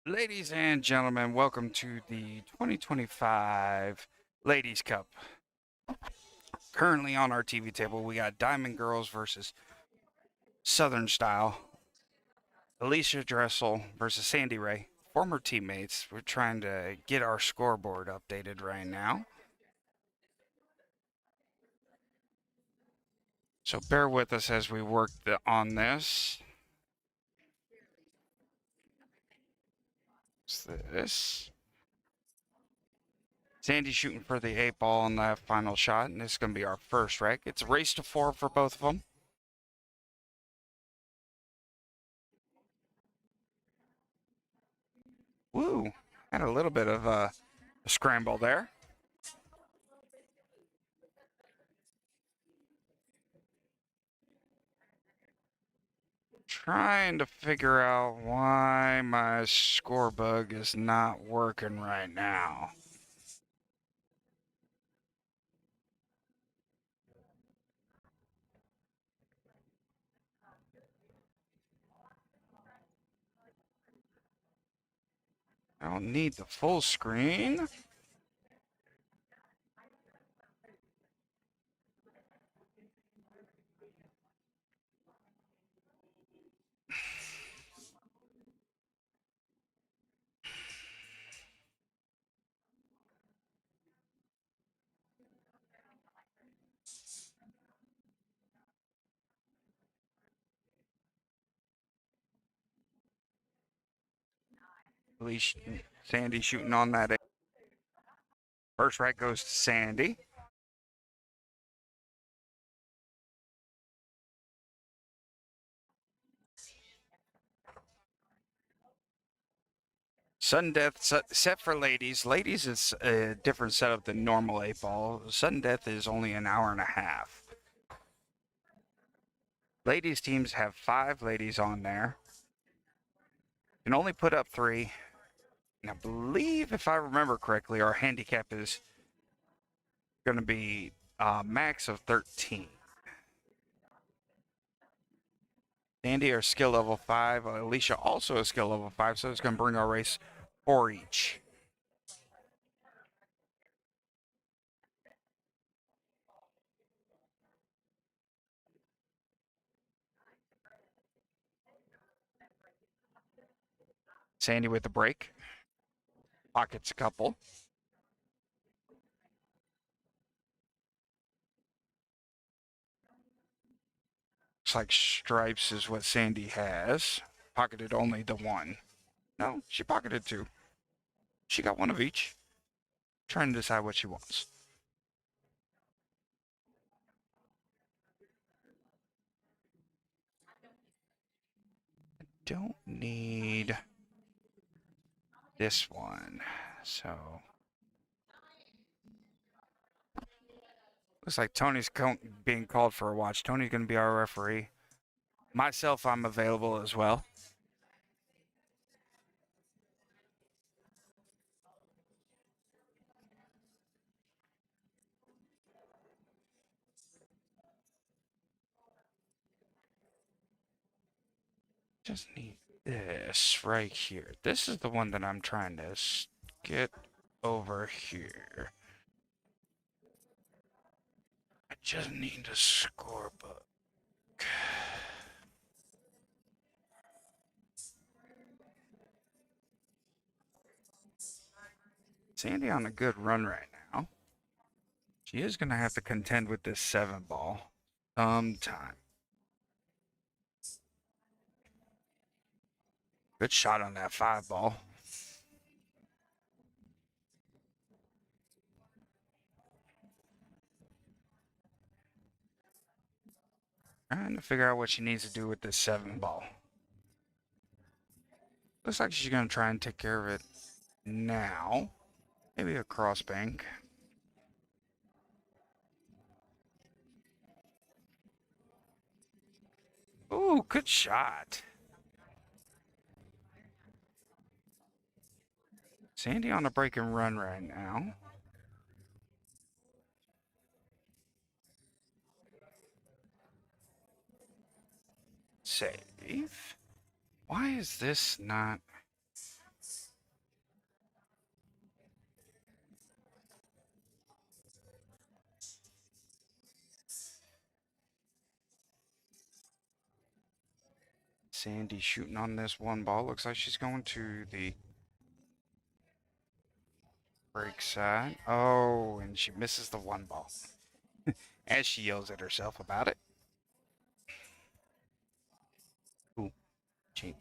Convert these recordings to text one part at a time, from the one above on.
Ladies and gentlemen, welcome to the 2025 Ladies Cup. Currently on our TV table, we got Diamond Girls versus Southern Style, Alicia Dressel versus Sandy Ray, former teammates. We're trying to get our scoreboard updated right now. So bear with us as we work on this. What's this? Sandy shooting for the 8 ball on that final shot, and this is going to be our first wreck. It's a race to 4 for both of them. Woo! Had a little bit of a scramble there. Trying to figure out why my score bug is not working right now. I don't need the full screen. At least Sandy shooting on that. First right goes to Sandy. Sudden death set for ladies. Ladies is a different setup than normal 8 ball. Sudden death is only an hour and a half. Ladies teams have 5 ladies on there. Can only put up 3. And I believe, if I remember correctly, our handicap is going to be a max of 13. Sandy are skill level 5. Alicia also is skill level 5, so it's going to bring our race 4 each. Sandy with the break. Pockets a couple. Looks like stripes is what Sandy has. Pocketed only the 1. No, she pocketed 2. She got 1 of each. Trying to decide what she wants. Don't need this one. So looks like Tony's being called for a watch. Tony's going to be our referee. Myself, I'm available as well. Just need this right here. This is the one that I'm trying to get over here. I just need a scorebook. Sandy on a good run right now. She is going to have to contend with this 7 ball sometime. Good shot on that 5 ball. Trying to figure out what she needs to do with this 7 ball. Looks like she's going to try and take care of it now. Maybe a cross bank. Ooh, good shot. Sandy on a break and run right now. Save. Why is this not... Sandy shooting on this one ball. Looks like she's going to the break side. Oh, and she misses the one ball as she yells at herself about it. Ooh, cheap.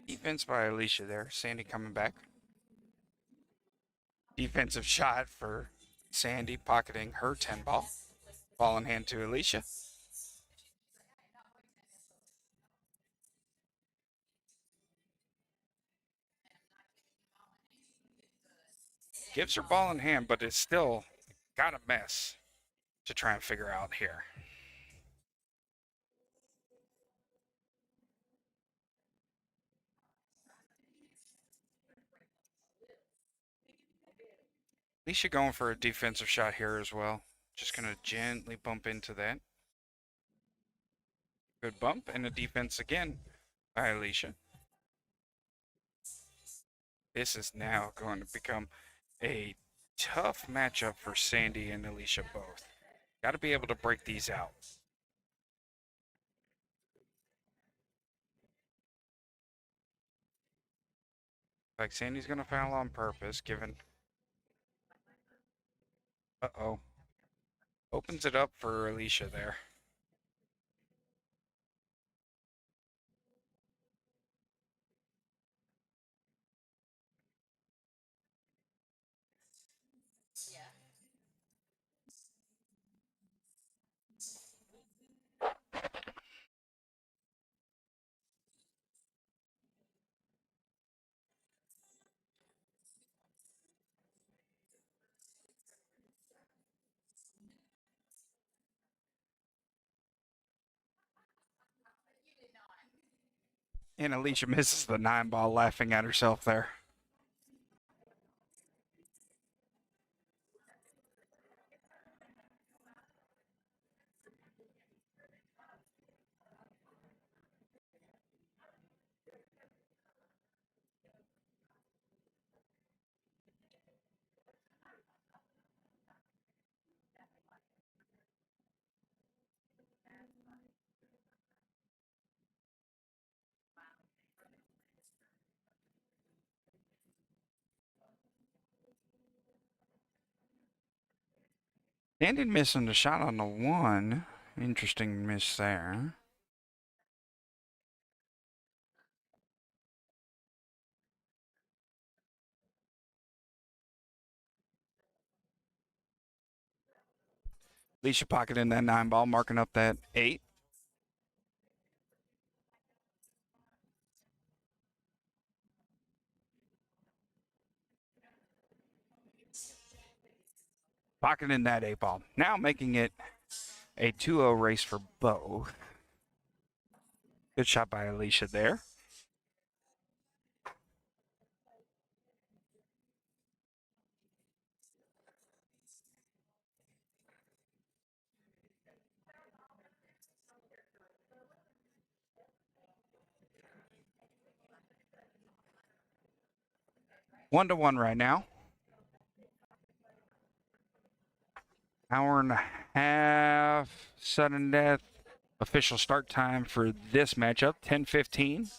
Defense by Alicia there. Sandy coming back. Defensive shot for Sandy, pocketing her 10 ball. Ball in hand to Alicia. Gives her ball in hand, but it's still got a mess to try and figure out here. Alicia going for a defensive shot here as well. Just going to gently bump into that. Good bump and a defense again by Alicia. This is now going to become a tough matchup for Sandy and Alicia both. Got to be able to break these out. Like Sandy's going to foul on purpose, given... Uh-oh. Opens it up for Alicia there. And Alicia misses the 9 ball, laughing at herself there. Sandy missing the shot on the 1. Interesting miss there. Alicia pocketing that 9 ball, marking up that 8. Pocketing that 8 ball. Now making it a 2-0 race for both. Good shot by Alicia there. 1-1 right now. Hour and a half, sudden death. Official start time for this matchup, 10:15.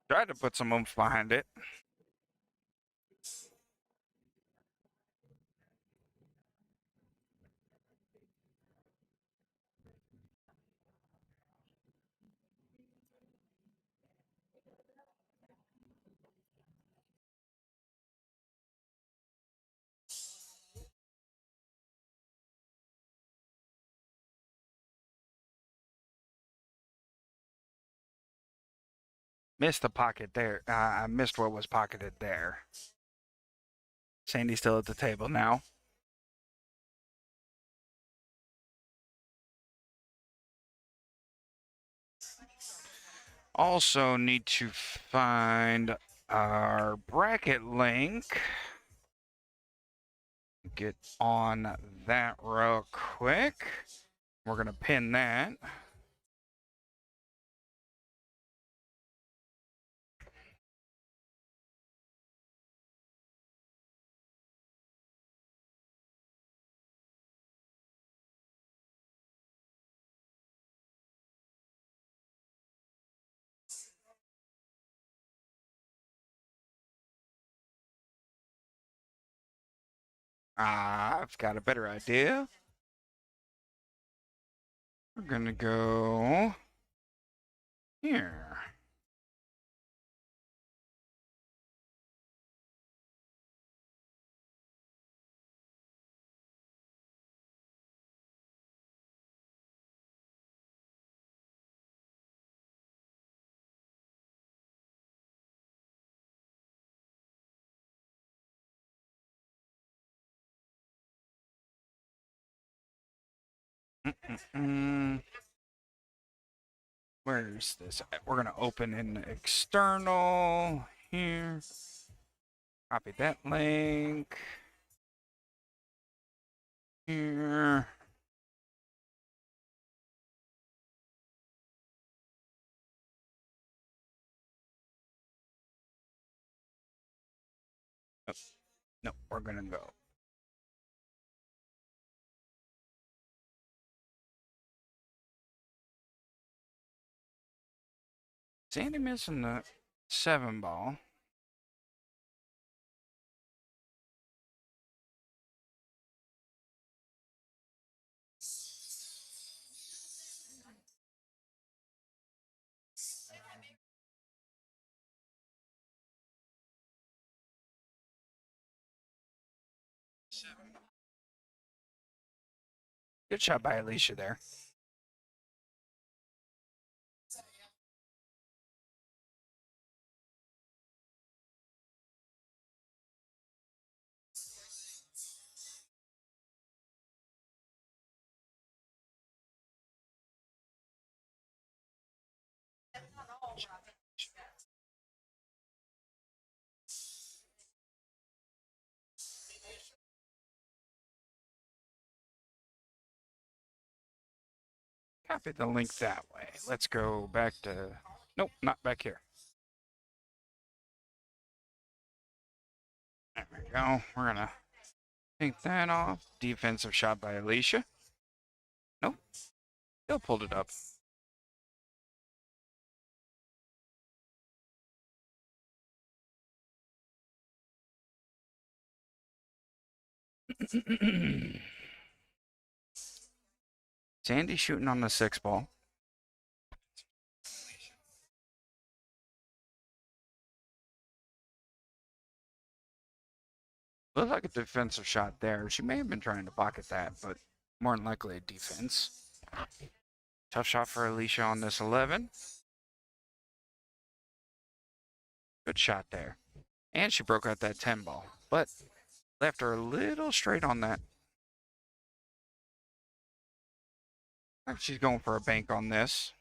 Tried to put some oomph behind it. Missed the pocket there. I missed what was pocketed there. Sandy's still at the table now. Also need to find our bracket link. Get on that real quick. We're going to pin that. I've got a better idea. We're going to go here. Where's this at? We're going to open an external here. Copy that link. Here. Oh, no, we're going to go. Sandy missing the 7 ball. Good shot by Alicia there. Copy the link that way. Let's go back to. Nope, not back here. There we go. We're going to take that off. Defensive shot by Alicia. Nope. Still pulled it up. Sandy shooting on the 6 ball. Looked like a defensive shot there. She may have been trying to pocket that, but more than likely a defense. Tough shot for Alicia on this 11. Good shot there. And she broke out that 10 ball. But Left her a little straight on that. She's going for a bank on this.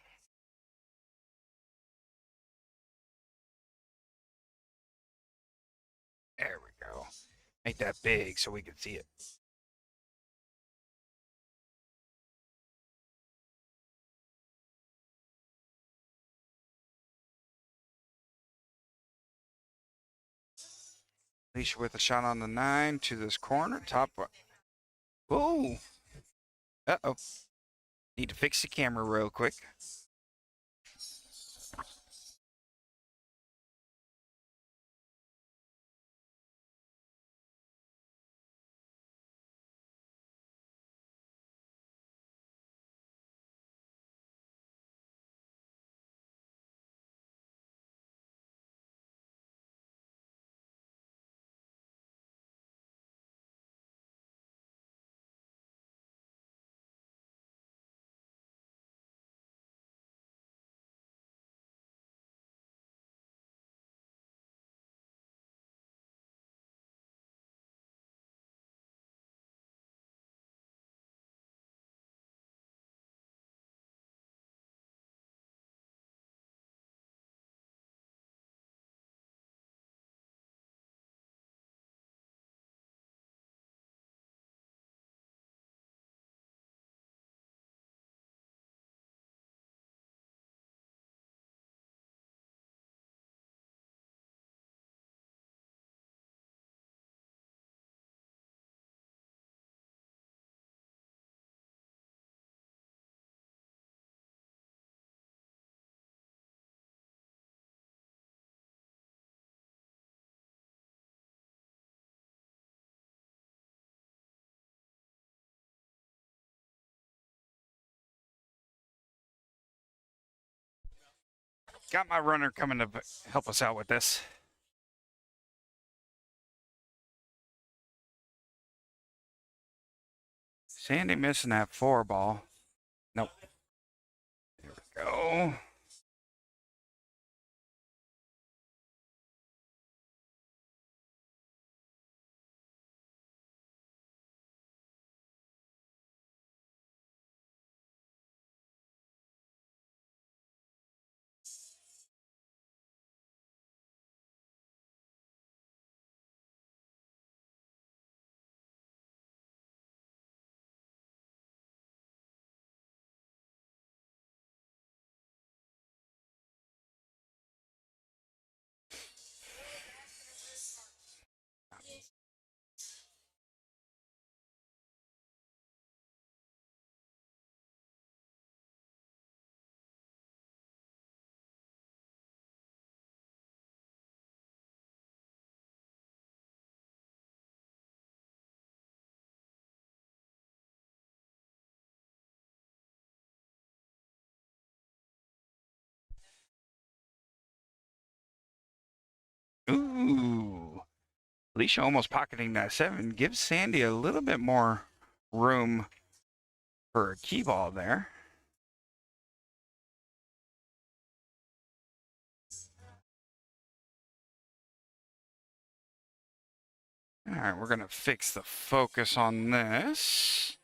There we go. Make that big so we can see it. Alicia with a shot on the 9 to this corner. Top. Whoa. Uh-oh. Need to fix the camera real quick. Got my runner coming to help us out with this. Sandy missing that 4 ball. Nope. There we go. Ooh. Alicia almost pocketing that 7. Gives Sandy a little bit more room for a key ball there. All right, we're going to fix the focus on this.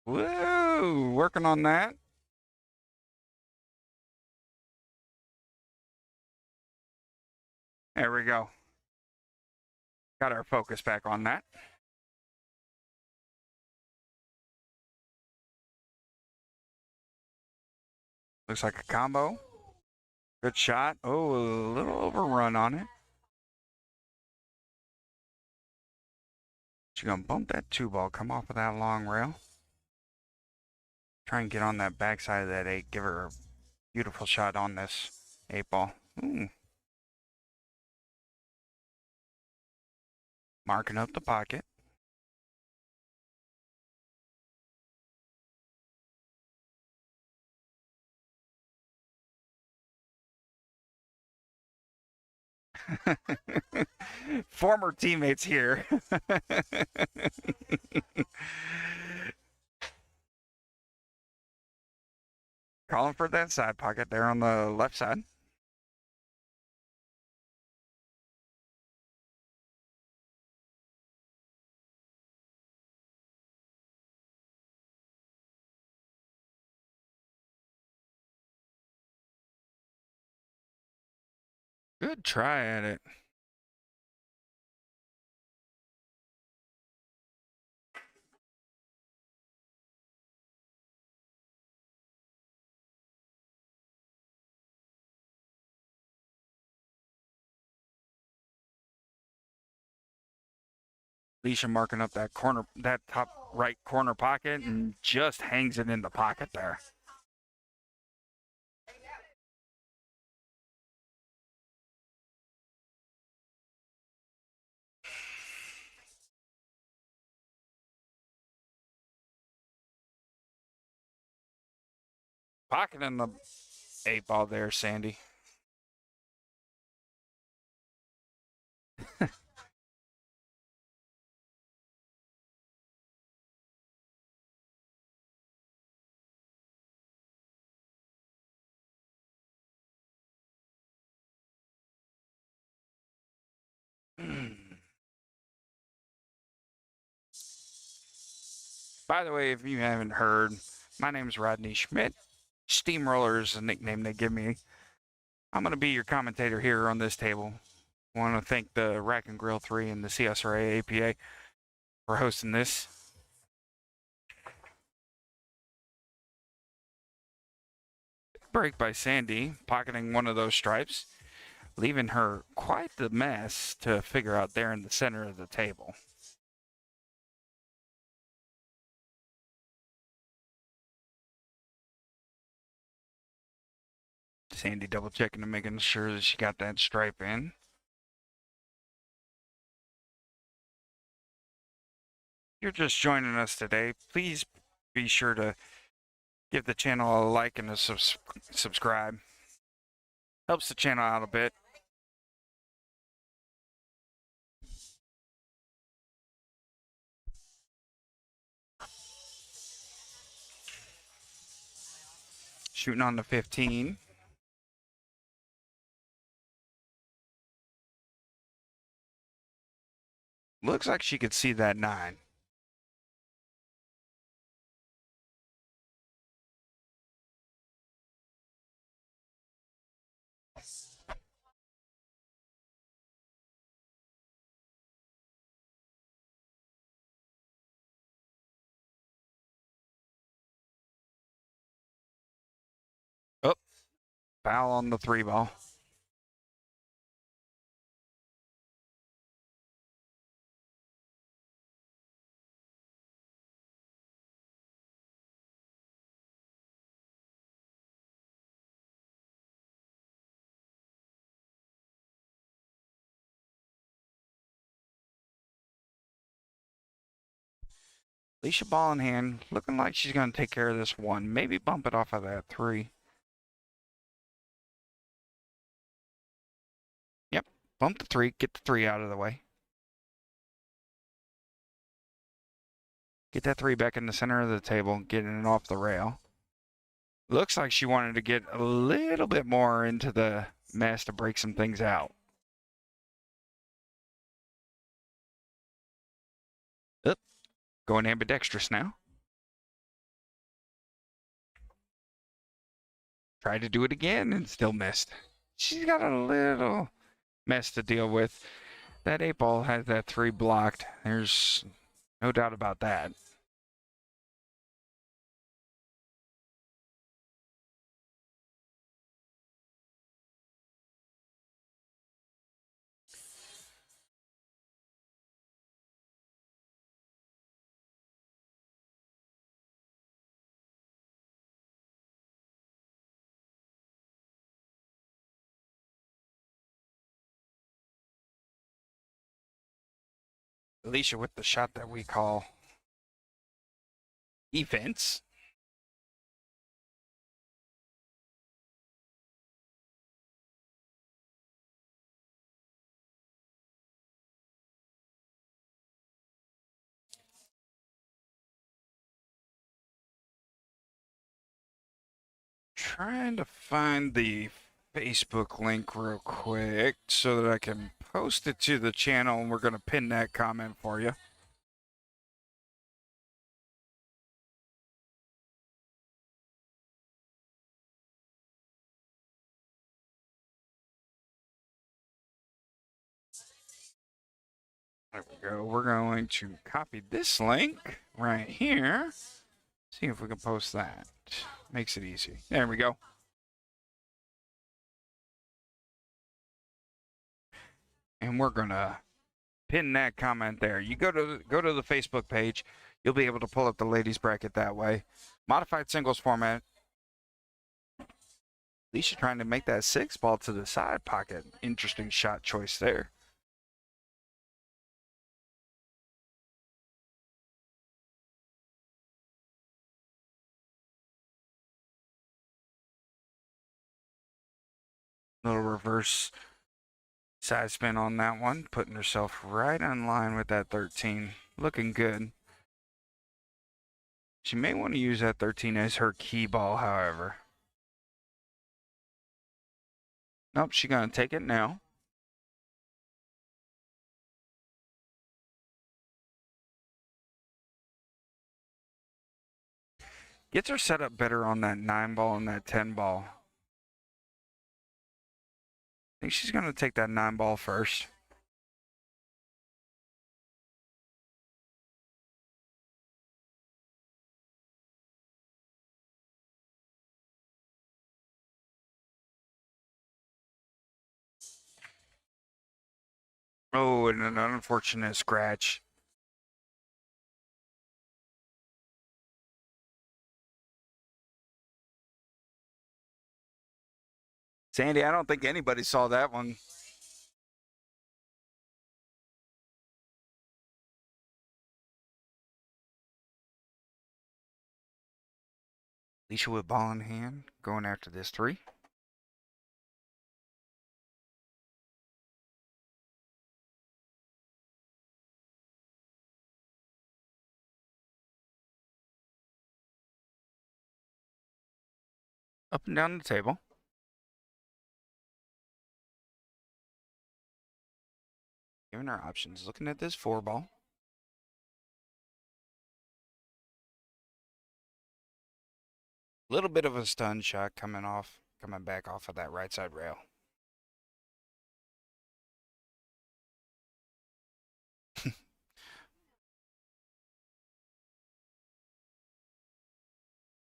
Woo! Working on that. There we go. Got our focus back on that. Looks like a combo. Good shot. Oh, a little overrun on it. She's going to bump that 2 ball, come off of that long rail. Try and get on that backside of that 8. Give her a beautiful shot on this 8 ball. Ooh. Marking up the pocket. Former teammates here. Calling for that side pocket there on the left side. Good try at it. Alicia marking up that corner, that top right corner pocket, and just hangs it in the pocket there. Pocket in the 8-ball there, Sandy. By the way, if you haven't heard, my name is Rodney Schmidt. Steamroller is the nickname they give me. I'm going to be your commentator here on this table. I want to thank the Rack and Grill 3 and the CSRA APA for hosting this. Break by Sandy, pocketing one of those stripes, leaving her quite the mess to figure out there in the center of the table. Sandy double checking and making sure that she got that stripe in. You're just joining us today, please be sure to give the channel a like and a subscribe. Helps the channel out a bit. Shooting on the 15. Looks like she could see that 9. Oh, foul on the 3-ball. Alicia ball in hand, looking like she's going to take care of this 1. Maybe bump it off of that 3. Yep, bump the 3, get the 3 out of the way. Get that 3 back in the center of the table, getting it off the rail. Looks like she wanted to get a little bit more into the mess to break some things out. Oop, going ambidextrous now. Tried to do it again and still missed. She's got a little mess to deal with. That 8-ball has that 3 blocked. There's no doubt about that. Alicia with the shot that we call defense. Trying to find the Facebook link real quick so that I can post it to the channel, and we're going to pin that comment for you. There we go. We're going to copy this link right here. See if we can post that. Makes it easy. There we go. And we're gonna pin that comment there. You go to the Facebook page. You'll be able to pull up the ladies bracket that way. Modified singles format. Alicia trying to make that 6 ball to the side pocket. Interesting shot choice there. Little reverse side spin on that one, putting herself right on line with that 13. Looking good. She may want to use that 13 as her key ball, however. Nope, she's going to take it now. Gets her set up better on that 9 ball and that 10 ball. I think she's going to take that 9 ball first. Oh, and an unfortunate scratch. Sandy, I don't think anybody saw that one. Alicia with ball in hand, going after this 3. Up and down the table. Giving her options. Looking at this 4 ball. Little bit of a stun shot coming back off of that right side rail.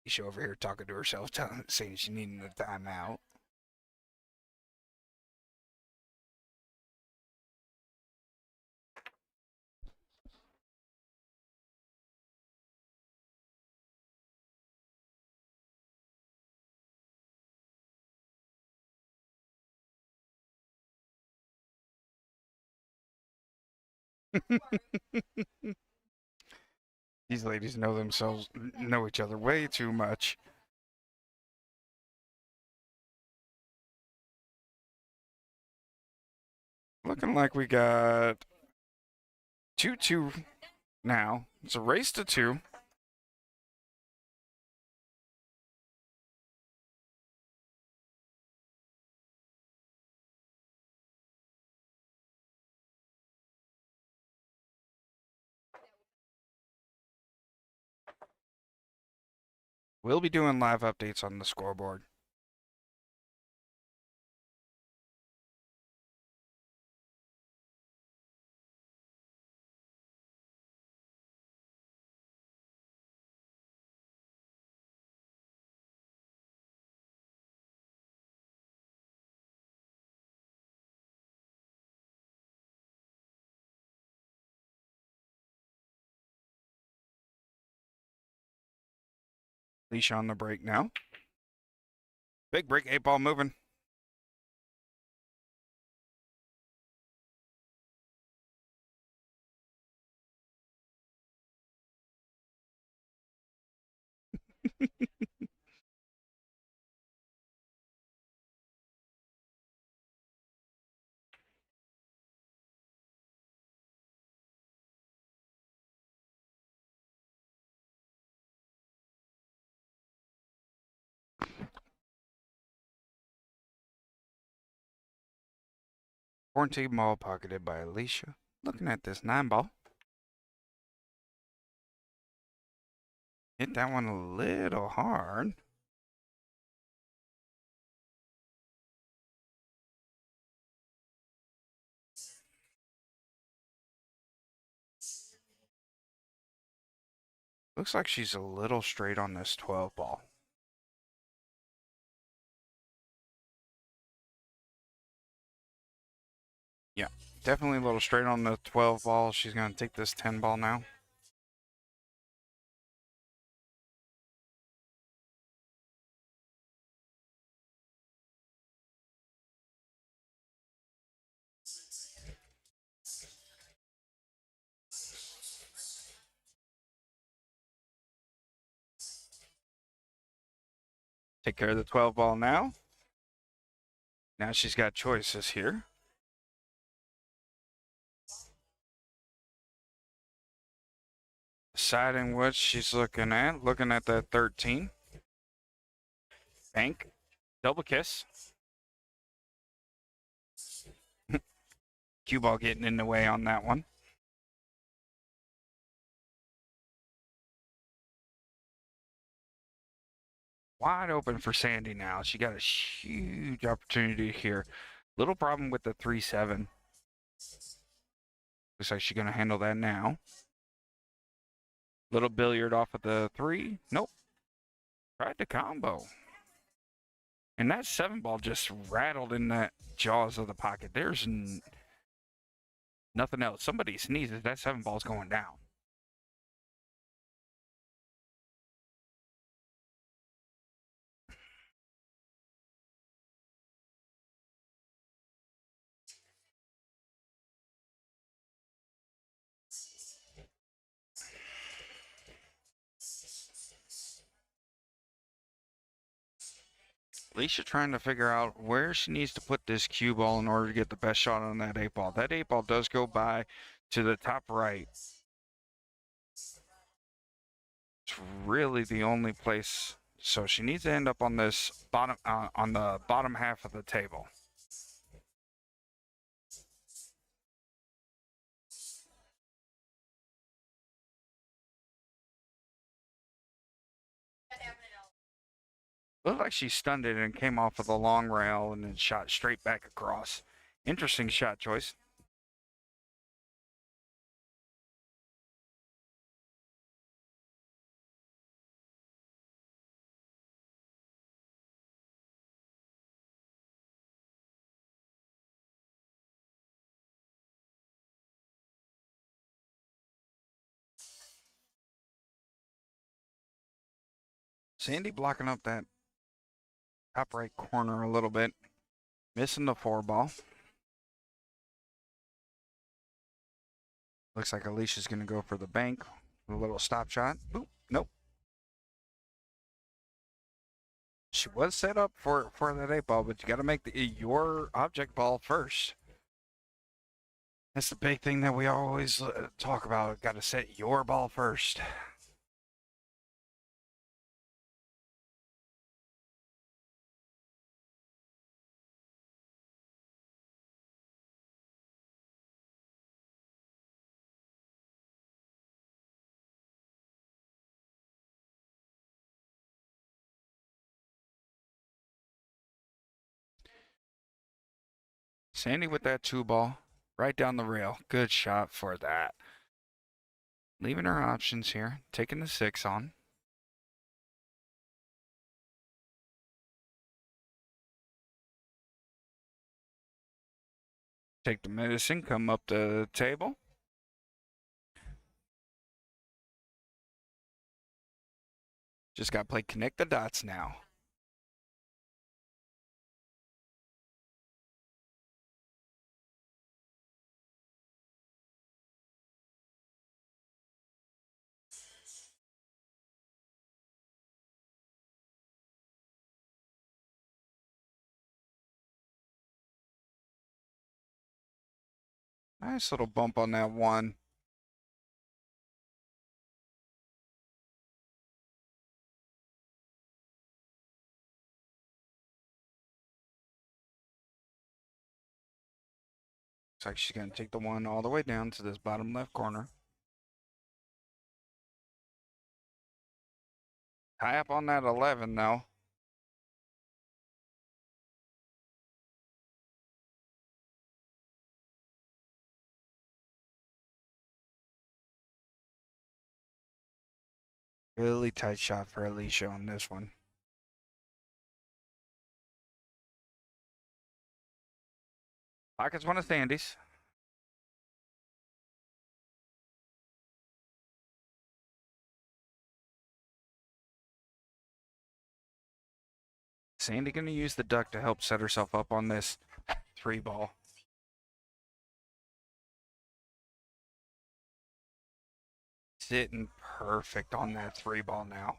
She's over here talking to herself, saying she needing a timeout. These ladies know each other way too much. Looking like we got 2-2 now. It's a race to 2. We'll be doing live updates on the scoreboard. Alicia on the break now. Big break, 8 ball moving. Quarantine ball pocketed by Alicia. Looking at this 9 ball. Hit that one a little hard. Looks like she's a little straight on this 12 ball. Yeah, definitely a little straight on the 12 ball. She's going to take this 10 ball now. Take care of the 12 ball now. Now she's got choices here. Deciding what she's looking at. Looking at that 13. Bank. Double kiss. Cue ball getting in the way on that one. Wide open for Sandy now. She got a huge opportunity here. Little problem with the 3-7. Looks like she's going to handle that now. Little billiard off of the 3. Nope. Tried to combo. And that 7 ball just rattled in that jaws of the pocket. There's nothing else. Somebody sneezes, that 7 ball's going down. Alicia trying to figure out where she needs to put this cue ball in order to get the best shot on that 8 ball. That 8 ball does go by to the top right. It's really the only place. So she needs to end up on this bottom, on the bottom half of the table. Looked like she stunned it and came off of the long rail and then shot straight back across. Interesting shot choice. Sandy blocking up that top right corner a little bit. Missing the 4 ball. Looks like Alicia's going to go for the bank. A little stop shot. Boop. Nope. She was set up for that 8 ball, but you got to make your object ball first. That's the big thing that we always talk about. Got to set your ball first. Sandy with that 2 ball. Right down the rail. Good shot for that. Leaving her options here. Taking the 6 on. Take the medicine. Come up the table. Just got to play connect the dots now. Nice little bump on that 1. Looks like she's going to take the 1 all the way down to this bottom left corner. Tie up on that 11, though. Really tight shot for Alicia on this one. Pockets one of Sandy's. Sandy going to use the duck to help set herself up on this 3-ball. Sitting perfect on that 3-ball now.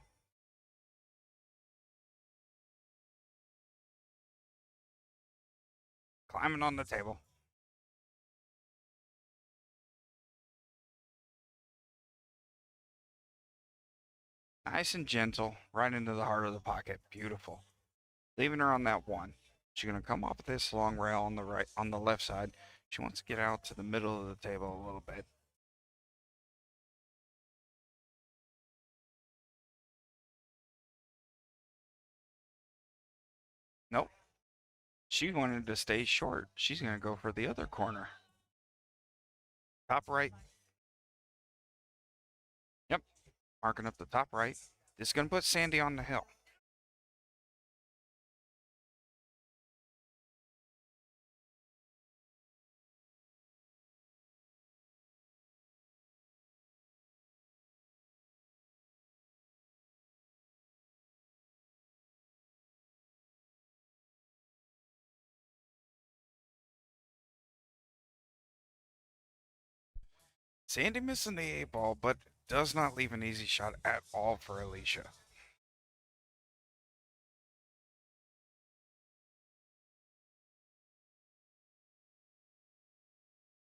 Climbing on the table. Nice and gentle, right into the heart of the pocket. Beautiful. Leaving her on that 1. She's going to come off of this long rail on the right, on the left side. She wants to get out to the middle of the table a little bit. Nope. She wanted to stay short. She's going to go for the other corner. Top right. Yep. Marking up the top right. This is going to put Sandy on the hill. Sandy missing the 8-ball, but does not leave an easy shot at all for Alicia.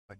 But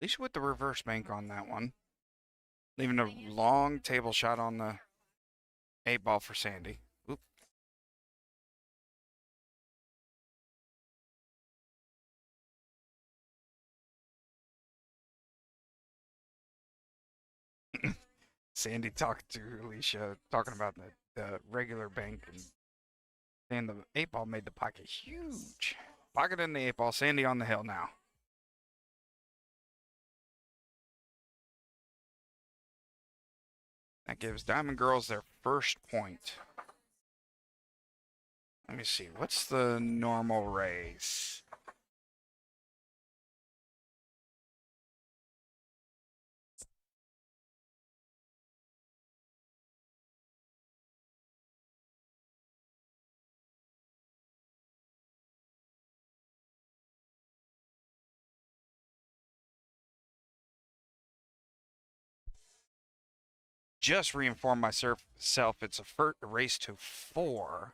Alicia with the reverse bank on that one. Leaving a long table shot on the 8-ball for Sandy. Oop. Sandy talking to Alicia, talking about the regular bank, and saying the 8-ball made the pocket huge. Pocket in the 8-ball. Sandy on the hill now. That gives Diamond Girls their first point. Let me see. What's the normal raise? Just reinformed myself. It's a race to 4.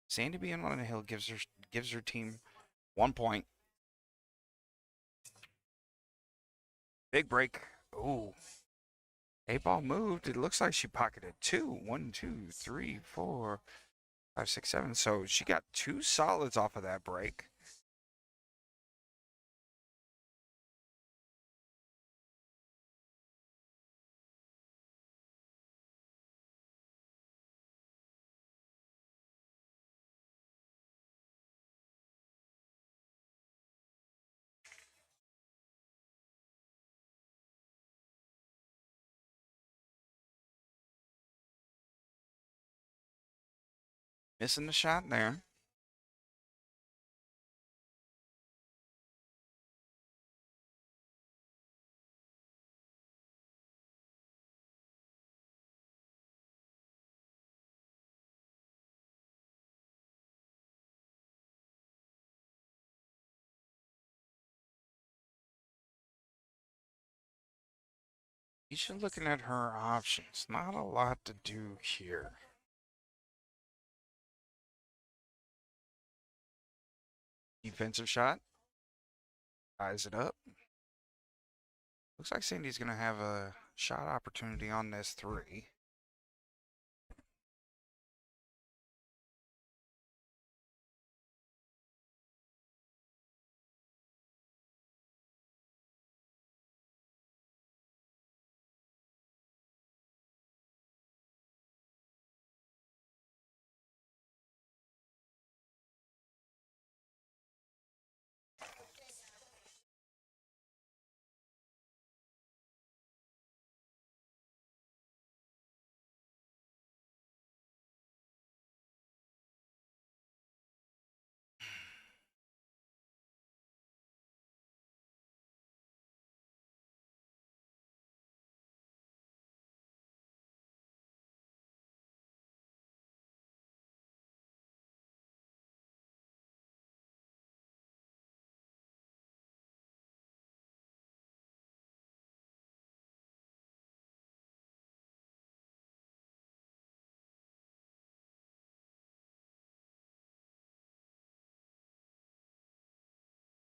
Sandy being on the hill gives her team 1 point. Big break. Ooh. 8-ball moved. It looks like she pocketed 2. 1, 2, 3, 4, 5, 6, 7. So she got 2 solids off of that break. Missing the shot there. She's looking at her options. Not a lot to do here. Defensive shot. Ties it up. Looks like Sandy's going to have a shot opportunity on this 3.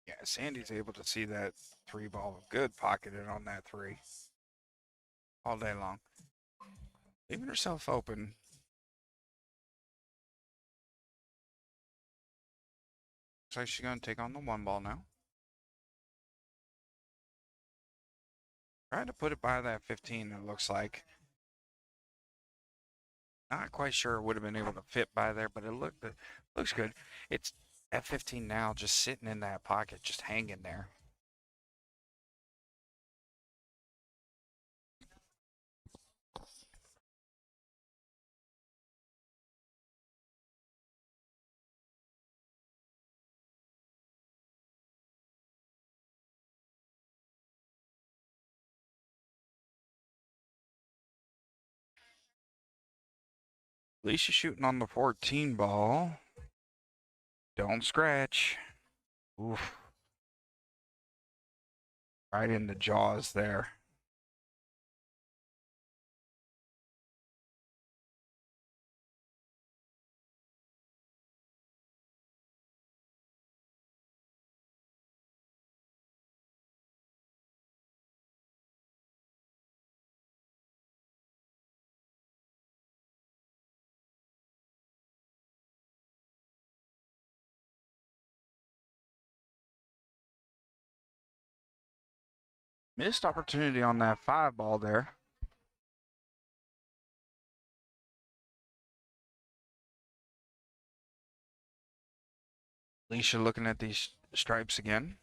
Yeah, Sandy's able to see that 3 ball good pocketed on that 3 all day long. Leaving herself open. Looks like she's going to take on the 1 ball now. Trying to put it by that 15, it looks like. Not quite sure it would have been able to fit by there, but it looks good. It's at 15 now, just sitting in that pocket, just hanging there. Alicia shooting on the 14 ball. Don't scratch. Oof. Right in the jaws there. Missed opportunity on that 5 ball there. Alicia looking at these stripes again.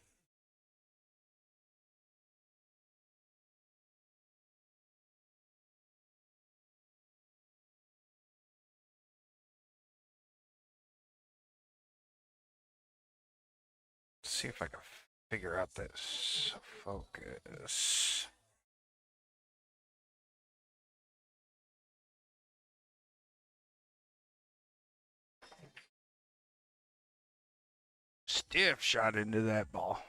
Let's see if I can figure out this focus. Stiff shot into that ball.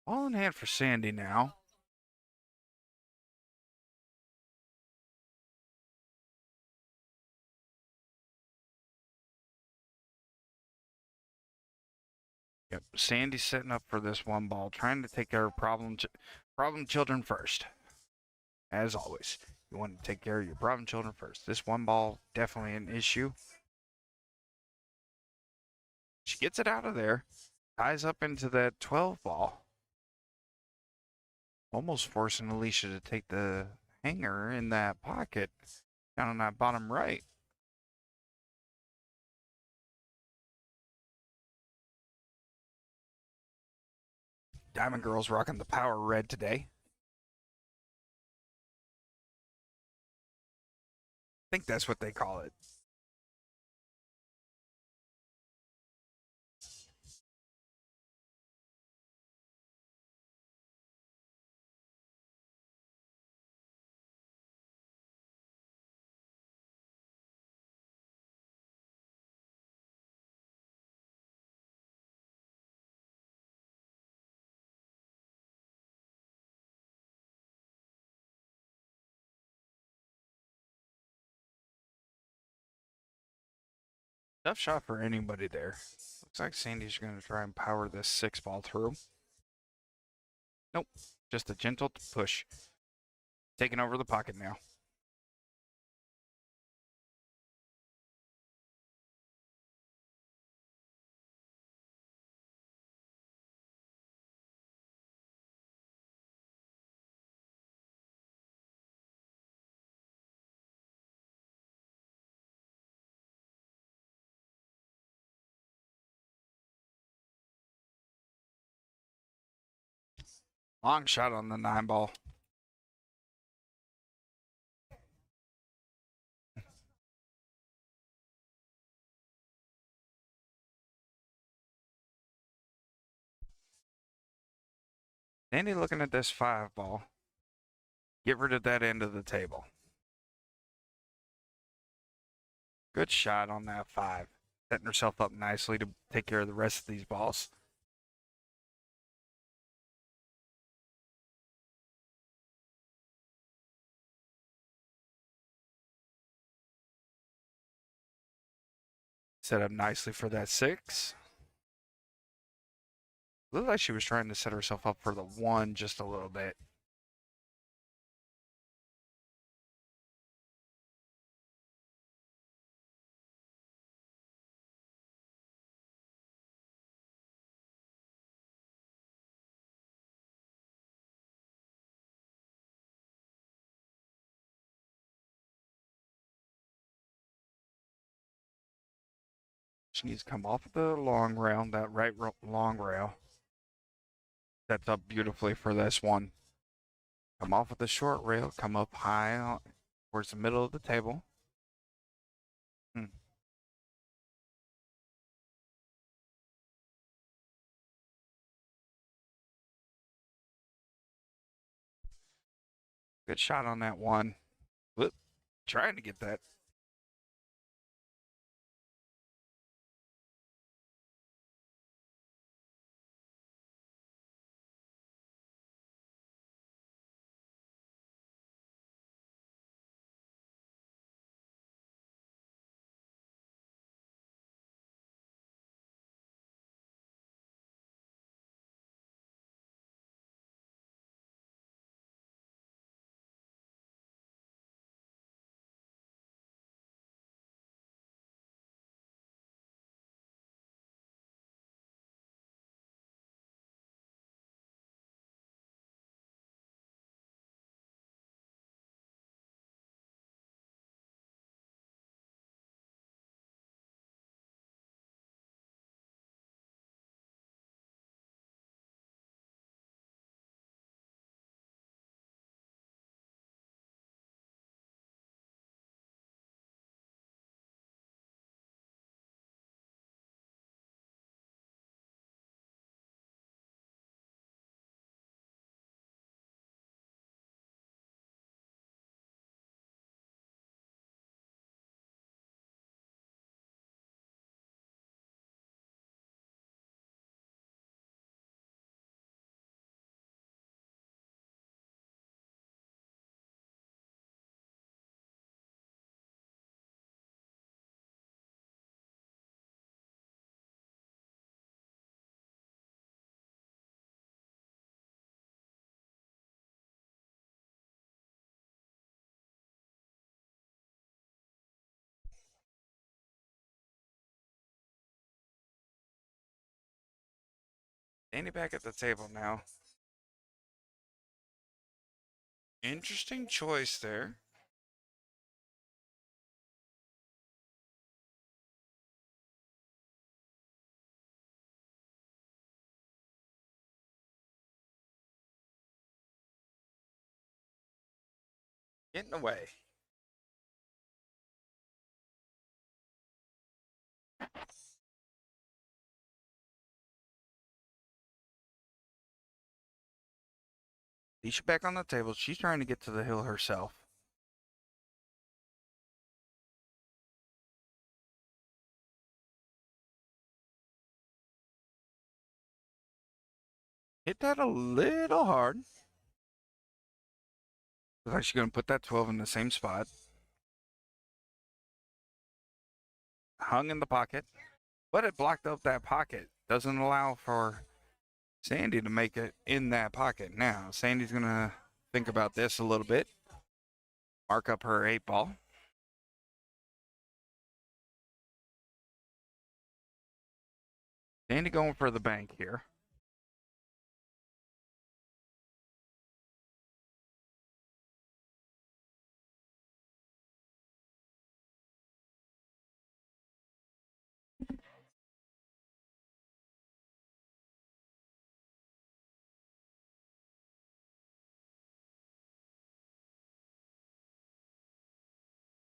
All in hand for Sandy now. Yep, Sandy's setting up for this 1 ball, trying to take care of problem children first. As always, you want to take care of your problem children first. This 1 ball, definitely an issue. She gets it out of there, ties up into that 12 ball. Almost forcing Alicia to take the hanger in that pocket down on that bottom right. Diamond Girl's rocking the power red today. I think that's what they call it. Tough shot for anybody there. Looks like Sandy's going to try and power this 6-ball through. Nope. Just a gentle push. Taking over the pocket now. Long shot on the 9-ball. Sandy looking at this 5-ball. Get rid of that end of the table. Good shot on that 5. Setting herself up nicely to take care of the rest of these balls. Set up nicely for that 6. Looked like she was trying to set herself up for the 1 just a little bit. She needs to come off of the long rail, that right long rail. Sets up beautifully for this one. Come off of the short rail, come up high towards the middle of the table. Good shot on that 1. Whoop. Trying to get that. Danny back at the table now. Interesting choice there. Getting away. Leisha back on the table. She's trying to get to the hill herself. Hit that a little hard. Looks like she's going to put that 12 in the same spot. hung in the pocket, but it blocked up that pocket. Doesn't allow for Sandy to make it in that pocket. Now, Sandy's going to think about this a little bit. Mark up her 8-ball. Sandy going for the bank here.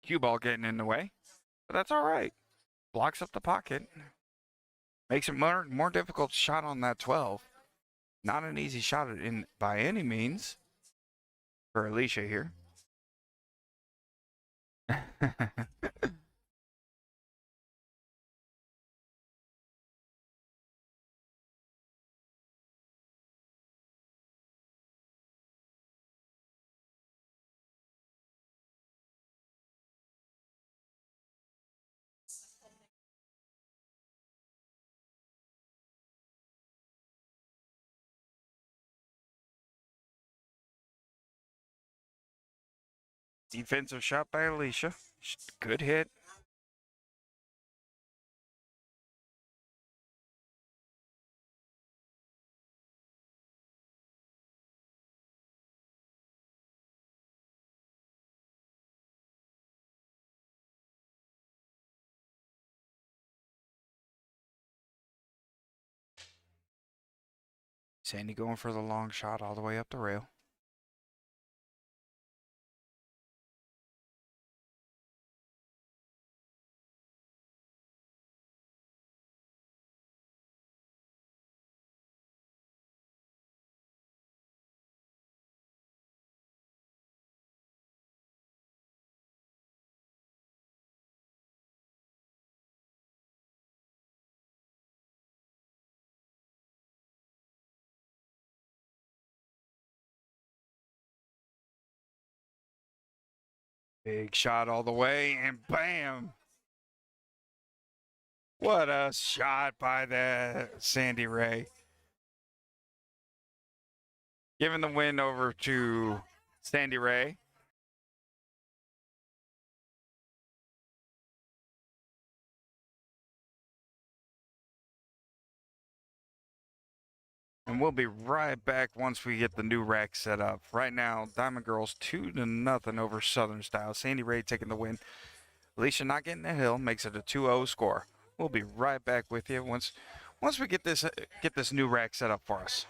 Cue ball getting in the way, but that's all right. Blocks up the pocket. Makes it more difficult shot on that 12. Not an easy shot in by any means for Alicia here. Defensive shot by Alicia. Good hit. Sandy going for the long shot all the way up the rail. Big shot all the way, and bam! What a shot by the Sandy Ray. Giving the win over to Sandy Ray. And we'll be right back once we get the new rack set up. Right now, Diamond Girls 2-0 over Southern Style. Sandy Ray taking the win. Alicia not getting the hill makes it a 2-0 score. We'll be right back with you once we get this new rack set up for us.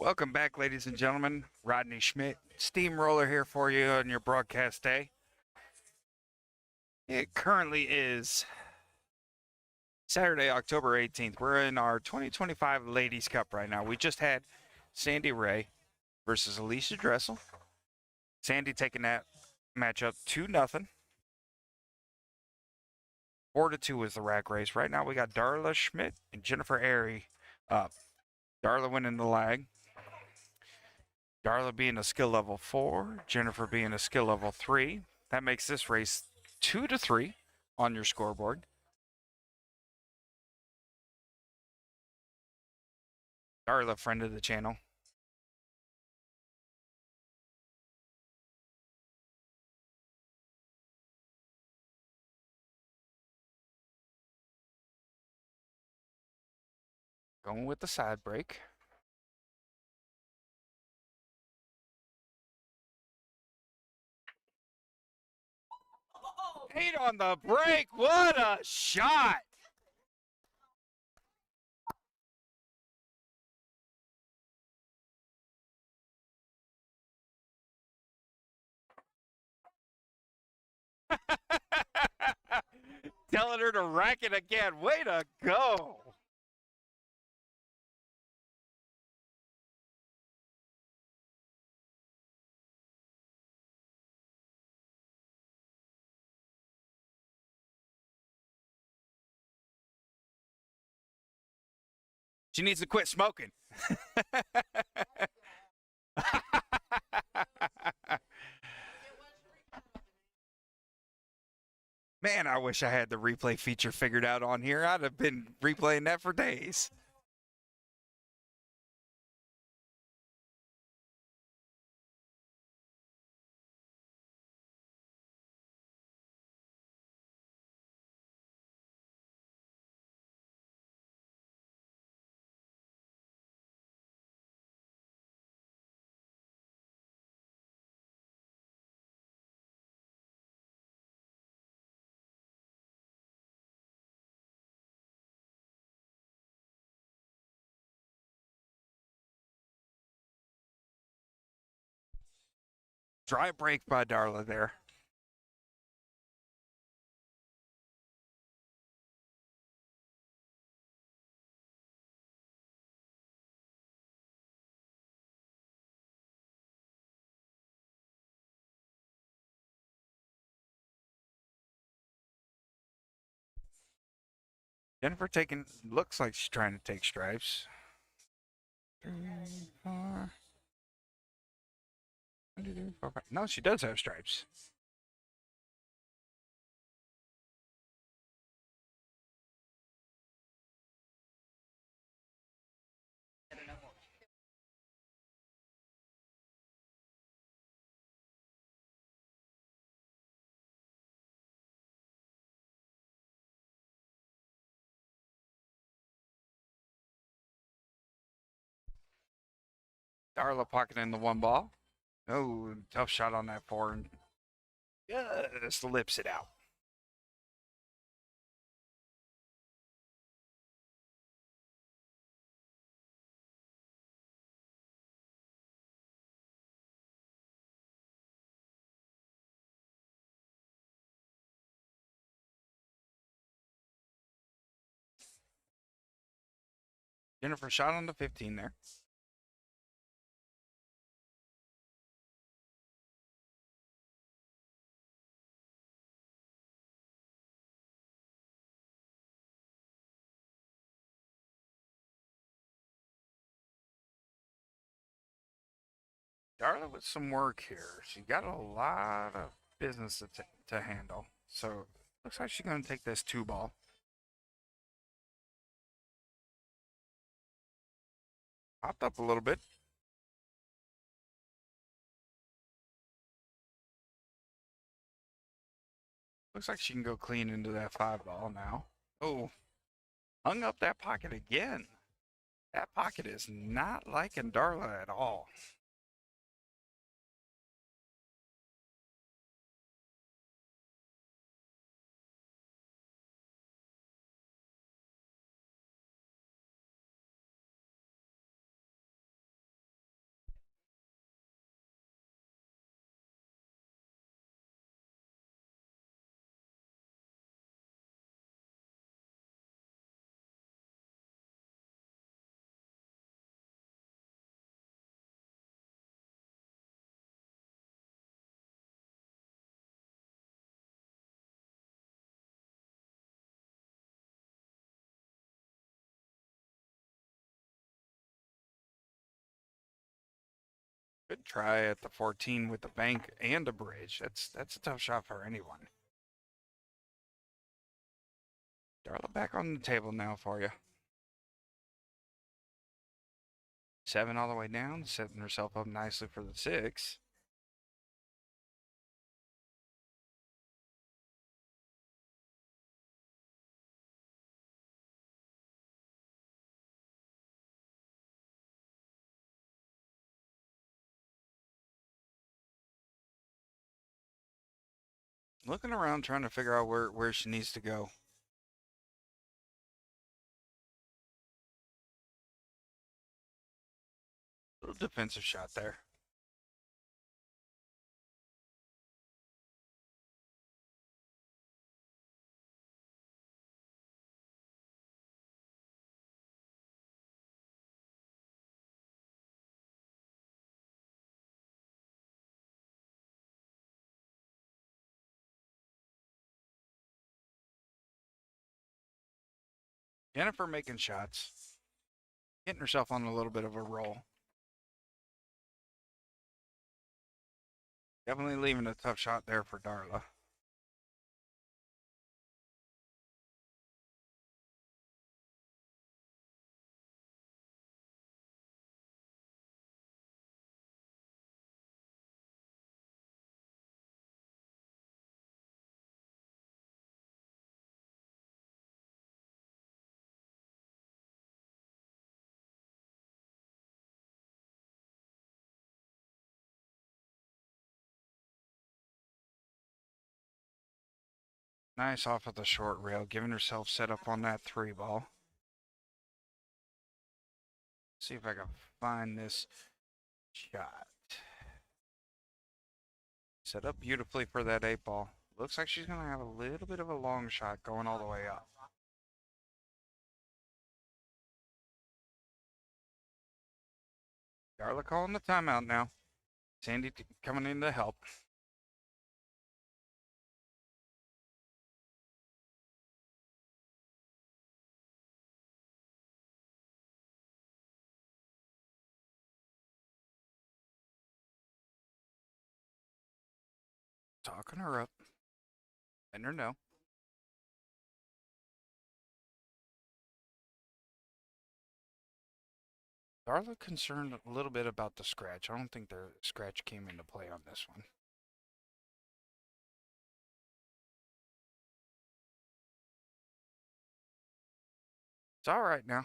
Welcome back, ladies and gentlemen. Rodney Schmidt, Steamroller here for you on your broadcast day. It currently is Saturday, October 18th. We're in our 2025 Ladies Cup right now. We just had Sandy Ray versus Alicia Dressel. Sandy taking that matchup 2-0. 4-2 was the rack race. Right now we got Darla Schmidt and Jennifer Airy up. Darla winning the lag. Darla being a skill level 4, Jennifer being a skill level 3. That makes this race 2-3 on your scoreboard. Darla, friend of the channel. Going with the side break. Eight on the break. What a shot. Telling her to rack it again. Way to go. She needs to quit smoking. Man, I wish I had the replay feature figured out on here. I'd have been replaying that for days. Dry break by Darla there. Jennifer taking, looks like she's trying to take stripes. 3, 4. 1, 2, 3, 4, 5. No, she does have stripes. Darla pocketing the one ball. Oh, tough shot on that 4. And just lips it out. Jennifer shot on the 15 there. Darla with some work here. She got a lot of business to handle. So looks like she's going to take this 2 ball. Hopped up a little bit. Looks like she can go clean into that 5 ball now. Oh, hung up that pocket again. That pocket is not liking Darla at all. Good try at the 14 with the bank and a bridge. That's a tough shot for anyone. Darla back on the table now for you. 7 all the way down, setting herself up nicely for the 6. Looking around trying to figure out where she needs to go. Little defensive shot there. Jennifer making shots. Getting herself on a little bit of a roll. Definitely leaving a tough shot there for Darla. Nice off of the short rail, giving herself set up on that 3 ball. See if I can find this shot. Set up beautifully for that 8 ball. Looks like she's going to have a little bit of a long shot going all the way up. Darla calling the timeout now. Sandy coming in to help. Talking her up. Letting her know. Darla concerned a little bit about the scratch. I don't think the scratch came into play on this one. It's all right now.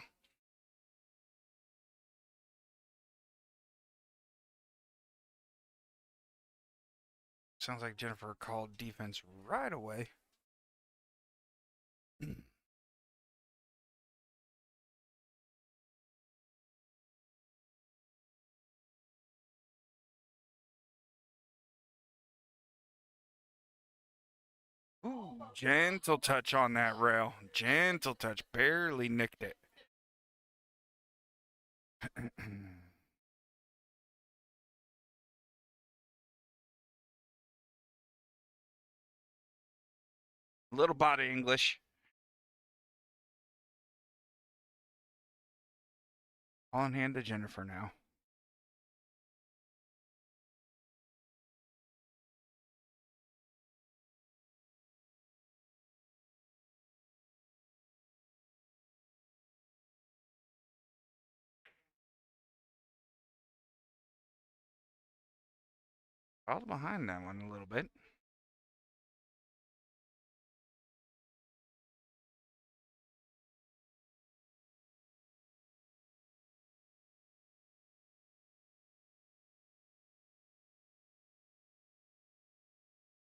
Sounds like Jennifer called defense right away. Ooh, gentle touch on that rail. Gentle touch. Barely nicked it. Little body English. On hand to Jennifer now. All behind that one a little bit.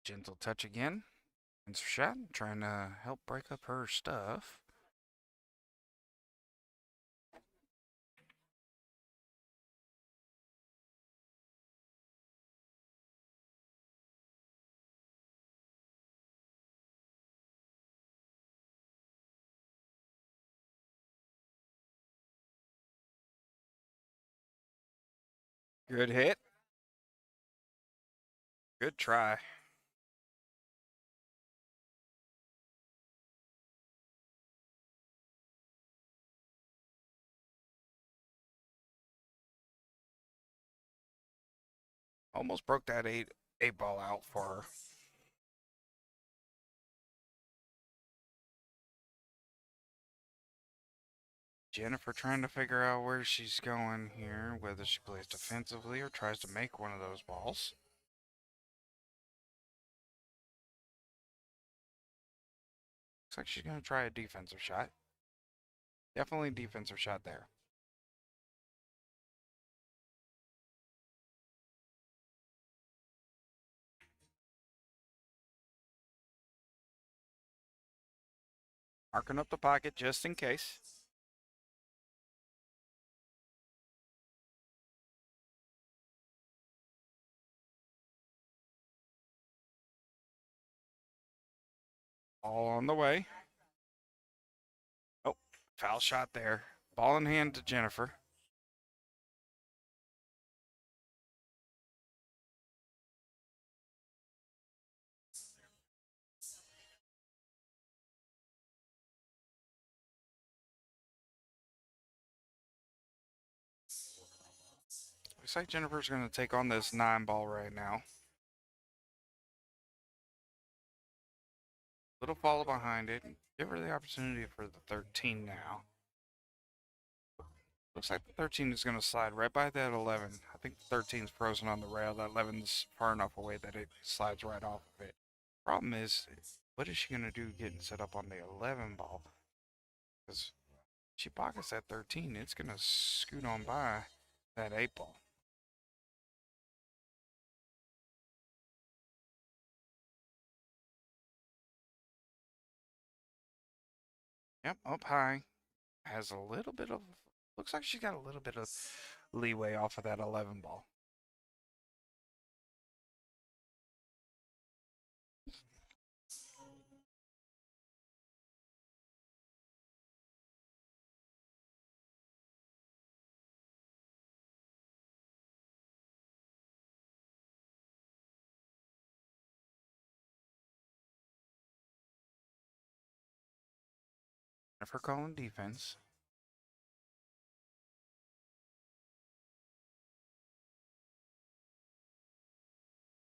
Gentle touch again. And shot, trying to help break up her stuff. Good hit. Good try. Almost broke that eight ball out for her. Jennifer trying to figure out where she's going here, whether she plays defensively or tries to make one of those balls. Looks like she's going to try a defensive shot. Definitely defensive shot there. Marking up the pocket just in case. All on the way. Oh, foul shot there. Ball in hand to Jennifer. Looks like Jennifer's going to take on this 9 ball right now. Little follow behind it. Give her the opportunity for the 13 now. Looks like the 13 is going to slide right by that 11. I think the 13 is frozen on the rail. That 11 is far enough away that it slides right off of it. Problem is, what is she going to do getting set up on the 11 ball? Because she pockets that 13, it's going to scoot on by that 8 ball. Yep, up high. Has a little bit of, looks like she's got a little bit of leeway off of that 11 ball. If we're calling defense,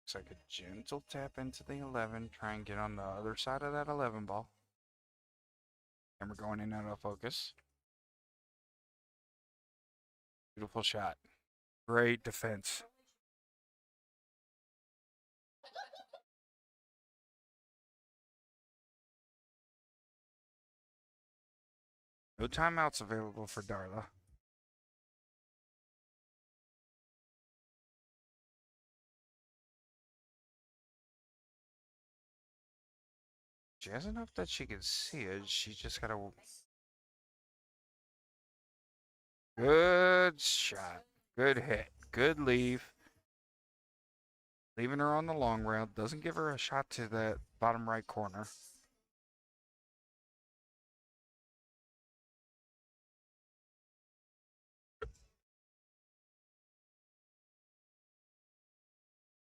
looks like a gentle tap into the 11, try and get on the other side of that 11 ball. And we're going in out of focus. Beautiful shot. Great defense. No timeouts available for Darla. She has enough that she can see it. She just gotta. Good shot. Good hit. Good leave. Leaving her on the long rail. Doesn't give her a shot to that bottom right corner.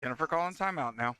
Jennifer calling timeout now.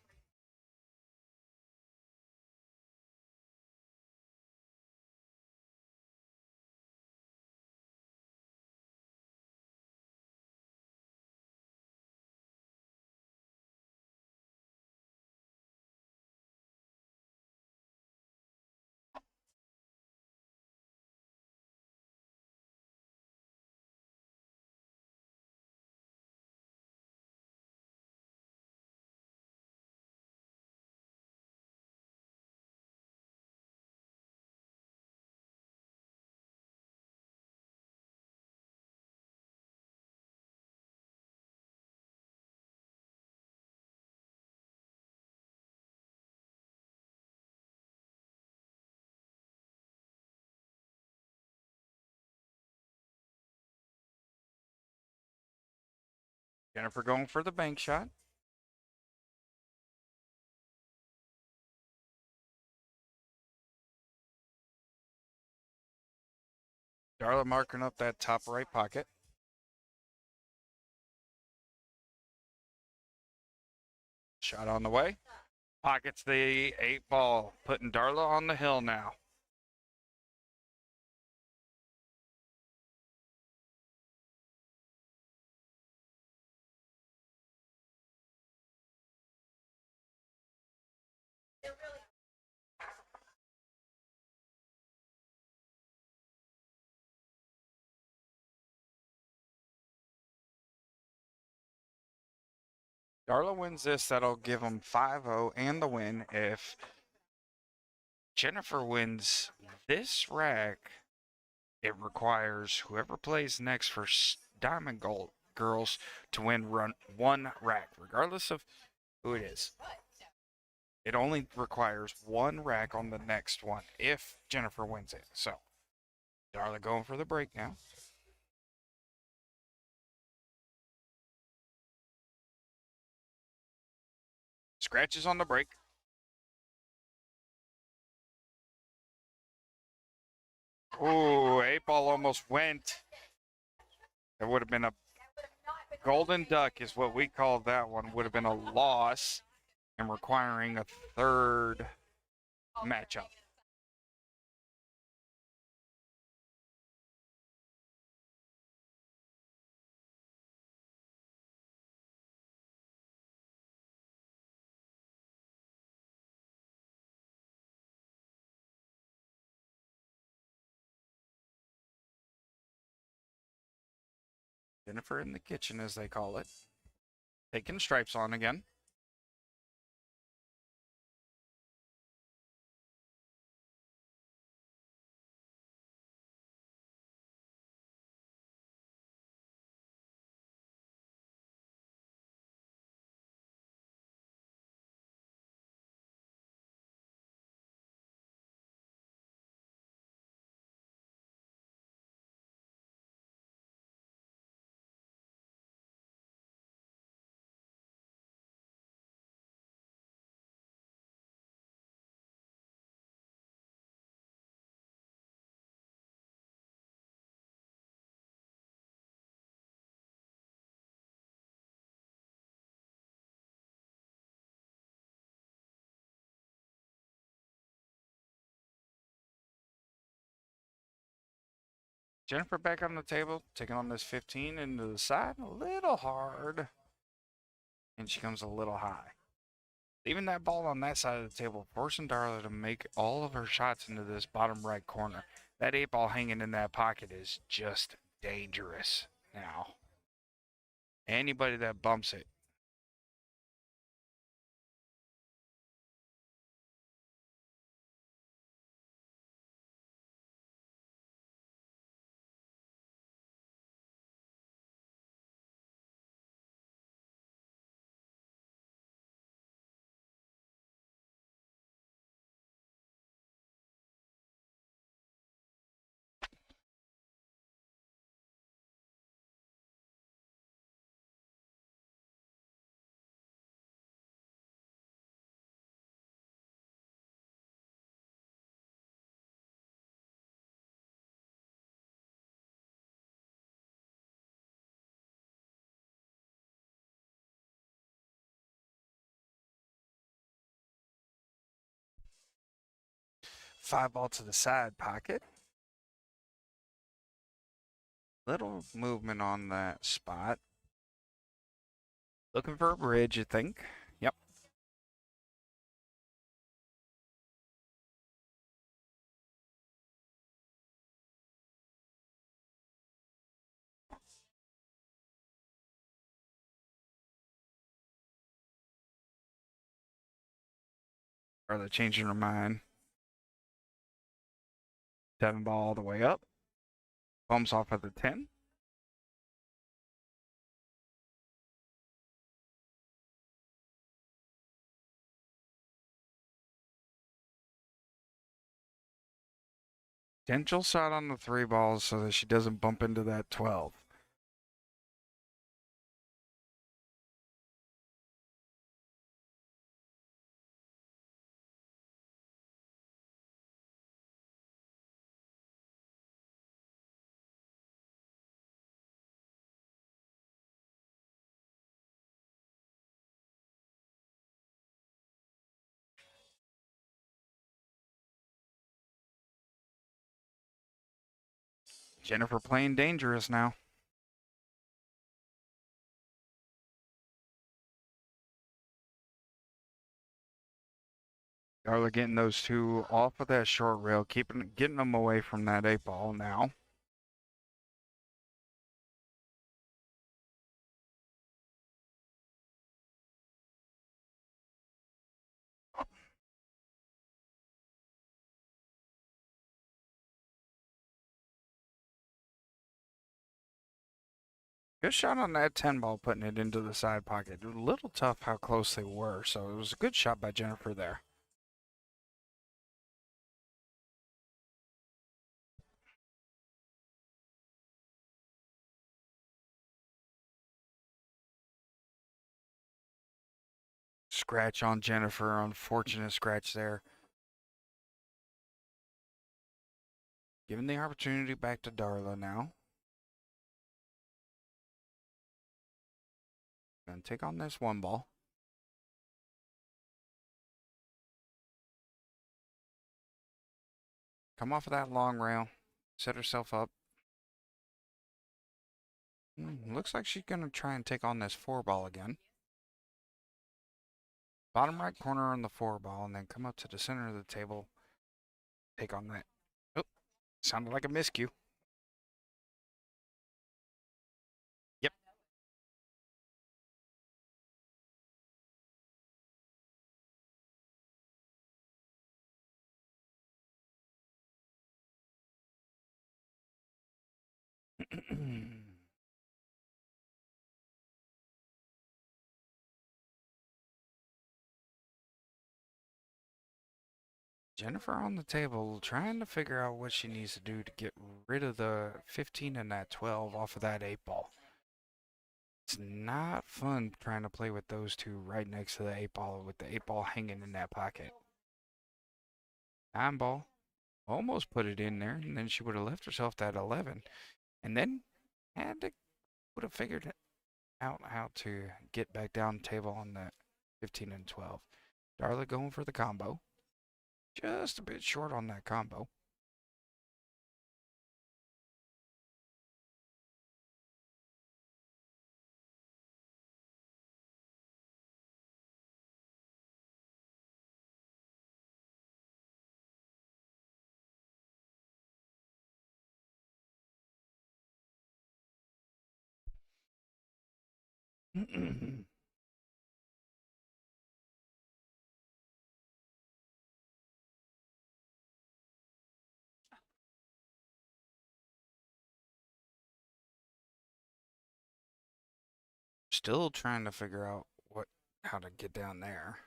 Jennifer going for the bank shot. Darla marking up that top right pocket. Shot on the way. Pockets the 8 ball, putting Darla on the hill now. Darla wins this, that'll give them 5-0 and the win. If Jennifer wins this rack, it requires whoever plays next for Diamond Gold Girls to win one rack, regardless of who it is. It only requires one rack on the next one if Jennifer wins it. So, Darla going for the break now. Scratches on the break. Ooh, 8-ball almost went. It would have been a golden duck is what we call that one. Would have been a loss and requiring a third matchup. Jennifer in the kitchen, as they call it. Taking stripes on again. Jennifer back on the table, taking on this 15 into the side, a little hard. And she comes a little high. Leaving that ball on that side of the table, forcing Darla to make all of her shots into this bottom right corner. That 8-ball hanging in that pocket is just dangerous now. Anybody that bumps it. Five ball to the side pocket. Little movement on that spot. Looking for a bridge, you think? Yep. Are they changing their mind? 7-ball all the way up. Bumps off at the 10. Potential shot on the 3 balls so that she doesn't bump into that 12. Jennifer playing dangerous now. Darla getting those two off of that short rail, getting them away from that 8-ball now. Good shot on that 10 ball, putting it into the side pocket. A little tough how close they were, so it was a good shot by Jennifer there. Scratch on Jennifer, unfortunate scratch there. Giving the opportunity back to Darla now. Gonna take on this 1 ball. Come off of that long rail. Set herself up. Looks like she's gonna try and take on this 4 ball again. Bottom right corner on the 4 ball, and then come up to the center of the table. Take on that. Oh, sounded like a miscue. Yep. Jennifer on the table trying to figure out what she needs to do to get rid of the 15 and that 12 off of that 8 ball. It's not fun trying to play with those two right next to the 8 ball with the 8 ball hanging in that pocket. 9 ball. Almost put it in there, and then she would have left herself that 11. And then would have figured out how to get back down the table on that 15 and 12. Darla going for the combo. Just a bit short on that combo. Still trying to figure out how to get down there.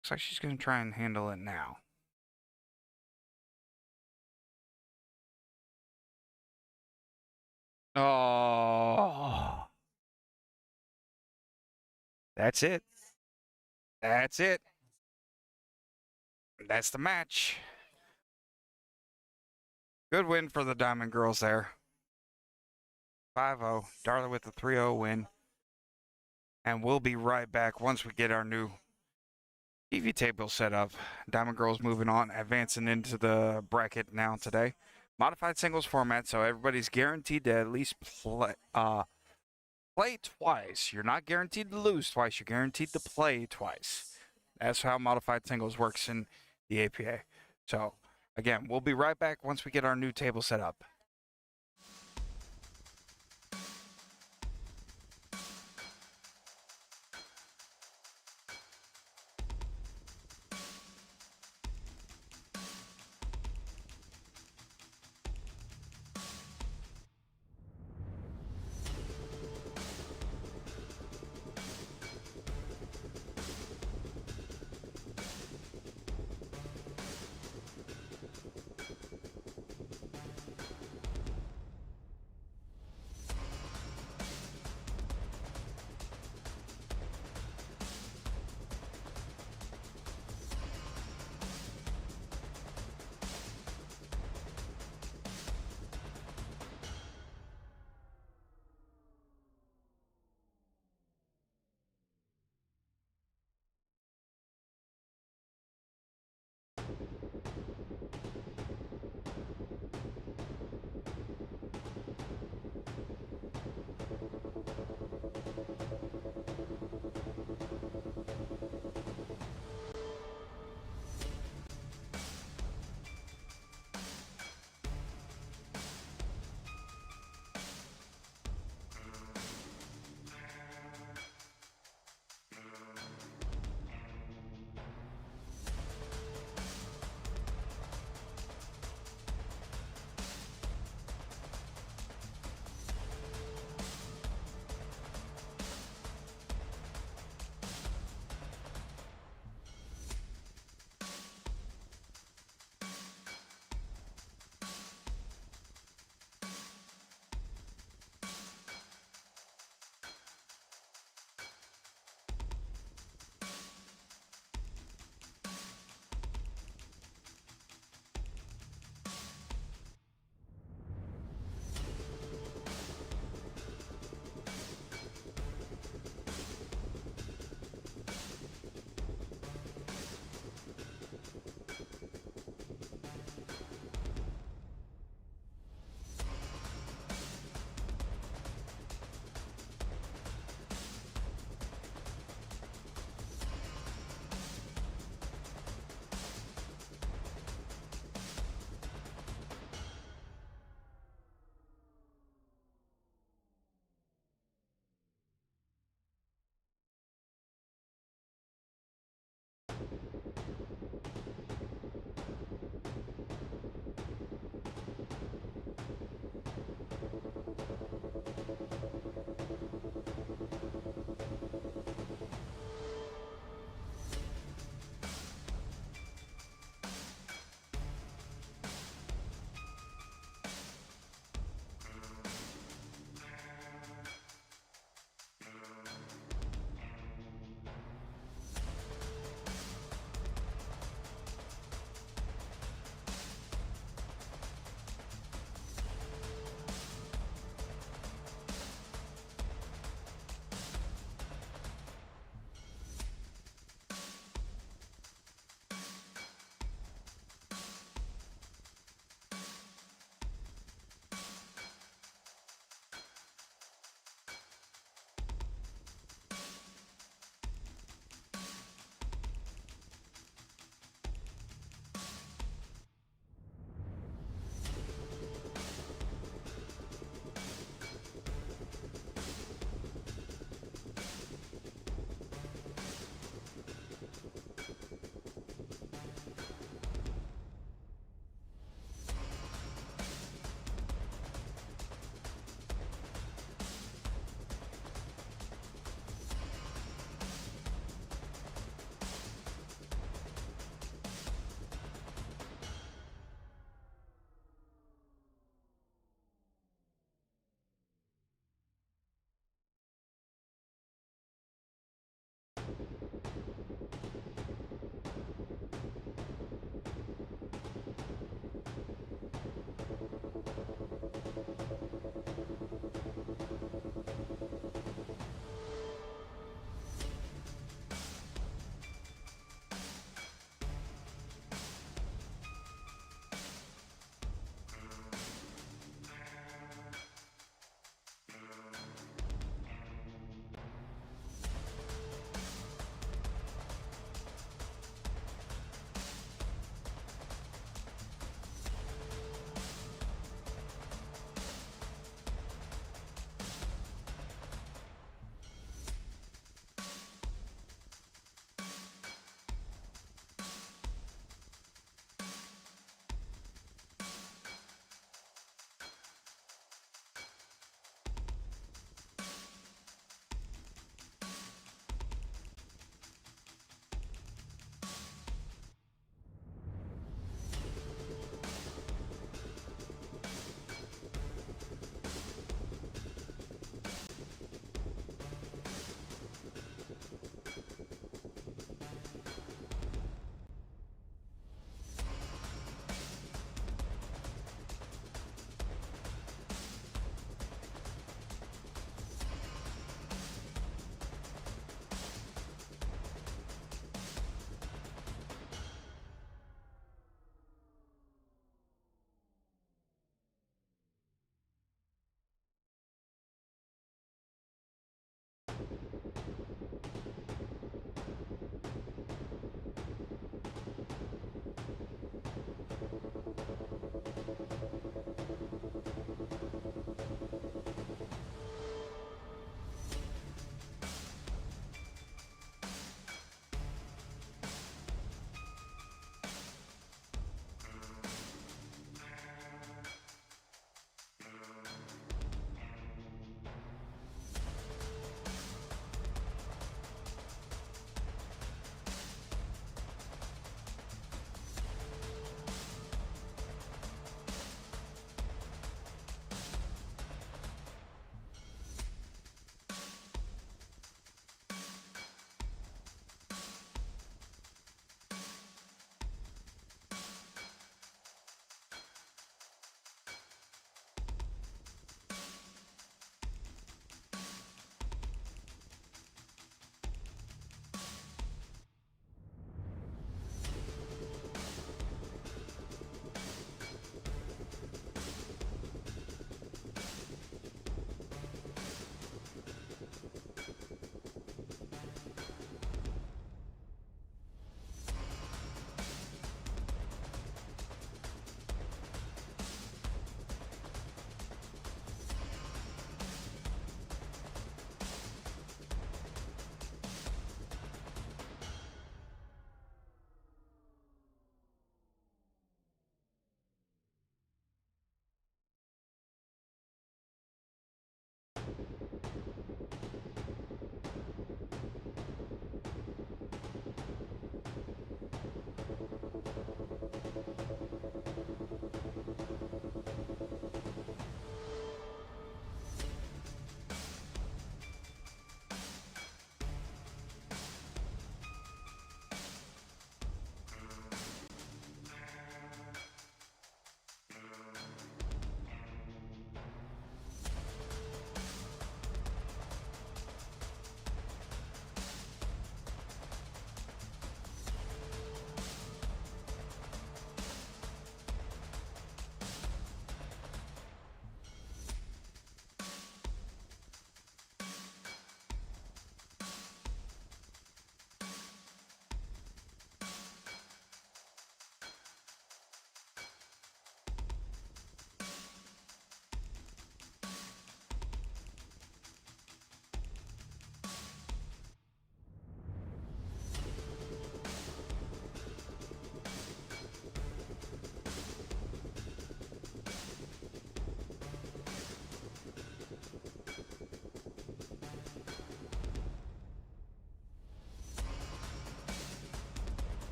Looks like she's going to try and handle it now. Oh. That's it. That's it. That's the match. Good win for the Diamond Girls there. 5-0. Darla with the 3-0 win. And we'll be right back once we get our new TV table set up. Diamond Girls moving on, advancing into the bracket now today. Modified singles format, so everybody's guaranteed to at least play twice. You're not guaranteed to lose twice. You're guaranteed to play twice. That's how modified singles works in the APA. So, again, we'll be right back once we get our new table set up.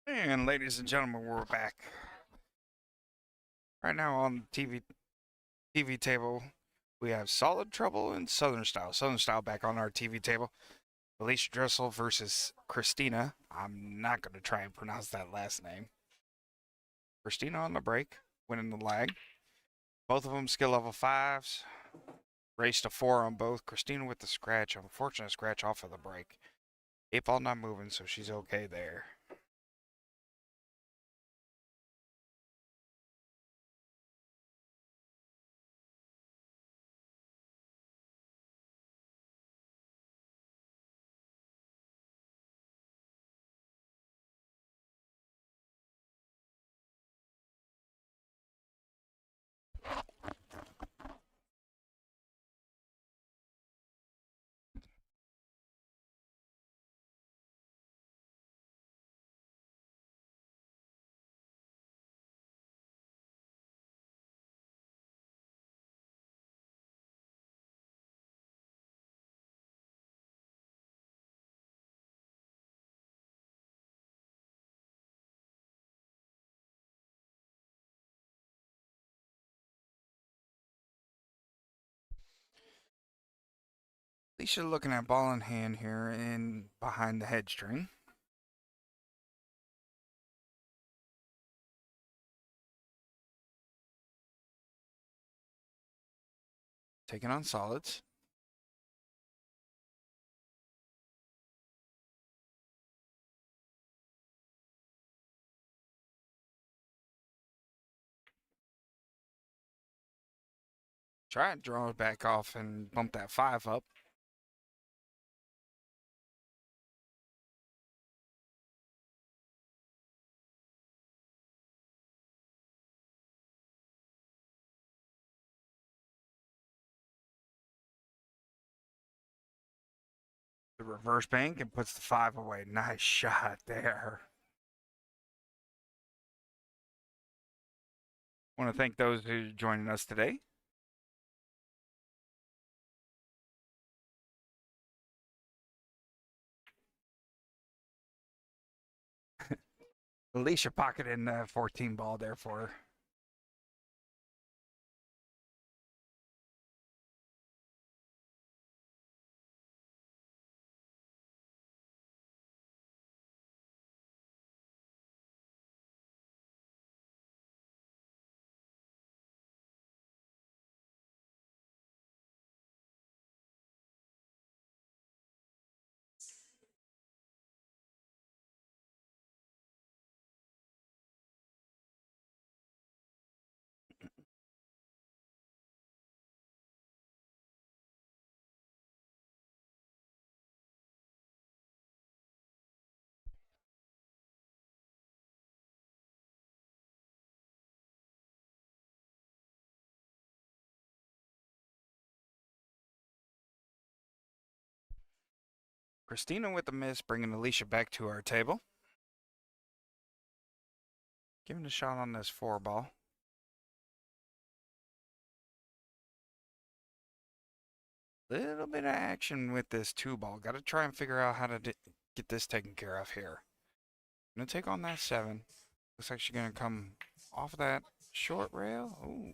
And ladies and gentlemen, we're back. Right now on the TV table, we have Solid Trouble and Southern Style. Southern Style back on our TV table. Alicia Dressel versus Christina. I'm not going to try and pronounce that last name. Christina on the break, winning the lag. Both of them skill level 5s. Race to 4 on both. Christina with the scratch. Unfortunate scratch off of the break. 8-ball not moving, so she's okay there. Alicia looking at ball in hand here and behind the head string. Taking on solids. Try and draw it back off and bump that 5 up. The reverse bank and puts the 5 away. Nice shot there. Want to thank those who are joining us today. Alicia pocketing the 14 ball there for her. Christina with the miss, bringing Alicia back to our table. Giving a shot on this 4 ball. Little bit of action with this 2 ball. Got to try and figure out how to get this taken care of here. Gonna take on that 7. Looks like she's gonna come off of that short rail. Ooh.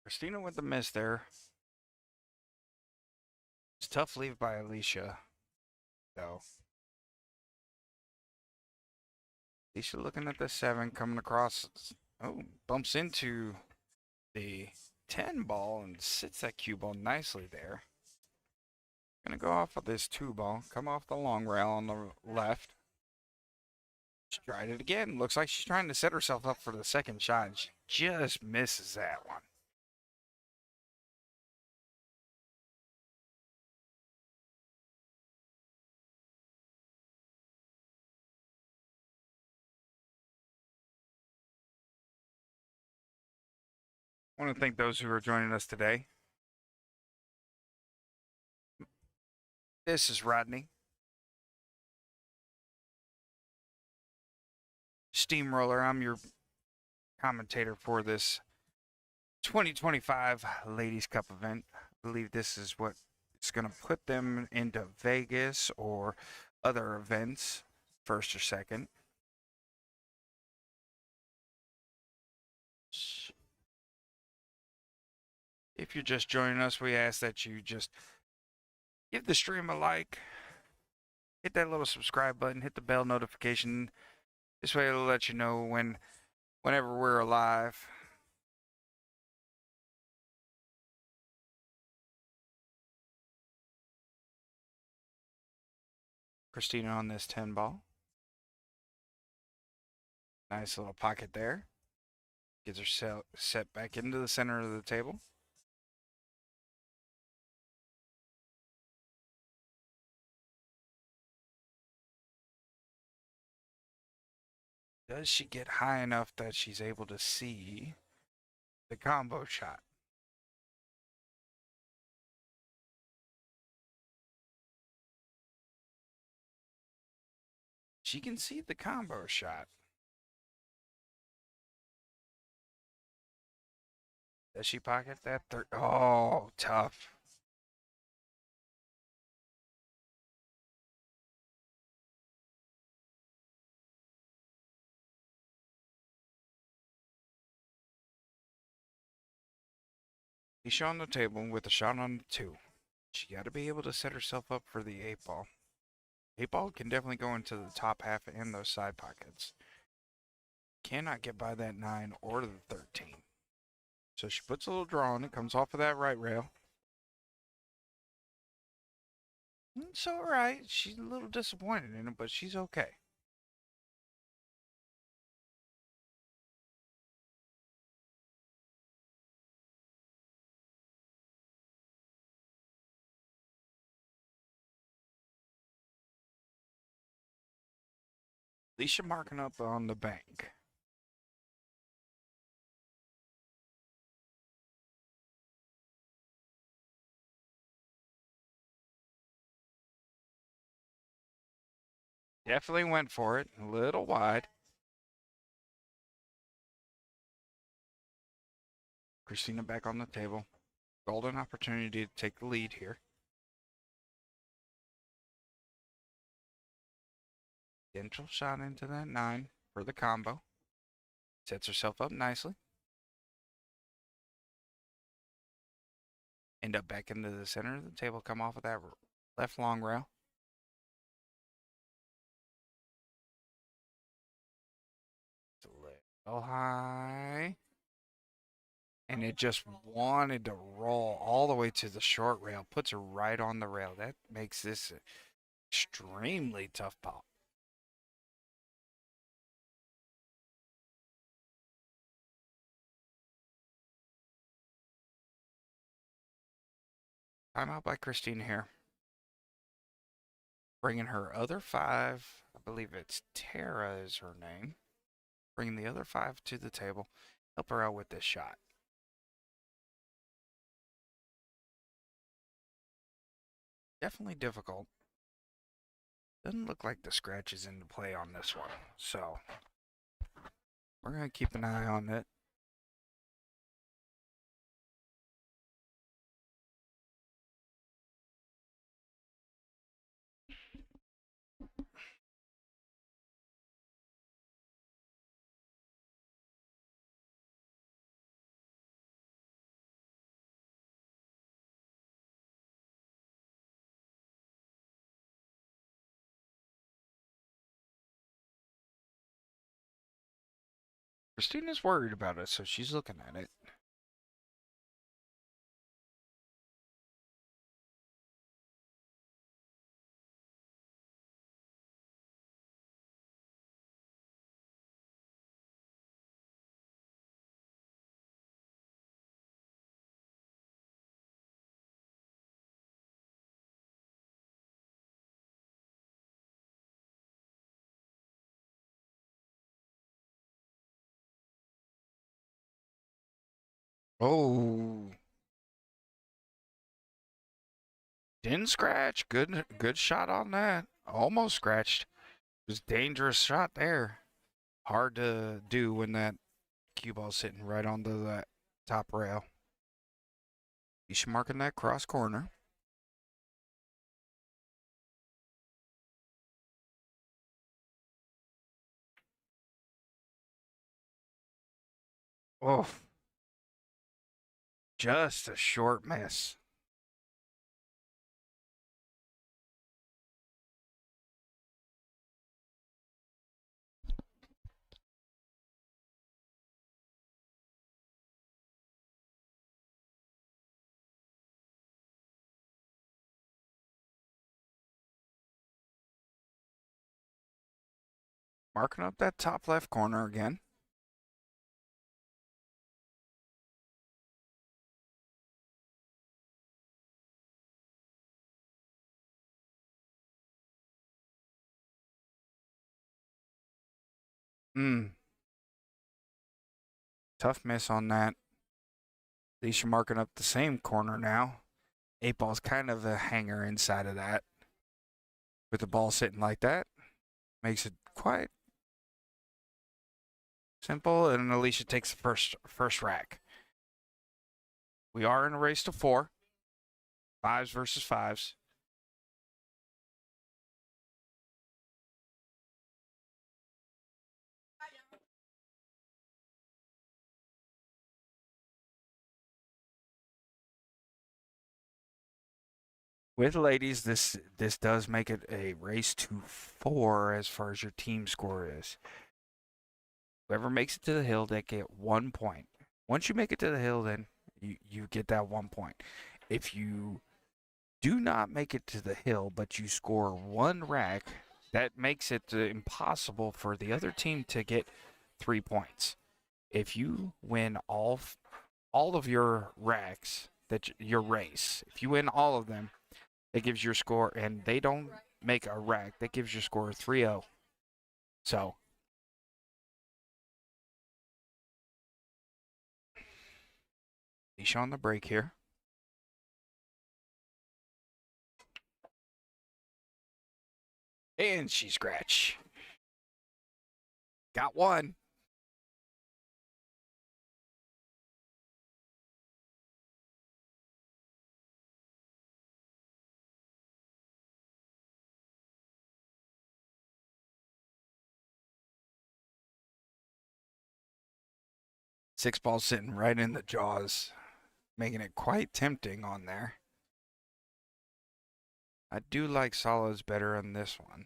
Christina with the miss there. It's tough leave by Alicia, though. Alicia looking at the 7, coming across. Oh, bumps into the 10 ball and sits that cue ball nicely there. Gonna go off of this 2 ball, come off the long rail on the left. She tried it again. Looks like she's trying to set herself up for the second shot, and she just misses that one. I want to thank those who are joining us today. This is Rodney, Steamroller. I'm your commentator for this 2025 Ladies Cup event. I believe this is what is going to put them into Vegas or other events, first or second. If you're just joining us, we ask that you just give the stream a like, hit that little subscribe button, hit the bell notification. This way it'll let you know whenever we're alive. Christina on this 10 ball. Nice little pocket there. Gets her set back into the center of the table. Does she get high enough that she's able to see the combo shot? She can see the combo shot. Does she pocket that third? Oh, tough. He's on the table with a shot on the 2. She got to be able to set herself up for the 8 ball. 8 ball can definitely go into the top half and those side pockets. Cannot get by that 9 or the 13. So she puts a little draw on it, comes off of that right rail. It's all right. She's a little disappointed in it, but she's okay. Alicia marking up on the bank. Definitely went for it. A little wide. Christina back on the table. Golden opportunity to take the lead here. Gentle shot into that 9 for the combo. Sets herself up nicely. End up back into the center of the table. Come off of that left long rail. It's a little high. And it just wanted to roll all the way to the short rail. Puts her right on the rail. That makes this an extremely tough ball. Timeout by Christina here. Bringing her other 5. I believe it's Tara is her name. Bringing the other 5 to the table. Help her out with this shot. Definitely difficult. Doesn't look like the scratch is into play on this one. So we're going to keep an eye on it. Christina's worried about it, so she's looking at it. Oh, didn't scratch. Good shot on that. Almost scratched. It was a dangerous shot there. Hard to do when that cue ball's sitting right onto that top rail. You should mark in that cross corner. Oh, just a short miss. Marking up that top left corner again. Tough miss on that. At least you're marking up the same corner now. 8-ball's kind of a hanger inside of that. With the ball sitting like that, makes it quite simple, and Alicia takes the first rack. We are in a race to 4. 5s versus 5s. With ladies, this does make it a race to 4 as far as your team score is. Whoever makes it to the hill, they get 1 point. Once you make it to the hill, then you get that 1 point. If you do not make it to the hill, but you score 1 rack, that makes it impossible for the other team to get 3 points. If you win all of your racks, that your race, if you win all of them, that gives your score, and they don't make a rack, that gives your score 3-0. So he's on the break here. And she scratch. Got 1. Six balls sitting right in the jaws, making it quite tempting on there. I do like solids better on this one.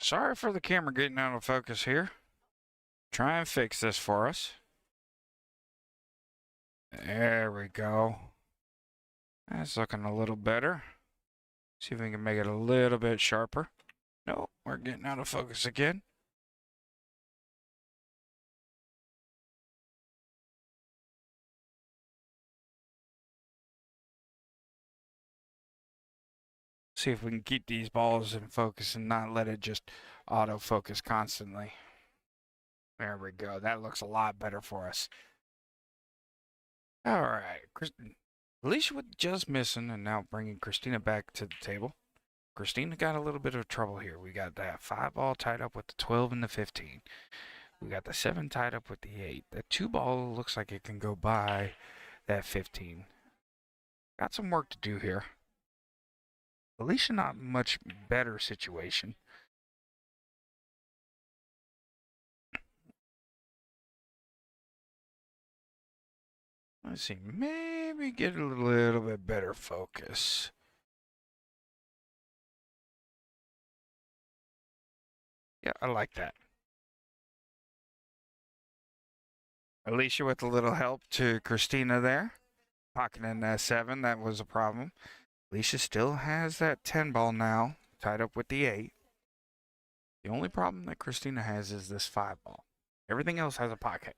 Sorry for the camera getting out of focus here. Try and fix this for us. There we go. That's looking a little better. See if we can make it a little bit sharper. No, we're getting out of focus again. See if we can keep these balls in focus and not let it just autofocus constantly. There we go. That looks a lot better for us. All right, Kristen. Alicia with just missing and now bringing Christina back to the table. Christina got a little bit of trouble here. We got that 5 ball tied up with the 12 and the 15. We got the 7 tied up with the 8. That 2 ball looks like it can go by that 15. Got some work to do here. Alicia not much better situation. Let's see, maybe get a little bit better focus. Yeah, I like that. Alicia with a little help to Christina there. Pocketing that 7, that was a problem. Alicia still has that 10 ball now, tied up with the 8. The only problem that Christina has is this 5 ball. Everything else has a pocket.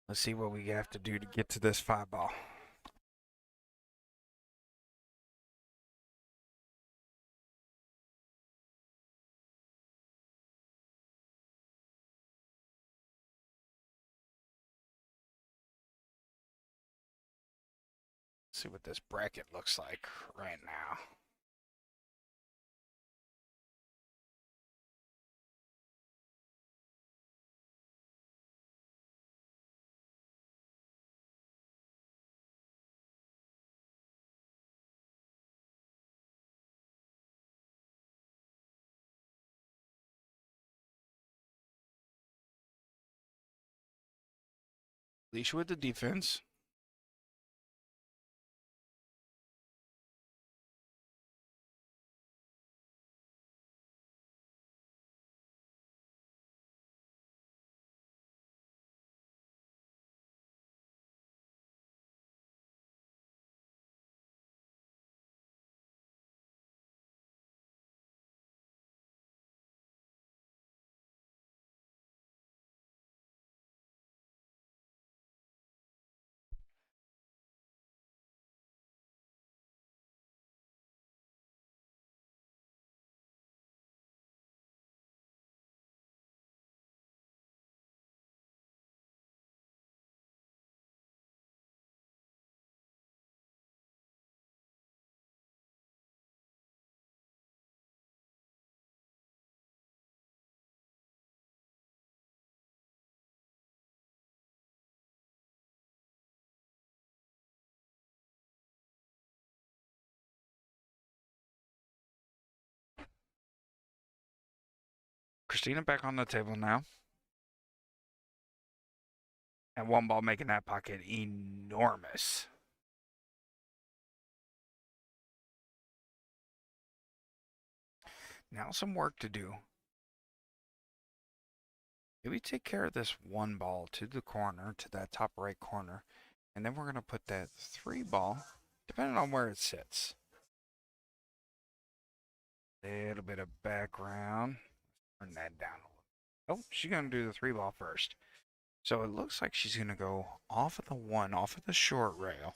Let's see what we have to do to get to this 5 ball. See what this bracket looks like right now. Alicia with the defense. Christina back on the table now. And 1 ball making that pocket enormous. Now some work to do. Maybe take care of this 1 ball to the corner, to that top right corner. And then we're going to put that 3 ball, depending on where it sits. Little bit of background. Turn that down a little. Oh, she's going to do the 3 ball first. So it looks like she's going to go off of the 1, off of the short rail.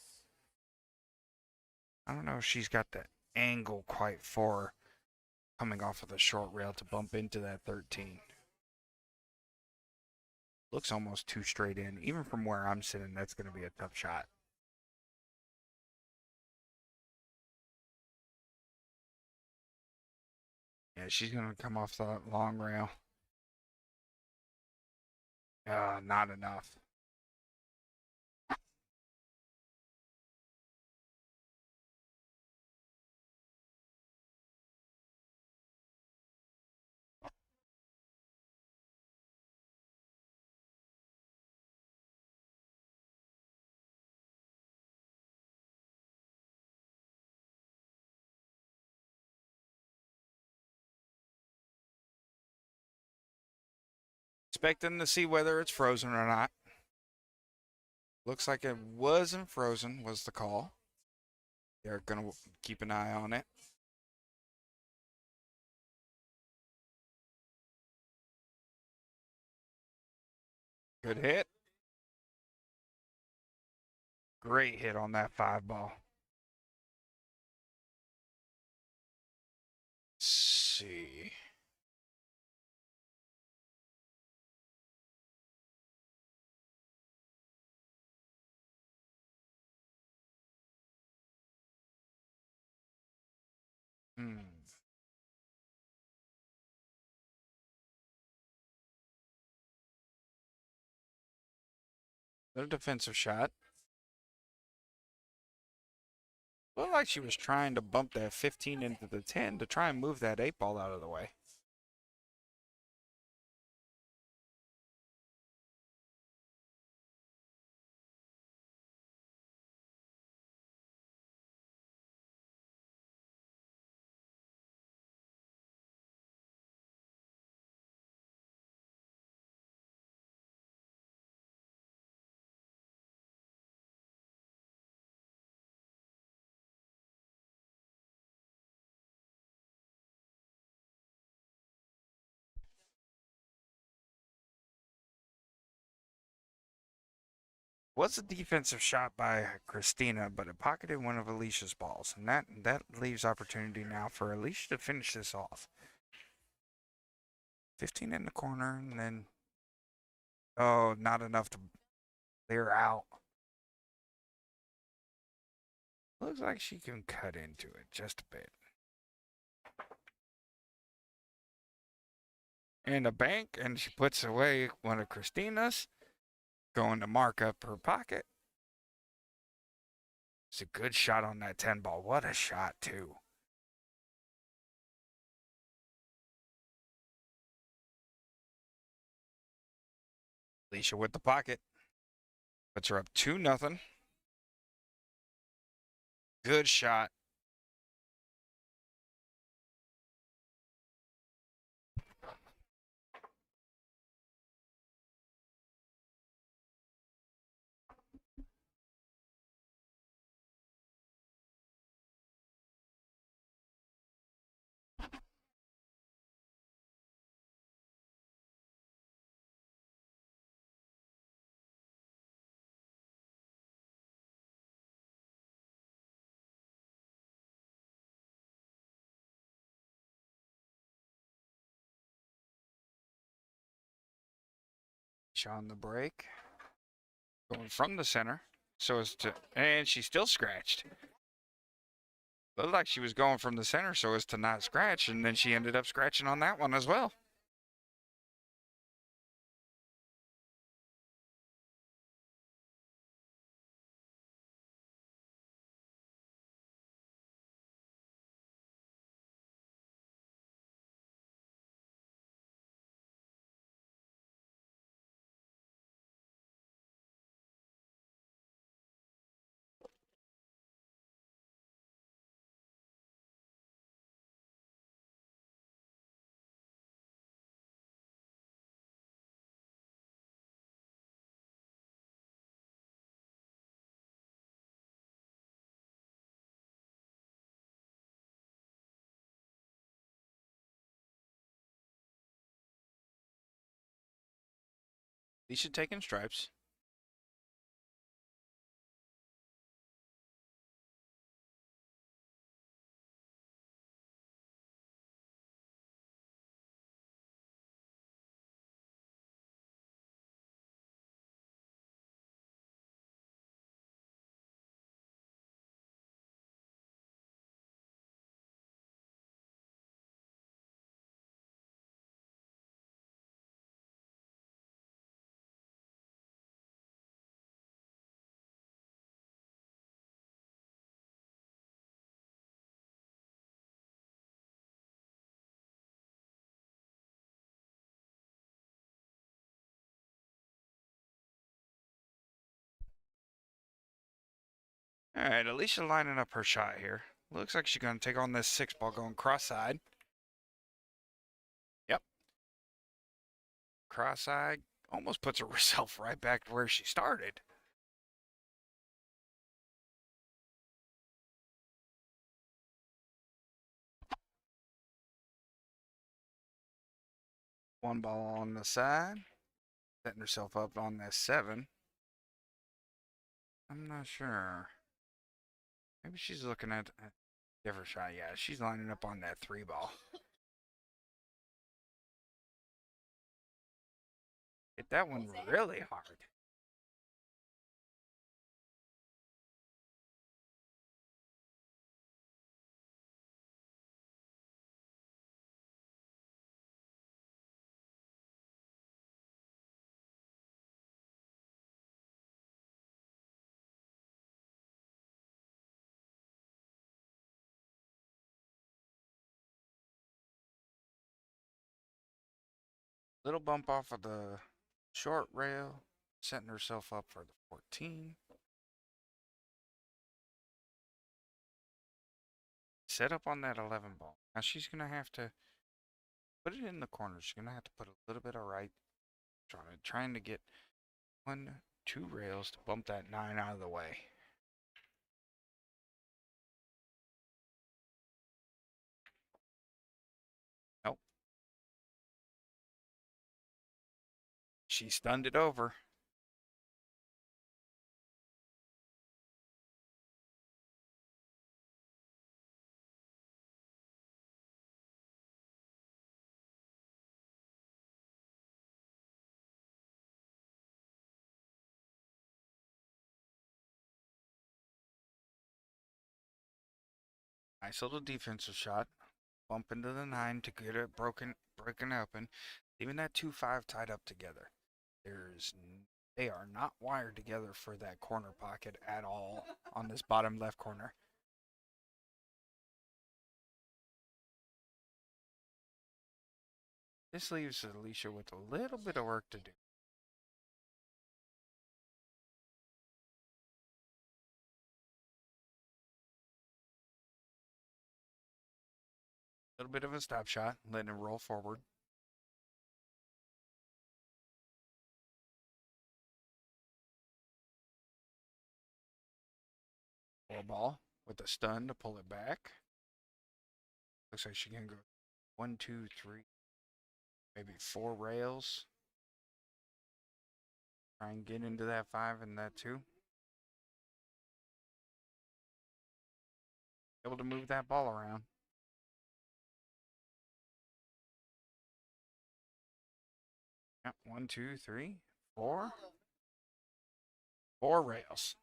I don't know if she's got the angle quite for coming off of the short rail to bump into that 13. Looks almost too straight in. Even from where I'm sitting, that's going to be a tough shot. Yeah, she's going to come off the long rail. Not enough. Expecting to see whether it's frozen or not. Looks like it wasn't frozen, was the call. They're going to keep an eye on it. Good hit. Great hit on that 5 ball. Let's see. A defensive shot. Looked like she was trying to bump that 15 into the 10 to try and move that 8 ball out of the way. Was a defensive shot by Christina, but it pocketed one of Alicia's balls, and that leaves opportunity now for Alicia to finish this off. 15 in the corner, and then not enough to clear out. Looks like she can cut into it just a bit. And a bank, and she puts away one of Christina's, going to mark up her pocket. It's a good shot on that 10 ball. What a shot, too. Alicia with the pocket. Puts her up 2-0. Good shot. On the break. Going from the center. So as to, and she's still scratched. Looked like she was going from the center so as to not scratch, and then she ended up scratching on that one as well. Alicia taking stripes. All right, Alicia lining up her shot here. Looks like she's going to take on this 6 ball going cross-side. Yep. Cross-side. Almost puts herself right back to where she started. One ball on the side. Setting herself up on this 7. I'm not sure. Maybe she's looking at a different shot. Yeah, she's lining up on that 3 ball. Hit that one really hard. Little bump off of the short rail, setting herself up for the 14. Set up on that 11 ball. Now she's going to have to put it in the corner. She's going to have to put a little bit of right. Trying to get 1, 2 rails to bump that 9 out of the way. Nope. She stunned it over. Nice little defensive shot. Bump into the 9 to get it broken open. Even that 2-5 tied up together. They are not wired together for that corner pocket at all on this bottom left corner. This leaves Alicia with a little bit of work to do. A little bit of a stop shot, letting it roll forward. Four ball with a stun to pull it back. Looks like she can go 1, 2, 3, maybe 4 rails. Try and get into that 5 and that 2. Able to move that ball around. Yep, 1, 2, 3, 4. 4 rails.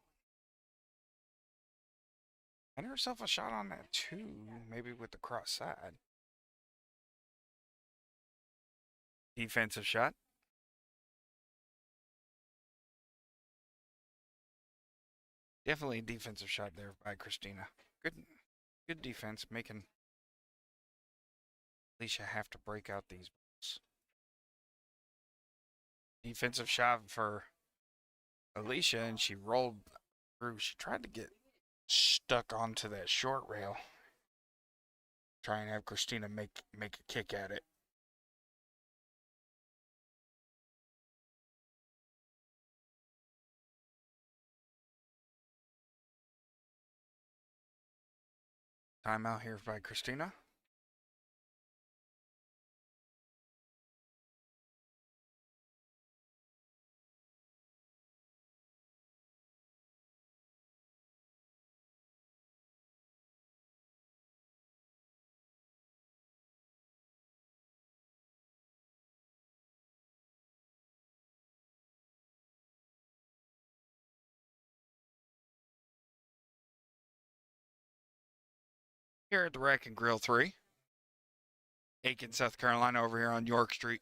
And herself a shot on that 2, maybe with the cross side. Defensive shot. Definitely a defensive shot there by Christina. Good defense, making Alicia have to break out these balls. Defensive shot for Alicia, and she rolled through. She tried to get stuck onto that short rail. Try and have Christina make a kick at it. Timeout here by Christina. Here at the Rack and Grill 3. Aiken, South Carolina, over here on York Street.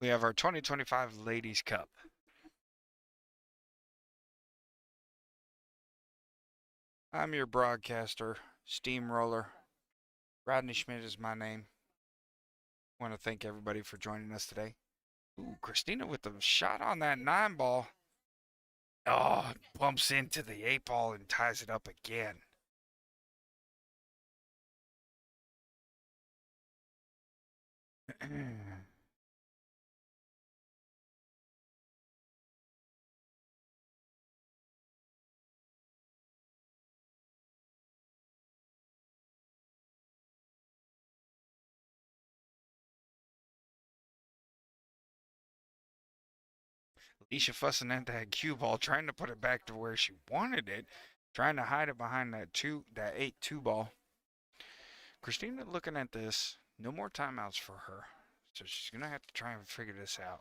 We have our 2025 Ladies Cup. I'm your broadcaster, Steamroller. Rodney Schmidt is my name. I want to thank everybody for joining us today. Ooh, Christina with the shot on that 9 ball. Oh, bumps into the 8 ball and ties it up again. Alicia fussing at that cue ball, trying to put it back to where she wanted it, trying to hide it behind that 8-2 ball. Christina looking at this, no more timeouts for her. So she's going to have to try and figure this out.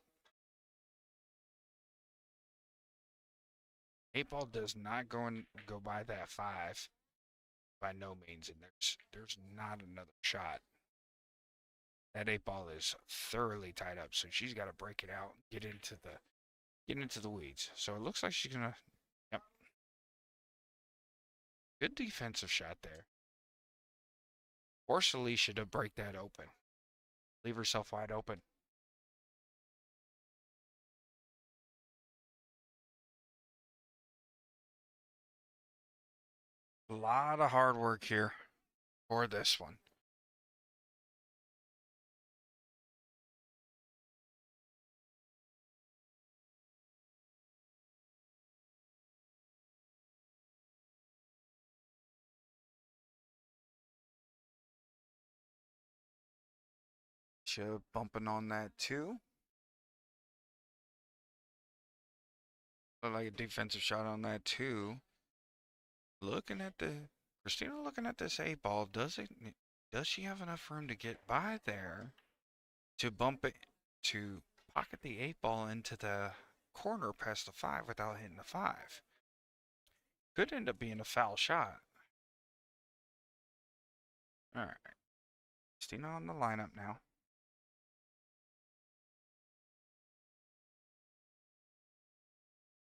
8 ball does not go by that 5 by no means, and there's not another shot. That 8 ball is thoroughly tied up, so she's got to break it out, get into the weeds. So it looks like she's gonna. Yep. Good defensive shot there. Force Alicia to break that open. Leave herself wide open. A lot of hard work here for this one. Should bumping on that too. Look like a defensive shot on that too. Looking at the Christina looking at this 8 ball, does she have enough room to get by there to bump it to pocket the 8 ball into the corner past the 5 without hitting the 5? Could end up being a foul shot. All right. Christina on the lineup now.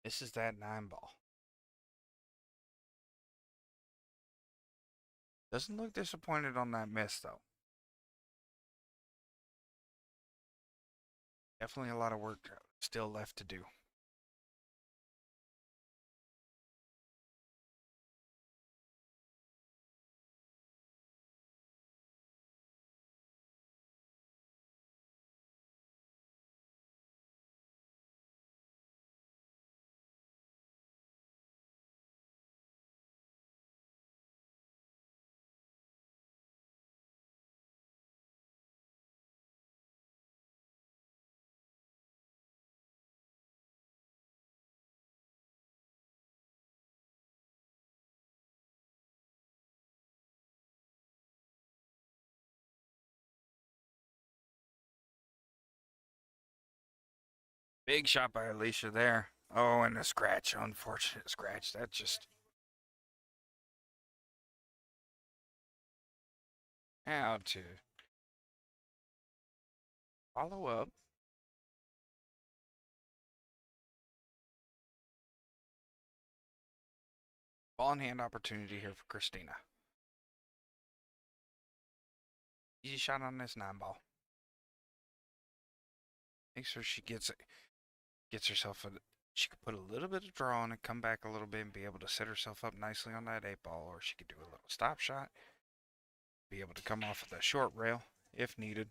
This is that 9 ball. Doesn't look disappointed on that miss though. Definitely a lot of work still left to do. Big shot by Alicia there. Oh, and a scratch. Unfortunate scratch. That just. How to follow up. Ball in hand opportunity here for Christina. Easy shot on this 9 ball. Make sure she gets herself she could put a little bit of draw on it, come back a little bit, and be able to set herself up nicely on that 8 ball, or she could do a little stop shot, be able to come off of the short rail if needed.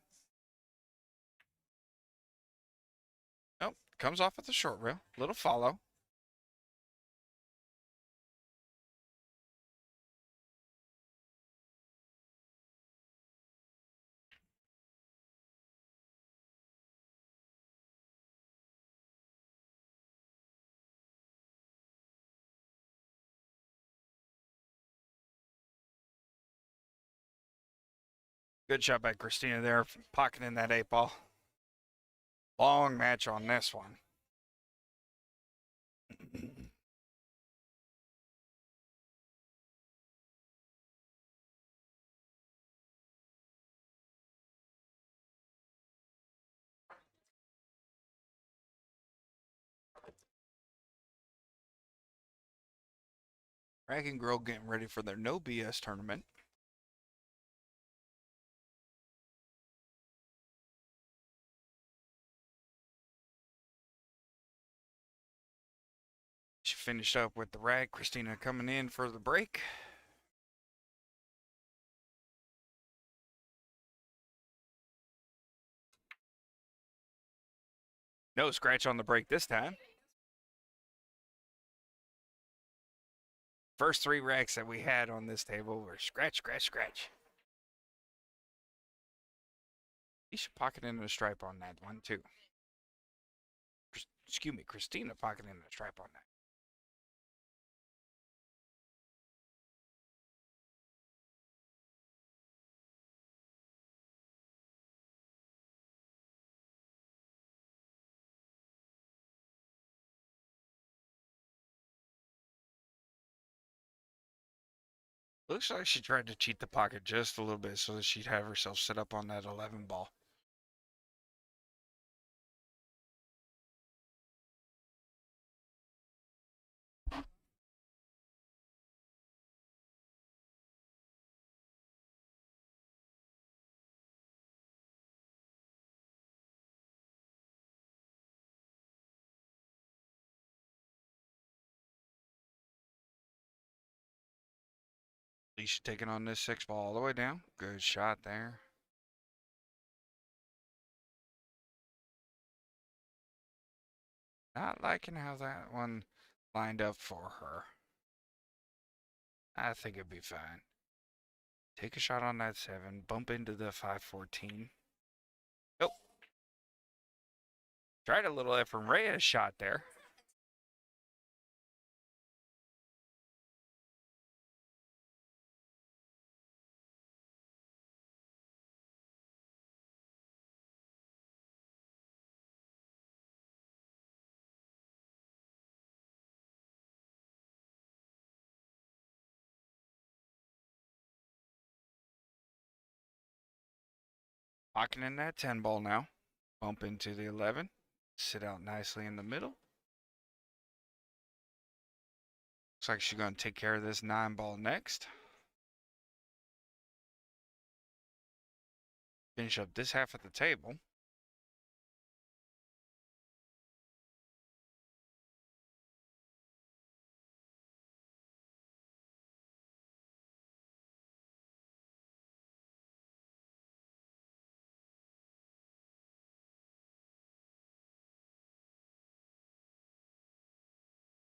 Oh, comes off at the short rail. Little follow. Good shot by Christina there, pocketing that 8 ball. Long match on this one. Rag and Girl getting ready for their No BS tournament. She finished up with the Rag. Christina coming in for the break. No scratch on the break this time. First 3 racks that we had on this table were scratch, scratch, scratch. You should pocket in a stripe on that one too. Excuse me, Christina pocketing a stripe on that. Looks like she tried to cheat the pocket just a little bit so that she'd have herself set up on that 11 ball. Leash taking on this 6-ball all the way down. Good shot there. Not liking how that one lined up for her. I think it'd be fine. Take a shot on that 7. Bump into the 514. Oh. Tried a little Efren Reyes shot there. Locking in that 10 ball now. Bump into the 11. Sit out nicely in the middle. Looks like she's going to take care of this 9 ball next. Finish up this half of the table.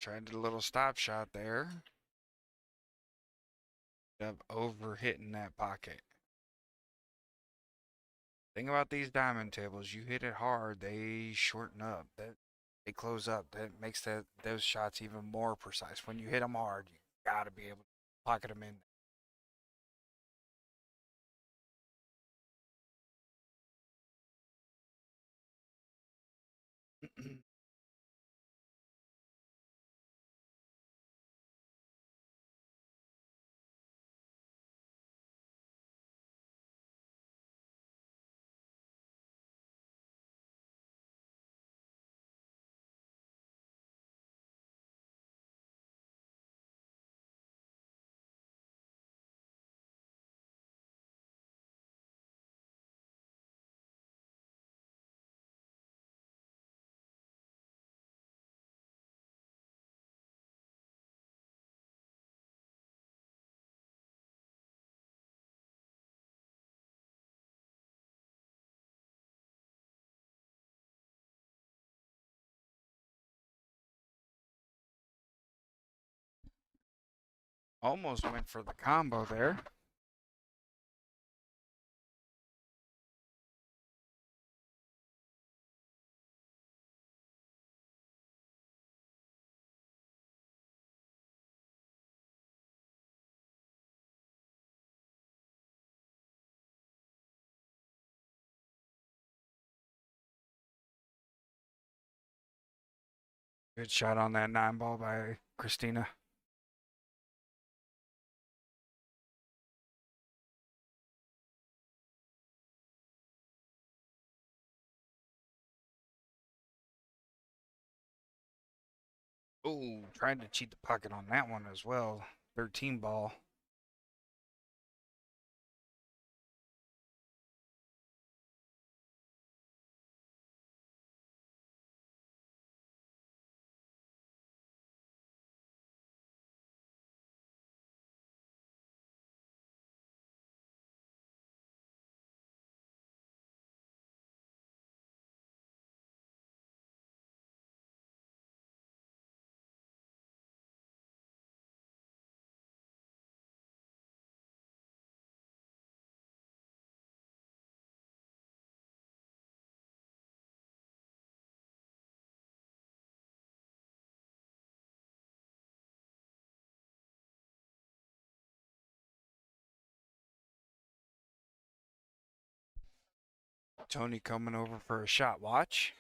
Tried a little stop shot there. Ended up over hitting that pocket. Thing about these diamond tables, you hit it hard, they shorten up. They close up. That makes those shots even more precise. When you hit them hard, you gotta be able to pocket them in. Almost went for the combo there. Good shot on that 9 ball by Christina. Oh, trying to cheat the pocket on that one as well. 13 ball. Tony coming over for a shot watch.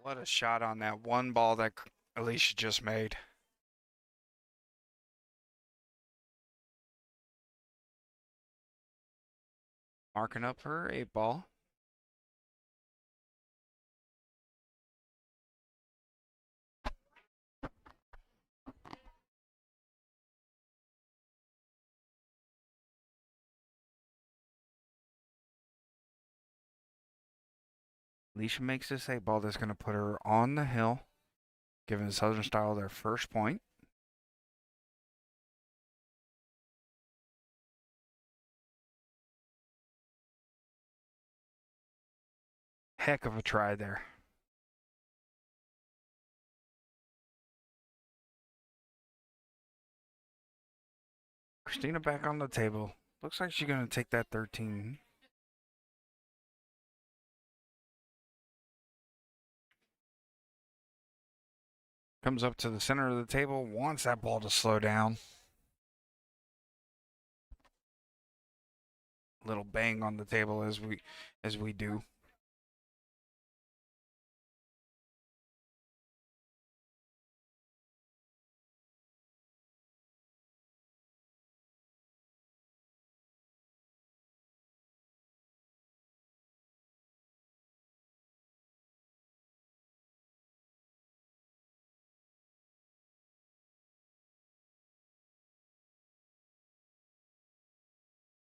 What a shot on that one ball that Alicia just made. Marking up her 8 ball. Alicia makes this 8 ball that's going to put her on the hill, giving Southern Style their first point. Heck of a try there. Christina back on the table. Looks like she's going to take that 13. Comes up to the center of the table, wants that ball to slow down. Little bang on the table as we do.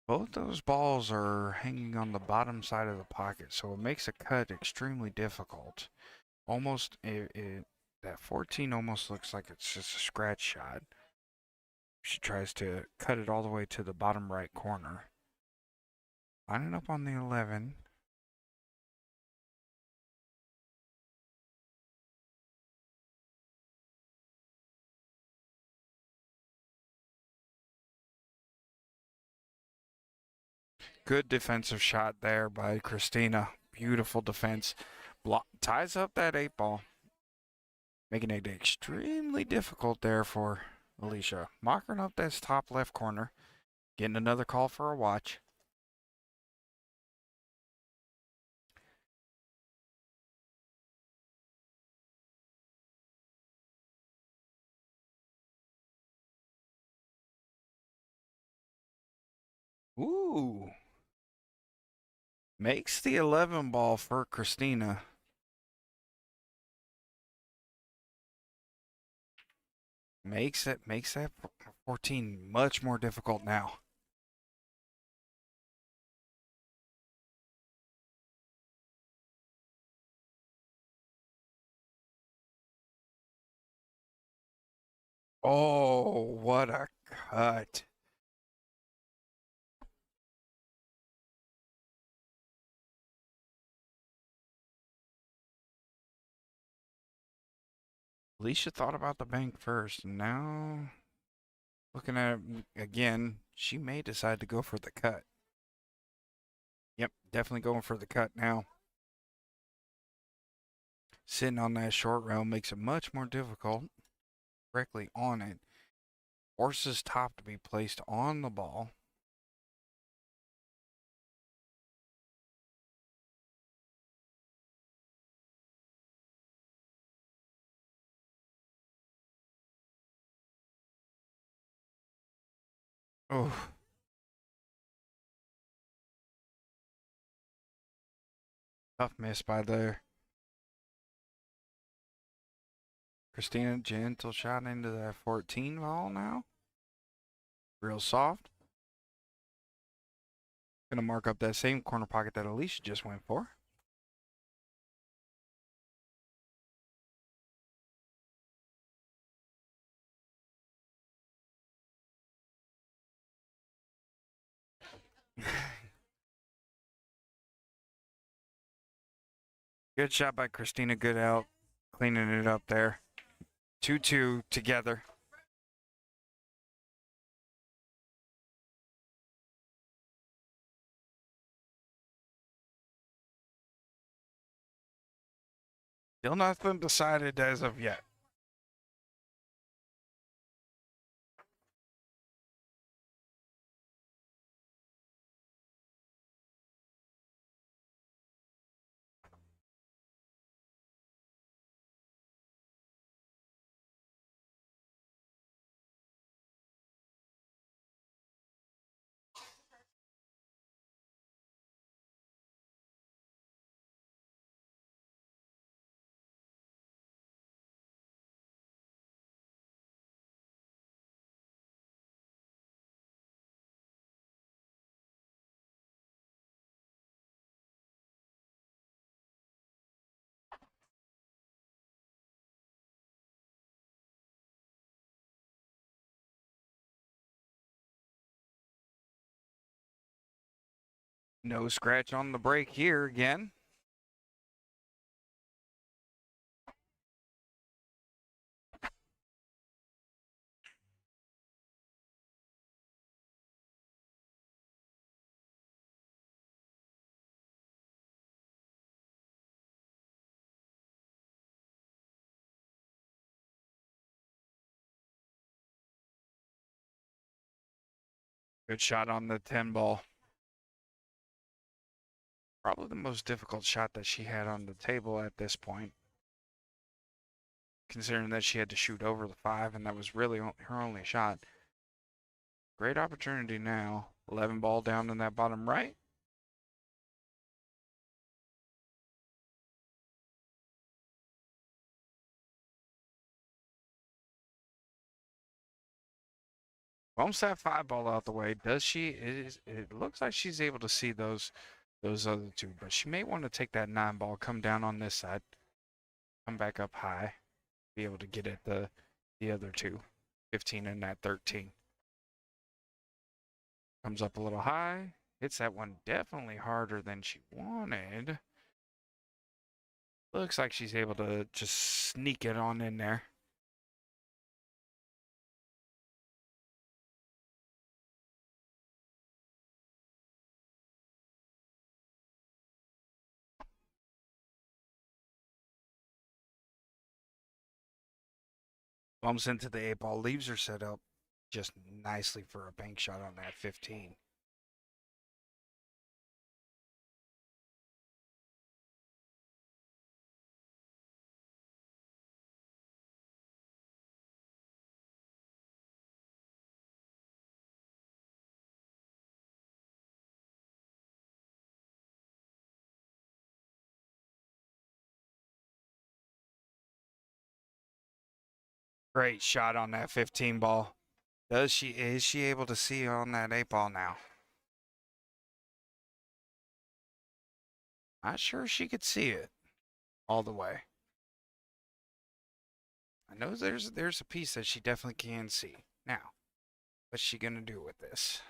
Both those balls are hanging on the bottom side of the pocket, so it makes a cut extremely difficult. Almost, that 14 almost looks like it's just a scratch shot. She tries to cut it all the way to the bottom right corner. Lining up on the 11. Good defensive shot there by Christina. Beautiful defense. Ties up that 8 ball. Making it extremely difficult there for Alicia. Marking up this top left corner. Getting another call for a watch. Ooh. Makes the 11 ball for Christina. Makes that 14 much more difficult now. Oh, what a cut. Alicia thought about the bank first, and now looking at it again, she may decide to go for the cut. Yep, definitely going for the cut now. Sitting on that short rail makes it much more difficult. Directly on it. Forces top to be placed on the ball. Oh. Tough miss by there. Christina, gentle shot into that 14 ball now. Real soft. Gonna mark up that same corner pocket that Alicia just went for. Good shot by Christina. Good out. Cleaning it up there. 2-2 together. Still nothing decided as of yet. No scratch on the brake here again. Good shot on the 10 ball. Probably the most difficult shot that she had on the table at this point, considering that she had to shoot over the 5, and that was really her only shot. Great opportunity now. 11 ball down in that bottom right. Almost that 5 ball out the way. Does she? It looks like she's able to see those other two, but she may want to take that 9 ball, come down on this side, come back up high, be able to get at the other two. 15 and that 13. Comes up a little high. Hits that one definitely harder than she wanted. Looks like she's able to just sneak it on in there. Bumps into the 8 ball, leaves her set up just nicely for a bank shot on that 15. Great shot on that 15 ball. Is she able to see on that 8 ball now? Not sure she could see it all the way. I know there's a piece that she definitely can see. Now, what's she gonna do with this?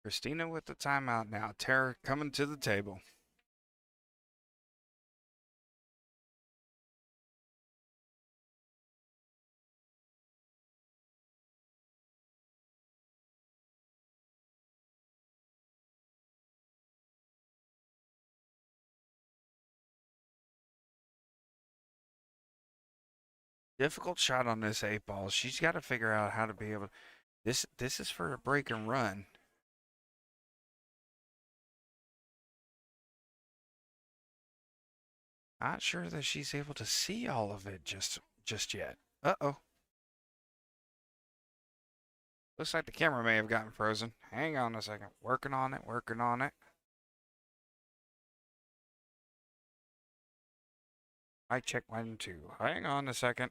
Christina with the timeout now. Tara coming to the table. Difficult shot on this 8 ball. She's got to figure out how to be able. This is for a break and run. Not sure that she's able to see all of it just yet. Uh-oh. Looks like the camera may have gotten frozen. Hang on a second. Working on it, working on it. I check 1, 2. Hang on a second.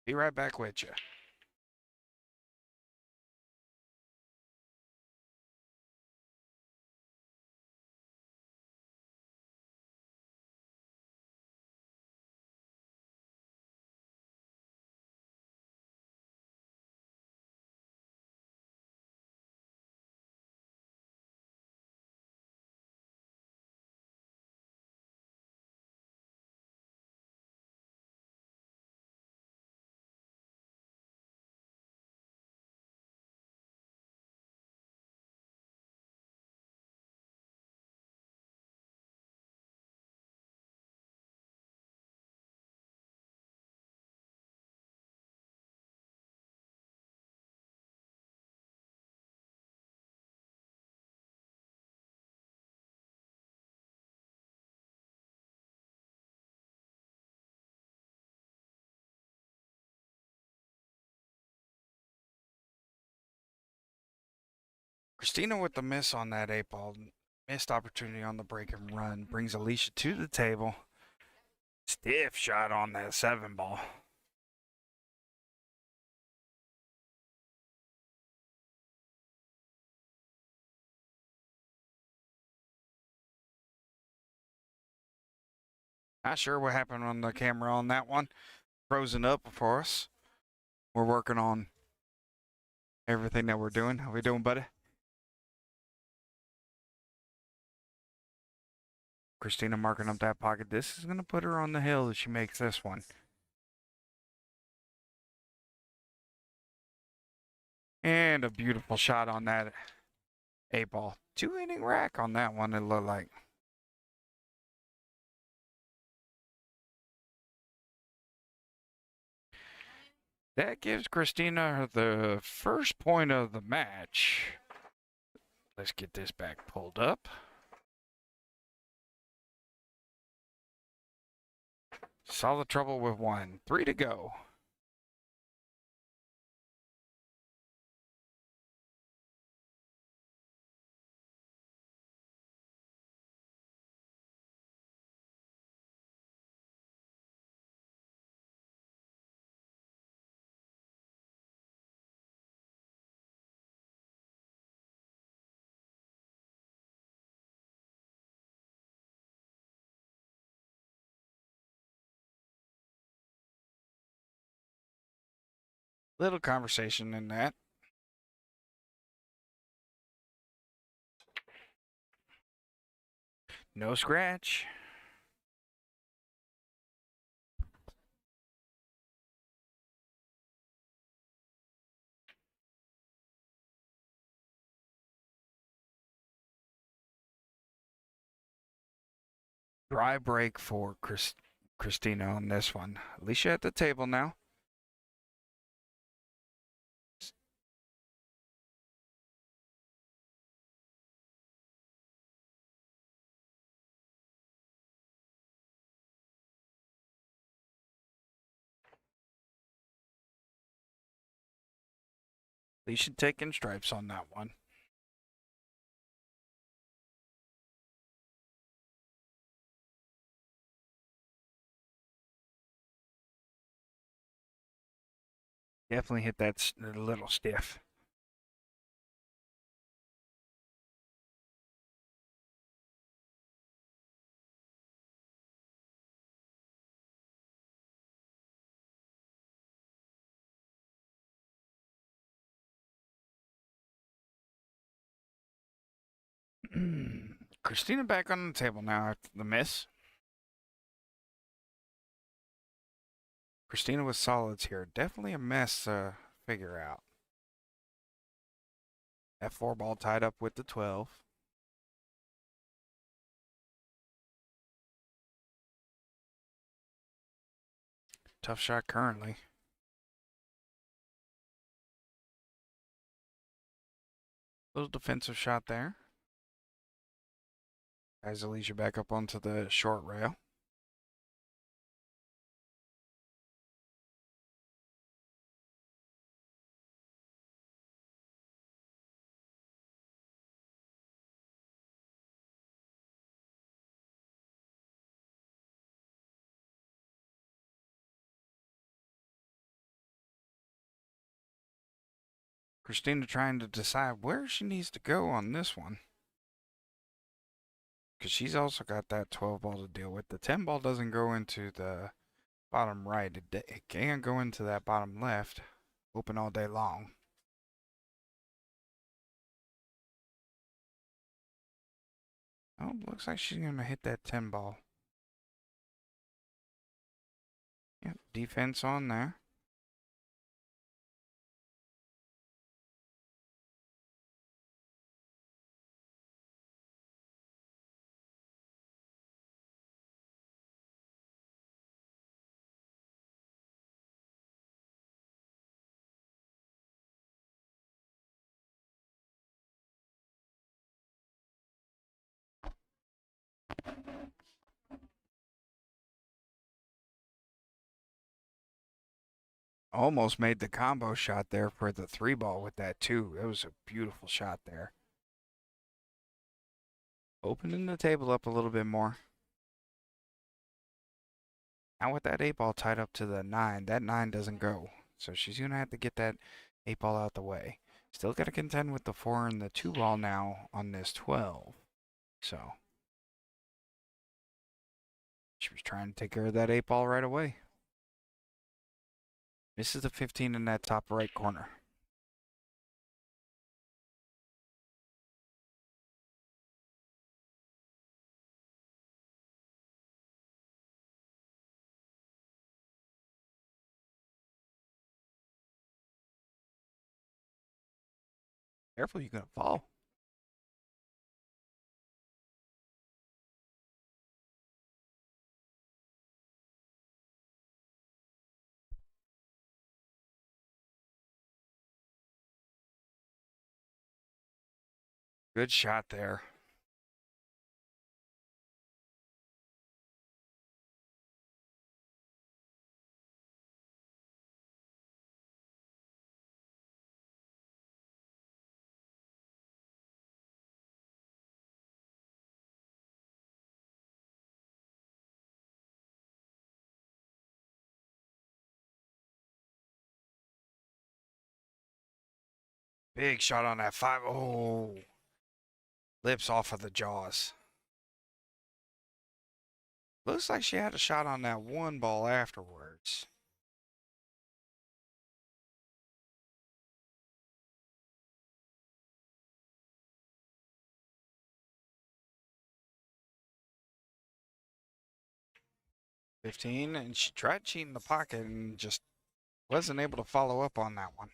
Be right back with you. Christina with the miss on that 8 ball. Missed opportunity on the break and run. Brings Alicia to the table. Stiff shot on that 7 ball. Not sure what happened on the camera on that one. Frozen up for us. We're working on everything that we're doing. How we doing, buddy? Christina marking up that pocket. This is going to put her on the hill if she makes this one. And a beautiful shot on that 8 ball. 2-inning rack on that one, it looked like. That gives Christina the first point of the match. Let's get this back pulled up. Solid trouble with 1. 3 to go. Little conversation in that. No scratch. Dry break for Christina on this one. Alicia at the table now. Alicia taking stripes on that one. Definitely hit that a little stiff. Christina back on the table now after the miss. Christina with solids here. Definitely a mess to figure out. That 4 ball tied up with the 12. Tough shot currently. Little defensive shot there. Guys, Alicia back up onto the short rail. Christina trying to decide where she needs to go on this one. Because she's also got that 12 ball to deal with. The 10 ball doesn't go into the bottom right. It can go into that bottom left. Open all day long. Oh, looks like she's going to hit that 10 ball. Yep, defense on there. Almost made the combo shot there for the 3 ball with that too. It was a beautiful shot there. Opening the table up a little bit more. Now with that 8 ball tied up to the 9, that 9 doesn't go. So she's going to have to get that 8 ball out the way. Still got to contend with the 4 and the 2 ball now on this 12. So she was trying to take care of that 8 ball right away. This is the 15 in that top right corner. Careful, you're going to fall. Good shot there. Big shot on that 5. Oh, lips off of the jaws. Looks like she had a shot on that 1 ball afterwards. $15, and she tried cheating the pocket and just wasn't able to follow up on that one.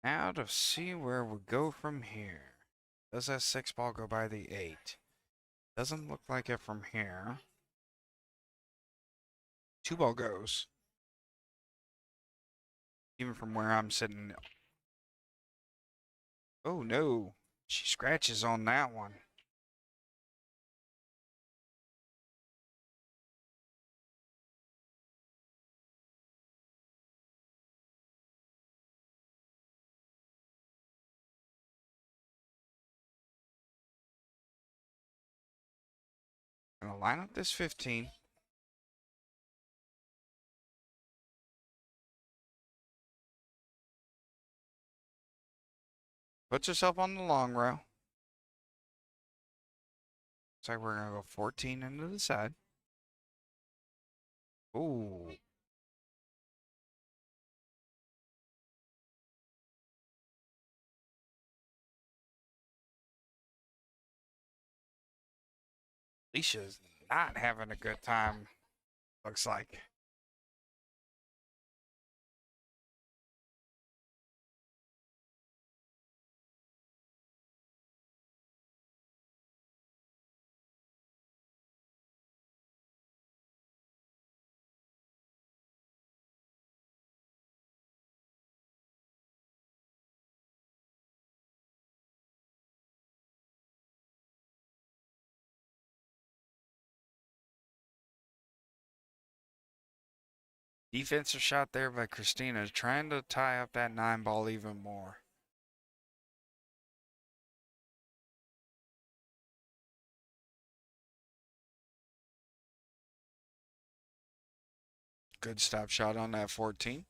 Now to see where we go from here. Does that 6 ball go by the 8? Doesn't look like it from here. 2 ball goes. Even from where I'm sitting. Oh no. She scratches on that one. Gonna line up this 15. Puts herself on the long row. Looks like we're gonna go 14 into the side. Ooh. Alicia's not having a good time, looks like. Defensive shot there by Christina, trying to tie up that 9 ball even more. Good stop shot on that 14.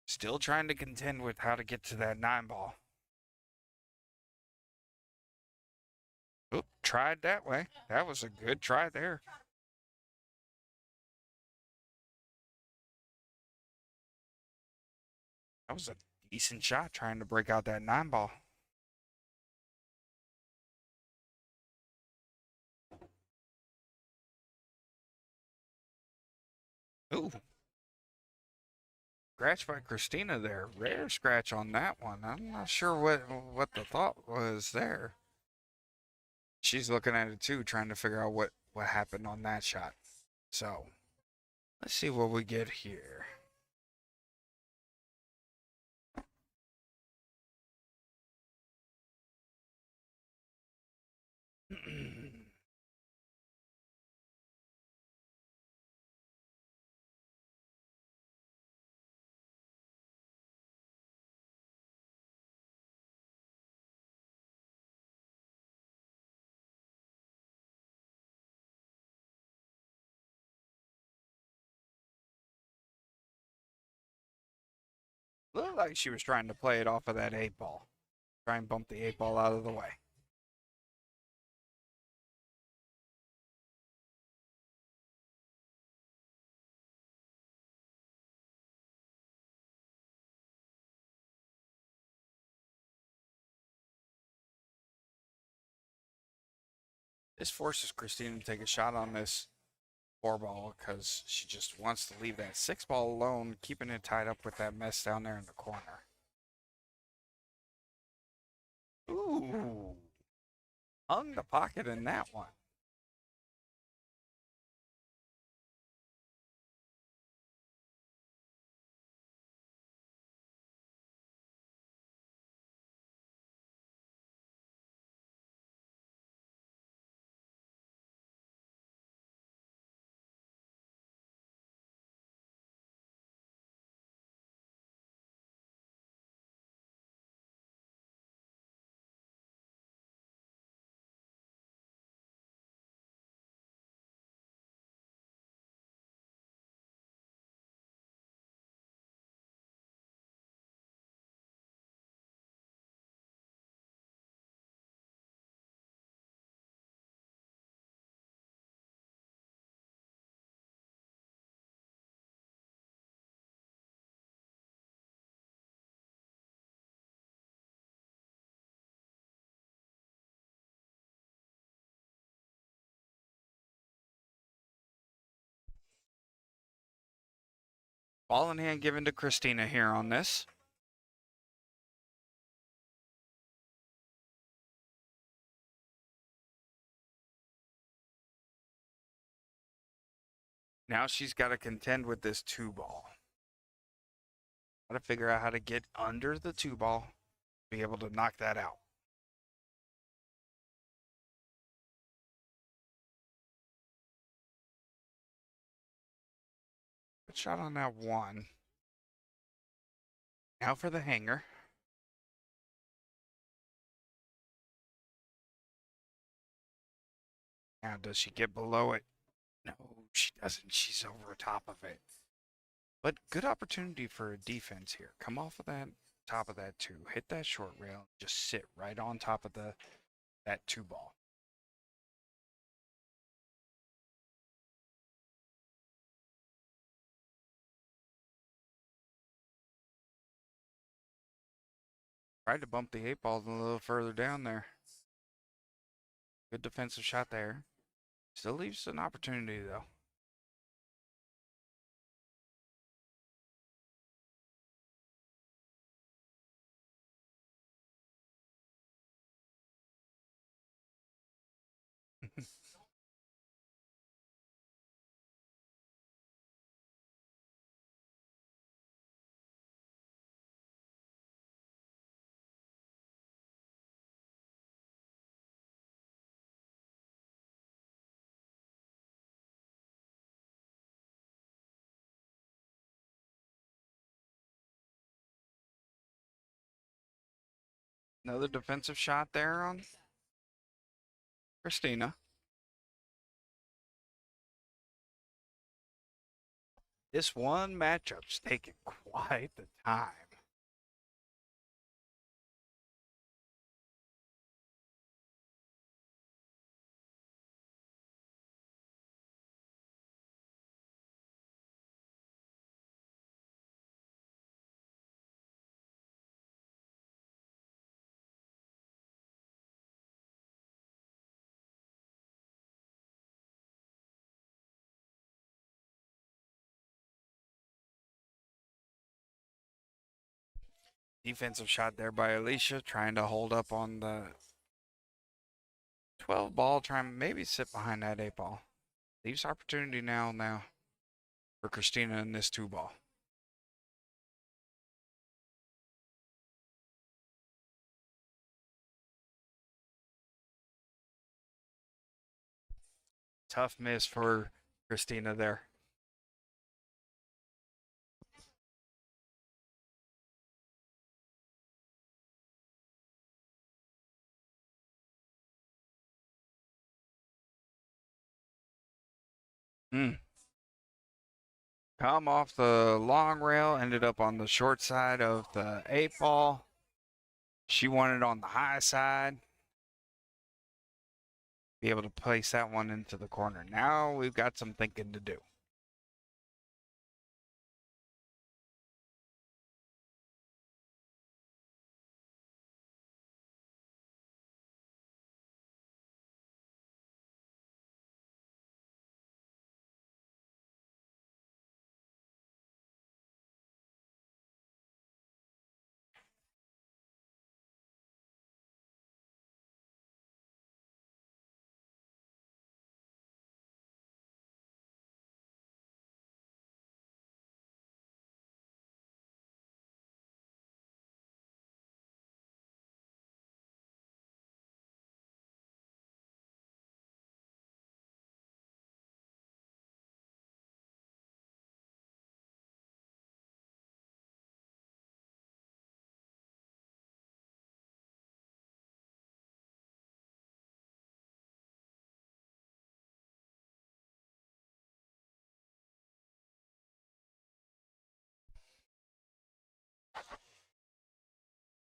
Still trying to contend with how to get to that 9 ball. Oop, tried that way. That was a good try there. That was a decent shot trying to break out that 9 ball. Ooh. Scratch by Christina there. Rare scratch on that one. I'm not sure what the thought was there. She's looking at it too, trying to figure out what happened on that shot. So let's see what we get here. Looked like she was trying to play it off of that 8 ball. Try and bump the 8 ball out of the way. This forces Christina to take a shot on this 4 ball because she just wants to leave that 6 ball alone, keeping it tied up with that mess down there in the corner. Ooh. Hung the pocket in that one. Ball in hand given to Christina here on this. Now she's got to contend with this 2 ball. Got to figure out how to get under the 2 ball, be able to knock that out. Good shot on that 1. Now for the hanger. Now, does she get below it? No, she doesn't. She's over top of it. But good opportunity for a defense here. Come off of that top of that 2. Hit that short rail. Just sit right on top of that 2 ball. Tried to bump the 8 ball a little further down there. Good defensive shot there. Still leaves an opportunity though. Another defensive shot there on Christina. This one matchup's taking quite the time. Defensive shot there by Alicia, trying to hold up on the 12 ball, try and maybe sit behind that 8 ball. Leaves opportunity now for Christina in this 2 ball. Tough miss for Christina there. Come off the long rail, ended up on the short side of the 8 ball. She wanted on the high side. Be able to place that one into the corner. Now we've got some thinking to do.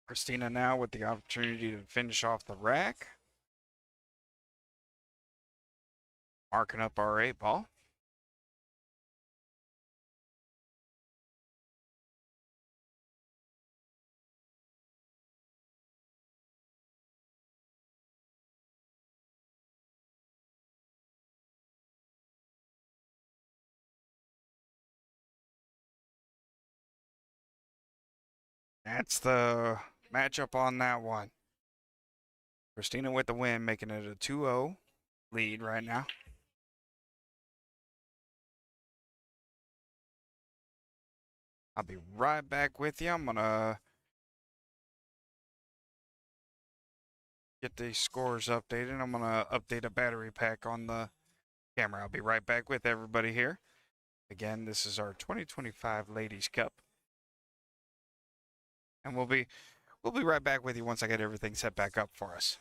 Christina now with the opportunity to finish off the rack. Marking up our 8 ball. That's the matchup on that one. Christina with the win, making it a 2-0 lead right now. I'll be right back with you. I'm going to get these scores updated. I'm going to update a battery pack on the camera. I'll be right back with everybody here. Again, this is our 2025 Ladies Cup. And we'll be right back with you once I get everything set back up for us.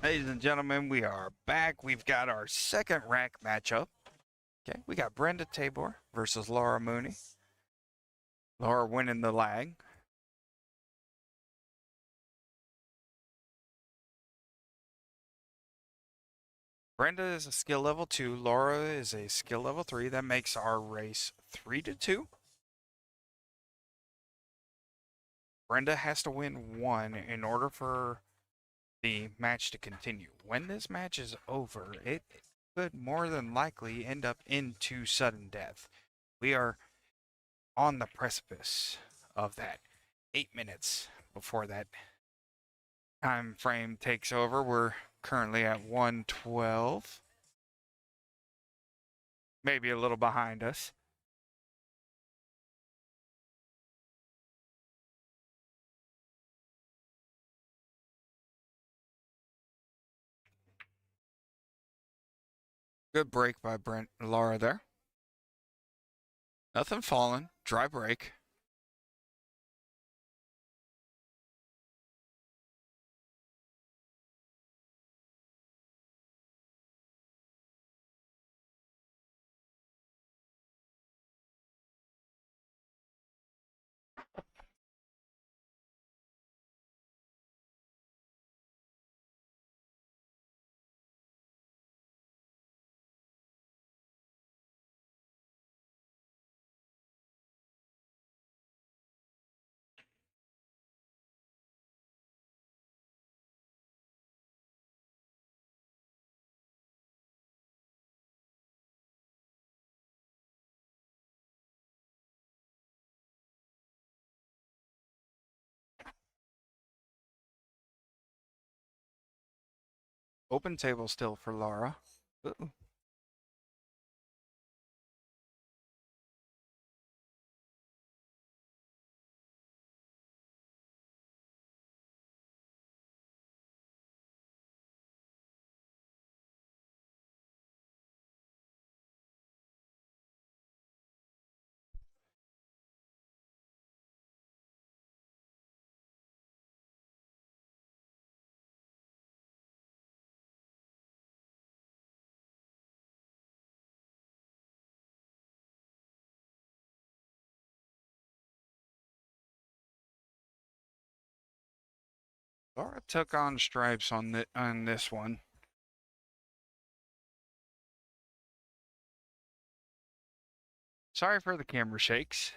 Ladies and gentlemen, we are back. We've got our second rack matchup. Okay, we got Brenda Tabor versus Laura Mooney. Laura winning the lag. Brenda is a skill level 2. Laura is a skill level 3. That makes our race 3-2. Brenda has to win 1 in order for the match to continue. When this match is over, it could more than likely end up into sudden death. We are on the precipice of that. 8 minutes before that time frame takes over. We're currently at 112. Maybe a little behind us. Good break by Brent Laura there. Nothing falling. Dry break. Open table still for Laura. Uh-oh. Laura took on stripes on this one. Sorry for the camera shakes.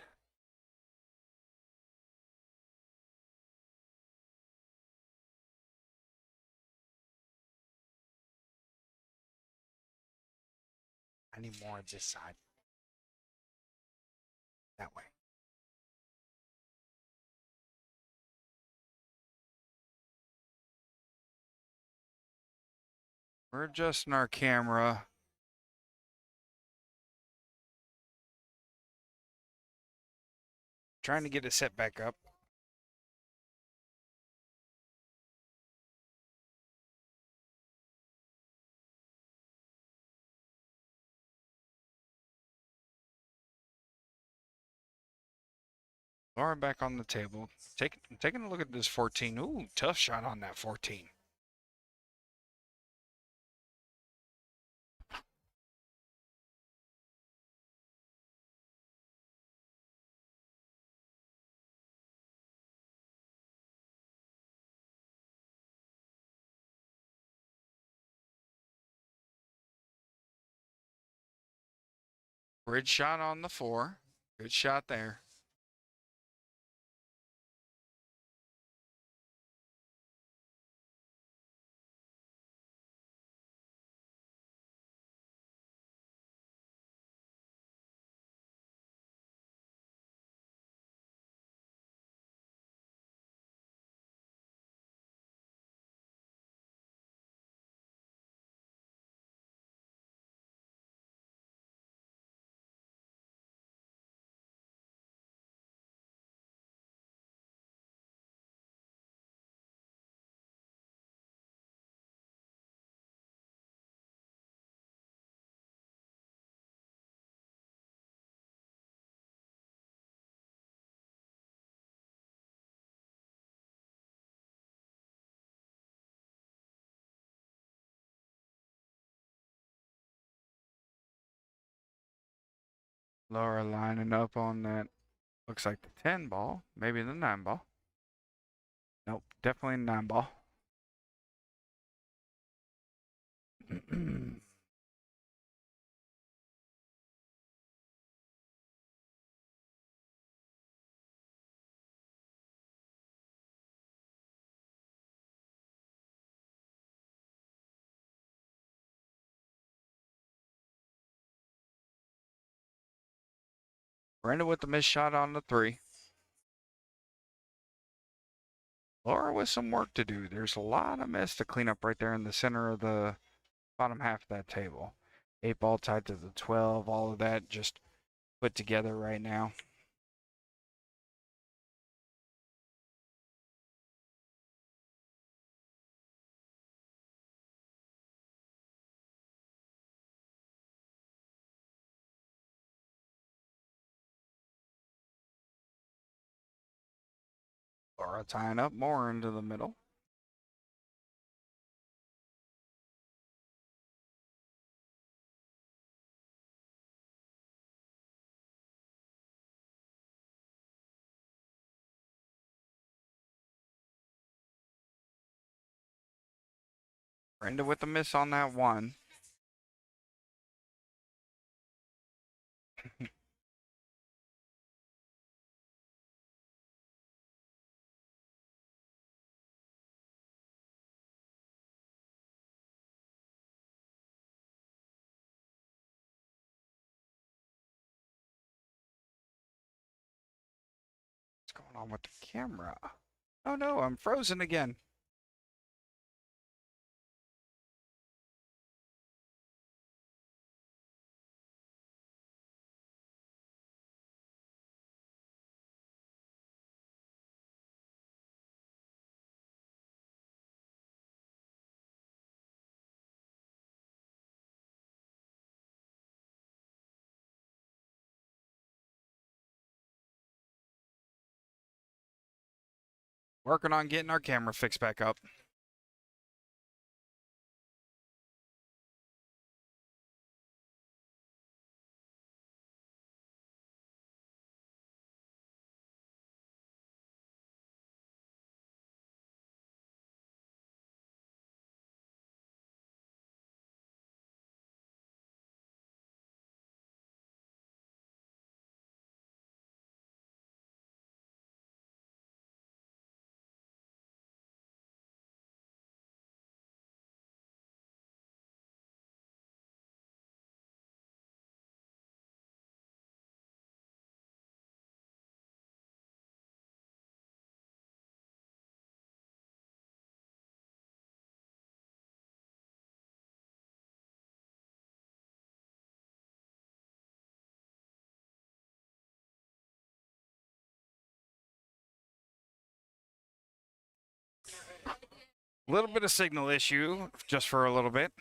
I need more of this side. That way. We're adjusting our camera. Trying to get it set back up. Laura back on the table. Taking a look at this 14. Ooh, tough shot on that 14. Bridge shot on the 4. Good shot there. Laura lining up on that. Looks like the 10 ball, maybe the 9 ball. Nope, definitely 9 ball. Brenda with the missed shot on the 3. Laura with some work to do. There's a lot of mess to clean up right there in the center of the bottom half of that table. 8 ball tied to the 12, all of that just put together right now. Laura tying up more into the middle. Brenda with the miss on that 1. What's going on with the camera? Oh no, I'm frozen again. Working on getting our camera fixed back up. A little bit of signal issue just for a little bit.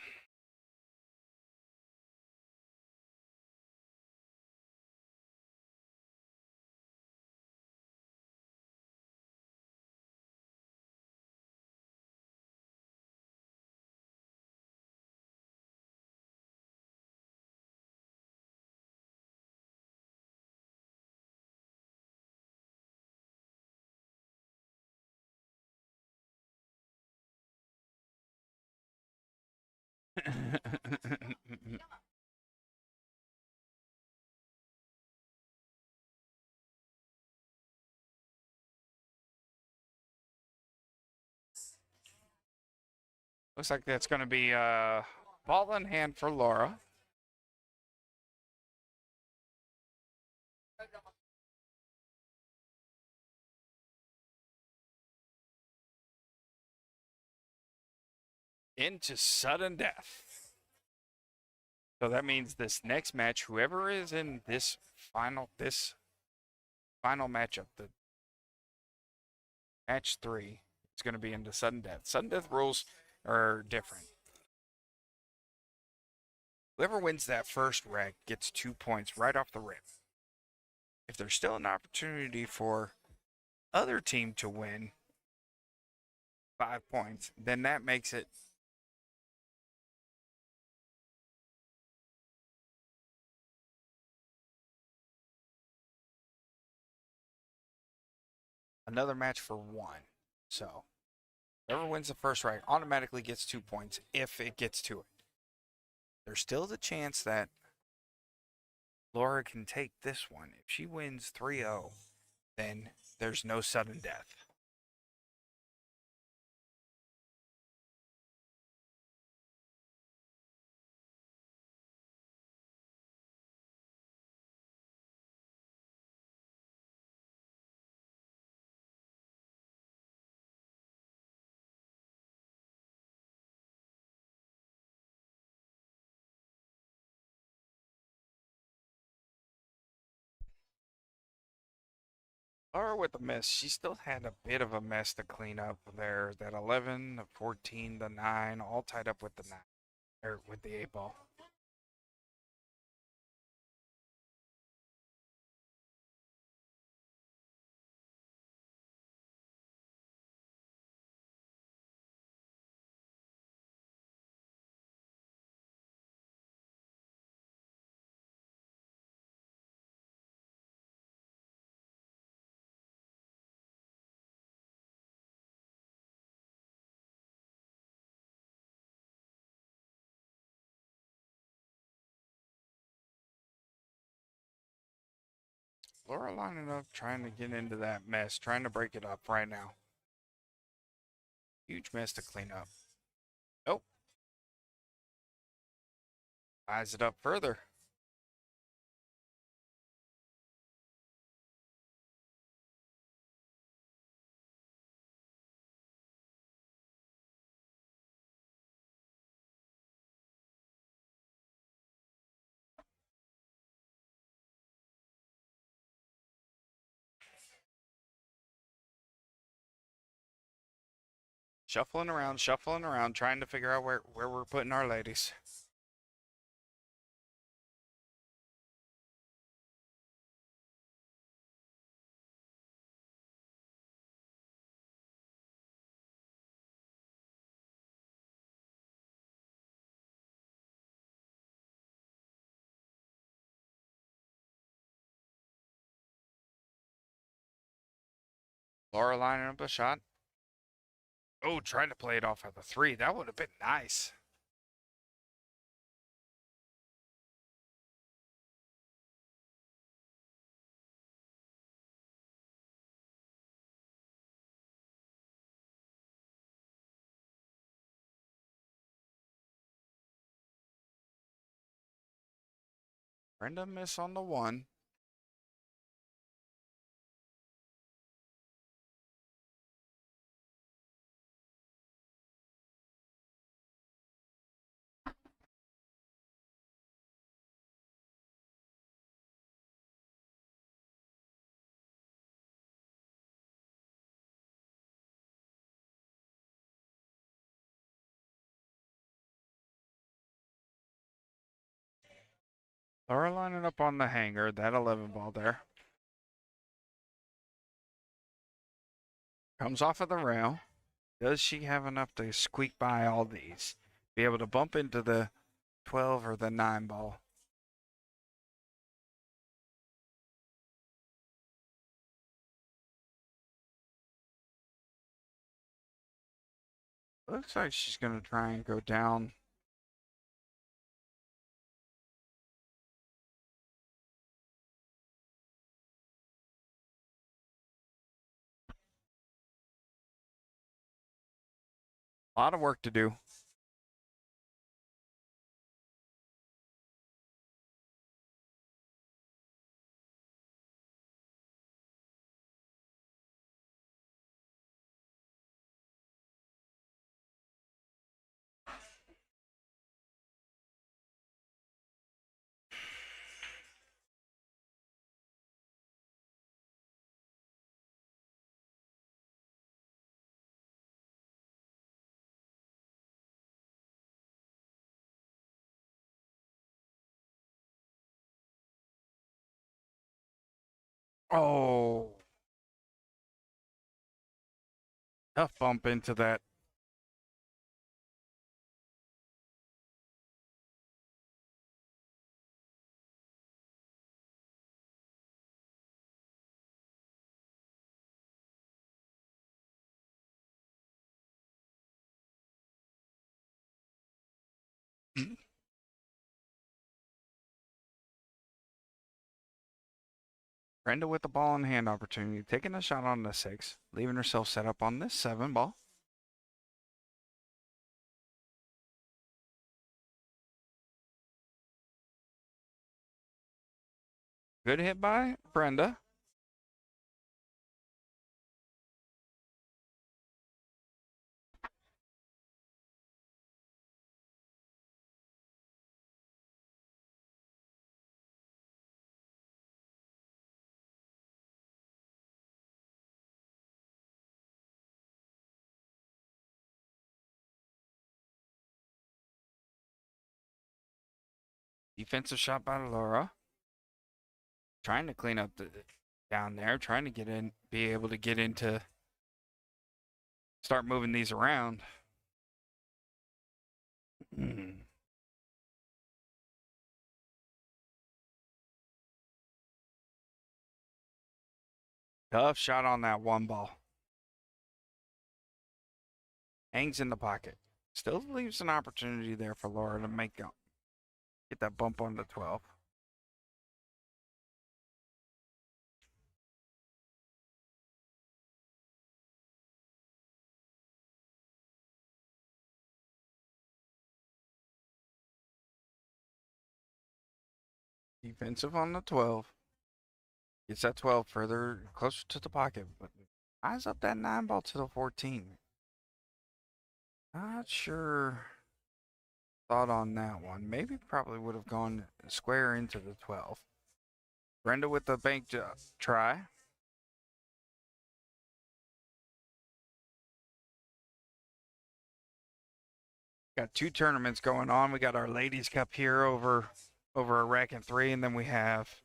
Looks like that's going to be ball in hand for Laura. Into sudden death. So that means this next match, whoever is in this final matchup, the match 3, is going to be into sudden death. Sudden death rules are different. Whoever wins that first rec gets 2 points right off the rip. If there's still an opportunity for other team to win 5 points, then that makes it another match for one. So whoever wins the first round automatically gets 2 points if it gets to it. There's still the chance that Laura can take this one. If she wins 3-0, then there's no sudden death. Laura with the miss, she still had a bit of a mess to clean up there. That 11, the 14, the 9, all tied up with the 9, or with the 8 ball. Laura lining up, trying to get into that mess, trying to break it up right now. Huge mess to clean up. Nope. Eyes it up further. Shuffling around, trying to figure out where we're putting our ladies. Laura lining up a shot. Oh, trying to play it off at the 3. That would have been nice. Brenda miss on the 1. Laura lining up on the hanger, that 11 ball there. Comes off of the rail. Does she have enough to squeak by all these? Be able to bump into the 12 or the 9 ball? Looks like she's going to try and go down. A lot of work to do. Oh, tough bump into that. Brenda with the ball in hand opportunity, taking a shot on the 6, leaving herself set up on this 7 ball. Good hit by Brenda. Defensive shot by Laura. Trying to clean up the down there, trying to get in, be able to get into, start moving these around. Tough shot on that 1 ball. Hangs in the pocket. Still leaves an opportunity there for Laura to get that bump on the 12. Defensive on the 12. Gets that 12 further, closer to the pocket, but eyes up that 9 ball to the 14. Not sure thought on that one. Maybe probably would have gone square into the 12. Brenda with the bank try. Got 2 tournaments going on. We got our Ladies Cup here over a rack and 3, and then we have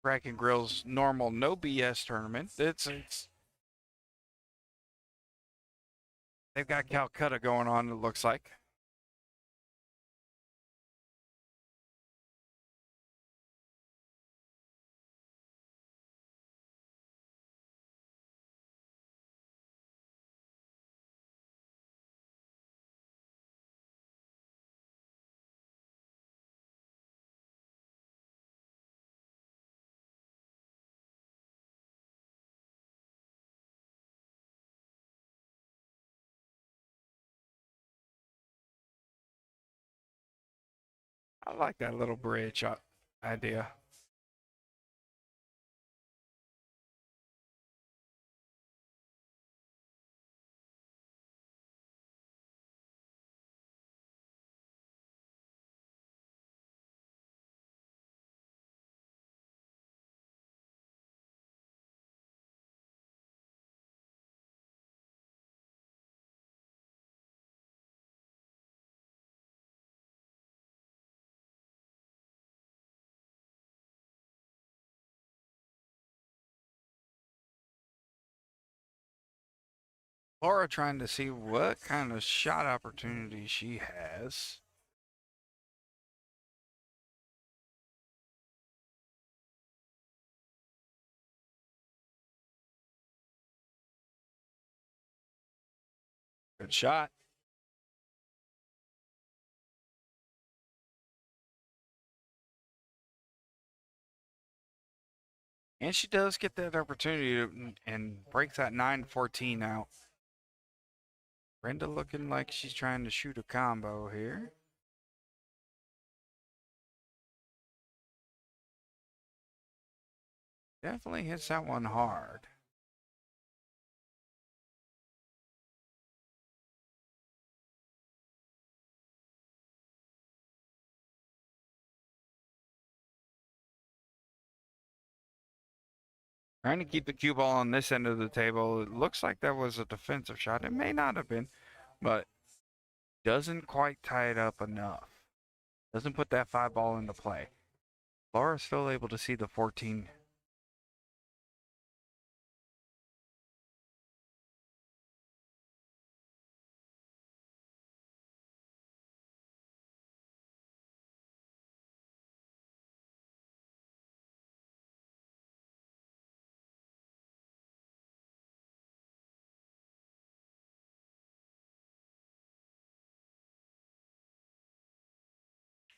Rack and Grill's normal no BS tournament. It's they've got Calcutta going on, it looks like. I like that little bridge idea. Laura trying to see what kind of shot opportunity she has. Good shot. And she does get that opportunity and breaks that 9-14 out. Brenda looking like she's trying to shoot a combo here. Definitely hits that one hard. Trying to keep the cue ball on this end of the table. It looks like that was a defensive shot. It may not have been, but doesn't quite tie it up enough. Doesn't put that 5 ball into play. Laura's still able to see the 14.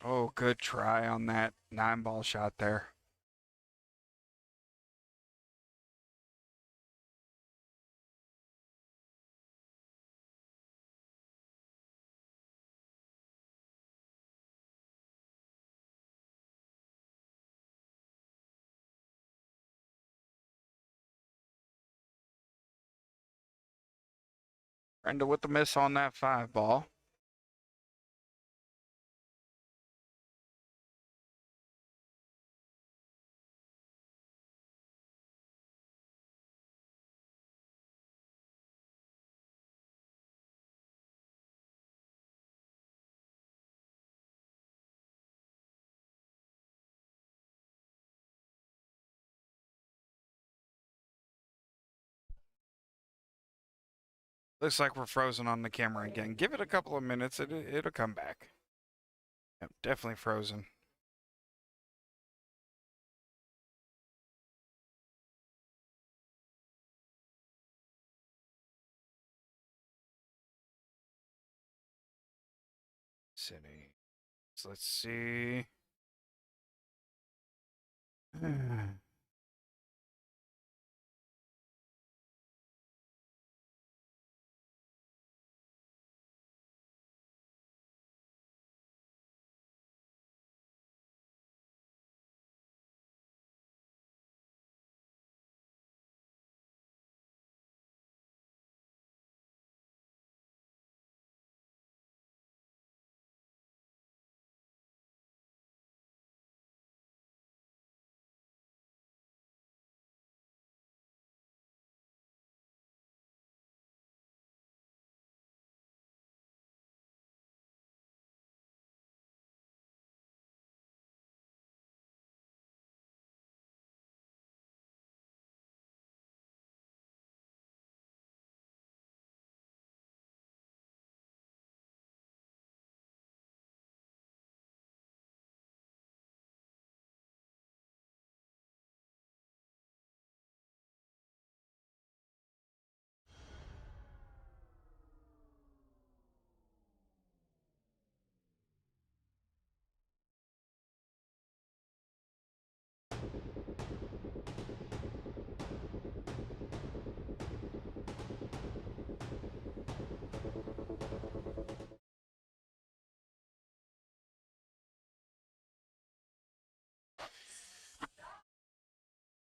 Oh, good try on that 9-ball shot there. Brenda with the miss on that 5-ball. Looks like we're frozen on the camera again. Give it a couple of minutes. It'll come back. Yep, definitely frozen. City. So let's see.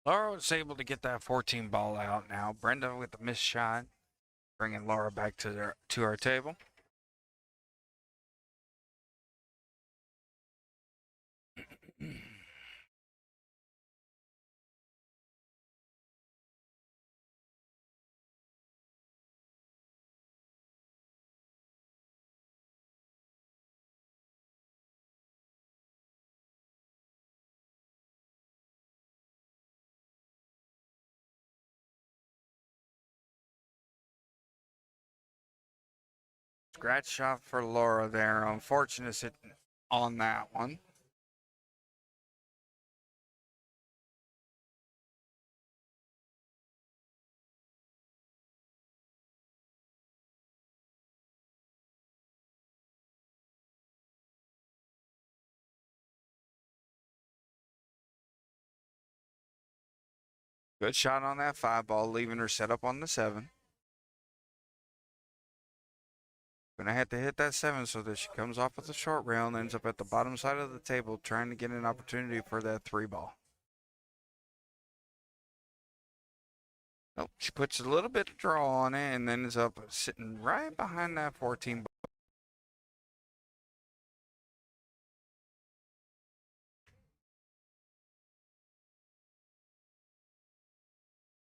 Laura was able to get that 14 ball out now. Brenda with the missed shot, bringing Laura back to our table. Scratch shot for Laura there. Unfortunate on that one. Good shot on that 5-ball, leaving her set up on the 7. Gonna have to hit that 7 so that she comes off with a short rail and ends up at the bottom side of the table trying to get an opportunity for that 3-ball. Nope, she puts a little bit of draw on it and then ends up sitting right behind that 14 ball.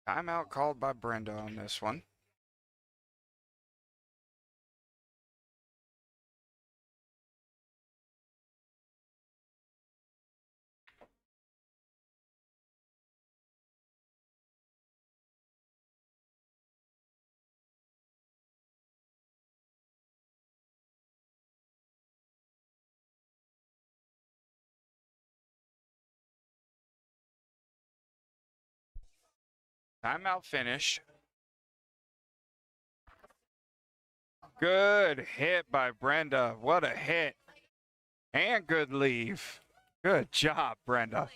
Timeout called by Brenda on this one. Timeout finish. Good hit by Brenda. What a hit. And good leave. Good job, Brenda.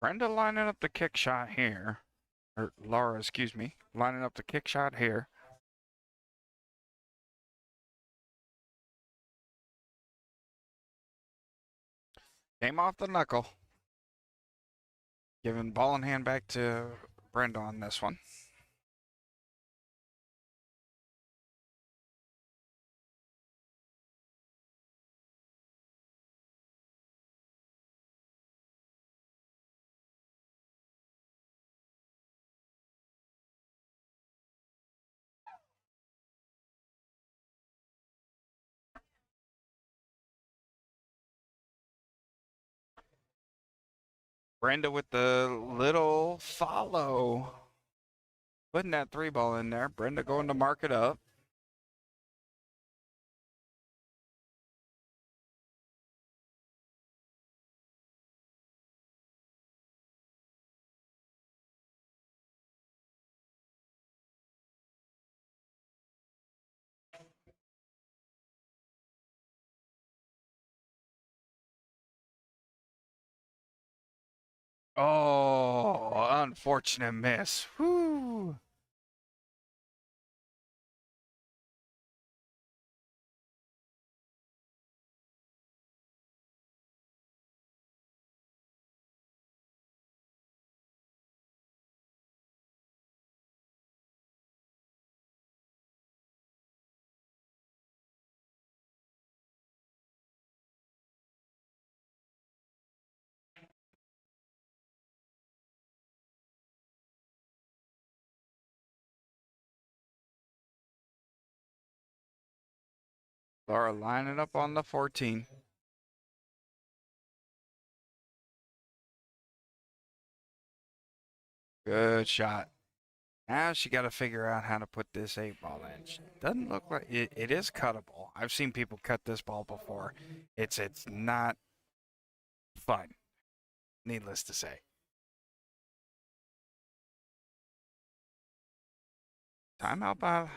Brenda lining up the kick shot here. Or Laura, excuse me, lining up the kick shot here. Came off the knuckle. Giving ball in hand back to Brenda on this one. Brenda with the little follow. Putting that three ball in there. Brenda going to mark it up. Oh, unfortunate miss. Whoo. Laura lining up on the 14. Good shot. Now she got to figure out how to put this 8 ball in. Doesn't look like it is cuttable. I've seen people cut this ball before. It's not fun, needless to say. Timeout by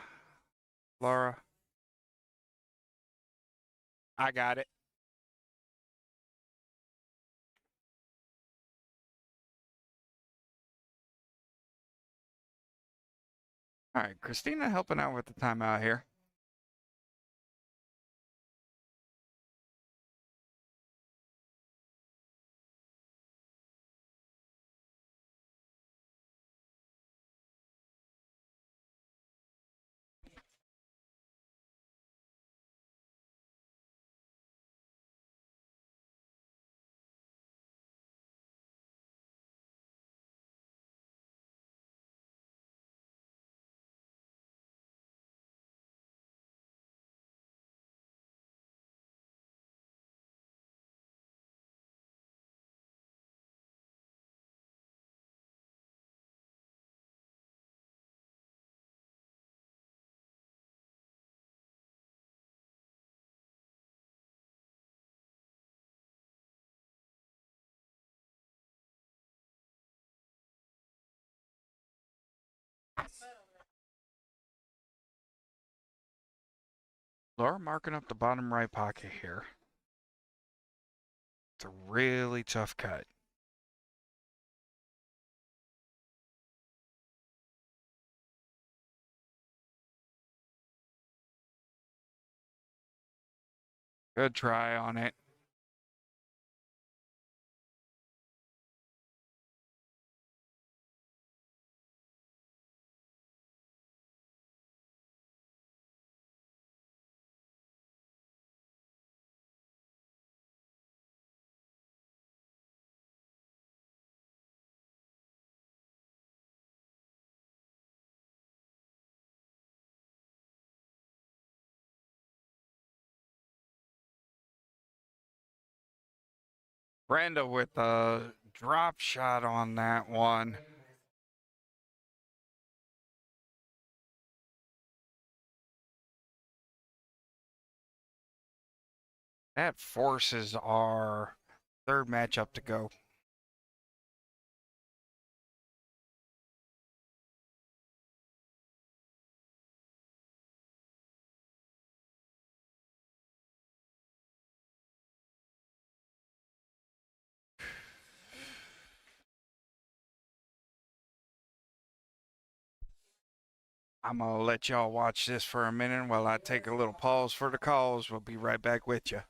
Laura. I got it. All right, Christina helping out with the timeout here. Laura marking up the bottom right pocket here. It's a really tough cut. Good try on it. Brenda with a drop shot on that one. That forces our third matchup to go. I'm going to let y'all watch this for a minute while I take a little pause for the calls. We'll be right back with you.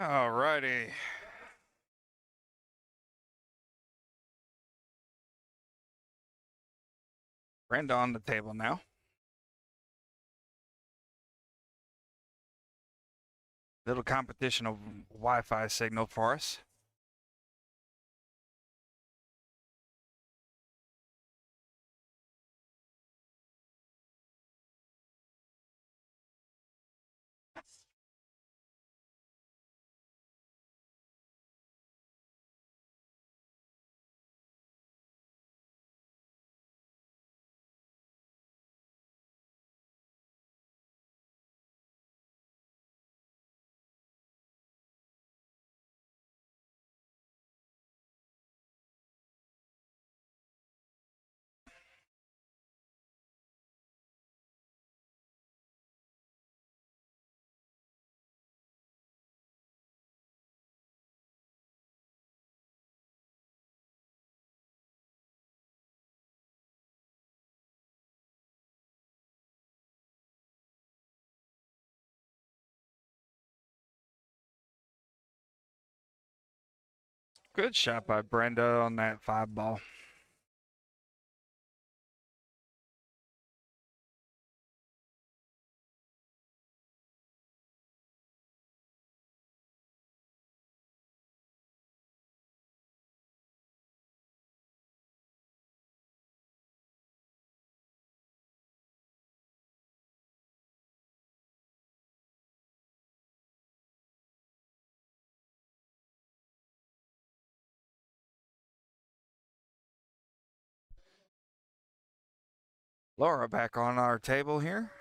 Alrighty. Brenda on the table now. Little competition of Wi-Fi signal for us. Good shot by Brenda on that 5 ball. Laura back on our table here.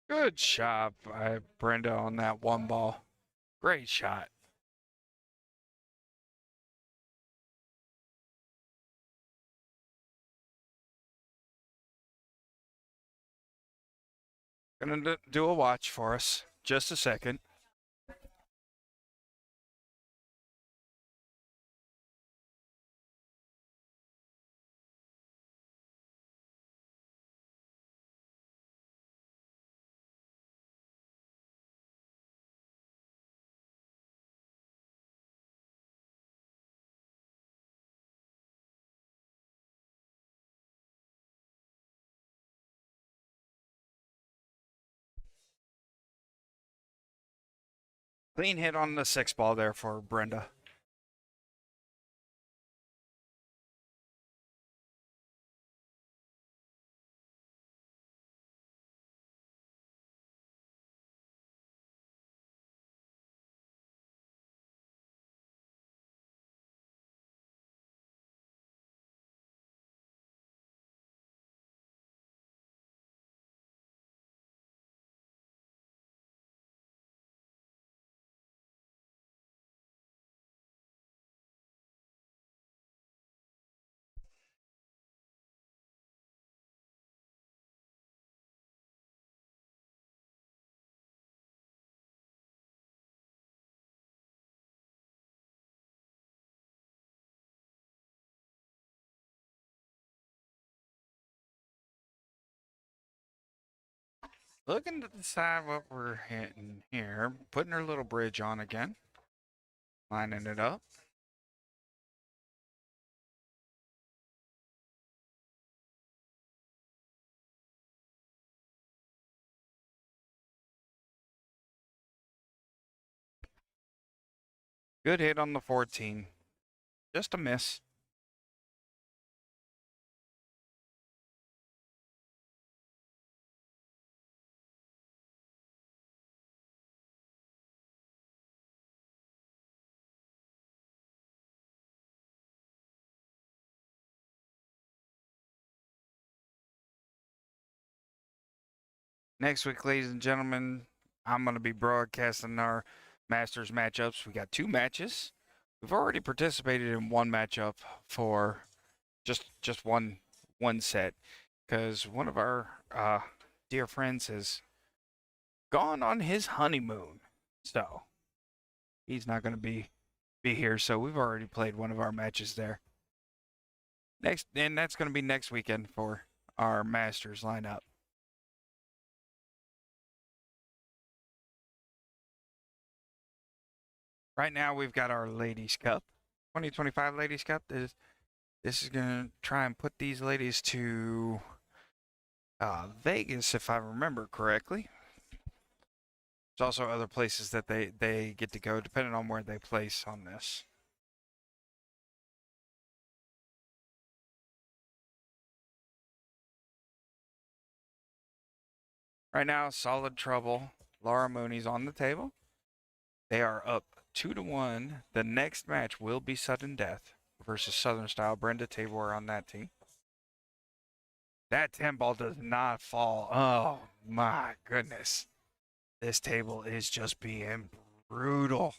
Good shot by Brenda on that 1 ball. Great shot. Gonna do a watch for us. Just a second. Clean hit on the 6 ball there for Brenda. Looking to decide what we're hitting here. Putting her little bridge on again. Lining it up. Good hit on the 14. Just a miss. Next week, ladies and gentlemen, I'm going to be broadcasting our Masters matchups. We got 2 matches. We've already participated in one matchup for just one set because one of our dear friends has gone on his honeymoon, so he's not going to be here. So we've already played one of our matches there. Next, and that's going to be next weekend for our Masters lineup. Right now, we've got our Ladies Cup, 2025 Ladies Cup. This is gonna try and put these ladies to Vegas, if I remember correctly. There's also other places that they get to go, depending on where they place on this. Right now, Solid Trouble. Laura Mooney's on the table. They are up 2-1. The next match will be Sudden Death versus Southern Style. Brenda Tabor on that team. That 10 ball does not fall. Oh my goodness. This table is just being brutal.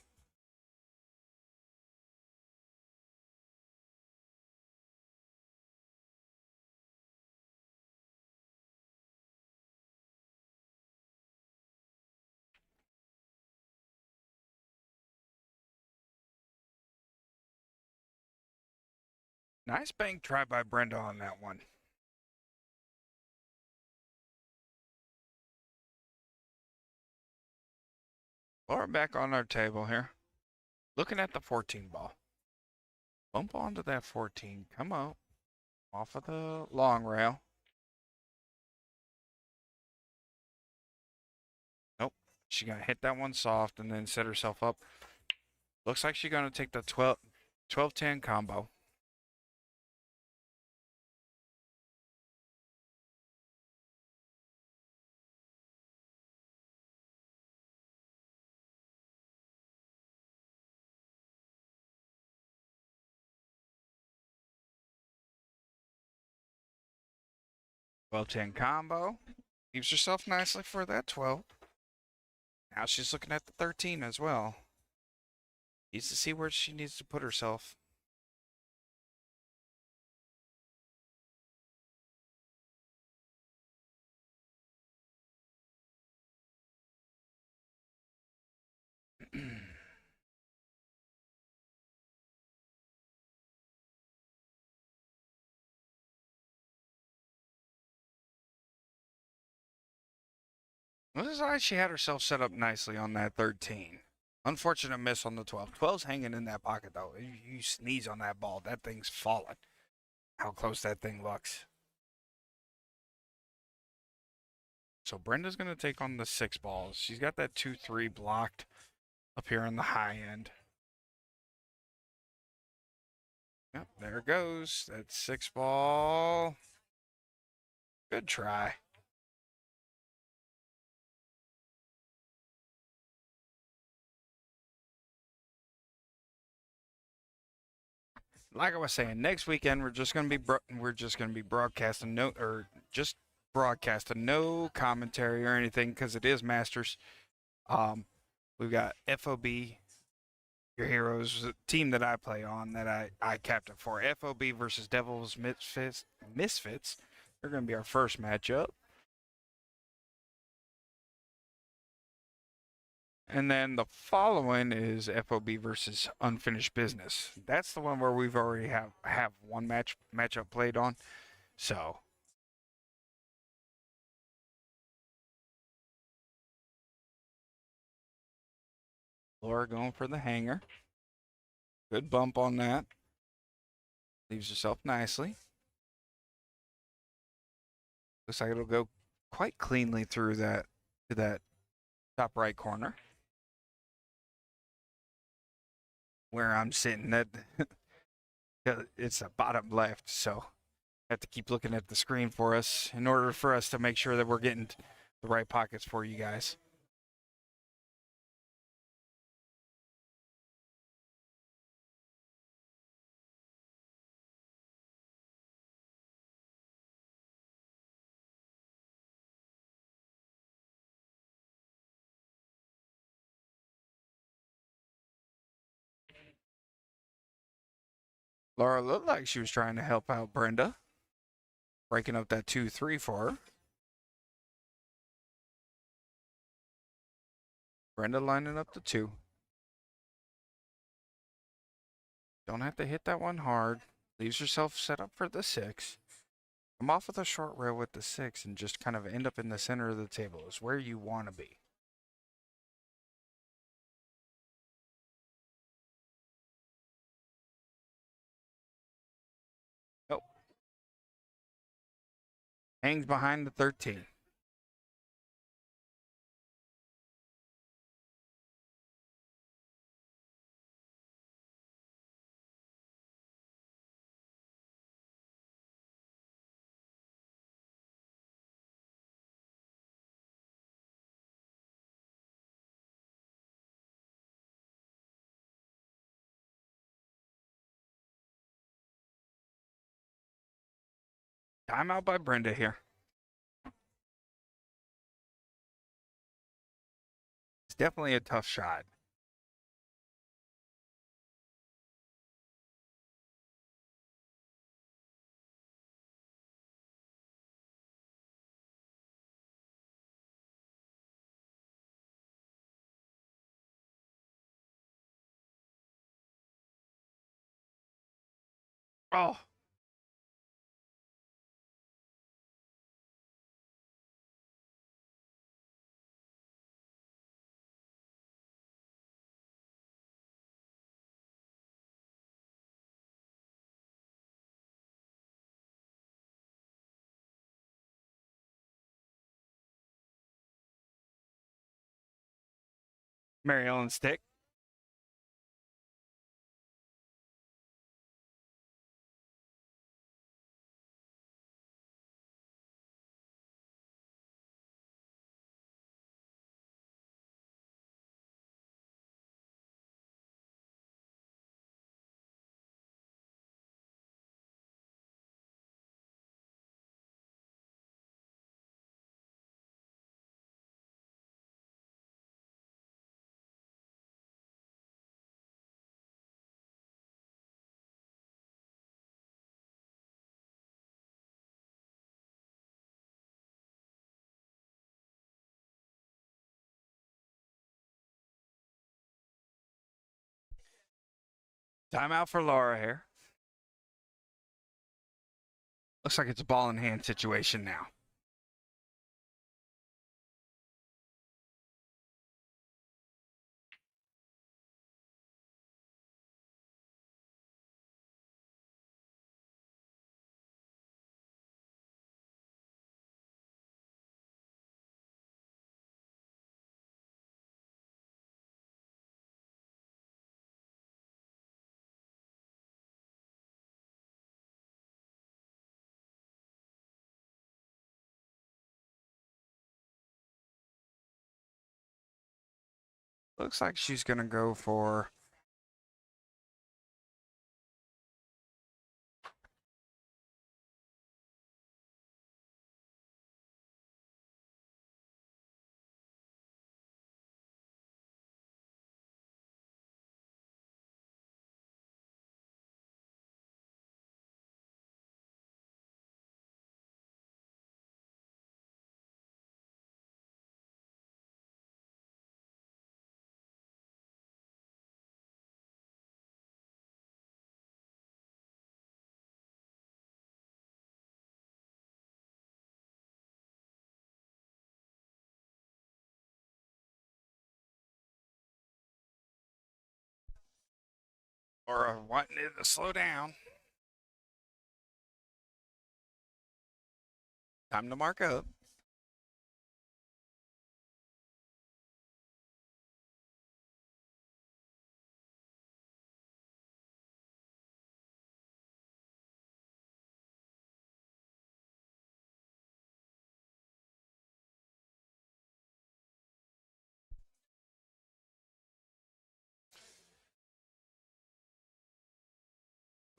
Nice bank try by Brenda on that one. Laura back on our table here. Looking at the 14 ball. Bump onto that 14. Come out. Off of the long rail. Nope. She's going to hit that one soft and then set herself up. Looks like she's going to take the 12-10 combo. Well, 10 combo. Leaves herself nicely for that 12. Now she's looking at the 13 as well. Needs to see where she needs to put herself. This is why she had herself set up nicely on that 13. Unfortunate miss on the 12. 12's hanging in that pocket, though. You sneeze on that ball, that thing's falling. How close that thing looks. So Brenda's going to take on the 6 balls. She's got that 2-3 blocked up here on the high end. Yep, there it goes. That 6 ball. Good try. Like I was saying, next weekend we're just gonna be broadcasting no commentary or anything because it is Masters. We've got FOB, your heroes, team that I play on that I captain for. FOB versus Devils Misfits. They're gonna be our first matchup. And then the following is FOB versus Unfinished Business. That's the one where we've already have one matchup played on. So Laura going for the hanger. Good bump on that. Leaves herself nicely. Looks like it'll go quite cleanly through that to that top right corner. where I'm sitting. That it's the bottom left, so I have to keep looking at the screen for us in order for us to make sure that we're getting the right pockets for you guys. Laura looked like she was trying to help out Brenda, breaking up that 2-3 for her. Brenda lining up the 2. Don't have to hit that one hard. Leaves yourself set up for the 6. Come off with a short rail with the 6 and just kind of end up in the center of the table is where you want to be. Nope. Hangs behind the 13. Timeout by Brenda here. It's definitely a tough shot. Oh, Mary Ellen stick. Timeout for Laura here. Looks like it's a ball in hand situation now. Looks like she's going to go for Laura wanting it to slow down. Time to mark up.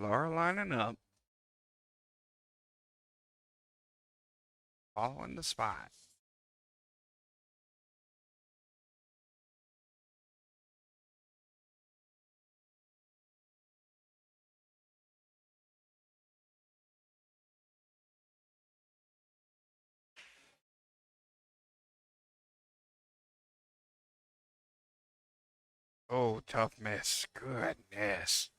Laura lining up. Following the spot. Oh, tough miss. Goodness.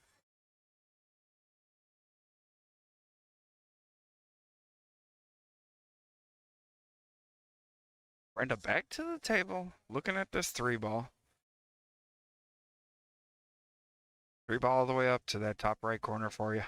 Brenda back to the table, looking at this three ball. Three ball all the way up to that top right corner for you.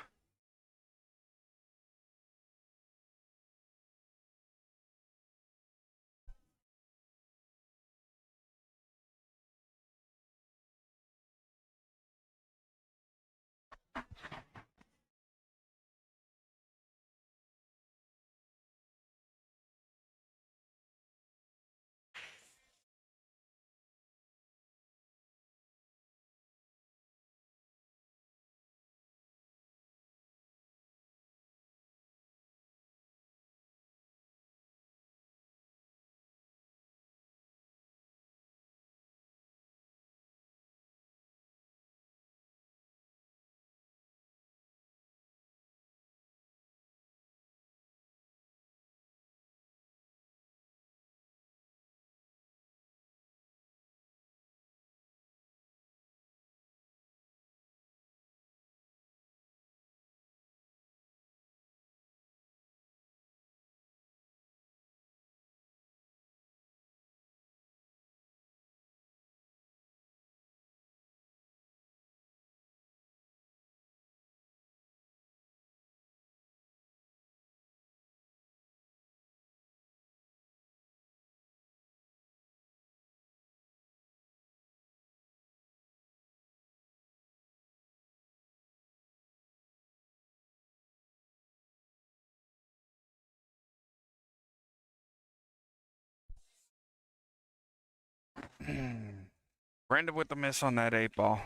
Brenda with the miss on that eight ball.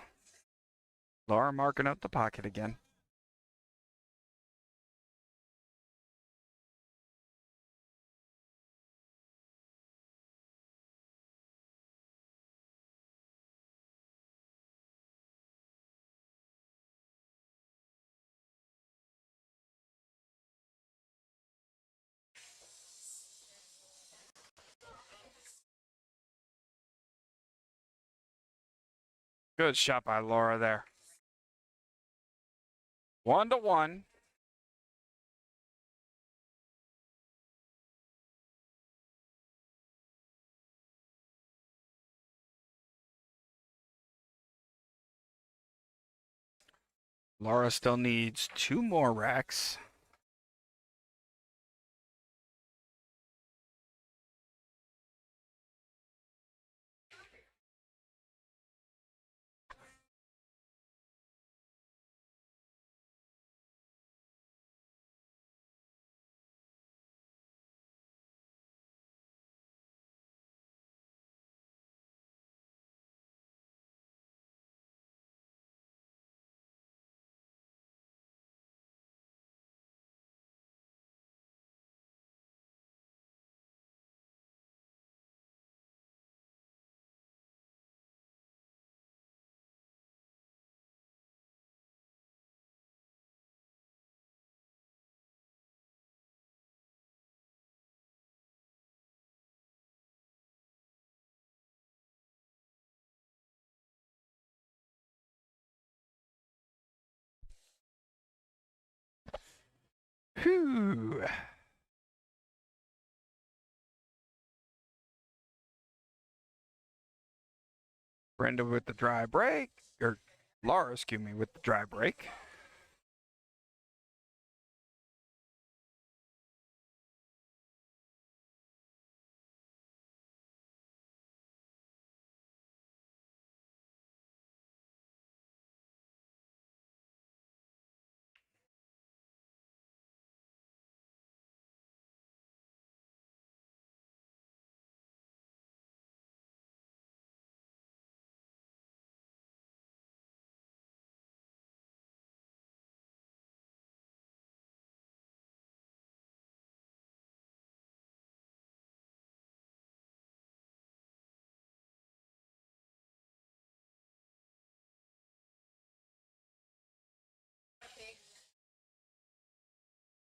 Laura marking up the pocket again. Good shot by Laura there. 1-1. Laura still needs 2 more racks. Whew. Brenda with the dry break. Or Laura, excuse me, with the dry break.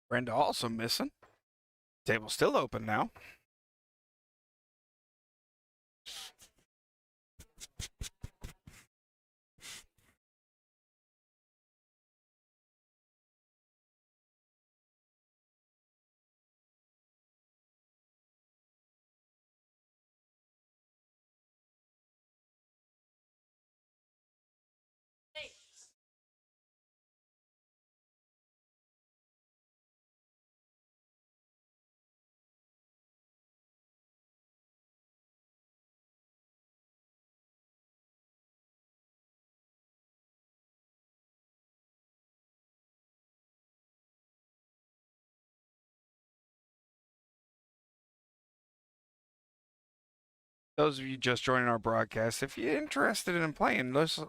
Brenda also missing. Table still open now. Those of you just joining our broadcast, if you're interested in playing, let's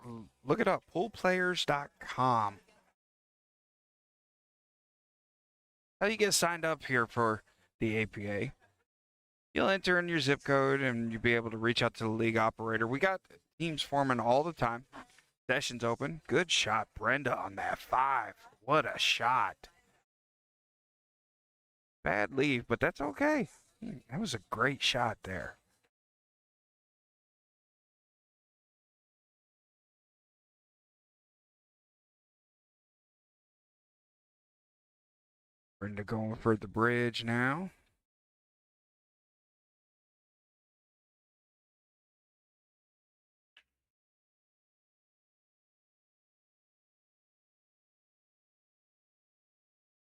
look it up. Poolplayers.com. How do you get signed up here for the APA? You'll enter in your zip code and you'll be able to reach out to the league operator. We got teams forming all the time. Sessions open. Good shot, Brenda, on that 5. What a shot. Bad leave, but that's okay. That was a great shot there. Brenda going for the bridge now.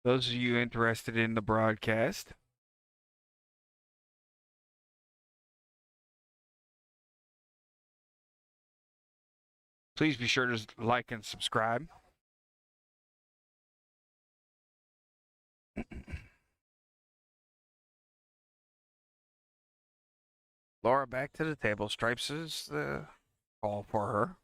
Those of you interested in the broadcast, please be sure to like and subscribe. Laura back to the table. Stripes is the call for her.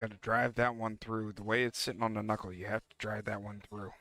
Got to drive that one through. The way it's sitting on the knuckle, you have to drive that one through.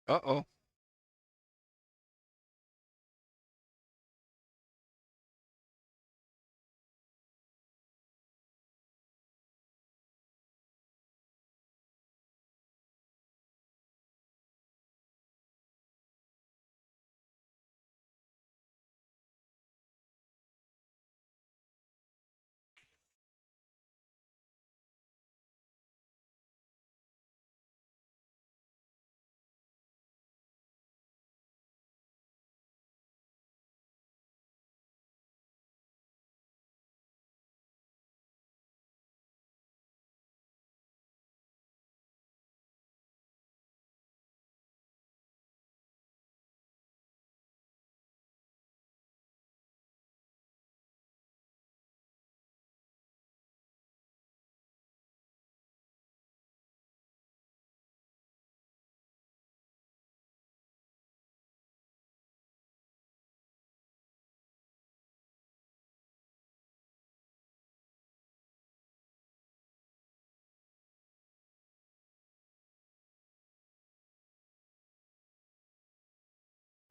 Uh-oh.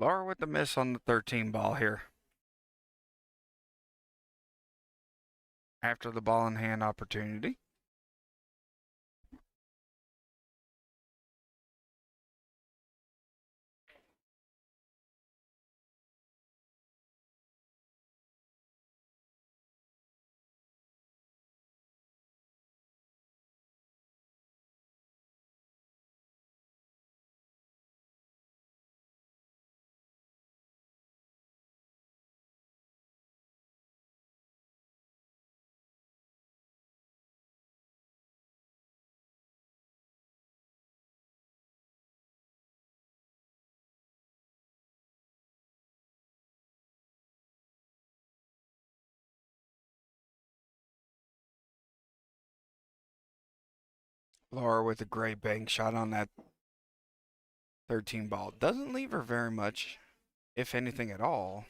Laura with the miss on the 13 ball here. After the ball in hand opportunity. Laura with a great bank shot on that 13 ball. Doesn't leave her very much, if anything at all.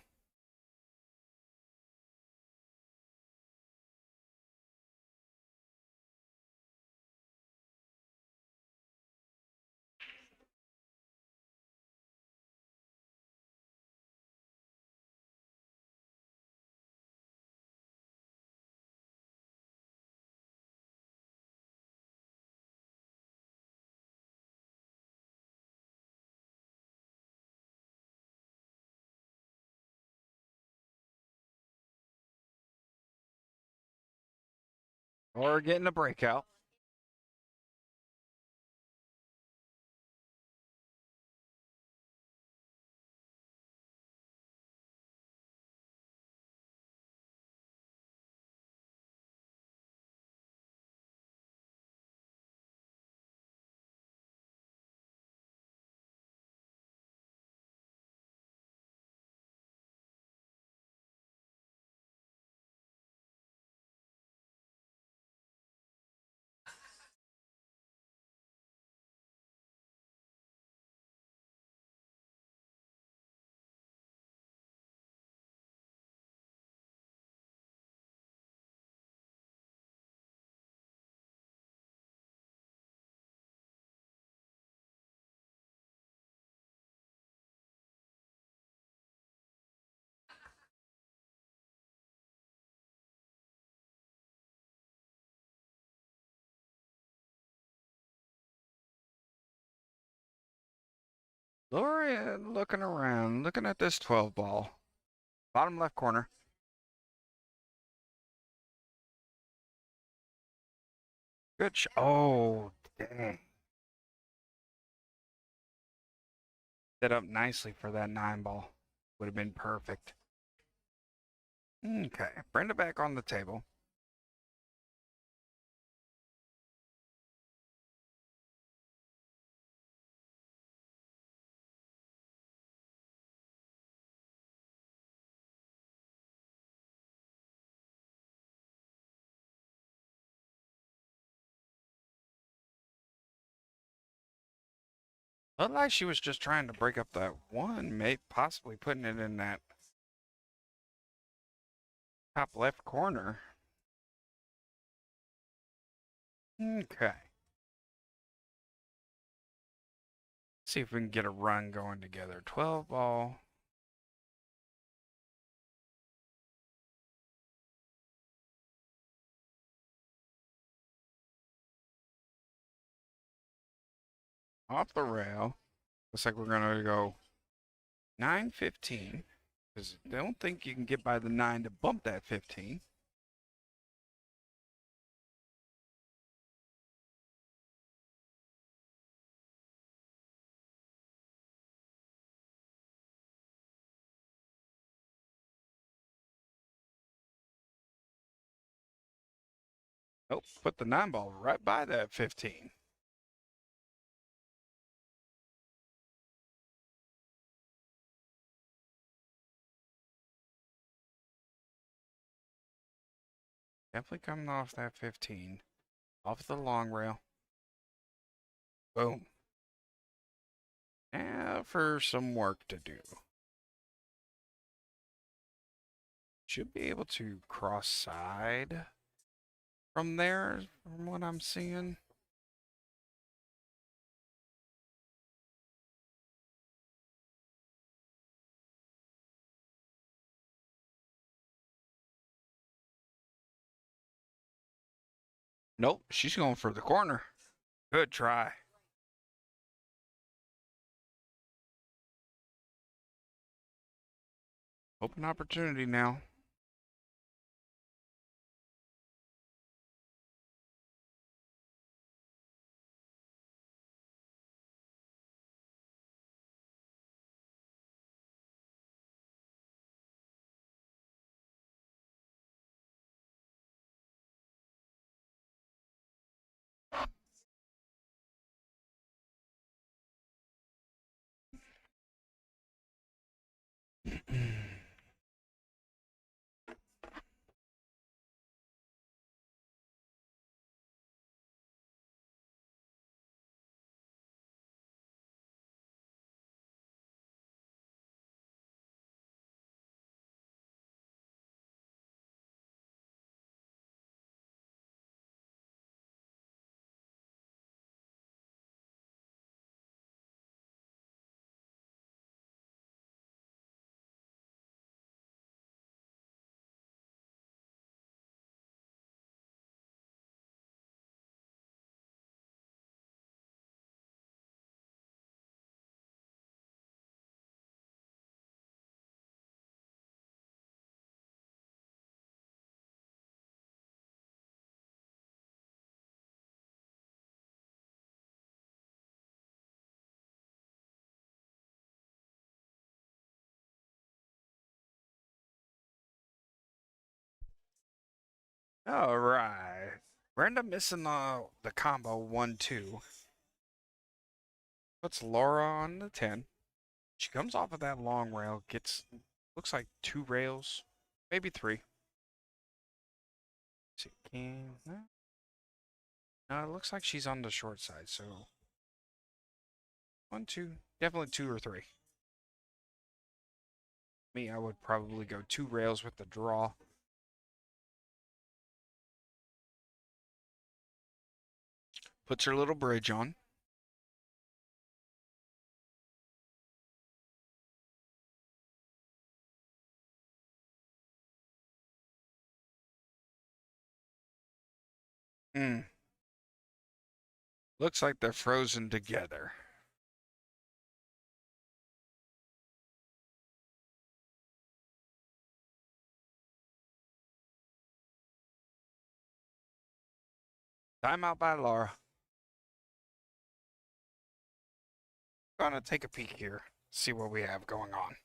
Laura getting a breakout. Laura looking around, looking at this 12 ball. Bottom left corner. Good shot. Oh, dang. Set up nicely for that 9 ball. Would have been perfect. Okay, Brenda back on the table. Looked like she was just trying to break up that one, maybe possibly putting it in that top left corner. Okay. See if we can get a run going together. 12 ball. Off the rail. Looks like we're going to go 9-15. Because I don't think you can get by the 9 to bump that 15. Oh, put the 9 ball right by that 15. Definitely coming off that 15. Off the long rail. Boom. Now for some work to do. Should be able to cross side from there, from what I'm seeing. Nope, she's going for the corner. Good try. Open opportunity now. All right. Brenda missing the combo 1-2. Puts Laura on the 10. She comes off of that long rail, gets looks like 2 rails, maybe 3. See, king. No, it looks like she's on the short side, so 1, 2, definitely 2 or 3. Me, I would probably go 2 rails with the draw. Puts her little bridge on. Hmm. Looks like they're frozen together. Timeout by Laura. Gonna take a peek here, see what we have going on.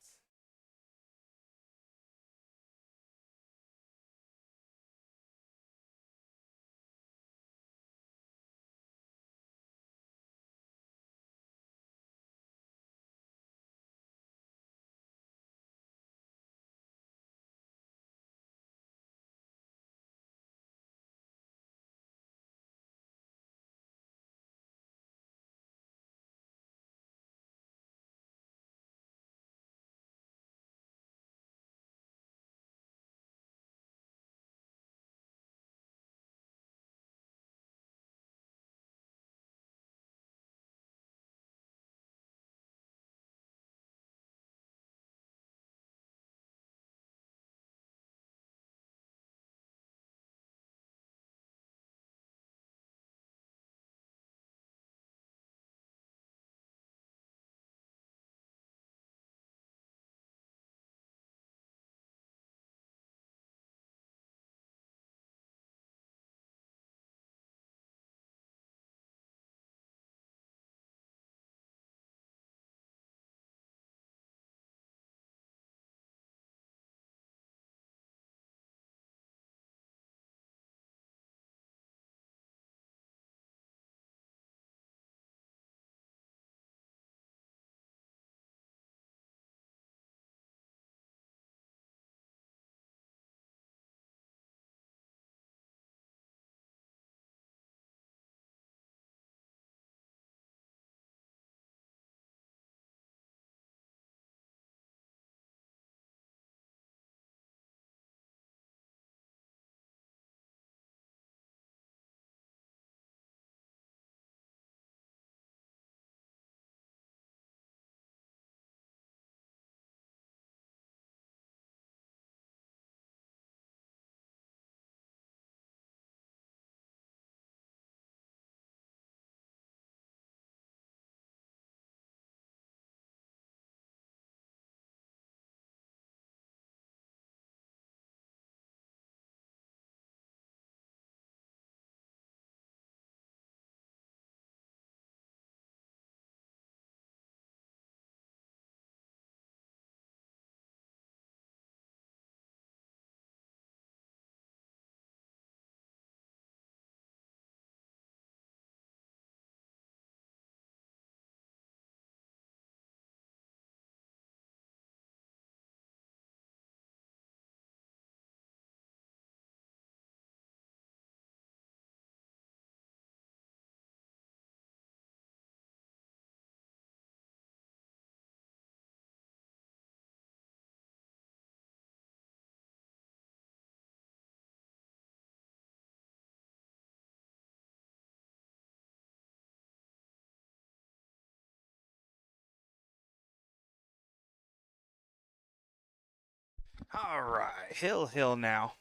All right, Hill now.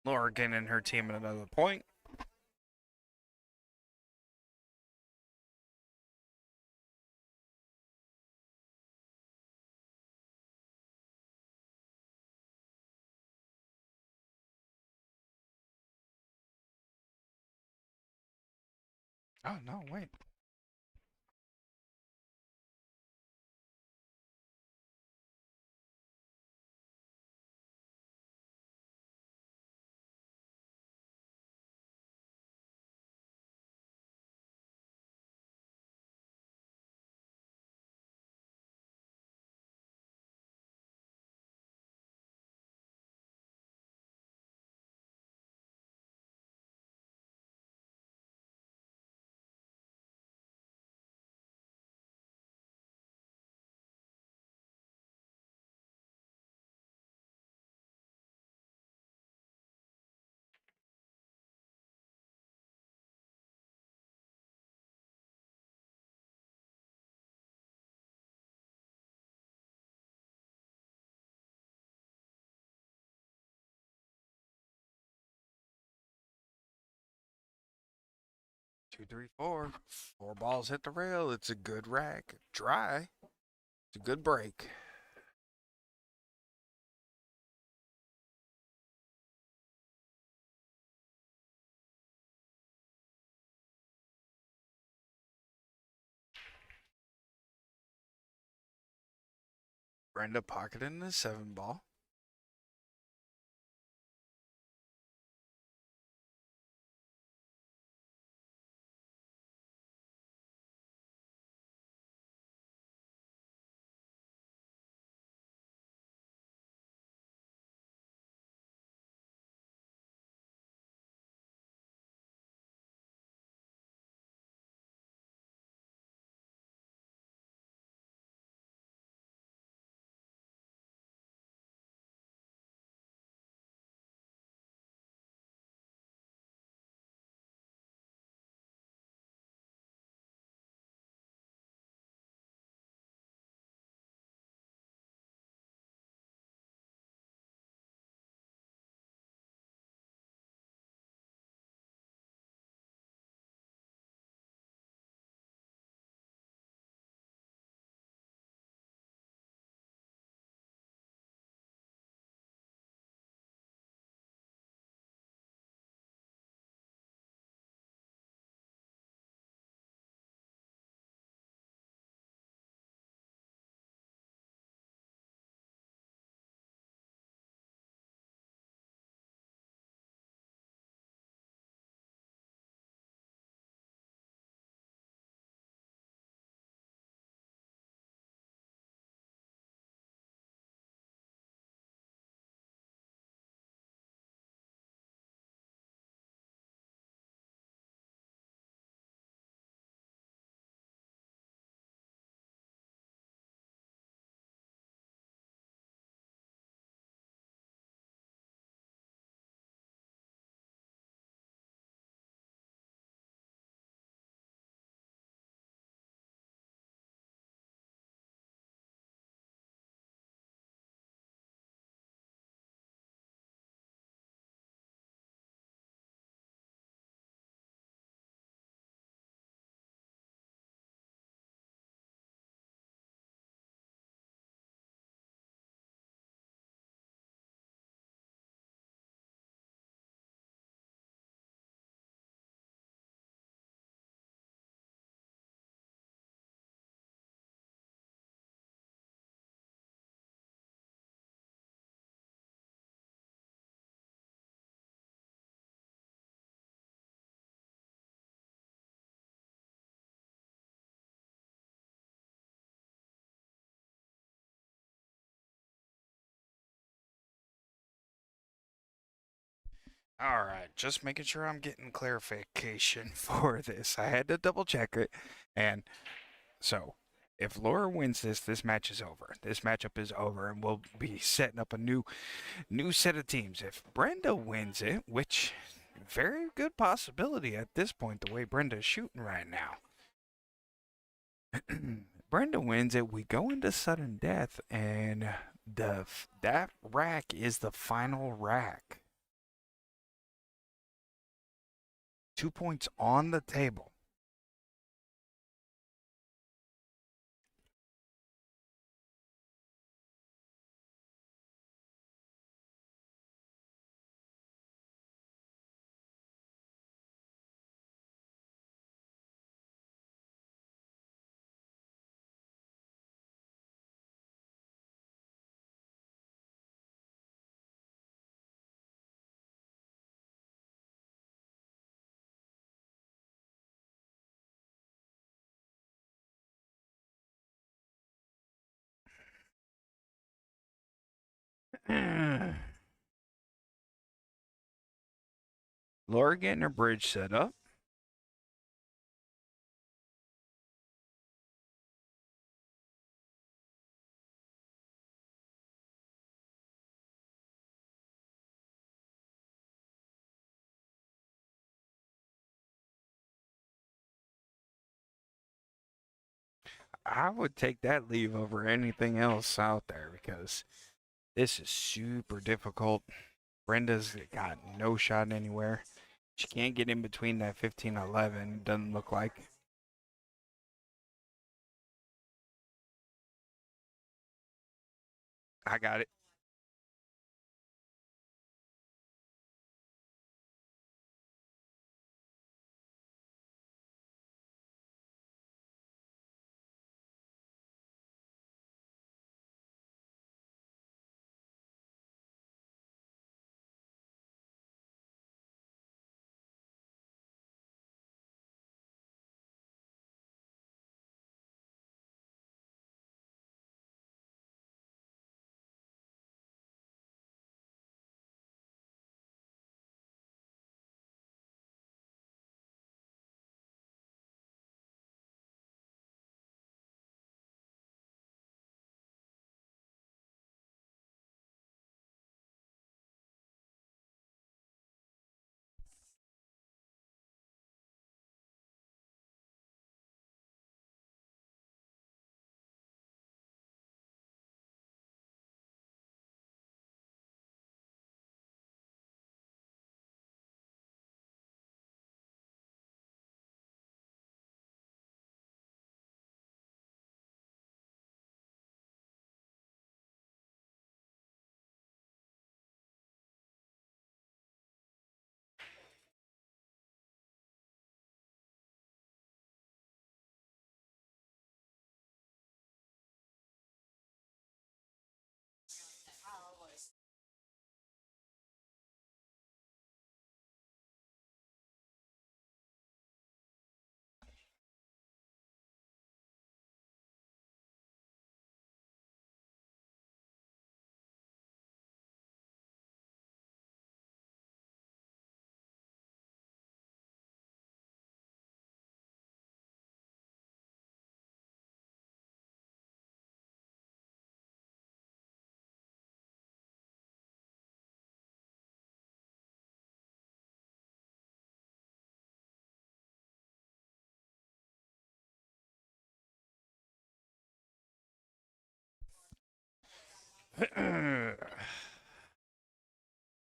Laura getting her team another point. Oh, no, wait. Two, three, four. Four balls hit the rail. It's a good rack. Dry. It's a good break. Brenda pocketing the 7 ball. All right, just making sure I'm getting clarification for this. I had to double check it. And so, if Laura wins this, this match is over. This matchup is over, and we'll be setting up a new set of teams. If Brenda wins it, which very good possibility at this point, the way Brenda's shooting right now. Brenda wins it. We go into sudden death, and that rack is the final rack. 2 points on the table. Laura getting her bridge set up. I would take that leave over anything else out there because this is super difficult. Brenda's got no shot anywhere. She can't get in between that 15 and 11, doesn't look like. I got it.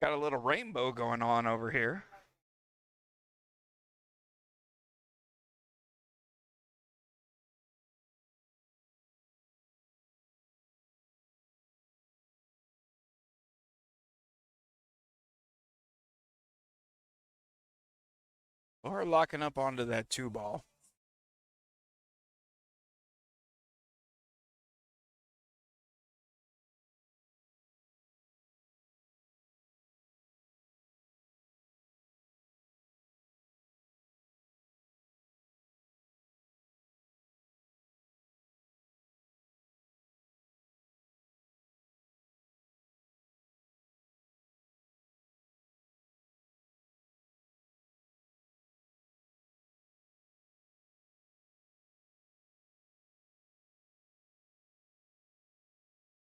Got a little rainbow going on over here. Or locking up onto that two ball.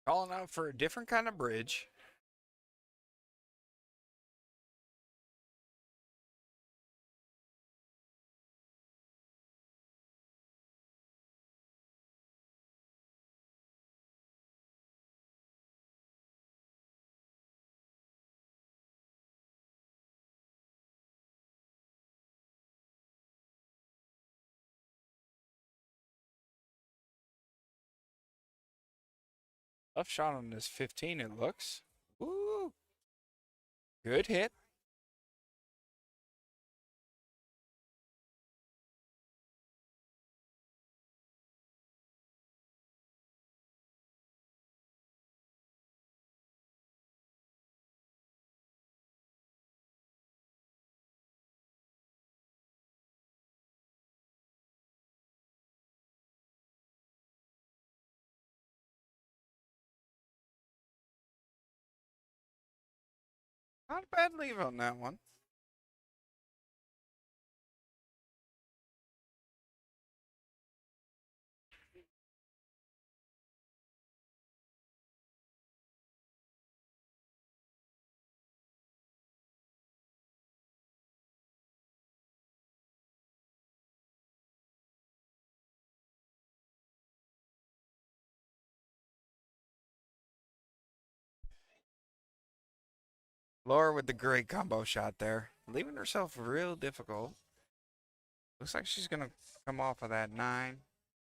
Calling out for a different kind of bridge. Tough shot on this 15, it looks. Woo! Good hit. Not a bad leave on that one. Laura with the great combo shot there, leaving herself real difficult. Looks like she's going to come off of that 9.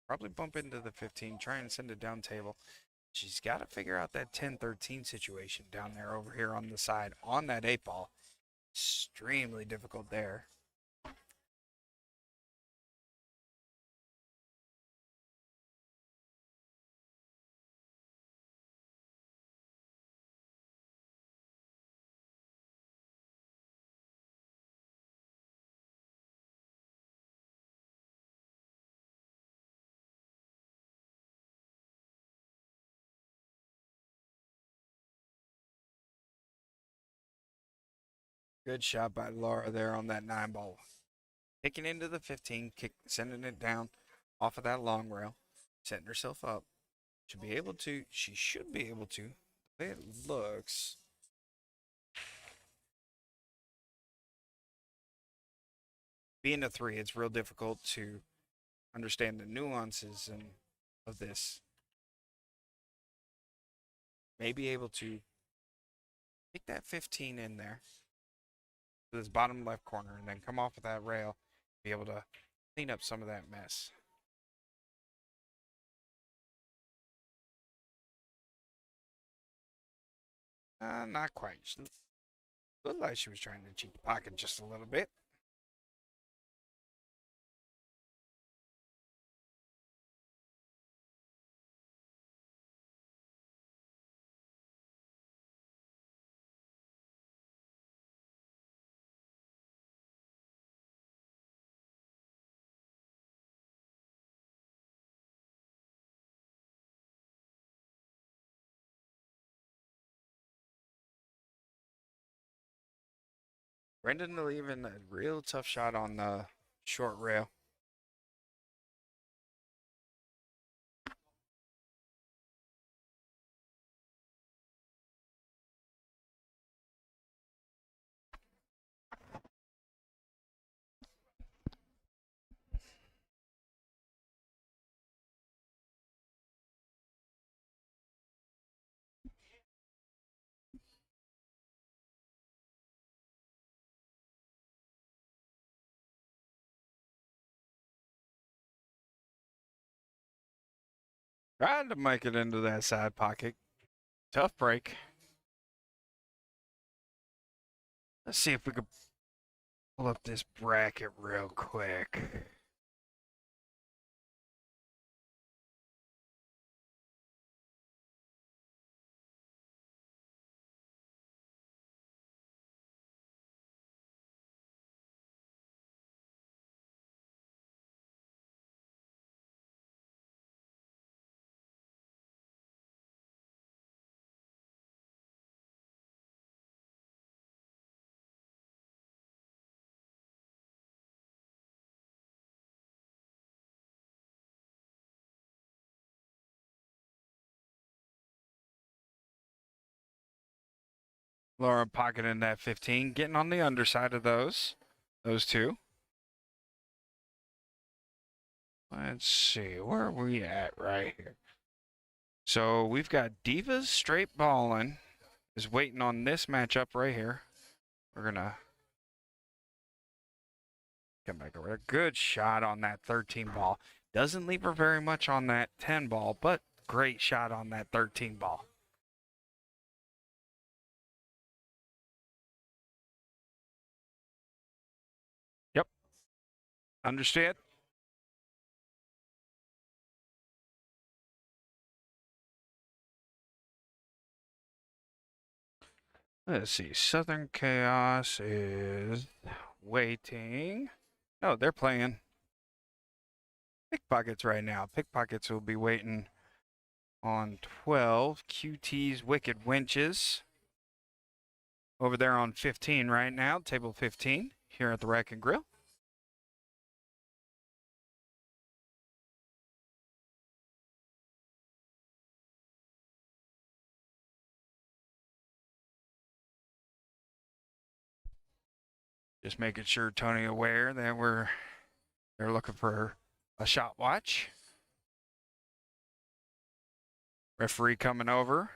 Probably bump into the 15, try and send it down table. She's got to figure out that 10-13 situation down there over here on the side on that 8 ball. Extremely difficult there. Good shot by Laura there on that 9 ball. Kicking into the 15, sending it down off of that long rail, setting herself up. She should be able to. The way it looks. Being a 3, it's real difficult to understand the nuances of this. May be able to take that 15 in there to this bottom left corner and then come off of that rail, be able to clean up some of that mess. Not quite. She looked like she was trying to cheat the pocket just a little bit. Brendan leaving a real tough shot on the short rail. Trying to make it into that side pocket. Tough break. Let's see if we can pull up this bracket real quick. Laura pocketing that 15, getting on the underside of those two. Let's see, where are we at right here? So we've got Divas straight balling is waiting on this matchup right here. We're gonna come back over there. Good shot on that 13 ball. Doesn't leave her very much on that 10 ball, but great shot on that 13 ball. Yep. Understand? Let's see. Southern Chaos is waiting. No, they're playing Pickpockets right now. Pickpockets will be waiting on 12. QT's Wicked Winches over there on 15 right now. Table 15 here at the Rack and Grill. Just making sure Tony aware that they're looking for a shot watch. Referee coming over.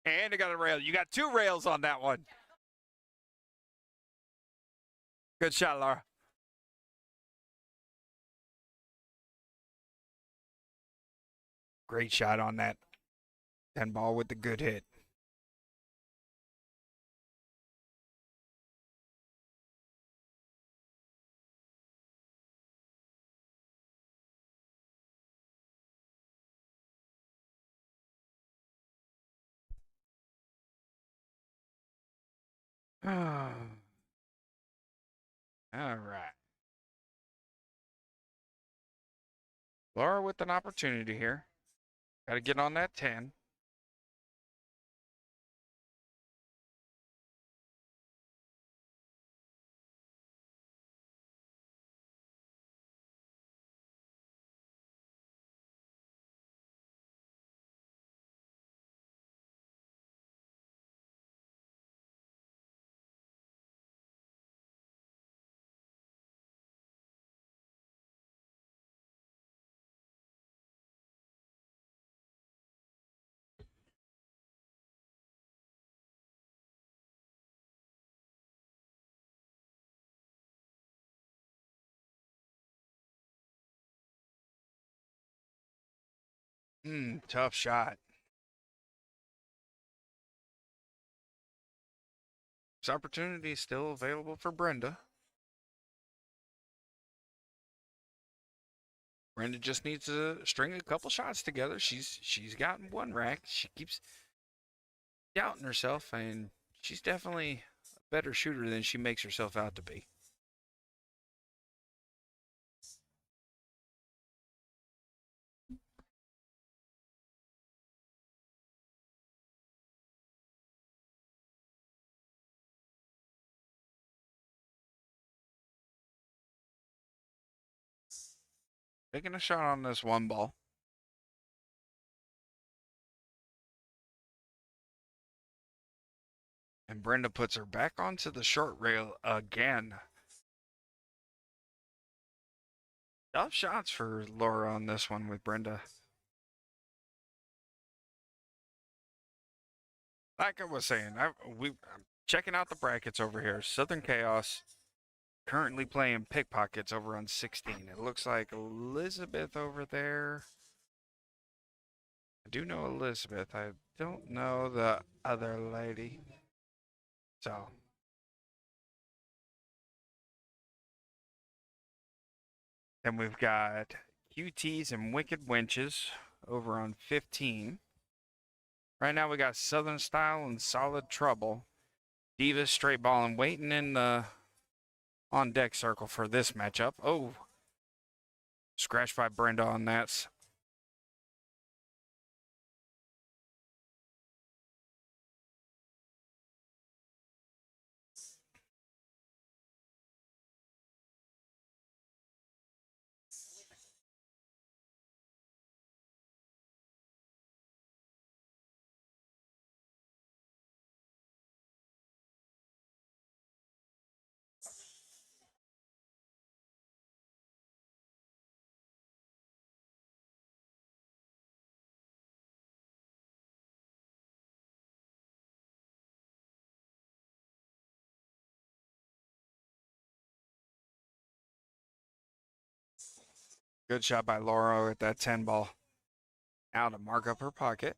And it got a rail. You got 2 rails on that one. Good shot, Laura. Great shot on that 10 ball with the good hit. All right. Laura with an opportunity here. Got to get on that 10. Tough shot. This opportunity is still available for Brenda. Brenda just needs to string a couple shots together. She's gotten 1 rack. She keeps doubting herself, and she's definitely a better shooter than she makes herself out to be. Taking a shot on this 1 ball. And Brenda puts her back onto the short rail again. Tough shots for Laura on this one with Brenda. Like I was saying, I'm checking out the brackets over here. Southern Chaos currently playing Pickpockets over on 16. It looks like Elizabeth over there. I do know Elizabeth. I don't know the other lady. So. Then we've got QTs and Wicked Winches over on 15. Right now we got Southern Style and Solid Trouble. Divas straight ball and waiting in the on deck circle for this matchup. Oh, scratched by Brenda on that. Good shot by Laura at that 10 ball. Now to mark up her pocket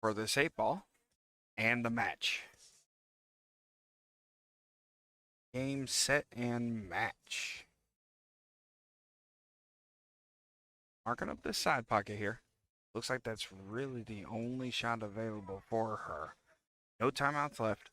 for this 8 ball and the match. Game, set, and match. Marking up this side pocket here. Looks like that's really the only shot available for her. No timeouts left.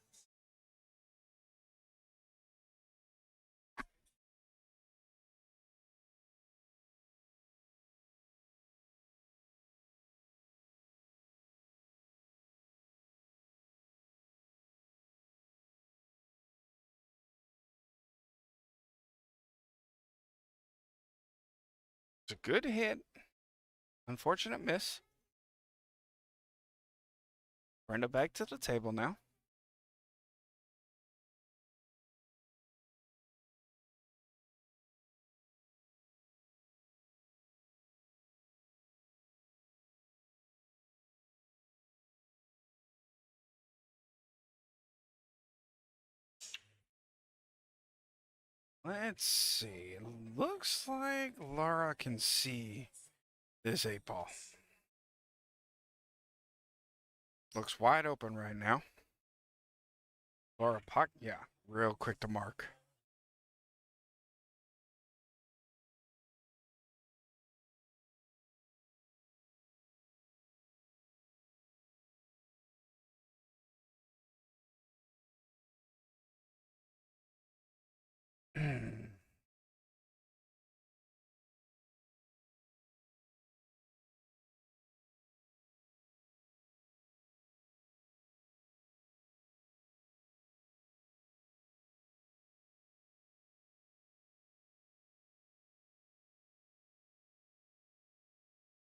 It's a good hit. Unfortunate miss. Brenda back to the table now. Let's see. It looks like Laura can see this 8 ball. Looks wide open right now. Laura Puck, yeah, real quick to mark.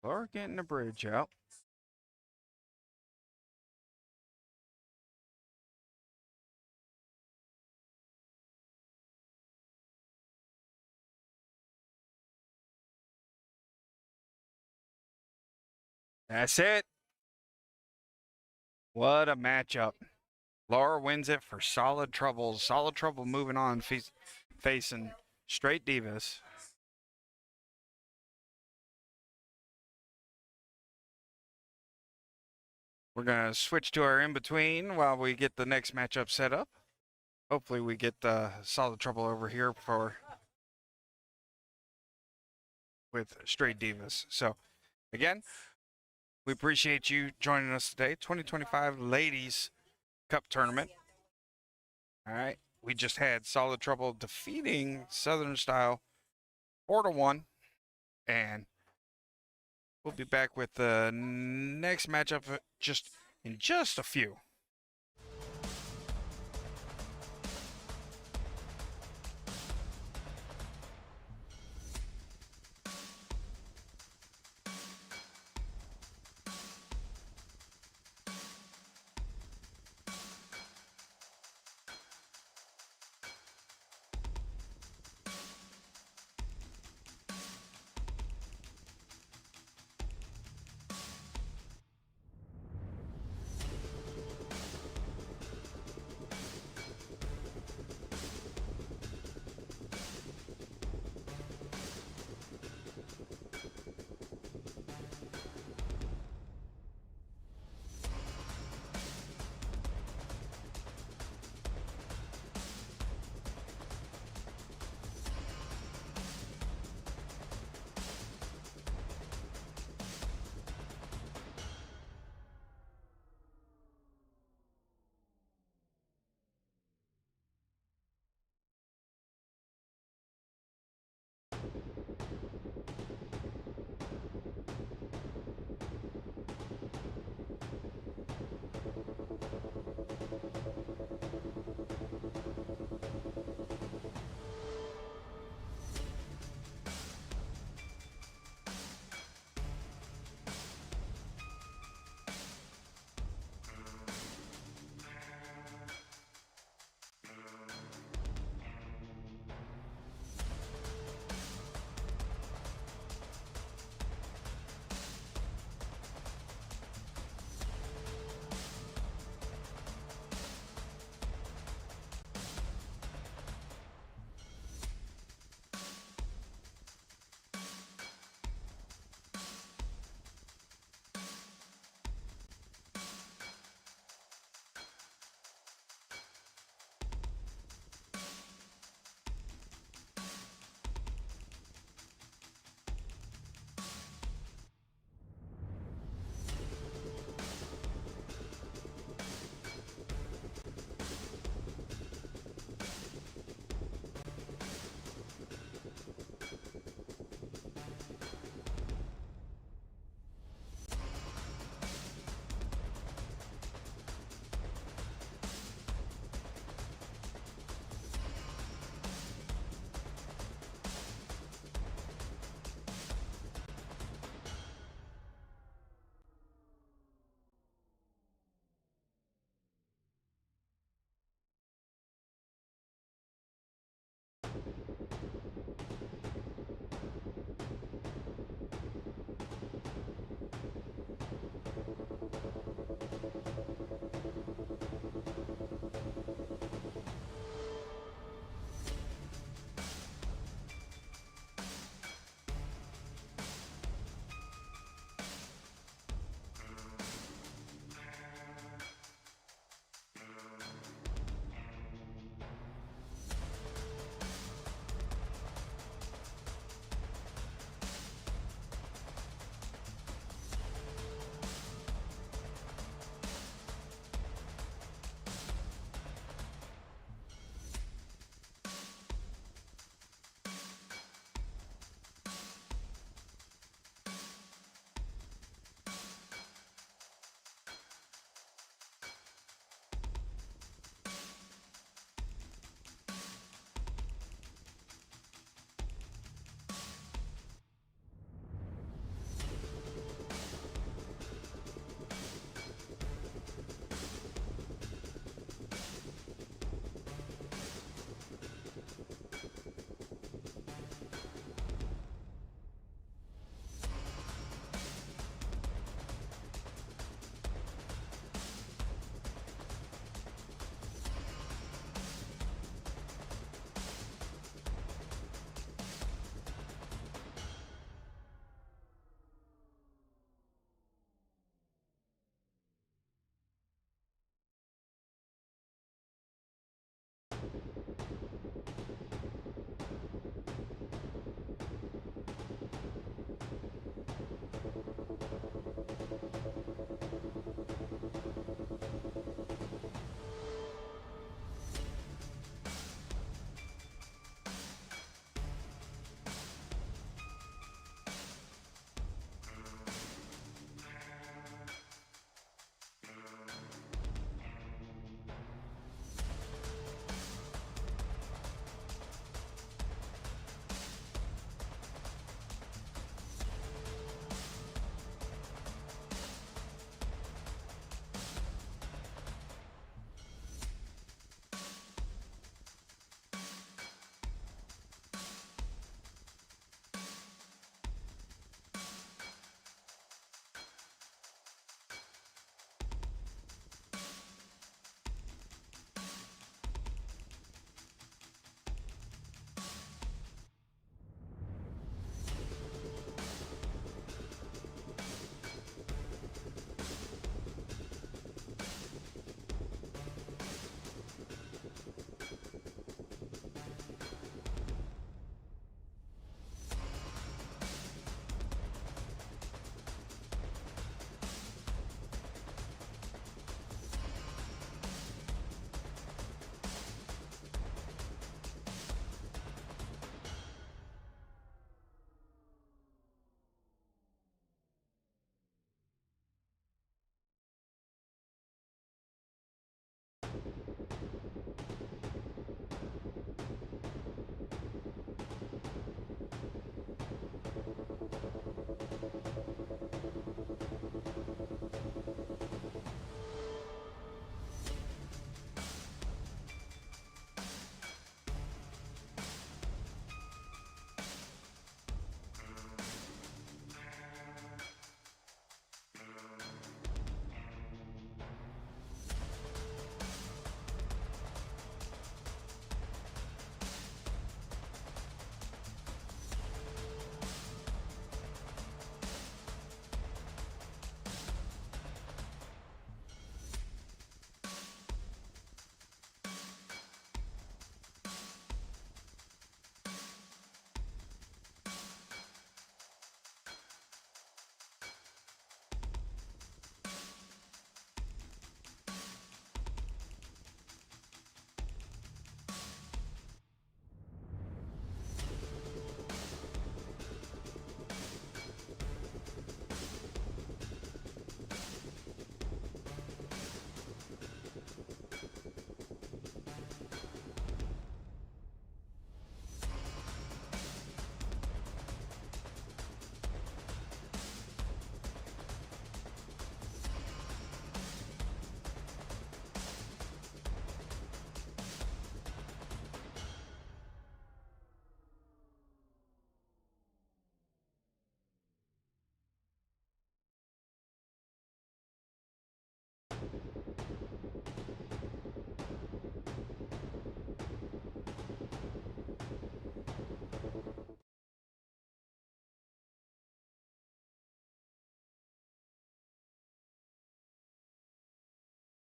Laura getting the bridge out. That's it. What a matchup. Laura wins it for Solid Trouble. Solid Trouble moving on, facing Straight Divas. We're going to switch to our in-between while we get the next matchup set up. Hopefully we get Solid Trouble over here with Straight Divas. So, again, we appreciate you joining us today. 2025 Ladies Cup Tournament. All right. We just had Solid Trouble defeating Southern Style 4-1. And we'll be back with the next matchup in just a few.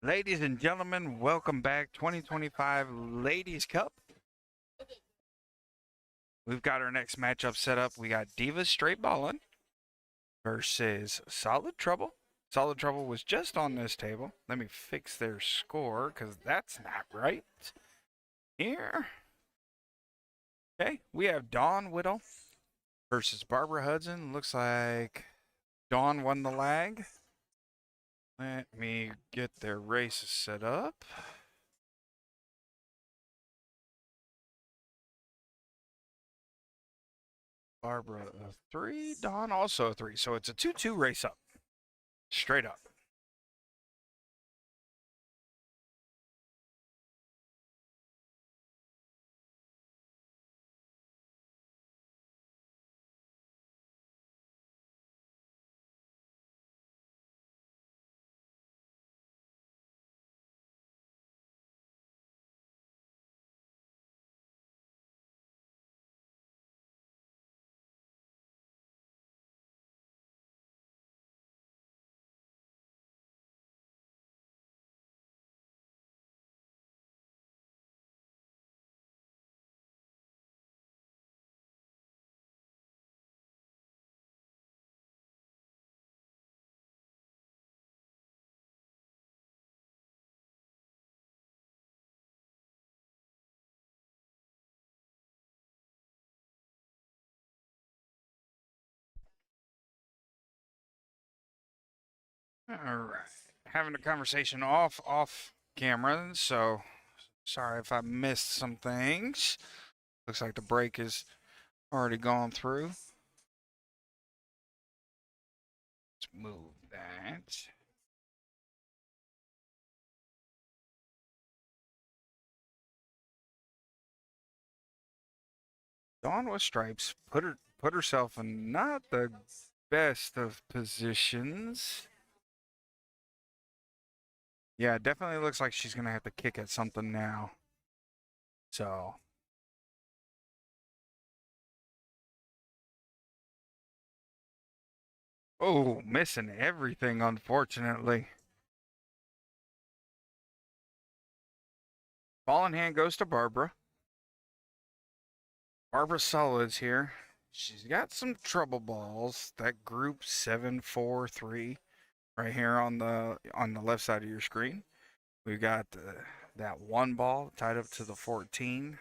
Ladies and gentlemen, welcome back. 2025 Ladies Cup. We've got our next matchup set up. We got Divas Straight Ballin' versus Solid Trouble. Solid Trouble was just on this table. Let me fix their score because that's not right. Here. Okay, we have Dawn Whittle versus Barbara Hudson. Looks like Dawn won the lag. Let me get their races set up. Barbara a 3, Dawn also a 3. So it's a 2-2 race up. Straight up. All right. Having a conversation off camera, so sorry if I missed some things. Looks like the break is already gone through. Let's move that. Dawn with stripes put herself in not the best of positions. Yeah, it definitely looks like she's gonna have to kick at something now. So oh, missing everything, unfortunately. Ball in hand goes to Barbara. Barbara Solids here. She's got some trouble balls. That group 743 right here on the left side of your screen. We've got that one ball tied up to the 14.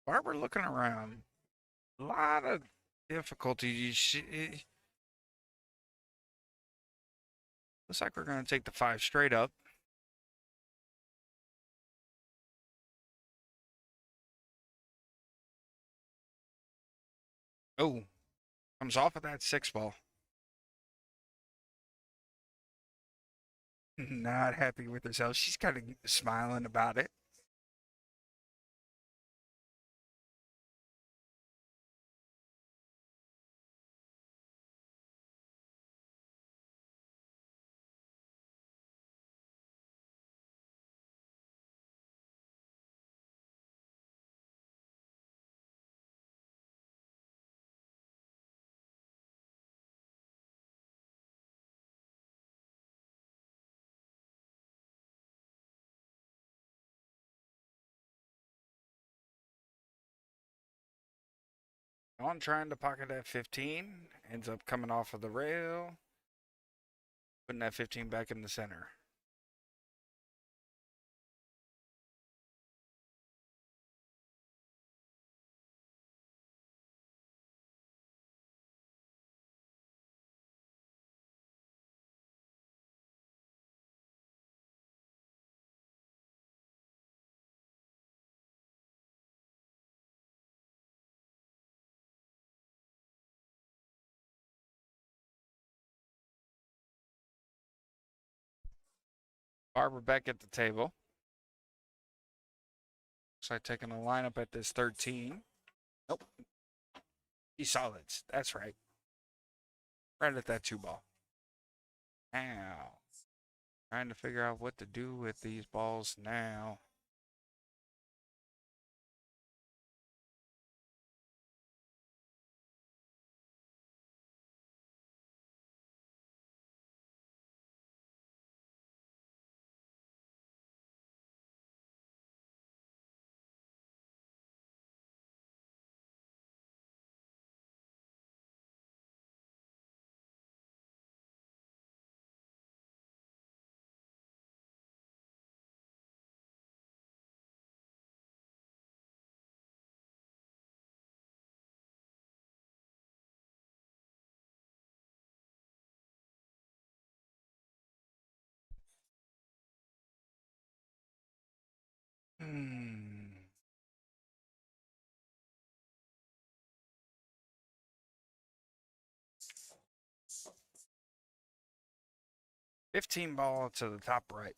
Barbara looking around. A lot of difficulty. Looks like we're going to take the 5 straight up. Oh, comes off of that 6 ball. Not happy with herself. She's kind of smiling about it. On trying to pocket that 15, ends up coming off of the rail, putting that 15 back in the center. Barbara back at the table. Looks like taking a lineup at this 13. Nope. He's solids. That's right. Right at that 2 ball. Now, trying to figure out what to do with these balls now. 15 ball to the top right.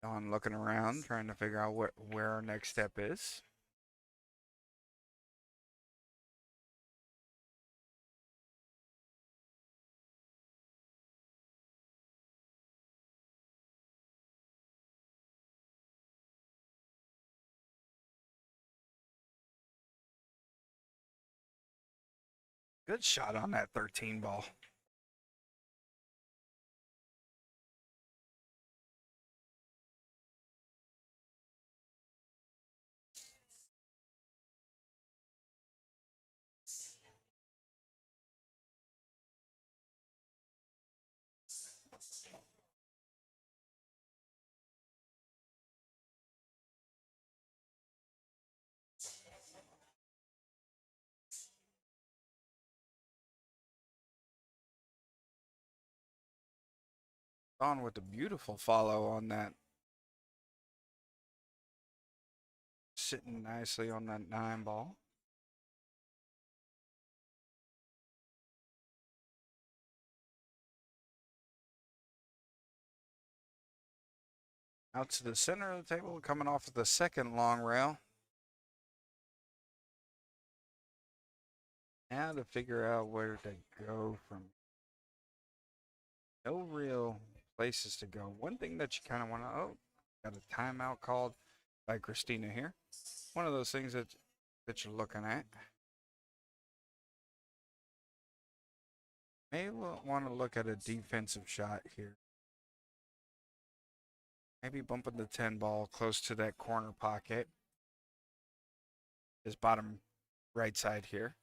Don looking around, trying to figure out where our next step is. Good shot on that 13 ball. Don with a beautiful follow on that. Sitting nicely on that 9 ball. Out to the center of the table, coming off of the second long rail. Now to figure out where to go from. No real places to go. One thing that you kind of want to, got a timeout called by Christina here. One of those things that you're looking at. May want to look at a defensive shot here. Maybe bumping the 10 ball close to that corner pocket. His bottom right side here.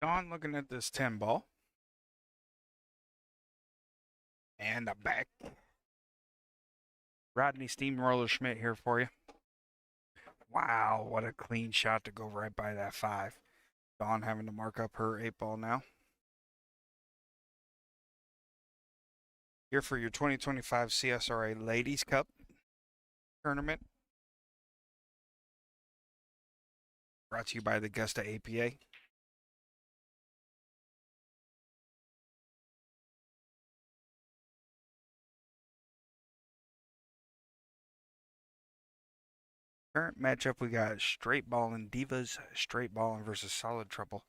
Don looking at this 10 ball. And the back. Rodney Steamroller Schmidt here for you. Wow, what a clean shot to go right by that 5. Dawn having to mark up her 8 ball now. Here for your 2025 CSRA Ladies Cup tournament. Brought to you by the Augusta APA. Current matchup, we got Straight Ballin' Divas, Straight Ballin' versus Solid Trouble.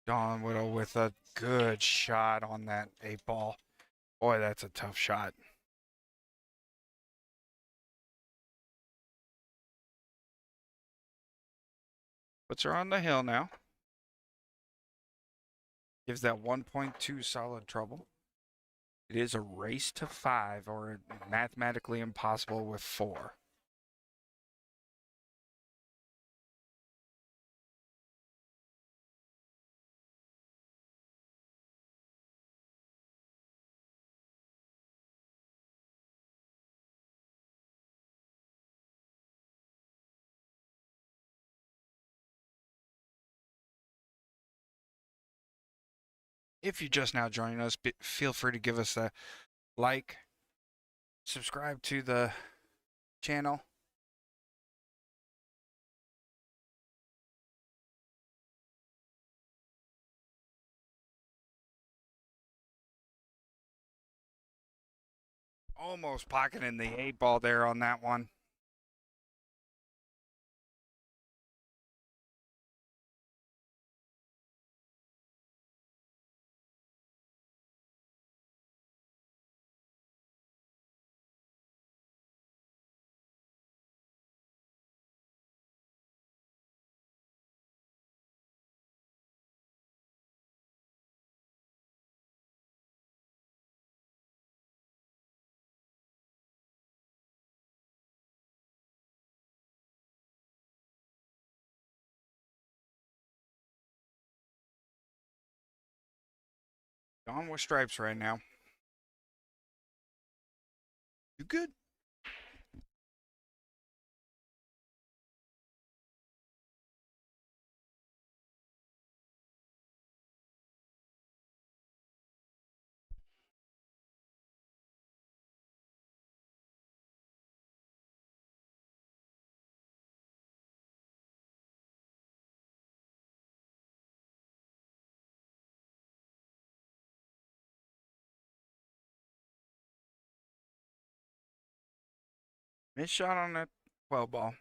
Dawn Whittle with a good shot on that 8 ball. Boy, that's a tough shot. Puts her on the hill now. Gives that 1.2 solid trouble. It is a race to 5, or mathematically impossible with 4. If you just now joining us, feel free to give us a like, subscribe to the channel. Almost pocketing the 8-ball there on that one. On with stripes right now. You good? Missed shot on that 12 ball.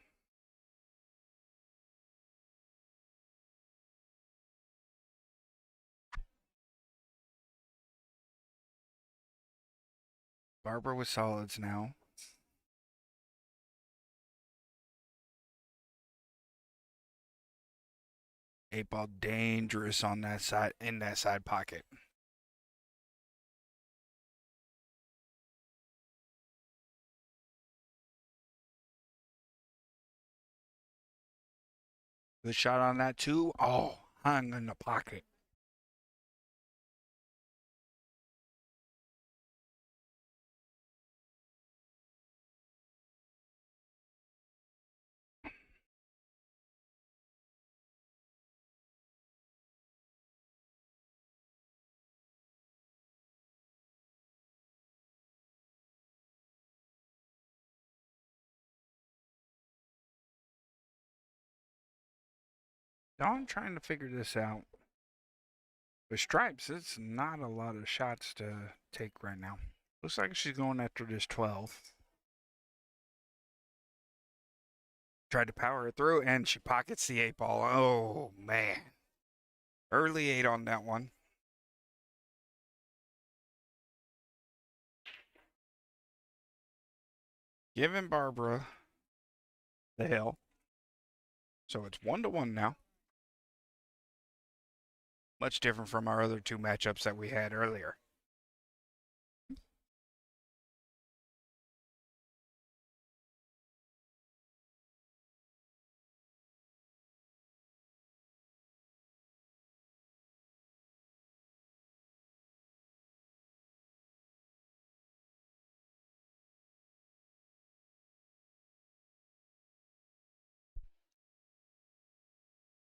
Barbara with solids now. Eight ball dangerous on that side, in that side pocket. Good shot on that too. Oh, hung in the pocket. Dawn trying to figure this out. With stripes, it's not a lot of shots to take right now. Looks like she's going after this 12. Tried to power it through, and she pockets the 8-ball. Oh, man. Early 8 on that one. Giving Barbara the hill. So it's 1-1 now. Much different from our other 2 matchups that we had earlier.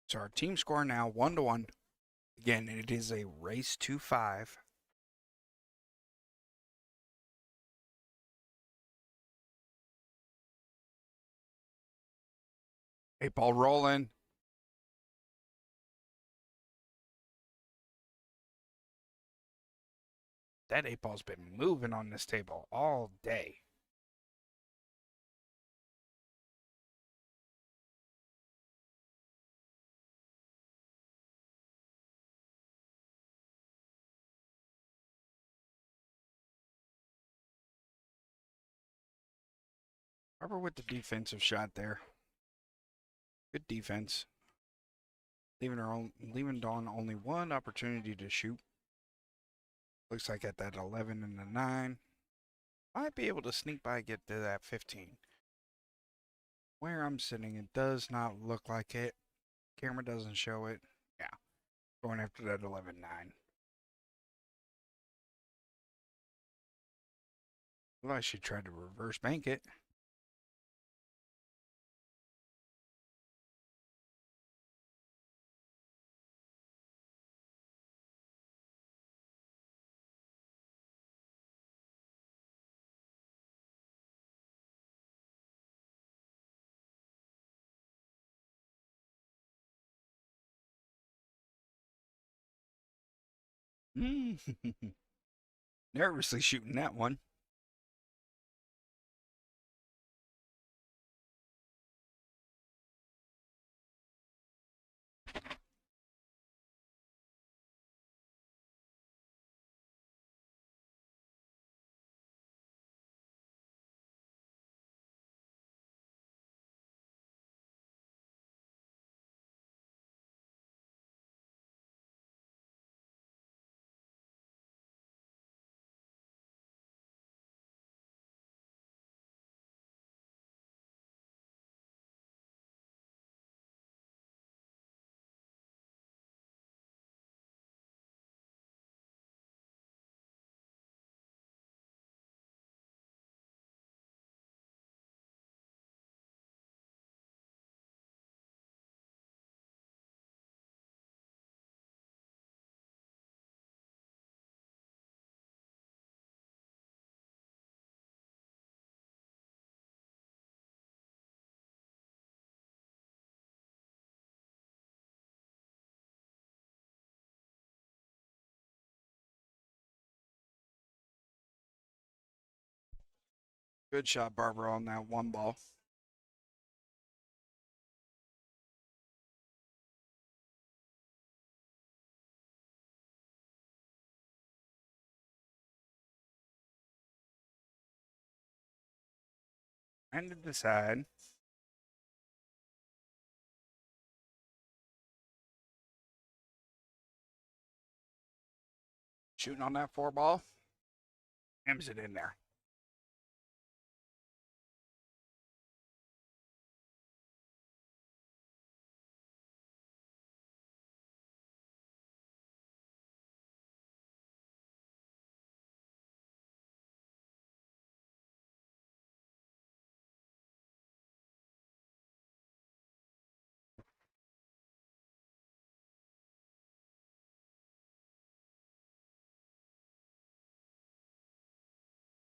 So our team score now 1-1. Again, it is a race to 5. Eight ball rolling. That 8-ball's been moving on this table all day. Barbara with the defensive shot there. Good defense. leaving Dawn only one opportunity to shoot. Looks like at that 11 and the 9. Might be able to sneak by and get to that 15. Where I'm sitting, it does not look like it. Camera doesn't show it. Yeah, going after that 11-9. Well, she tried to reverse bank it. Nervously shooting that one. Good shot, Barbara, on that one ball. And to decide. Shooting on that 4 ball. Hams it in there.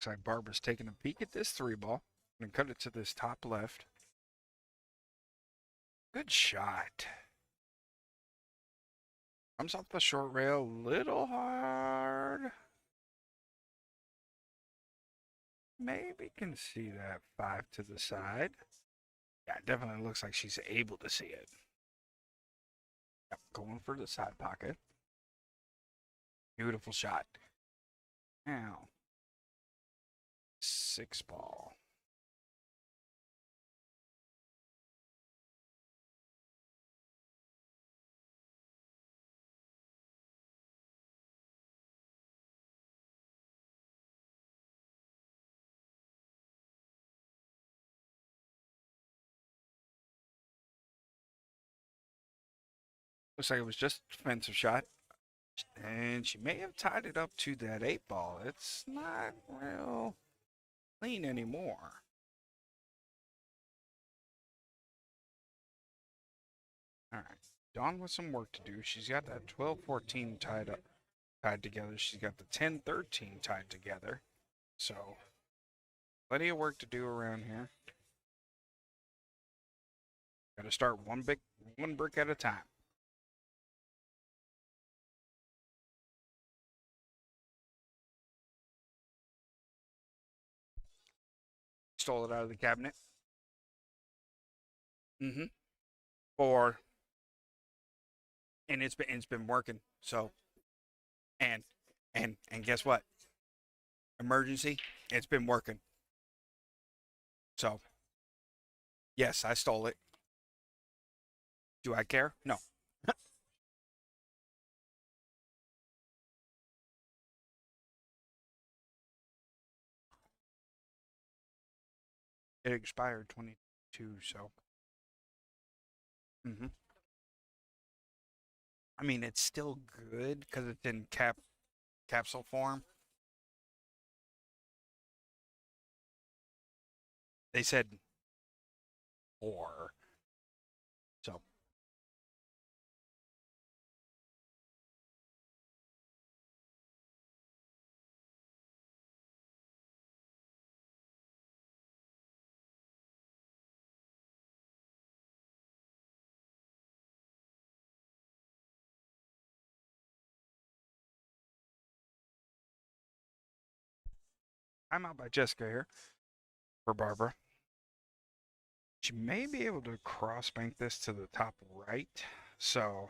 Looks like Barbara's taking a peek at this 3 ball. And cut it to this top left. Good shot. Comes off the short rail, little hard. Maybe can see that 5 to the side. Yeah, it definitely looks like she's able to see it. Yep, going for the side pocket. Beautiful shot. Now, 6 ball. Looks like it was just a defensive shot. And she may have tied it up to that 8 ball. It's not real clean anymore. All right. Dawn with some work to do. She's got that 12-14 tied together. She's got the 10-13 tied together. So, plenty of work to do around here. Got to start one brick at a time. Stole it out of the cabinet. Mm-hmm. And it's been working. So, and guess what? Emergency. It's been working. So, yes, I stole it. Do I care? No. It expired 22, so. Hmm. I mean, it's still good because it's in capsule form. They said more, so. I'm out by Jessica here for Barbara. She may be able to cross bank this to the top right, so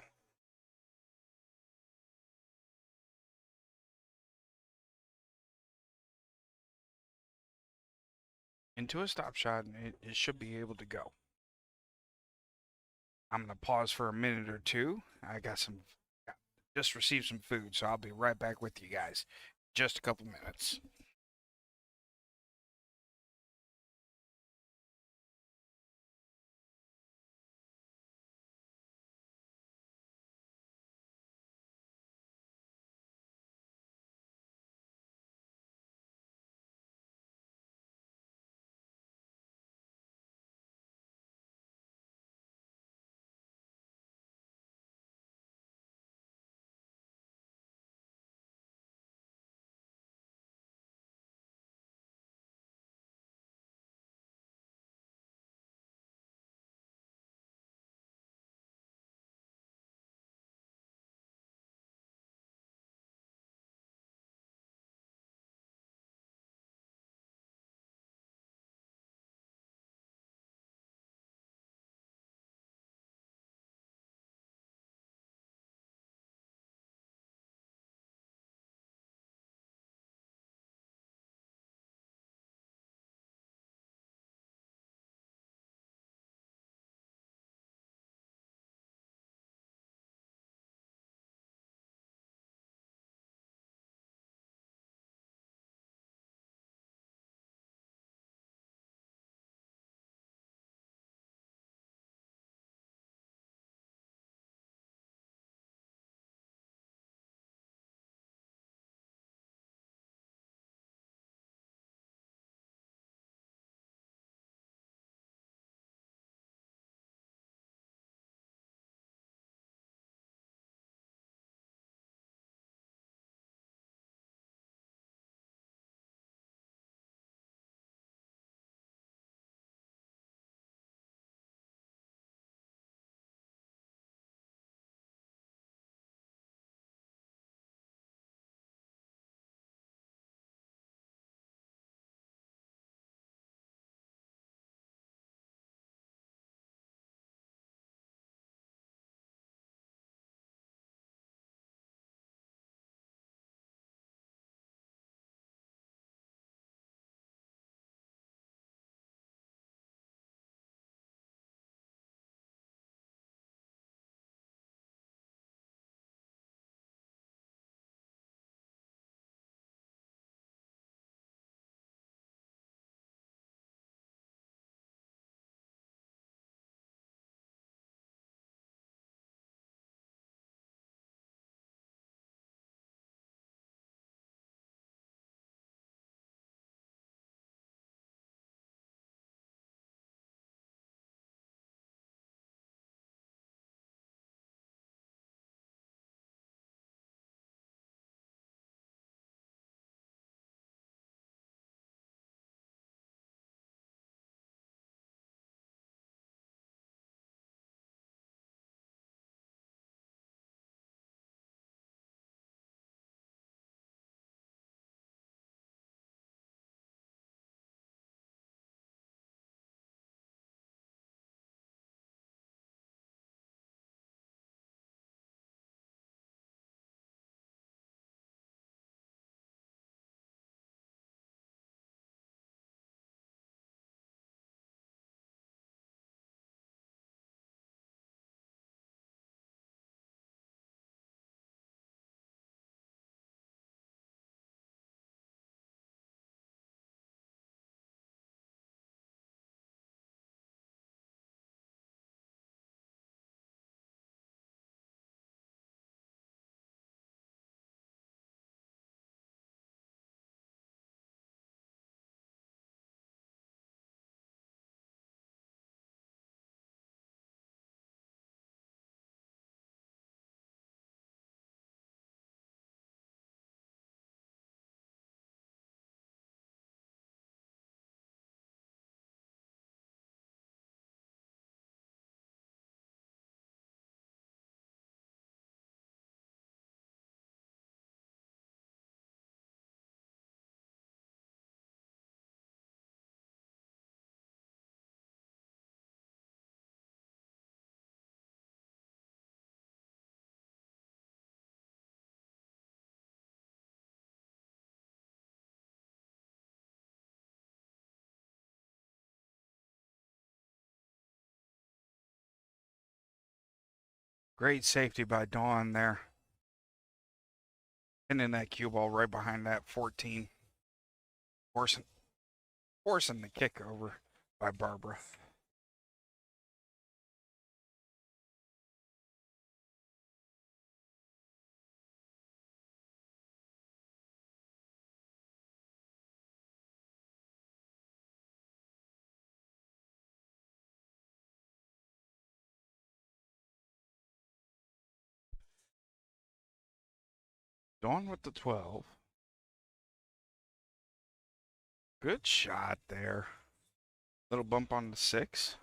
into a stop shot, and it should be able to go. I'm gonna pause for a minute or two. I got some, just received some food, so I'll be right back with you guys. Just a couple minutes. Great safety by Dawn there. And in that cue ball right behind that 14. Forcing, forcing the kick over by Barbara. Dawn with the 12. Good shot there. Little bump on the 6.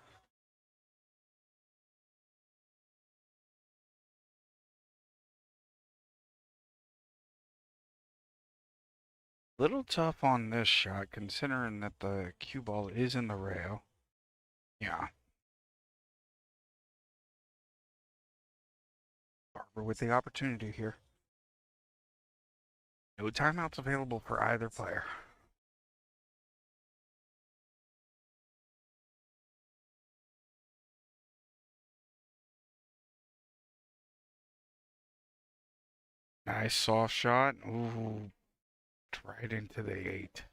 Little tough on this shot considering that the cue ball is in the rail. Yeah. Barbara with the opportunity here. No timeouts available for either player. Nice soft shot. Ooh, right into the 8.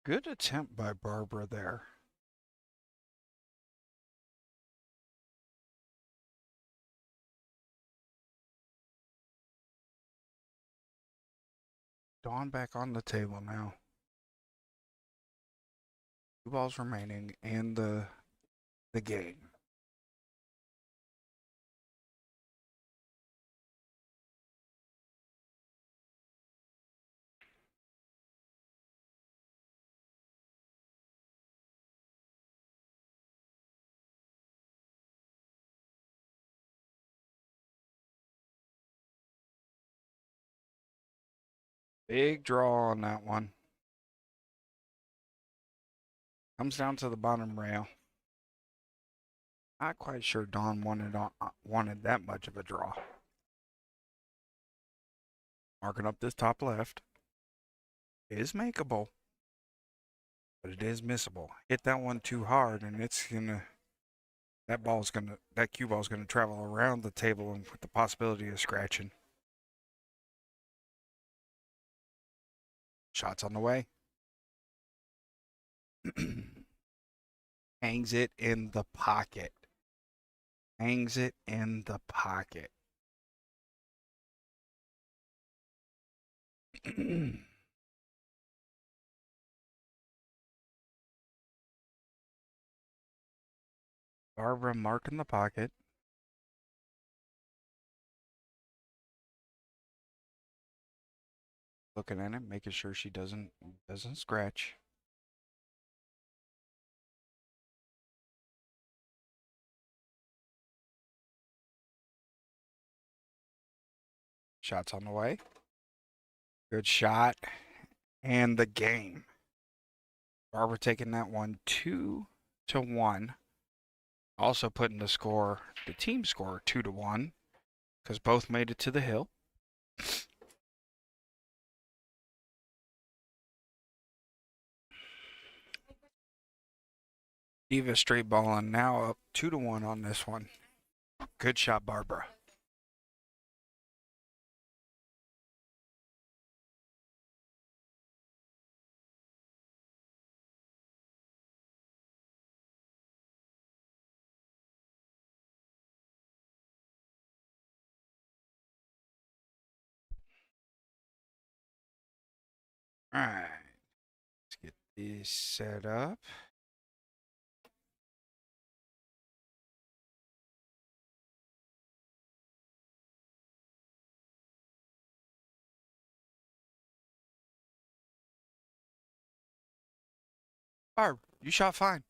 Good attempt by Barbara there. Dawn back on the table now. 2 balls remaining in the game. Big draw on that one. Comes down to the bottom rail. Not quite sure Dawn wanted that much of a draw. Marking up this top left. It is makeable, but it is missable. Hit that one too hard, and it's gonna. That cue ball's gonna travel around the table and with the possibility of scratching. Shots on the way. Hangs it in the pocket. Hangs it in the pocket. Barbara marking the pocket. Looking at it, making sure she doesn't scratch. Shots on the way. Good shot. And the game. Barbara taking that one 2-1. Also putting the team score 2-1, because both made it to the hill. Diva straight balling now up 2-1 on this one. Good shot, Barbara. All right, let's get this set up. Barb, you shot fine.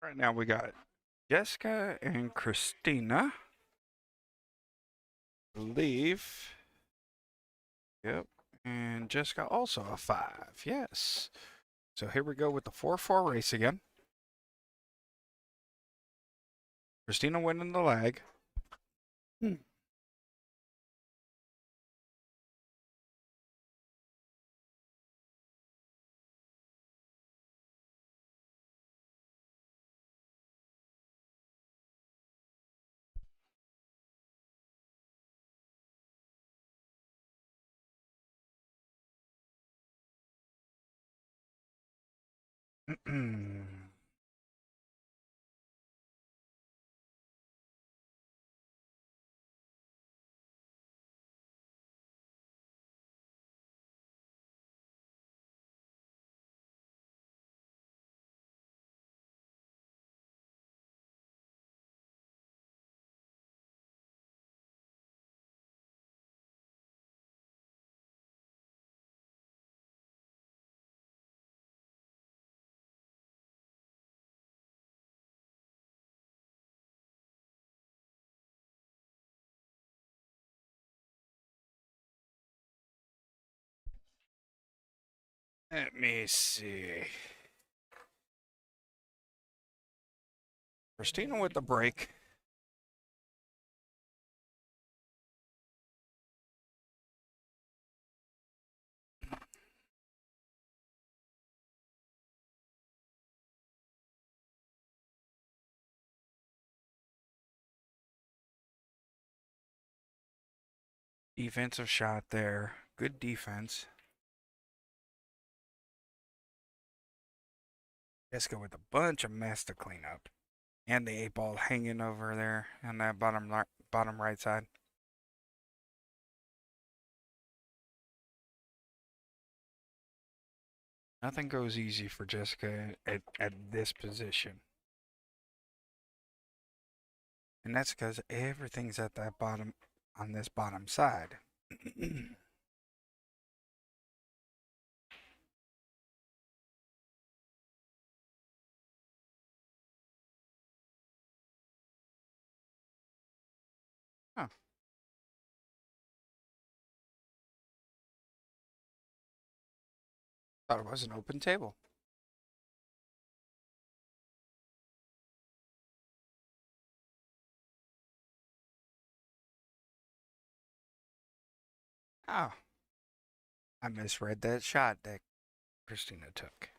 Right now we got Jessica and Christina. I believe. Yep. And Jessica also a 5. Yes. So here we go with the 4-4 race again. Christina winning the lag. Let me see. Christina with the break. Defensive shot there. Good defense. Jessica with a bunch of mess to clean up. And the 8-ball hanging over there on that bottom right side. Nothing goes easy for Jessica at this position. And that's because everything's at that bottom, on this bottom side. Huh. Thought it was an open table. Oh, I misread that shot that Christina took.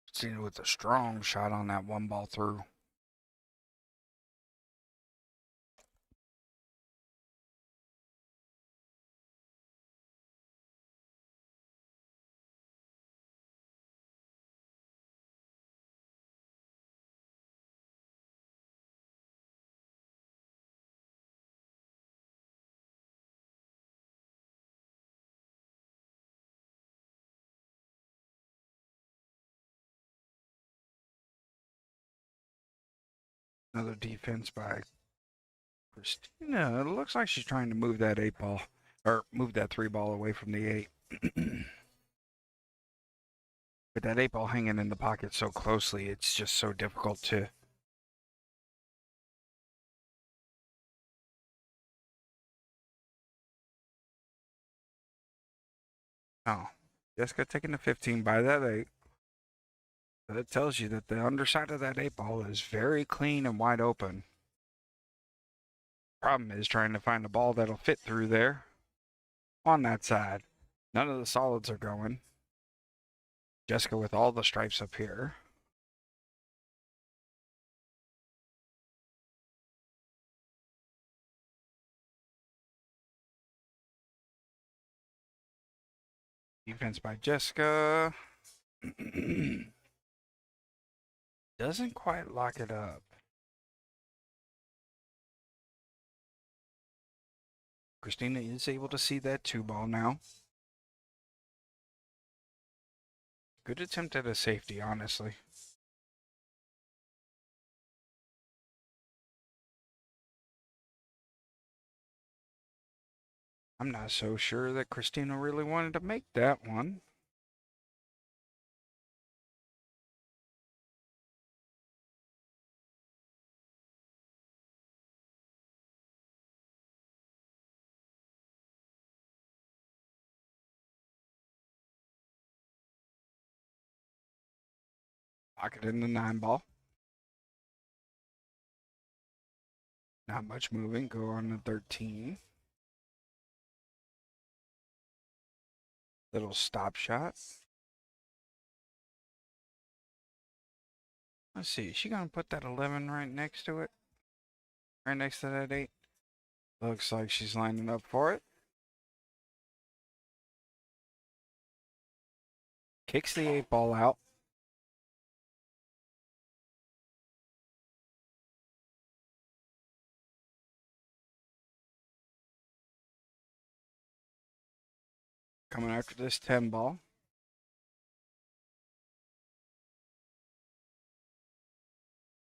Christina with a strong shot on that 1-ball through. Another defense by Christina. It looks like she's trying to move that 8 ball, or move that 3 ball away from the 8. But that 8 ball hanging in the pocket so closely, it's just so difficult to. Oh, Jessica taking the 15 by that 8. That tells you that the underside of that 8 ball is very clean and wide open. Problem is trying to find a ball that'll fit through there on that side. None of the solids are going. Jessica with all the stripes up here. Defense by Jessica. Doesn't quite lock it up. Christina is able to see that 2 ball now. Good attempt at a safety, honestly. I'm not so sure that Christina really wanted to make that one. Pocket in the 9 ball. Not much moving. Go on to 13. Little stop shot. Let's see. Is she going to put that 11 right next to it? Right next to that 8? Looks like she's lining up for it. Kicks the 8 ball out. Coming after this 10 ball.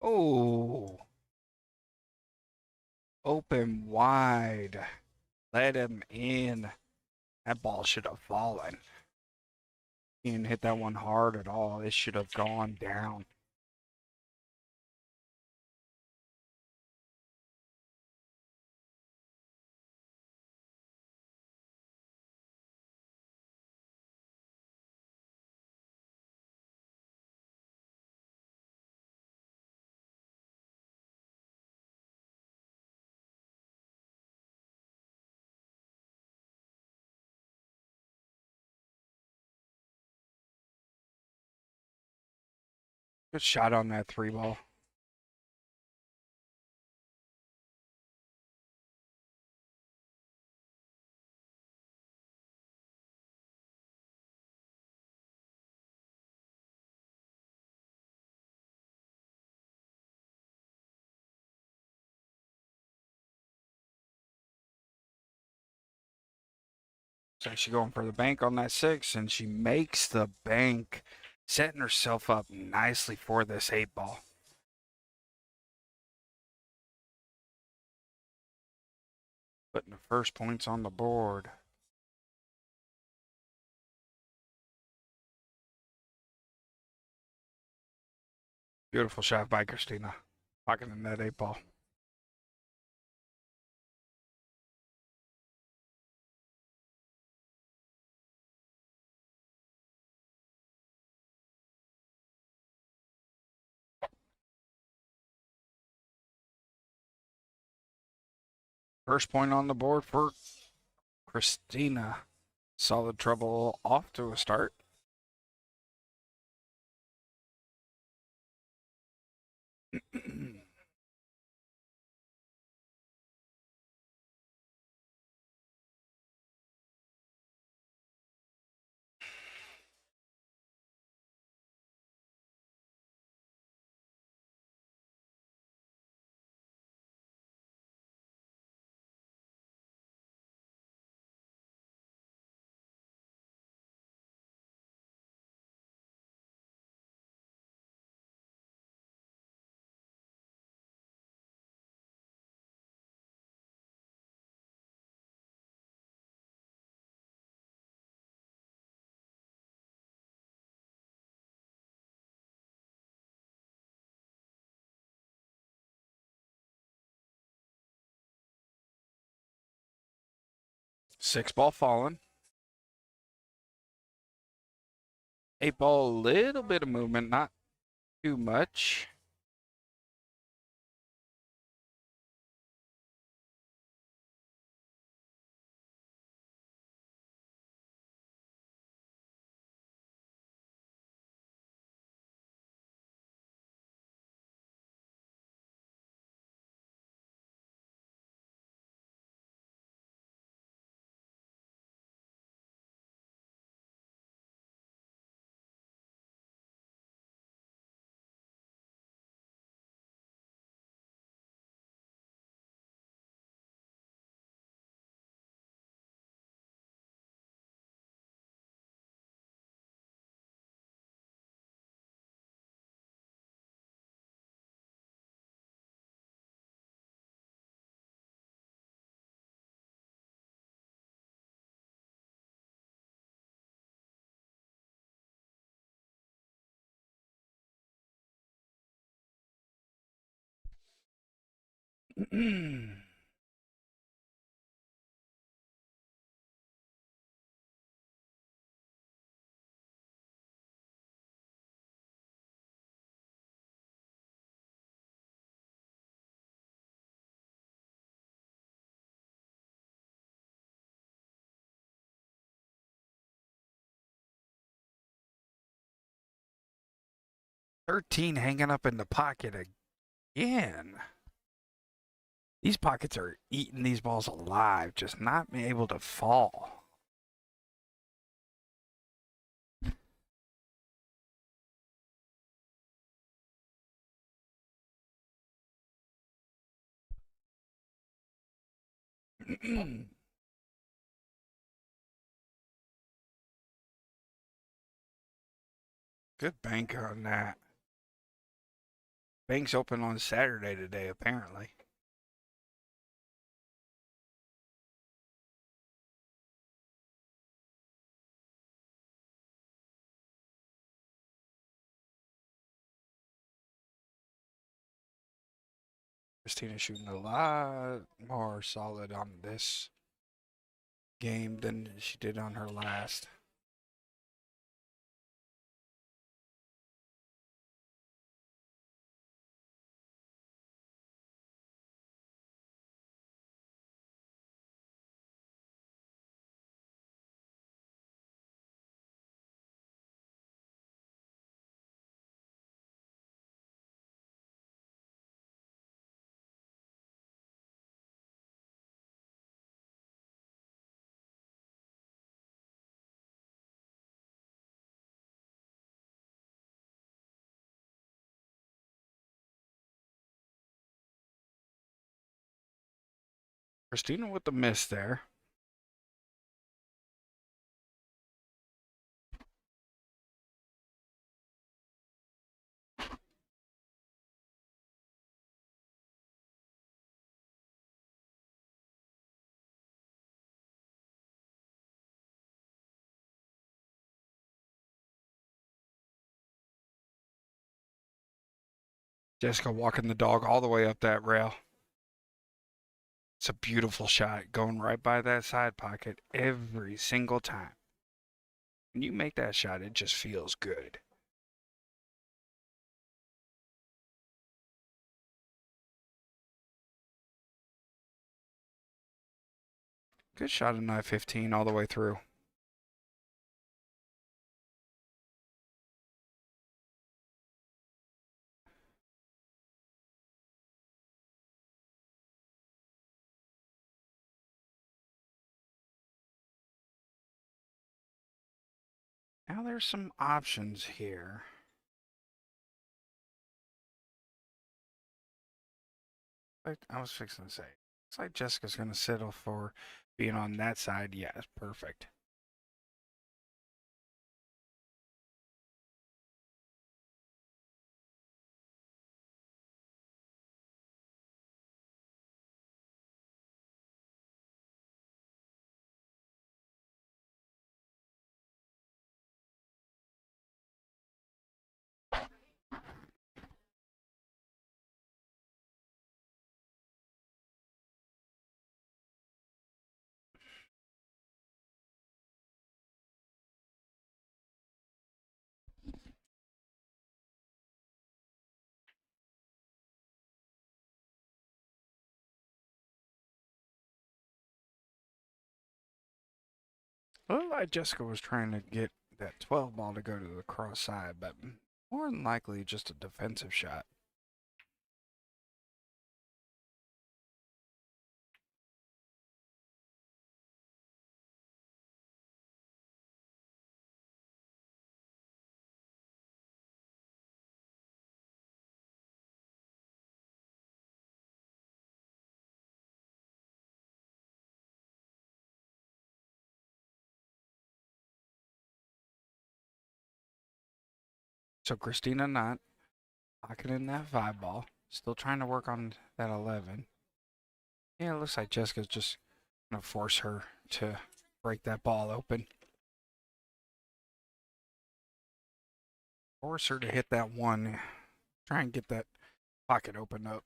Oh. Open wide. Let him in. That ball should have fallen. He didn't hit that one hard at all. It should have gone down. Good shot on that 3 ball. So she's going for the bank on that 6, and she makes the bank, setting herself up nicely for this 8 ball. Putting the first points on the board. Beautiful shot by Christina. Pocketing that 8 ball. First point on the board for Christina. Solid trouble off to a start. 6 ball falling. 8 ball, a little bit of movement, not too much. $13 hanging up in the pocket again. These pockets are eating these balls alive, just not being able to fall. Good bank on that. Bank's open on Saturday today, apparently. Christina's shooting a lot more solid on this game than she did on her last. Christina with the miss there. Jessica walking the dog all the way up that rail. It's a beautiful shot going right by that side pocket every single time. When you make that shot, it just feels good. Good shot in 9-15 all the way through. Now there's some options here. Like I was fixing to say, looks like Jessica's going to settle for being on that side. Yeah, perfect. Looked like Jessica was trying to get that 12 ball to go to the cross side, but more than likely just a defensive shot. So Christina not pocketing that 5 ball. Still trying to work on that 11. Yeah, it looks like Jessica's just going to force her to break that ball open. Force her to hit that 1. Try and get that pocket opened up.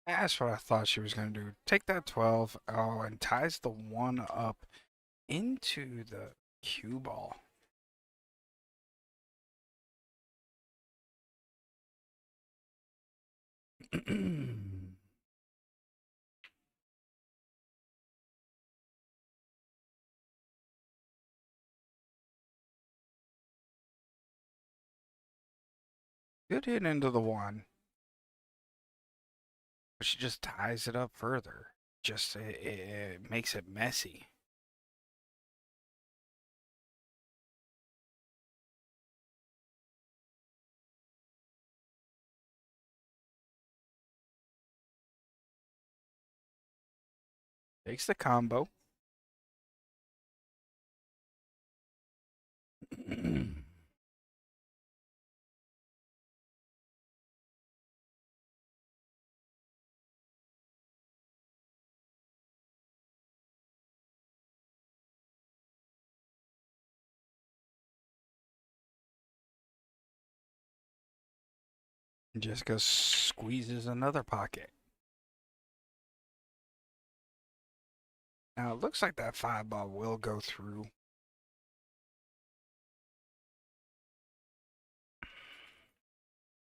That's what I thought she was going to do. Take that 12, oh, and ties the 1 up into the cue ball. Good hit into the 1, but she just ties it up further. Just it makes it messy. Takes the combo. Jessica squeezes another pocket. Now it looks like that 5 ball will go through.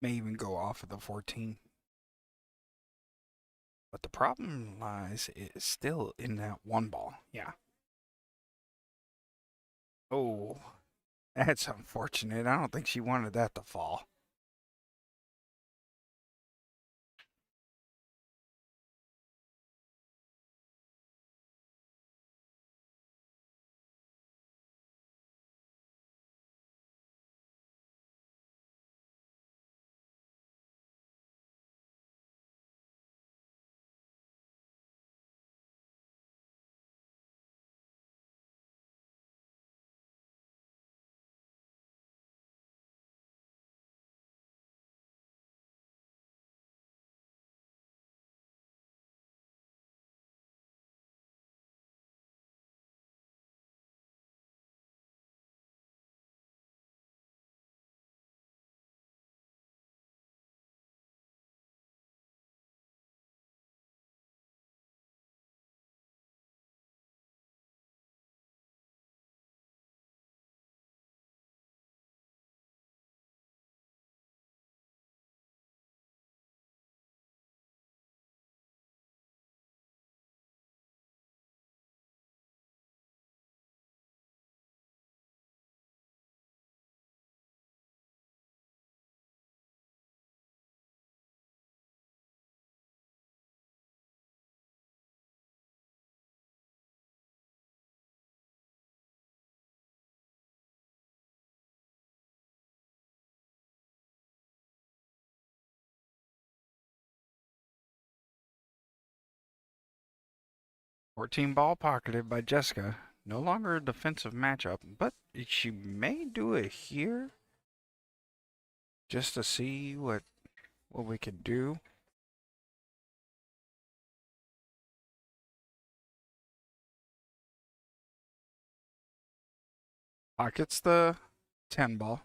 May even go off of the 14. But the problem lies is still in that 1 ball. Yeah. Oh, that's unfortunate. I don't think she wanted that to fall. 14 ball pocketed by Jessica. No longer a defensive matchup, but she may do it here just to see what we could do. Pockets the 10 ball.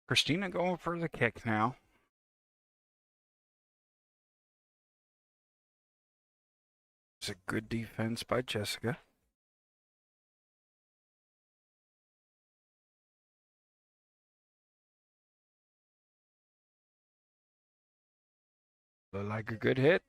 Christina going for the kick now. It's a good defense by Jessica. Look like a good hit.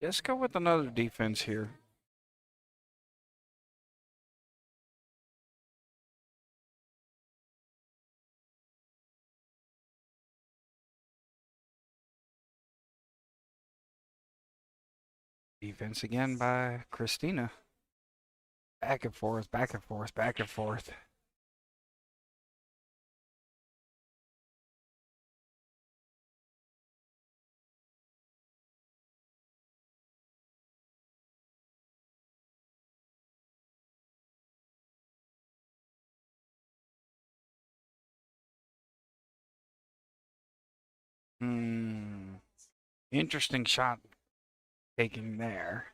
Jessica with another defense here. Defense again by Christina. Back and forth, back and forth, back and forth. Interesting shot taking there.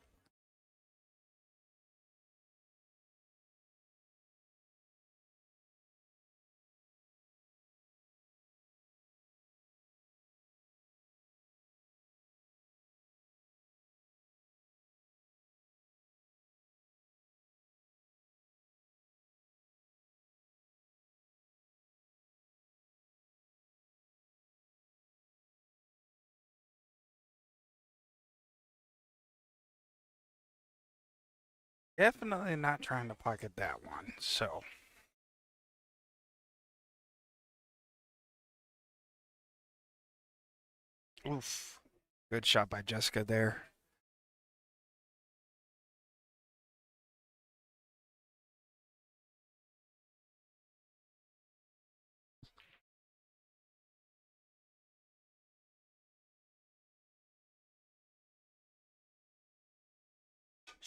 Definitely not trying to pocket that one. So oof. Good shot by Jessica there.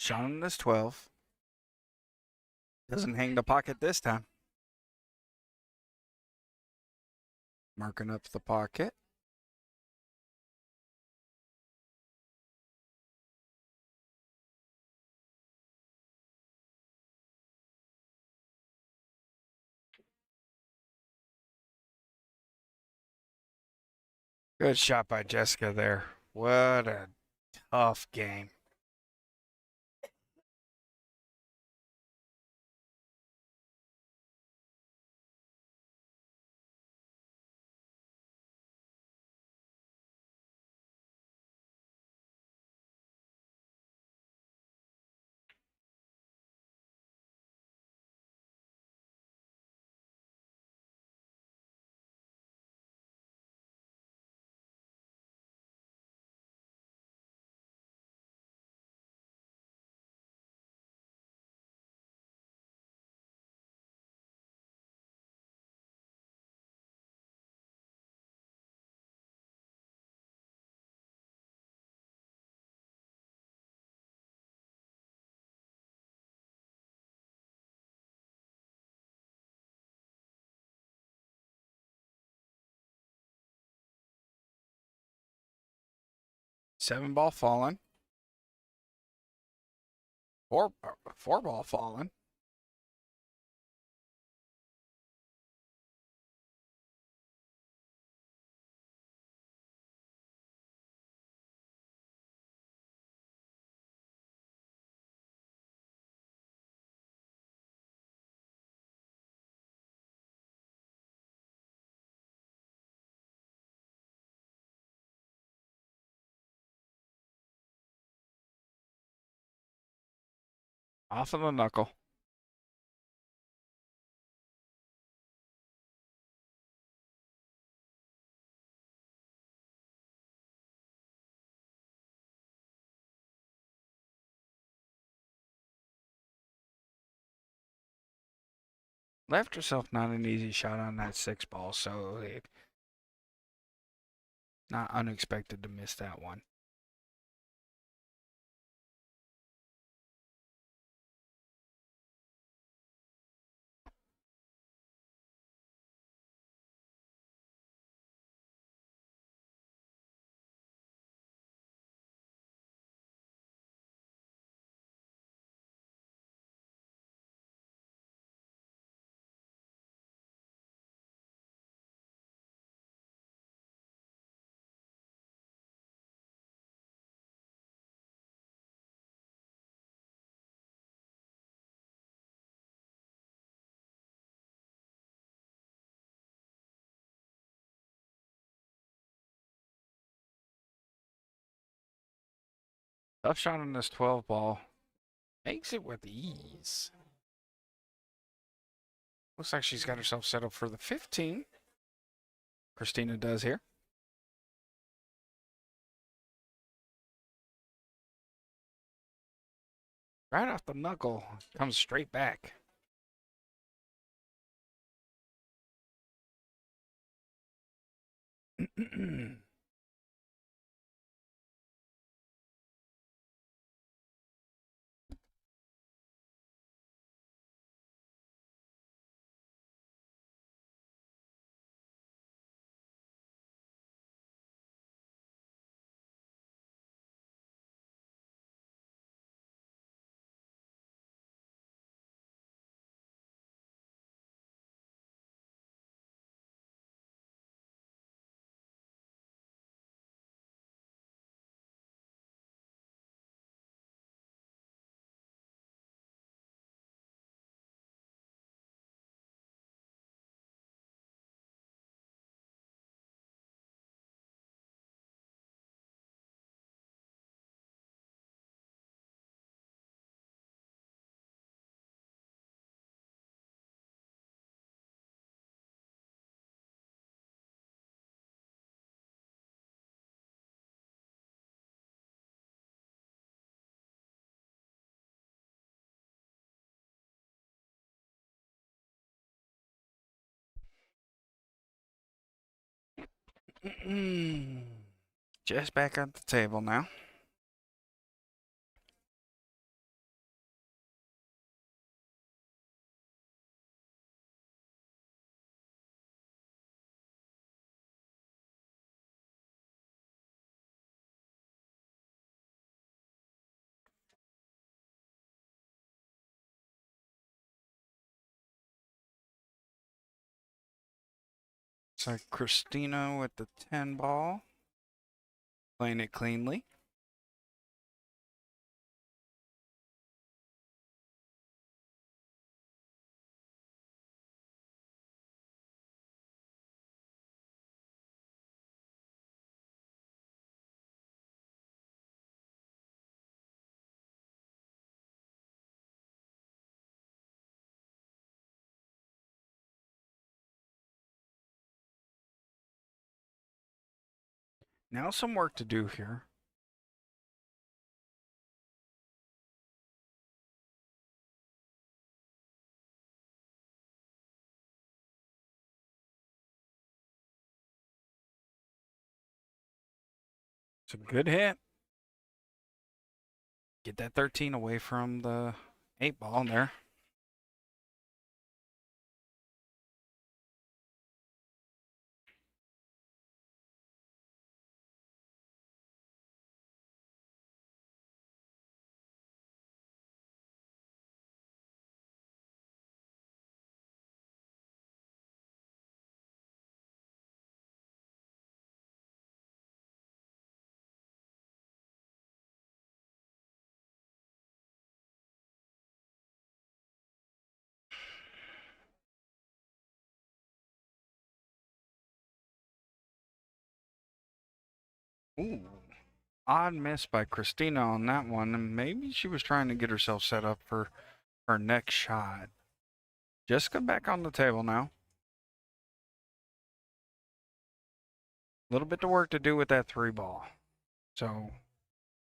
Shot on this 12. Doesn't hang the pocket this time. Marking up the pocket. Good shot by Jessica there. What a tough game. 7 ball falling. Four ball falling. Off of the knuckle. Left herself not an easy shot on that 6 ball, so not unexpected to miss that one. Tough shot on this 12 ball. Makes it with ease. Looks like she's got herself set up for the 15. Christina does here. Right off the knuckle. Comes straight back. Just back at the table now. So Christina with the 10 ball. Playing it cleanly. Now some work to do here. It's a good hit. Get that 13 away from the 8 ball in there. Ooh. Odd miss by Christina on that one, and maybe she was trying to get herself set up for her next shot. Jessica back on the table now. A little bit of work to do with that 3 ball. So,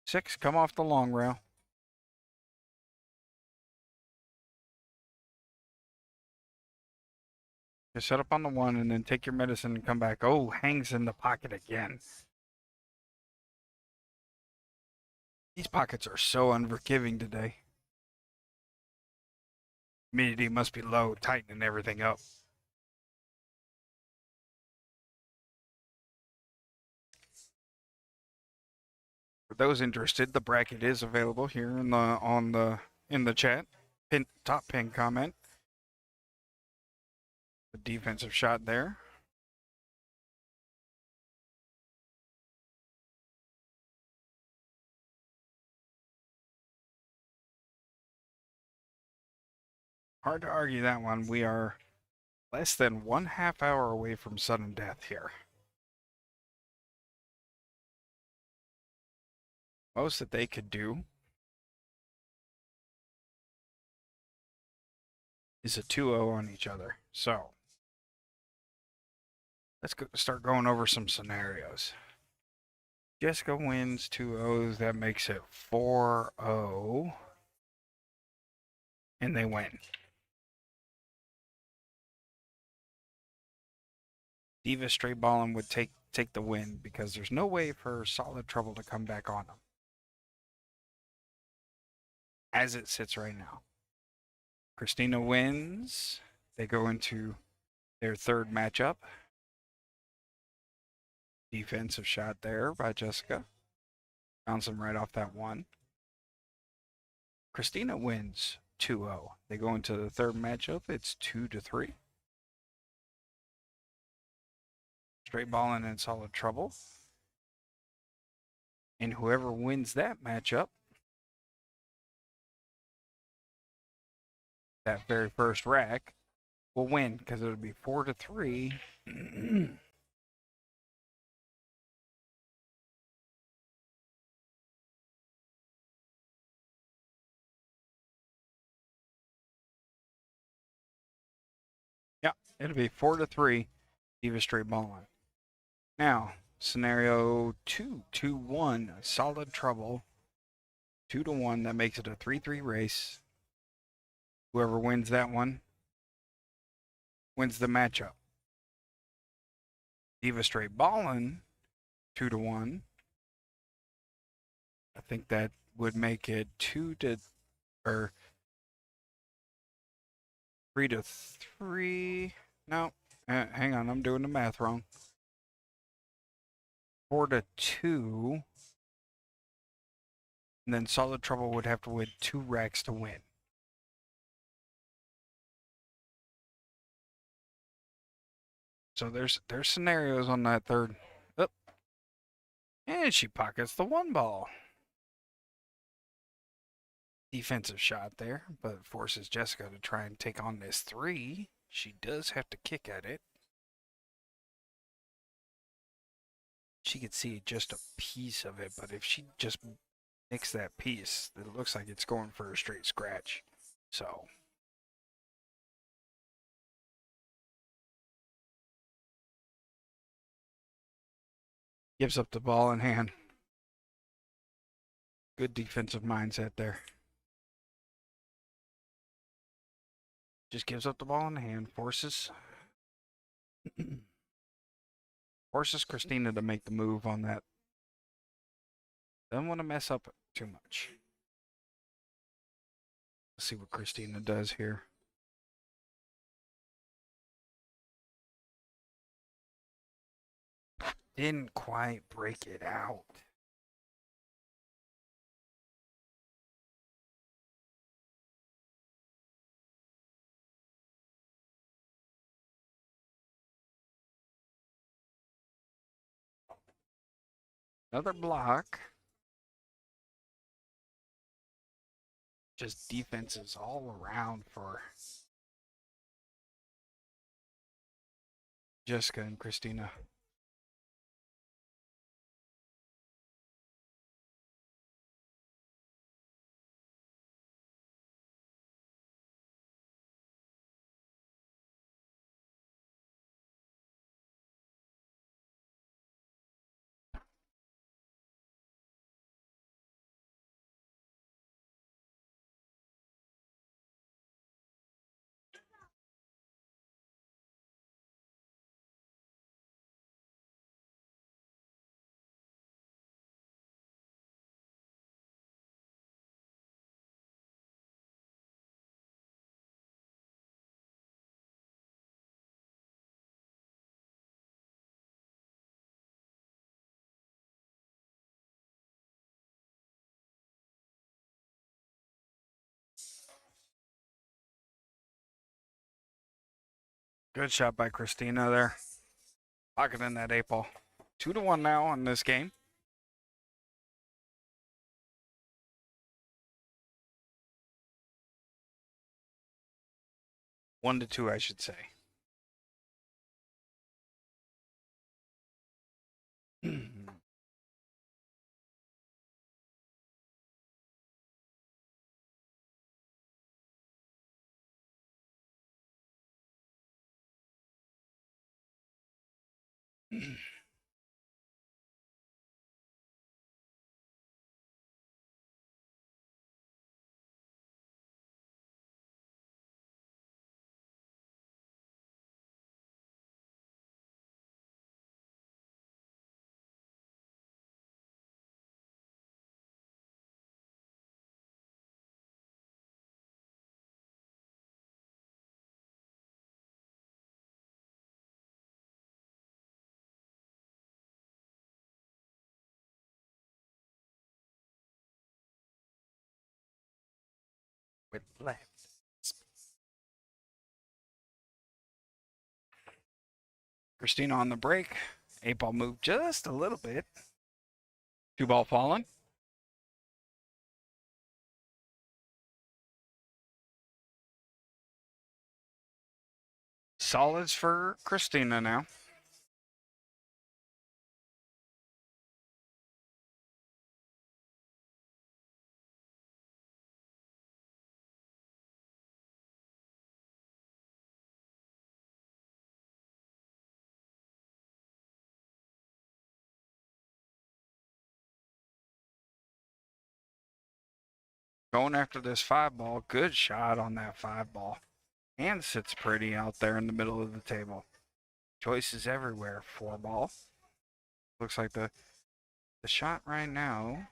6, come off the long rail. Just set up on the 1 and then take your medicine and come back. Oh, hangs in the pocket again. These pockets are so unforgiving today. Humidity must be low, tightening everything up. For those interested, the bracket is available here in the chat. Top pin comment. The defensive shot there. Hard to argue that one. We are less than 1/2 hour away from sudden death here. Most that they could do is a 2-0 on each other. So let's start going over some scenarios. Jessica wins 2-0s. That makes it 4-0. And they win. Diva straight balling would take the win because there's no way for Solid Trouble to come back on them. As it sits right now. Christina wins. They go into their third matchup. Defensive shot there by Jessica. Bounce them right off that 1. Christina wins 2-0. They go into the third matchup. It's 2-3. Straight balling in Solid Trouble. And whoever wins that matchup, that very first rack, will win because it would be 4-3. Yeah, it'll be 4-3. Diva straight balling. Now, scenario 2, 2-1, Solid Trouble. 2-1, that makes it a 3-3 race. Whoever wins that one wins the matchup. Diva straight ballin', 2-1. I think that would make it 3-3. No, hang on, I'm doing the math wrong. 4-2. And then Solid Trouble would have to win 2 racks to win. So there's scenarios on that third. Oh. And she pockets the 1 ball. Defensive shot there, but forces Jessica to try and take on this 3. She does have to kick at it. She could see just a piece of it, but if she just nicks that piece, it looks like it's going for a straight scratch. So gives up the ball in hand. Good defensive mindset there. Just gives up the ball in hand, forces Christina to make the move on that. Doesn't want to mess up too much. Let's see what Christina does here. Didn't quite break it out. Another block. Just defenses all around for Jessica and Christina. Good shot by Christina there. Pocketing that 8 ball. 2-1 now in this game. One to two, I should say. With left. Christina on the break. 8 ball moved just a little bit. 2 ball falling. Solids for Christina now. Going after this 5 ball. Good shot on that 5 ball. And sits pretty out there in the middle of the table. Choices everywhere. 4 ball. Looks like the shot right now.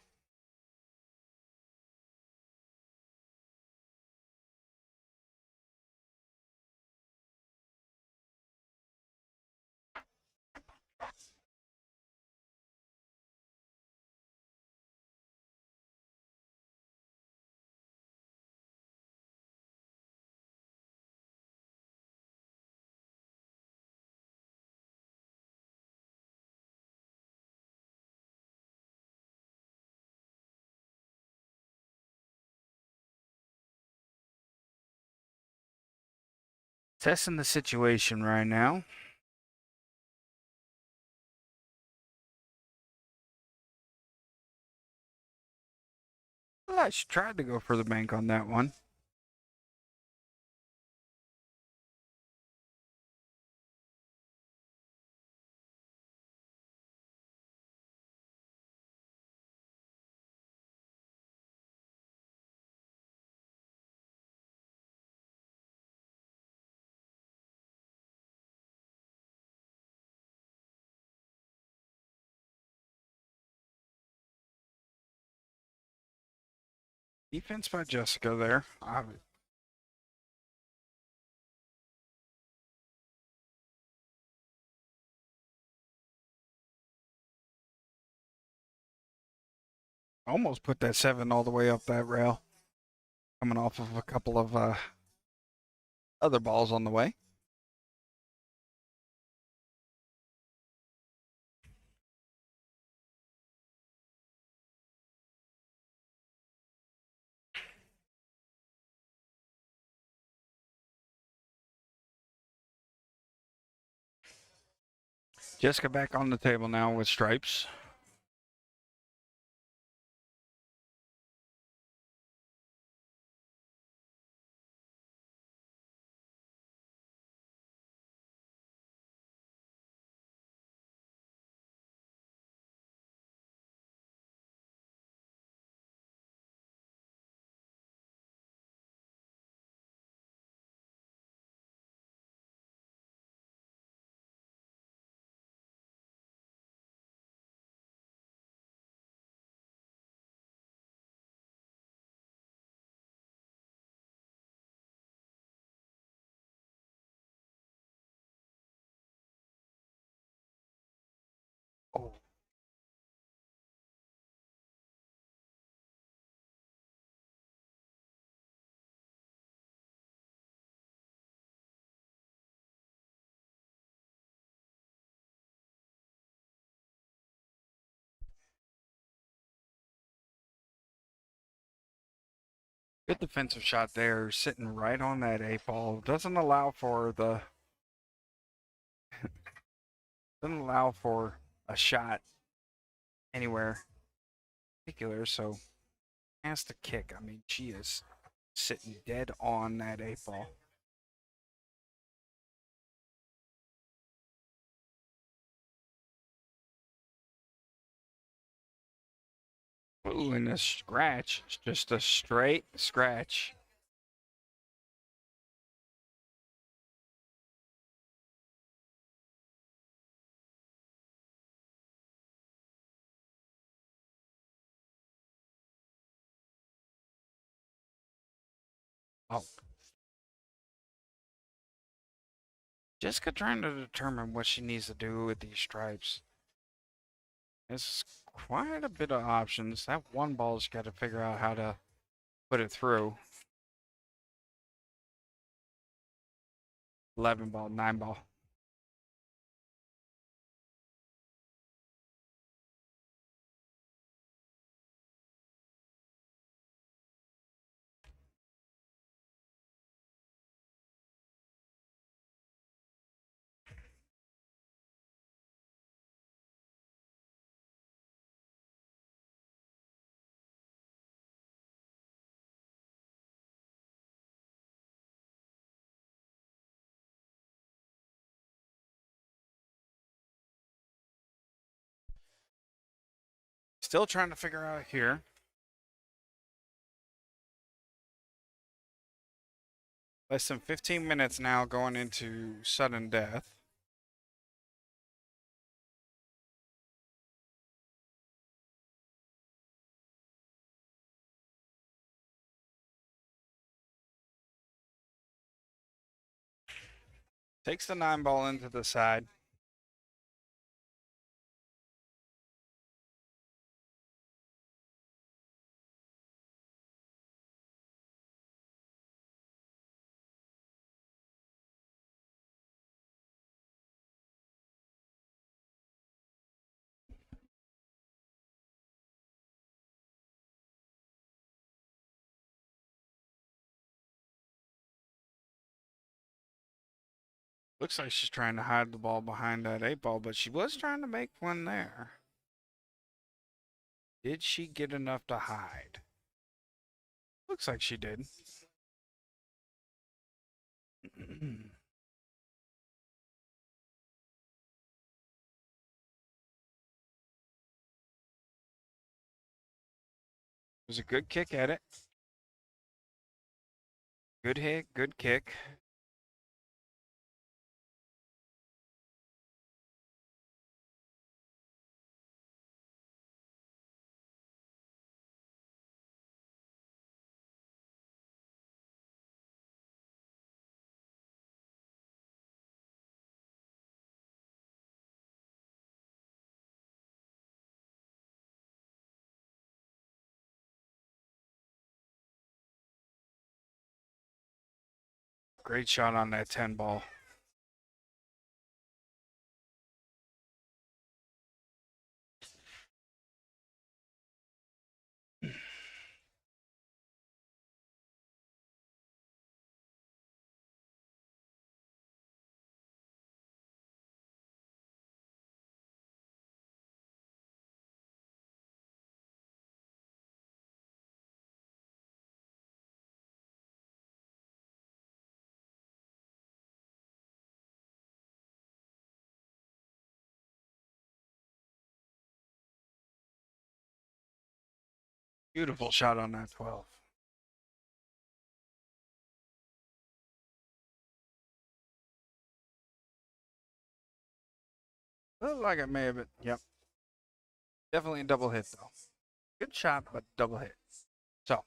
Testing the situation right now. Well, I tried to go for the bank on that one. Defense by Jessica there. Almost put that 7 all the way up that rail. Coming off of a couple of other balls on the way. Jessica back on the table now with stripes. Good defensive shot there, sitting right on that 8 ball. Doesn't allow for a shot anywhere particular, so has to kick. I mean, she is sitting dead on that 8 ball. Ooh, and a scratch. It's just a straight scratch. Oh. Jessica trying to determine what she needs to do with these stripes. There's quite a bit of options. That 1 ball's got to figure out how to put it through. 11 ball, 9 ball. Still trying to figure out here. Less than 15 minutes now going into sudden death. Takes the 9 ball into the side. Looks like she's trying to hide the ball behind that 8 ball, but she was trying to make one there. Did she get enough to hide? Looks like she did. Was a good kick at it. Good hit, good kick. Great shot on that 10 ball. Beautiful shot on that 12. Looked like it may have been. Yep. Definitely a double hit, though. Good shot, but double hit. So,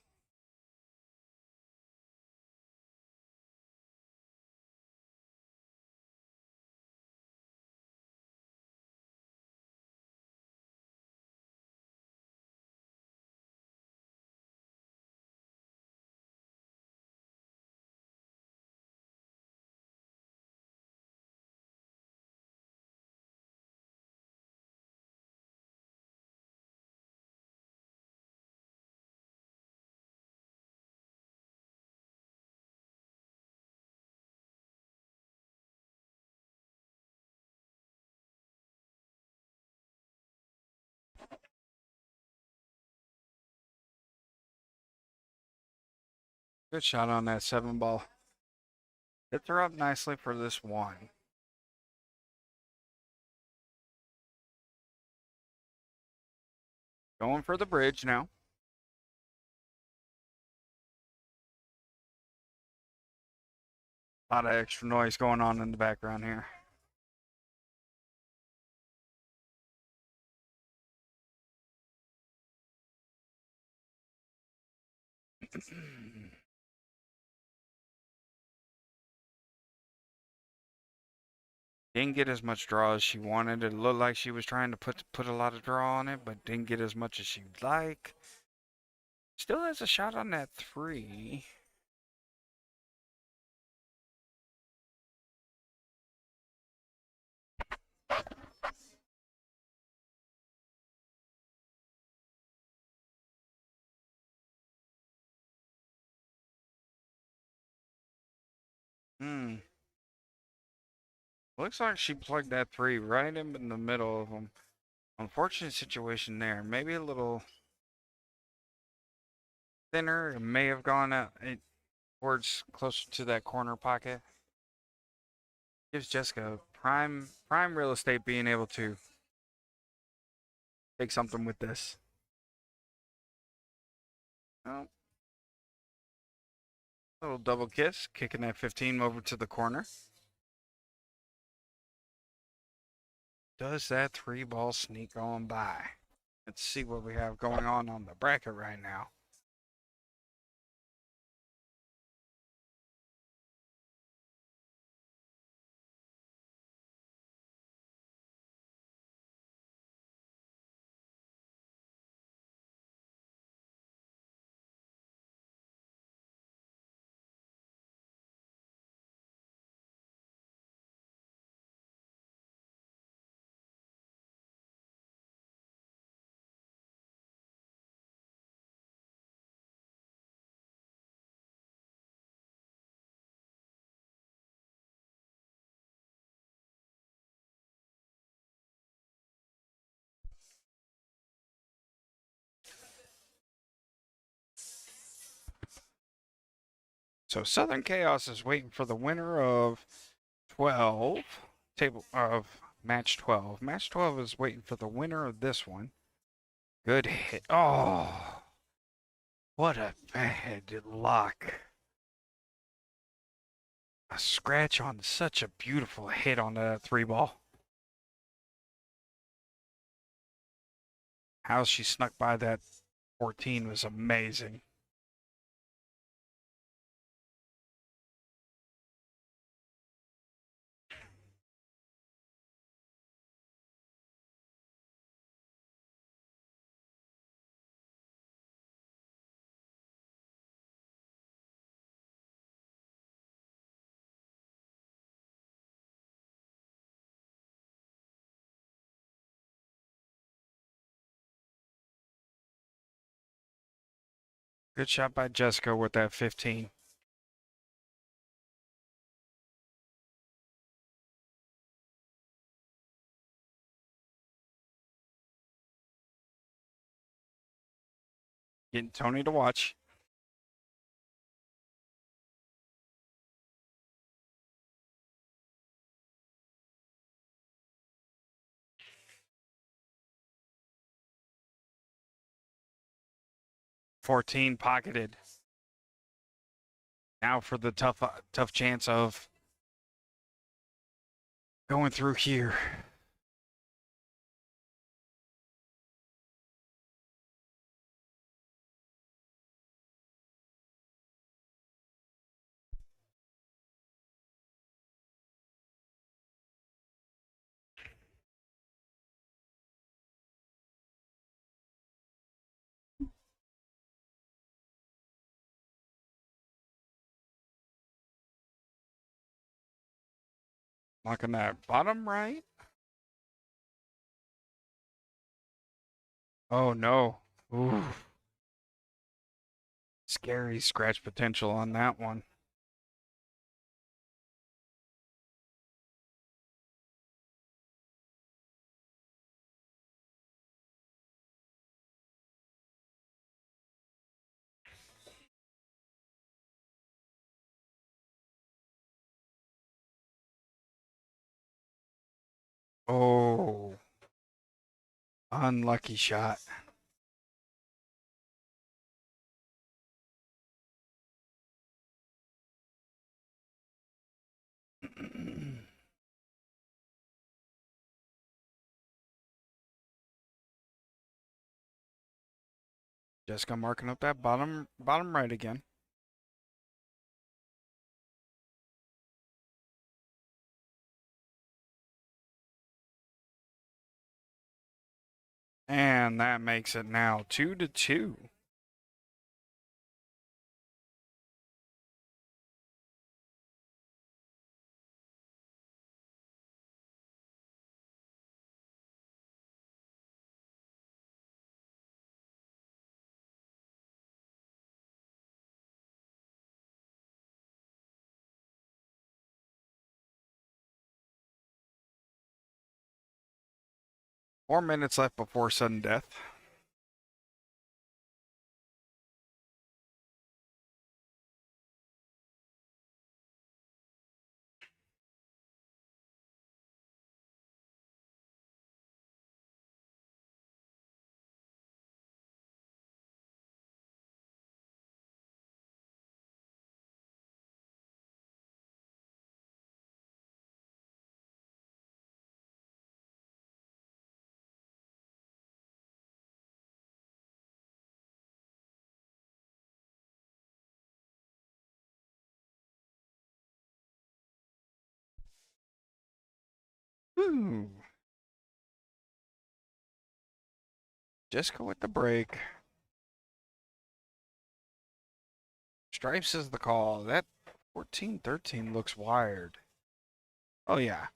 Good shot on that 7 ball. Hits her up nicely for this one. Going for the bridge now. A lot of extra noise going on in the background here. Didn't get as much draw as she wanted. It looked like she was trying to put a lot of draw on it, but didn't get as much as she'd like. Still has a shot on that 3. Looks like she plugged that 3 right in the middle of them. Unfortunate situation there. Maybe a little thinner. It may have gone out towards closer to that corner pocket. Gives Jessica prime real estate being able to take something with this. Oh. Little double kiss, kicking that 15 over to the corner. Does that 3 ball sneak on by? Let's see what we have going on the bracket right now. So Southern Chaos is waiting for the winner of 12, table of match 12. Match 12 is waiting for the winner of this one. Good hit. Oh, what a bad lock. A scratch on such a beautiful hit on the 3 ball. How she snuck by that 14 was amazing. Good shot by Jessica with that 15. Getting Tony to watch. $14 pocketed. Now for the tough chance of going through here. Looking at bottom right. Oh no. Ooh. Scary scratch potential on that one. Oh, unlucky shot. Jessica marking up that bottom right again. And that makes it now 2-2. Four minutes left before sudden death. Ooh. Jessica with the break. Stripes is the call. That 14-13 looks wired. Oh, yeah.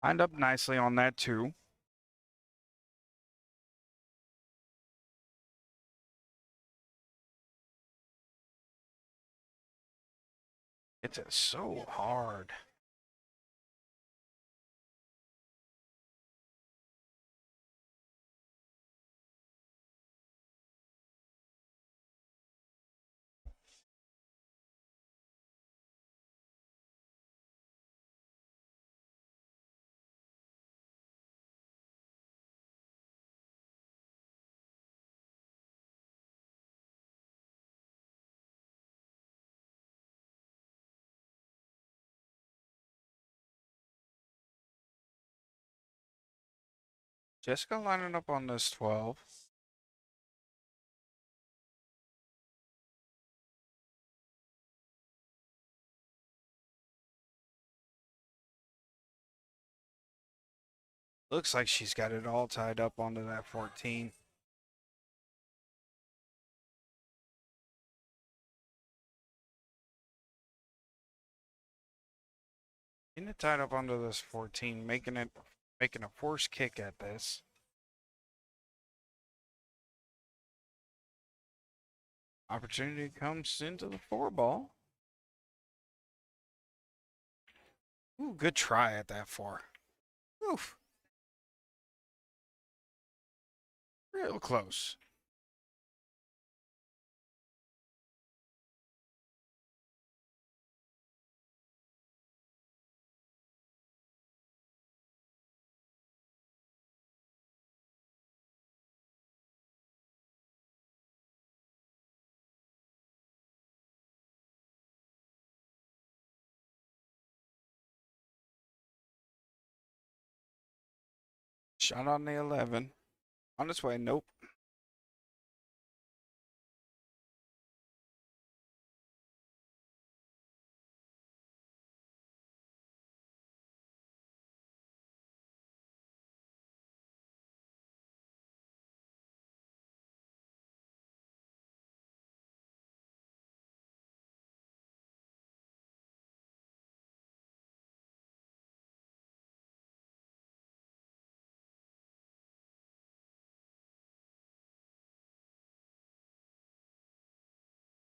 Lined up nicely on that, too. It's so hard. Jessica lining up on this 12. Looks like she's got it all tied up onto that 14. Getting it tied up onto this 14, making a forced kick at this. Opportunity comes into the 4 ball. Ooh, good try at that 4. Oof. Real close. Shot on the 11. On its way. Nope.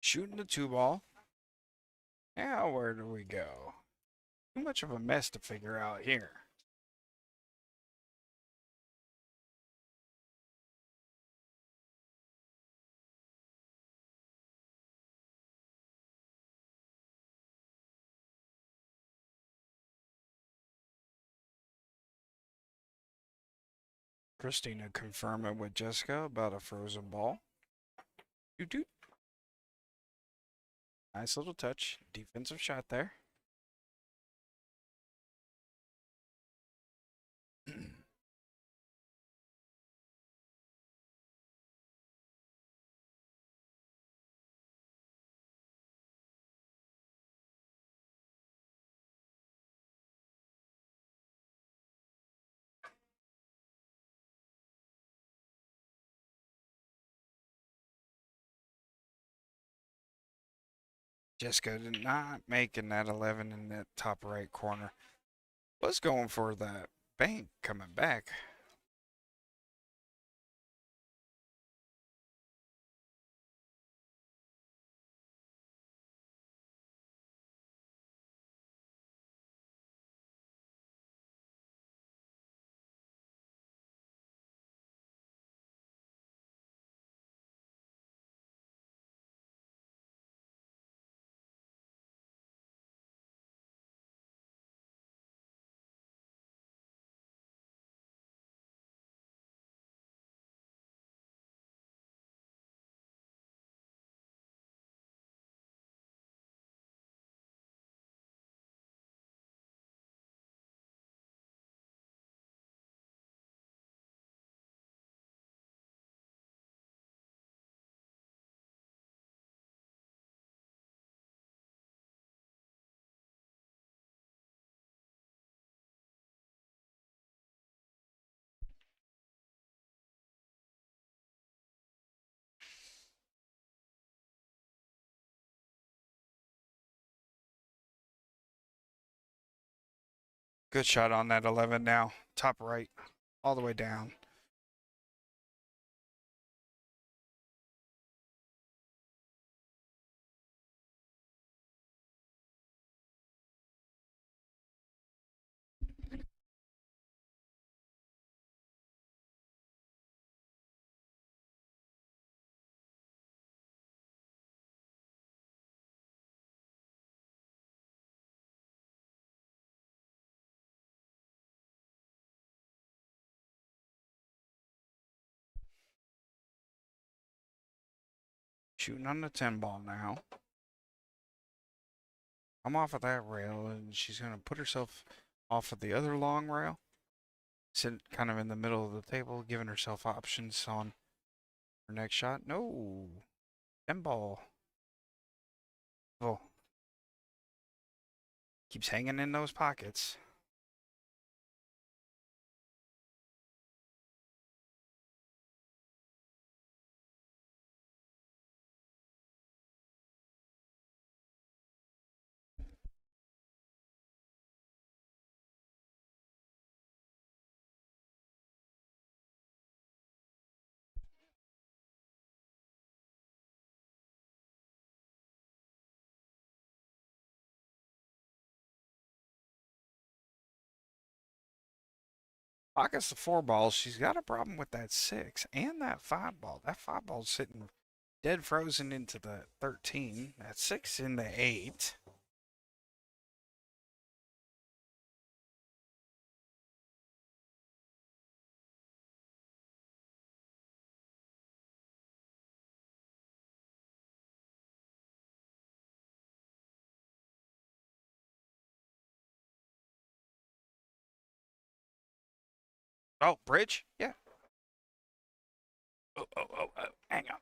Shooting the 2 ball. Now where do we go? Too much of a mess to figure out here. Christina confirming with Jessica about a frozen ball. Doot doot. Nice little touch. Defensive shot there. Jessica did not making that 11 in that top right corner. Was going for that bank coming back. Good shot on that 11 now. Top right. All the way down. Shooting on the 10 ball now. I'm off of that rail, and she's going to put herself off of the other long rail. Sit kind of in the middle of the table, giving herself options on her next shot. No. 10 ball. Oh. Keeps hanging in those pockets. Pockets the 4 balls. She's got a problem with that 6 and that 5 ball. That 5 ball's sitting dead frozen into the 13. That 6 in the 8. Oh, bridge? Yeah. Oh. Hang on.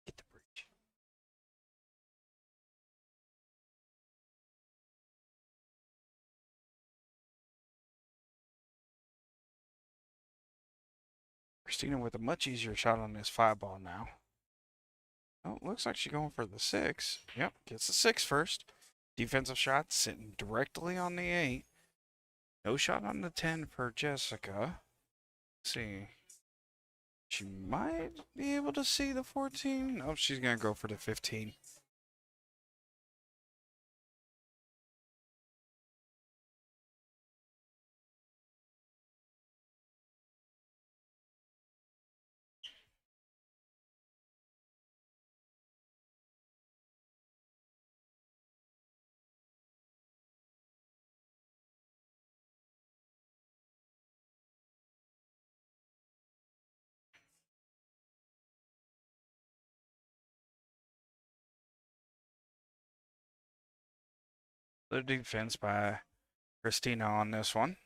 Get the bridge. Christina with a much easier shot on this 5 ball now. Oh, looks like she's going for the 6. Yep, gets the 6 first. Defensive shot sitting directly on the 8. No shot on the 10 for Jessica. Let's see. She might be able to see the 14. Oh, she's going to go for the 15. The defense by Christina on this one.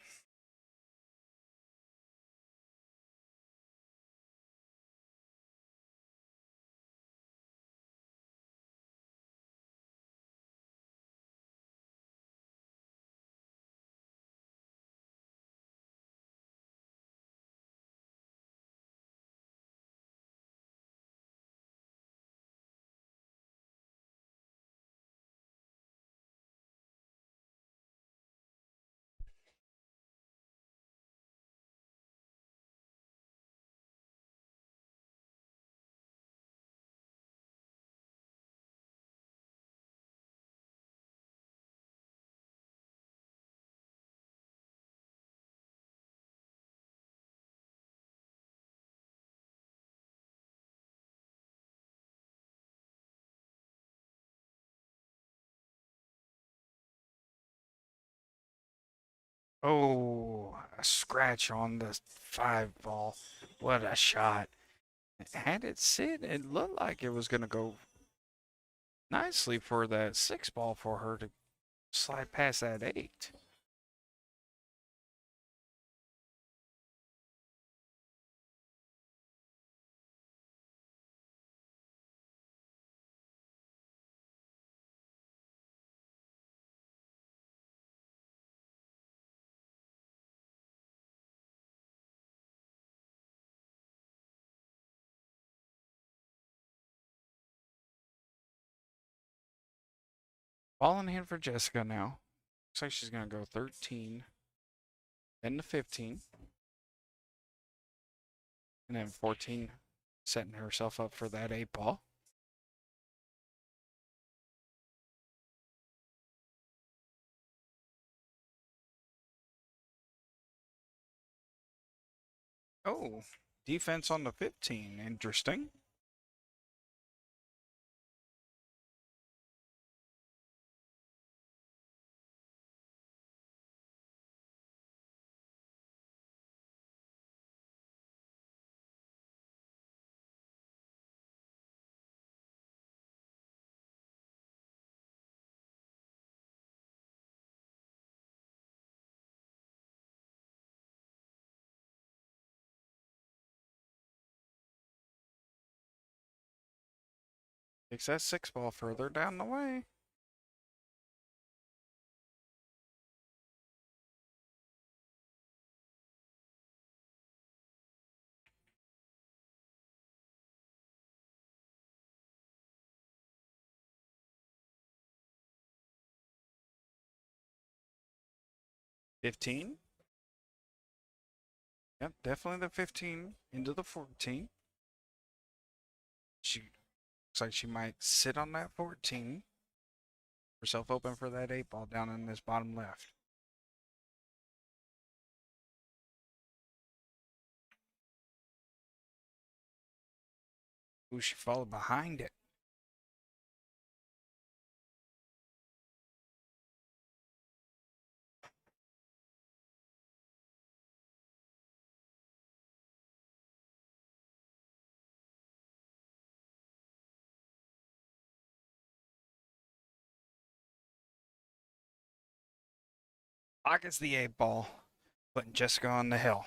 Oh, a scratch on the 5 ball. What a shot. Had it sit, it looked like it was going to go nicely for that 6 ball for her to slide past that 8. Ball in hand for Jessica now. Looks like she's going to go 13, then to 15, and then 14, setting herself up for that 8 ball. Oh, defense on the 15. Interesting. Takes that 6 ball further down the way. $15. Yep, definitely the 15 into the 14. She looks like she might sit on that 14. Herself open for that 8 ball down in this bottom left. Ooh, she followed behind it. Pockets the 8 ball, putting Jessica on the hill.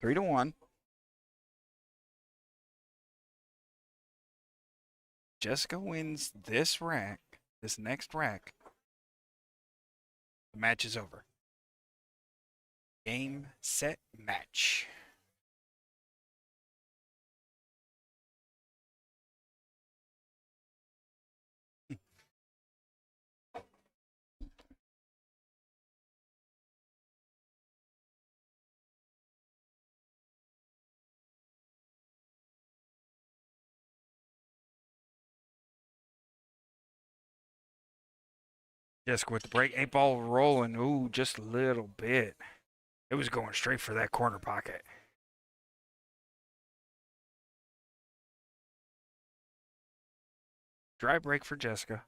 Three to one. Jessica wins this rack, this next rack. The match is over. Game, set, match. Jessica with the break. 8 ball rolling. Ooh, just a little bit. It was going straight for that corner pocket. Dry break for Jessica.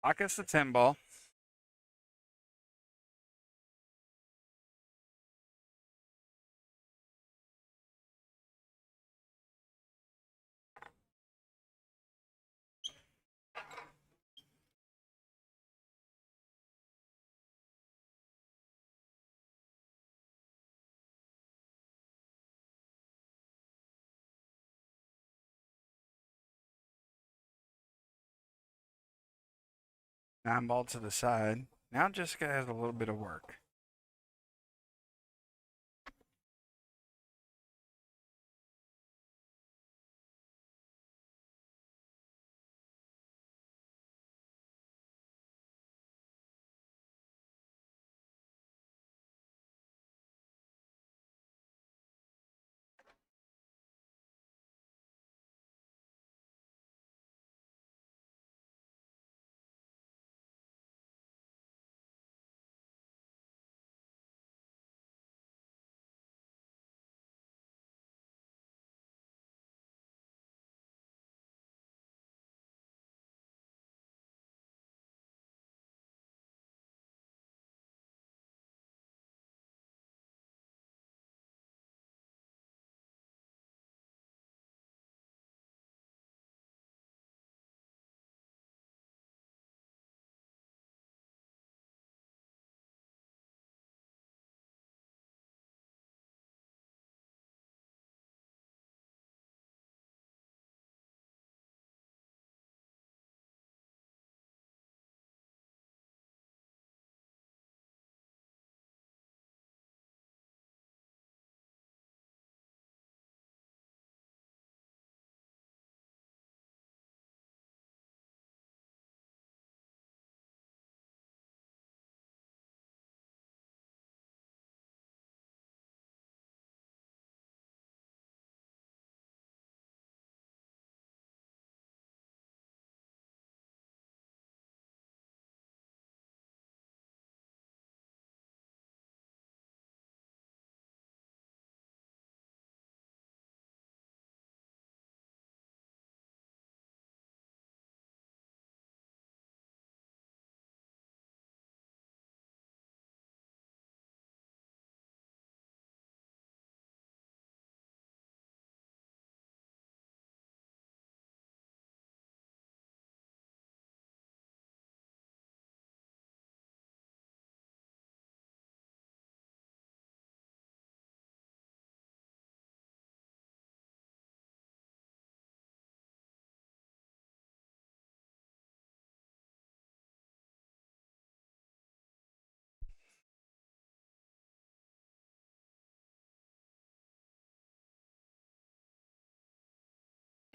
Pockets the 10 ball. Nine ball to the side. Now Jessica has a little bit of work.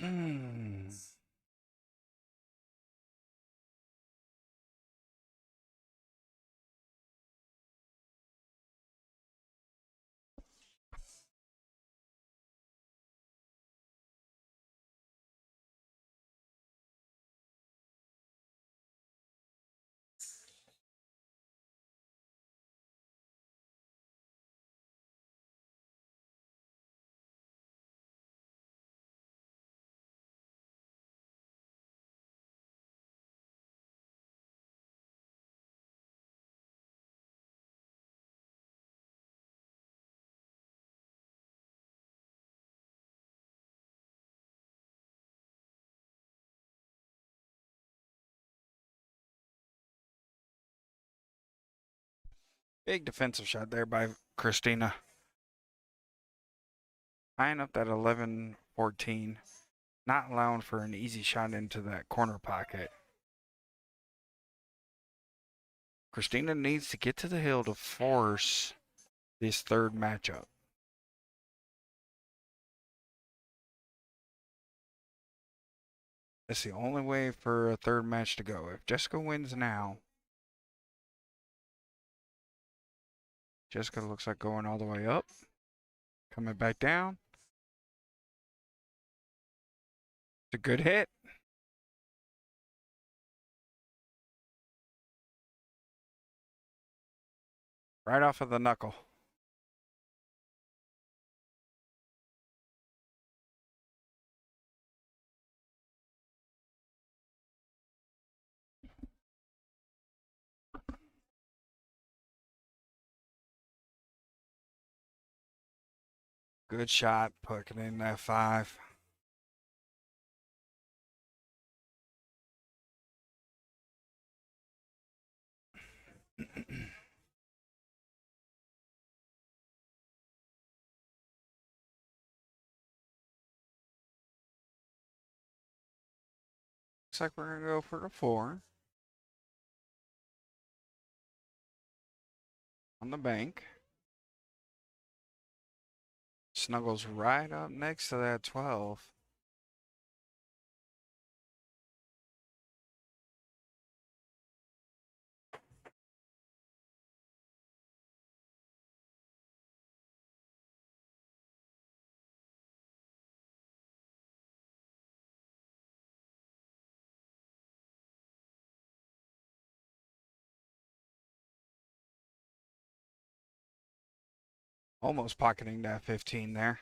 Mm. Big defensive shot there by Christina. Tying up that 11-14. Not allowing for an easy shot into that corner pocket. Christina needs to get to the hill to force this third matchup. That's the only way for a third match to go. If Jessica wins now, Jessica looks like going all the way up. Coming back down. It's a good hit. Right off of the knuckle. Good shot, putting in that 5. Looks like we're gonna go for the 4. On the bank. Snuggles right up next to that 12. Almost pocketing that 15 there.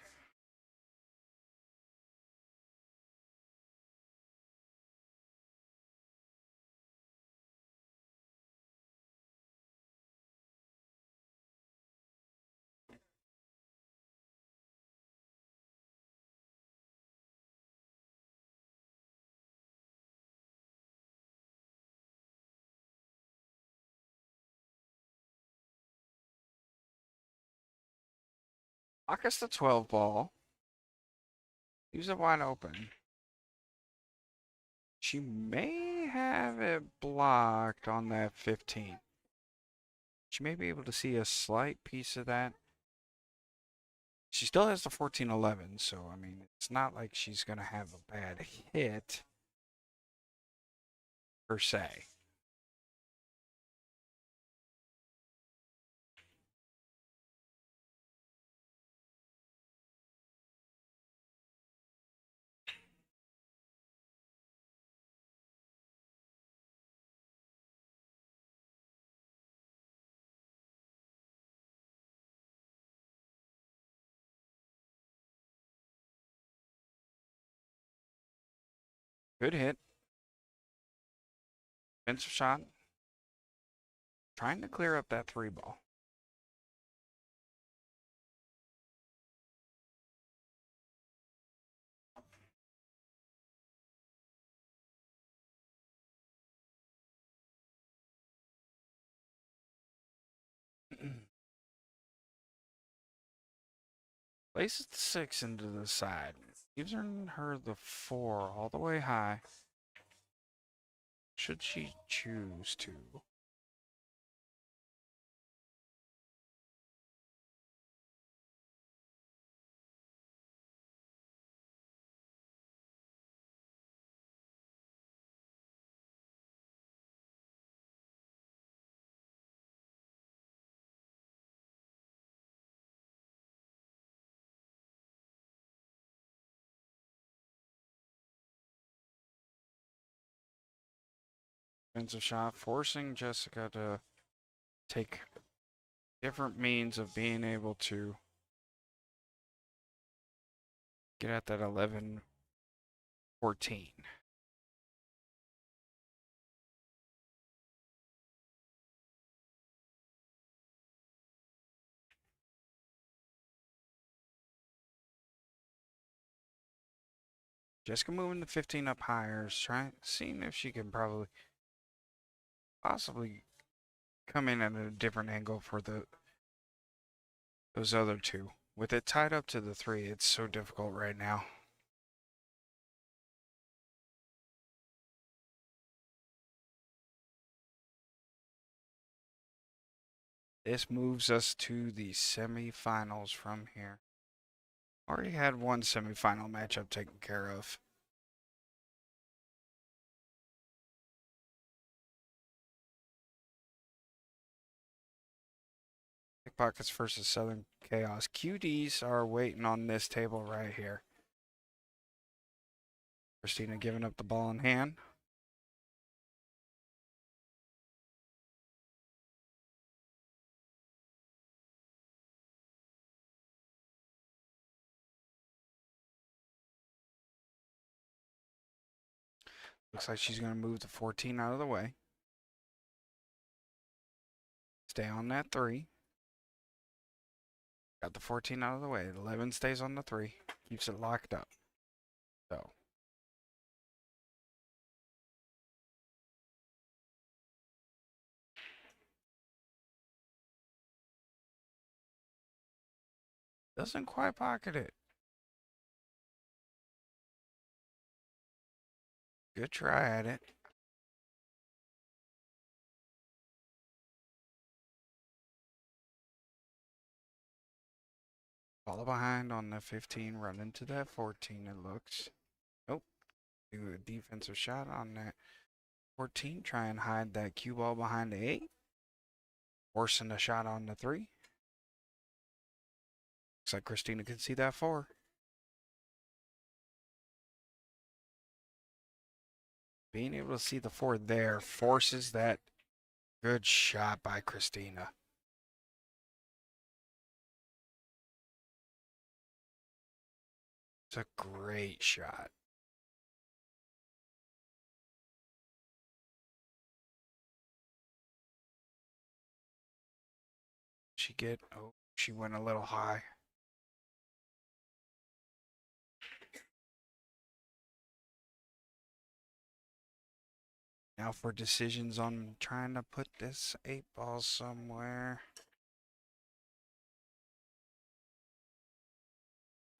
Pockets the 12 ball. Leaves it wide open. She may have it blocked on that 15. She may be able to see a slight piece of that. She still has the 14-11, so I mean, it's not like she's going to have a bad hit per se. Good hit. Defensive shot. Trying to clear up that 3 ball. Places the 6 into the side. Gives her the 4 all the way high. Should she choose to? Defensive shot, forcing Jessica to take different means of being able to get at that 11-14. Jessica moving the 15 up higher, seeing if she can possibly come in at a different angle for those other two. With it tied up to the 3, it's so difficult right now. This moves us to the semifinals from here. Already had one semifinal matchup taken care of. Pickpockets versus Southern Chaos. QDs are waiting on this table right here. Christina giving up the ball in hand. Looks like she's going to move the 14 out of the way. Stay on that 3. Got the 14 out of the way. 11 stays on the 3. Keeps it locked up. So. Doesn't quite pocket it. Good try at it. Follow behind on the 15, run into that 14, it looks. Nope. Do a defensive shot on that 14. Try and hide that cue ball behind the 8. Forcing a shot on the 3. Looks like Christina can see that 4. Being able to see the 4 there forces that good shot by Christina. It's a great shot. She went a little high. Now for decisions on trying to put this 8 ball somewhere.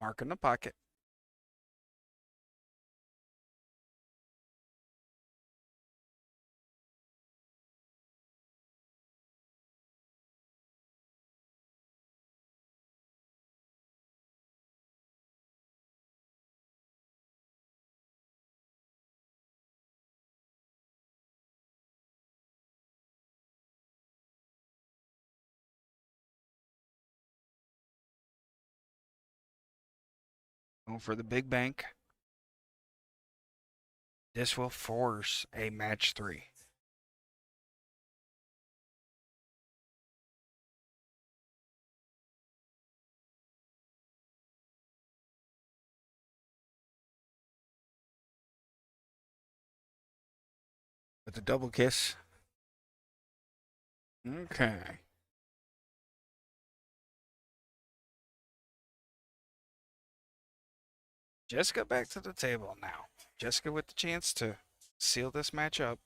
Mark in the pocket. Going for the big bank. This will force a match 3. With a double kiss. Okay. Jessica back to the table now. Jessica with the chance to seal this match up.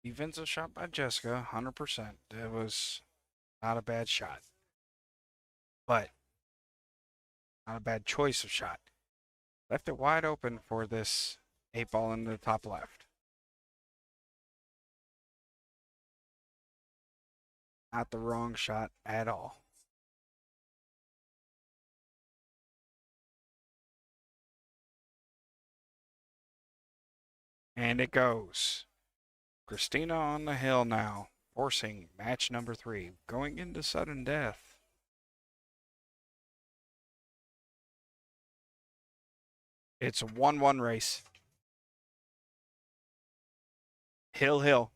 Defensive shot by Jessica, 100%. It was not a bad shot, but not a bad choice of shot. Left it wide open for this 8 ball in the top left. Not the wrong shot at all. And it goes. Christina on the hill now, forcing match number 3, going into sudden death. It's a 1-1 race. Hill.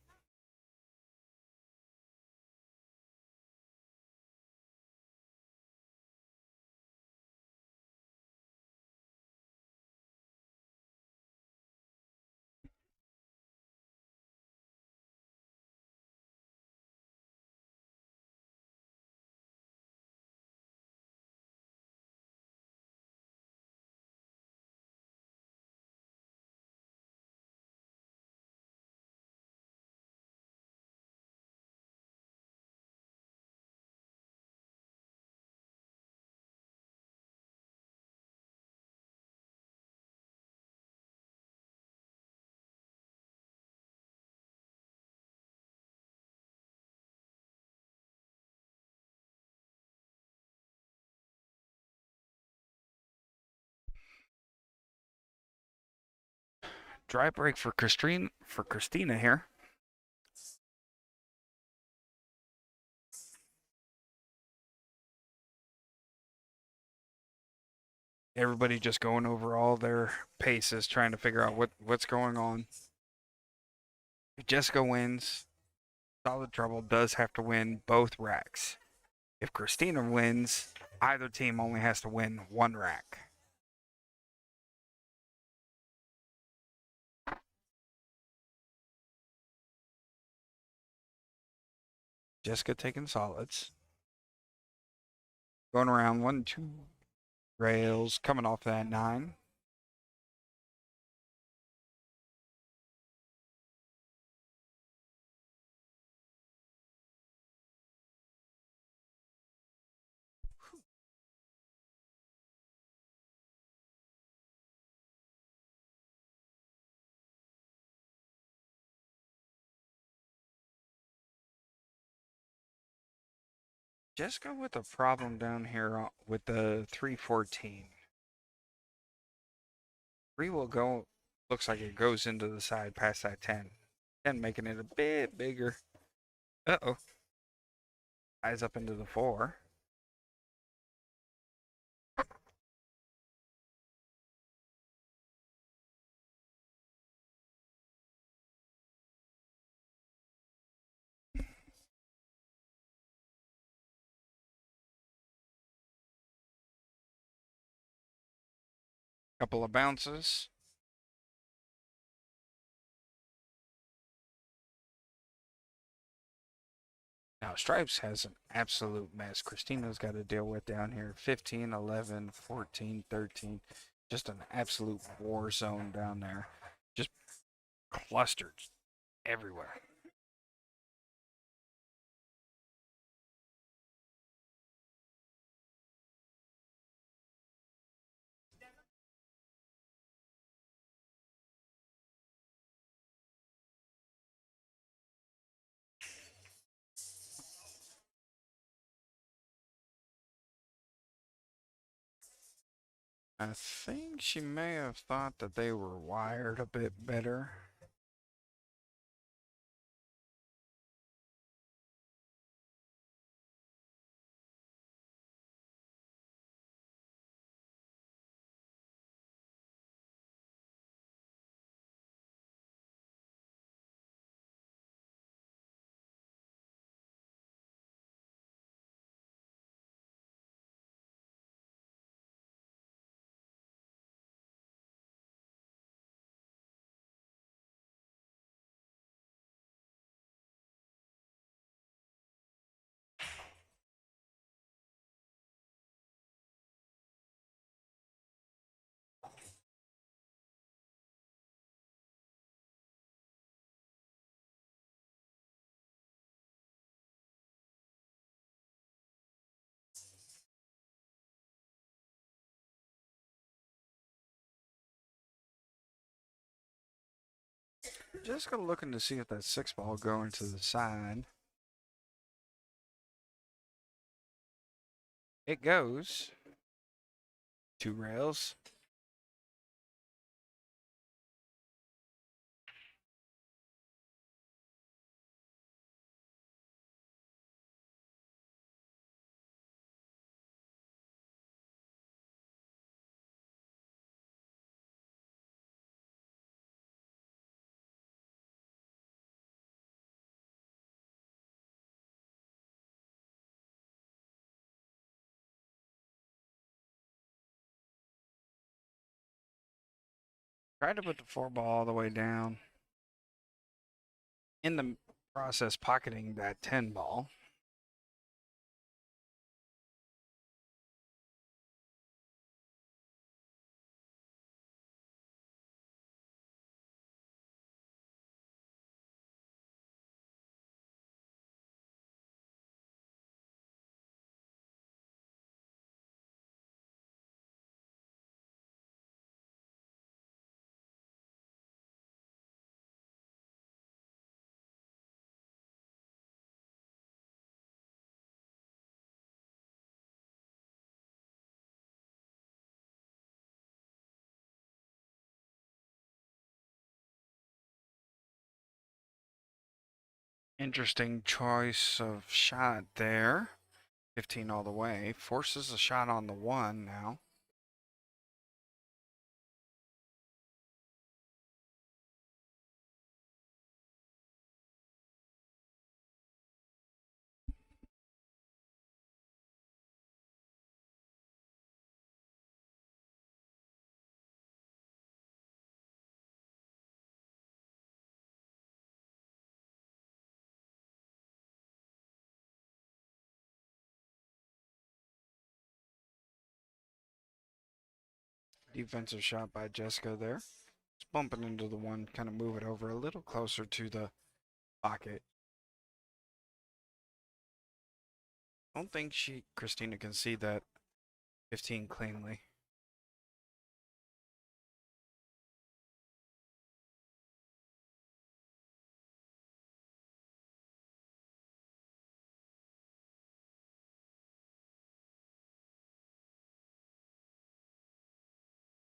Dry break for Christina here. Everybody just going over all their paces, trying to figure out what's going on. If Jessica wins, Solid Trouble does have to win both racks. If Christina wins, either team only has to win 1 rack. Jessica taking solids. Going around 1, 2 rails, coming off that 9. Jessica with a problem down here with the 314. 3 will go, looks like it goes into the side past that 10. 10 making it a bit bigger. Uh-oh. Eyes up into the 4. Couple of bounces. Now, Stripes has an absolute mess. Christina's got to deal with down here. 15, 11, 14, 13. Just an absolute war zone down there. Just clustered everywhere. I think she may have thought that they were wired a bit better. Jessica looking to see if that 6 ball going to the side. It goes. 2 rails. Tried to put the 4 ball all the way down. In the process, pocketing that 10 ball. Interesting choice of shot there. 15 all the way. Forces a shot on the 1 now. Defensive shot by Jessica there. Just bumping into the 1, kind of move it over a little closer to the pocket. I don't think Christina can see that 15 cleanly.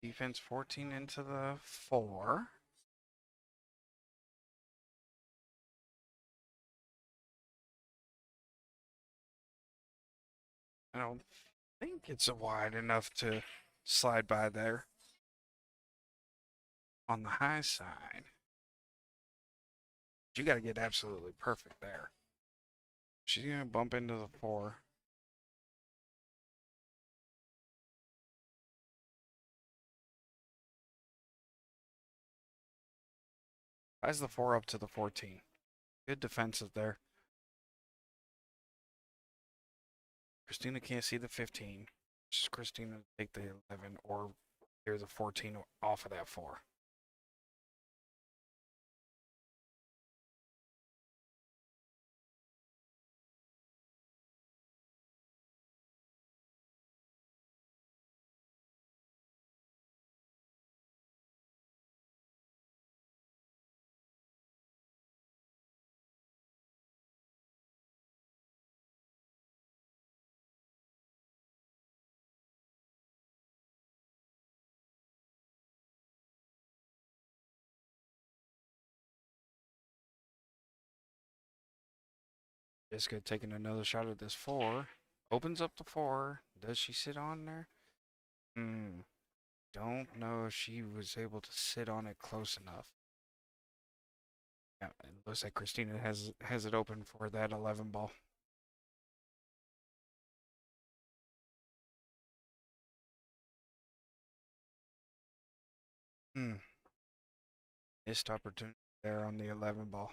Defense 14 into the 4. I don't think it's wide enough to slide by there on the high side. You got to get absolutely perfect there. She's going to bump into the 4. Ties the 4 up to the 14. Good defensive there. Christina can't see the 15. Just Christina take the 11 or clear the 14 off of that 4. Jessica taking another shot at this 4. Opens up the 4. Does she sit on there? Don't know if she was able to sit on it close enough. Yeah, it looks like Christina has it open for that 11 ball. Missed opportunity there on the 11 ball.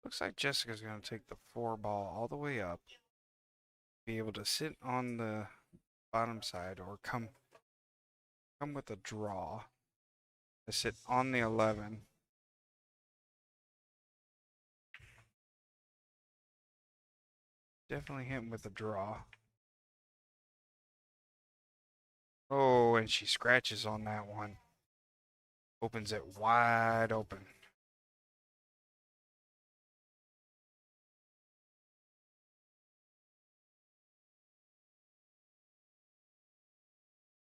Looks like Jessica's going to take the 4 ball all the way up. Be able to sit on the bottom side or come with a draw. To sit on the 11. Definitely him with a draw. Oh, and she scratches on that one. Opens it wide open.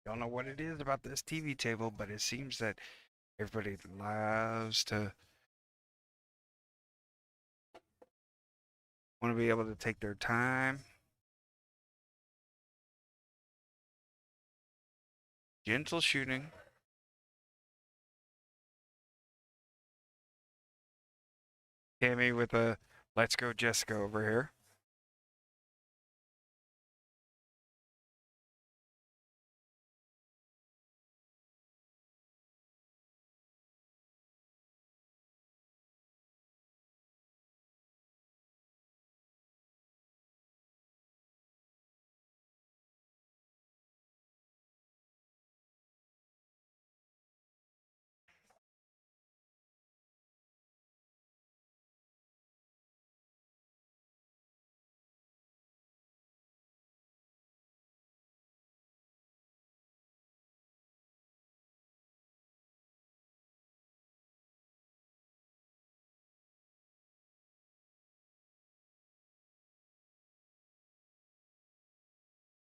Don't know what it is about this TV table, but it seems that everybody loves to want to be able to take their time. Gentle shooting. Tammy with a let's go Jessica over here.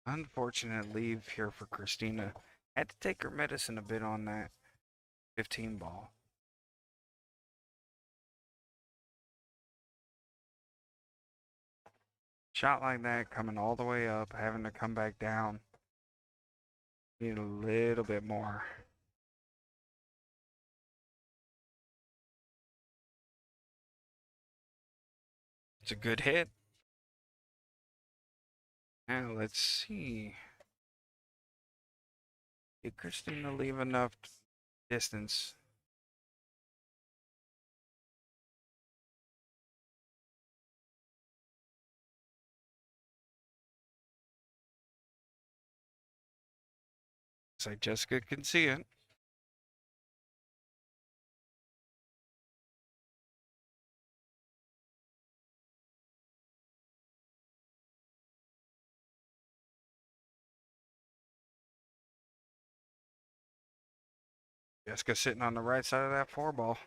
Unfortunate leave here for Christina. Had to take her medicine a bit on that 15 ball. Shot like that, coming all the way up, having to come back down. Need a little bit more. It's a good hit. Now let's see. Did Christina leave enough distance? Looks like Jessica can see it. Jessica sitting on the right side of that 4 ball.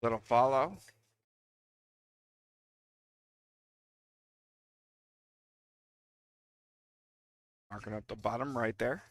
Little follow. Marking up the bottom right there.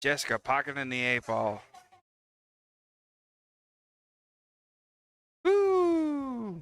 Jessica pocketing the 8 ball. Woo!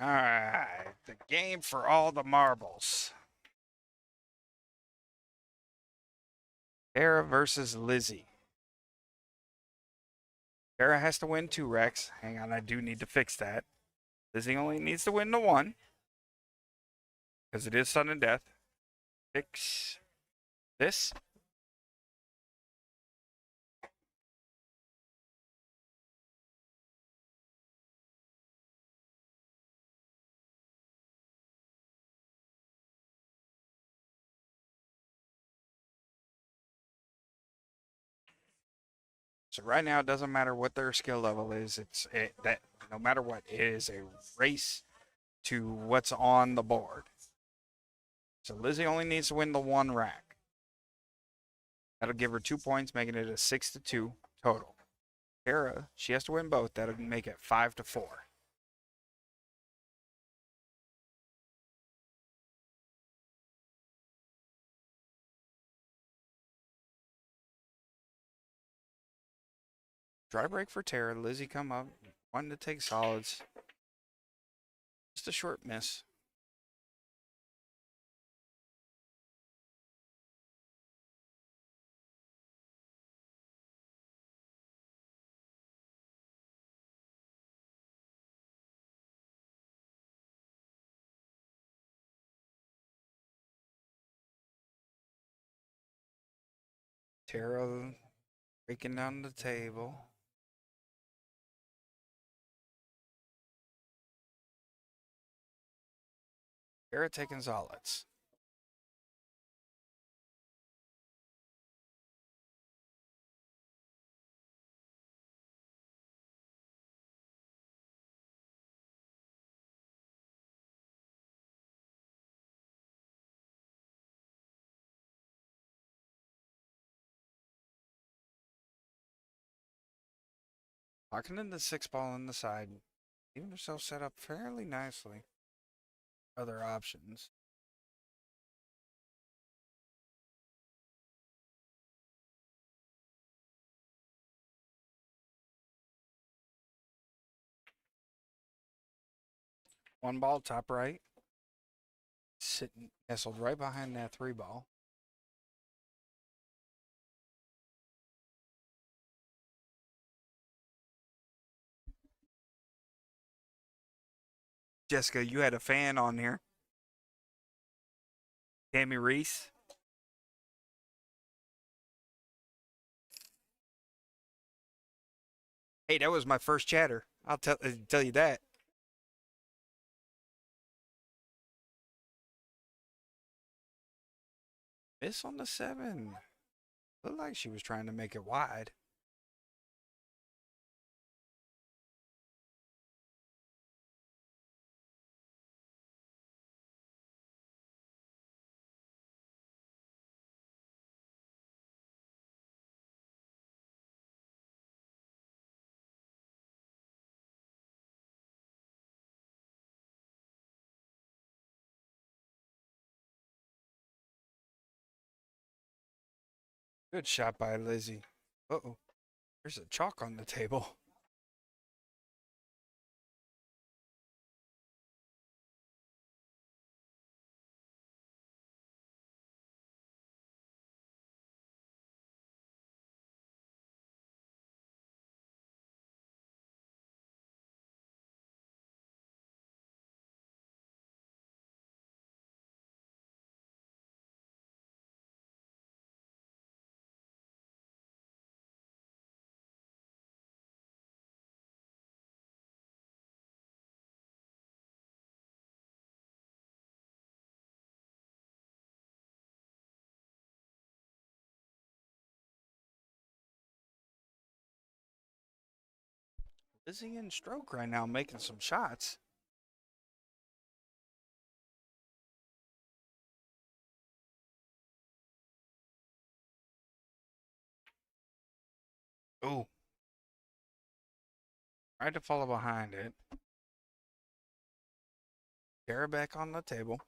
All right, the game for all the marbles. Tara versus Lizzie. Tara has to win 2, Rex. Hang on, I do need to fix that. Lizzie only needs to win the 1 because it is sudden death. Fix this. So right now, it doesn't matter what their skill level is. That no matter what, it is a race to what's on the board. So Lizzie only needs to win the 1 rack. That'll give her 2 points, making it a 6-2 total. Tara, she has to win both. That'll make it 5-4. Dry break for Tara. Lizzie come up, wanting to take solids. Just a short miss. Tara breaking down the table. Tara taking solids. Locking in the 6 ball on the side. Leaving herself set up fairly nicely. Other options. One ball top right. Sitting nestled right behind that 3 ball. Jessica, you had a fan on here. Tammy Reese. Hey, that was my first chatter. I'll tell you that. Miss on the 7. Looked like she was trying to make it wide. Good shot by Lizzie. Uh-oh. There's a chalk on the table. Lizzie in stroke right now, making some shots. Oh. Tried to follow behind it. Tara back on the table.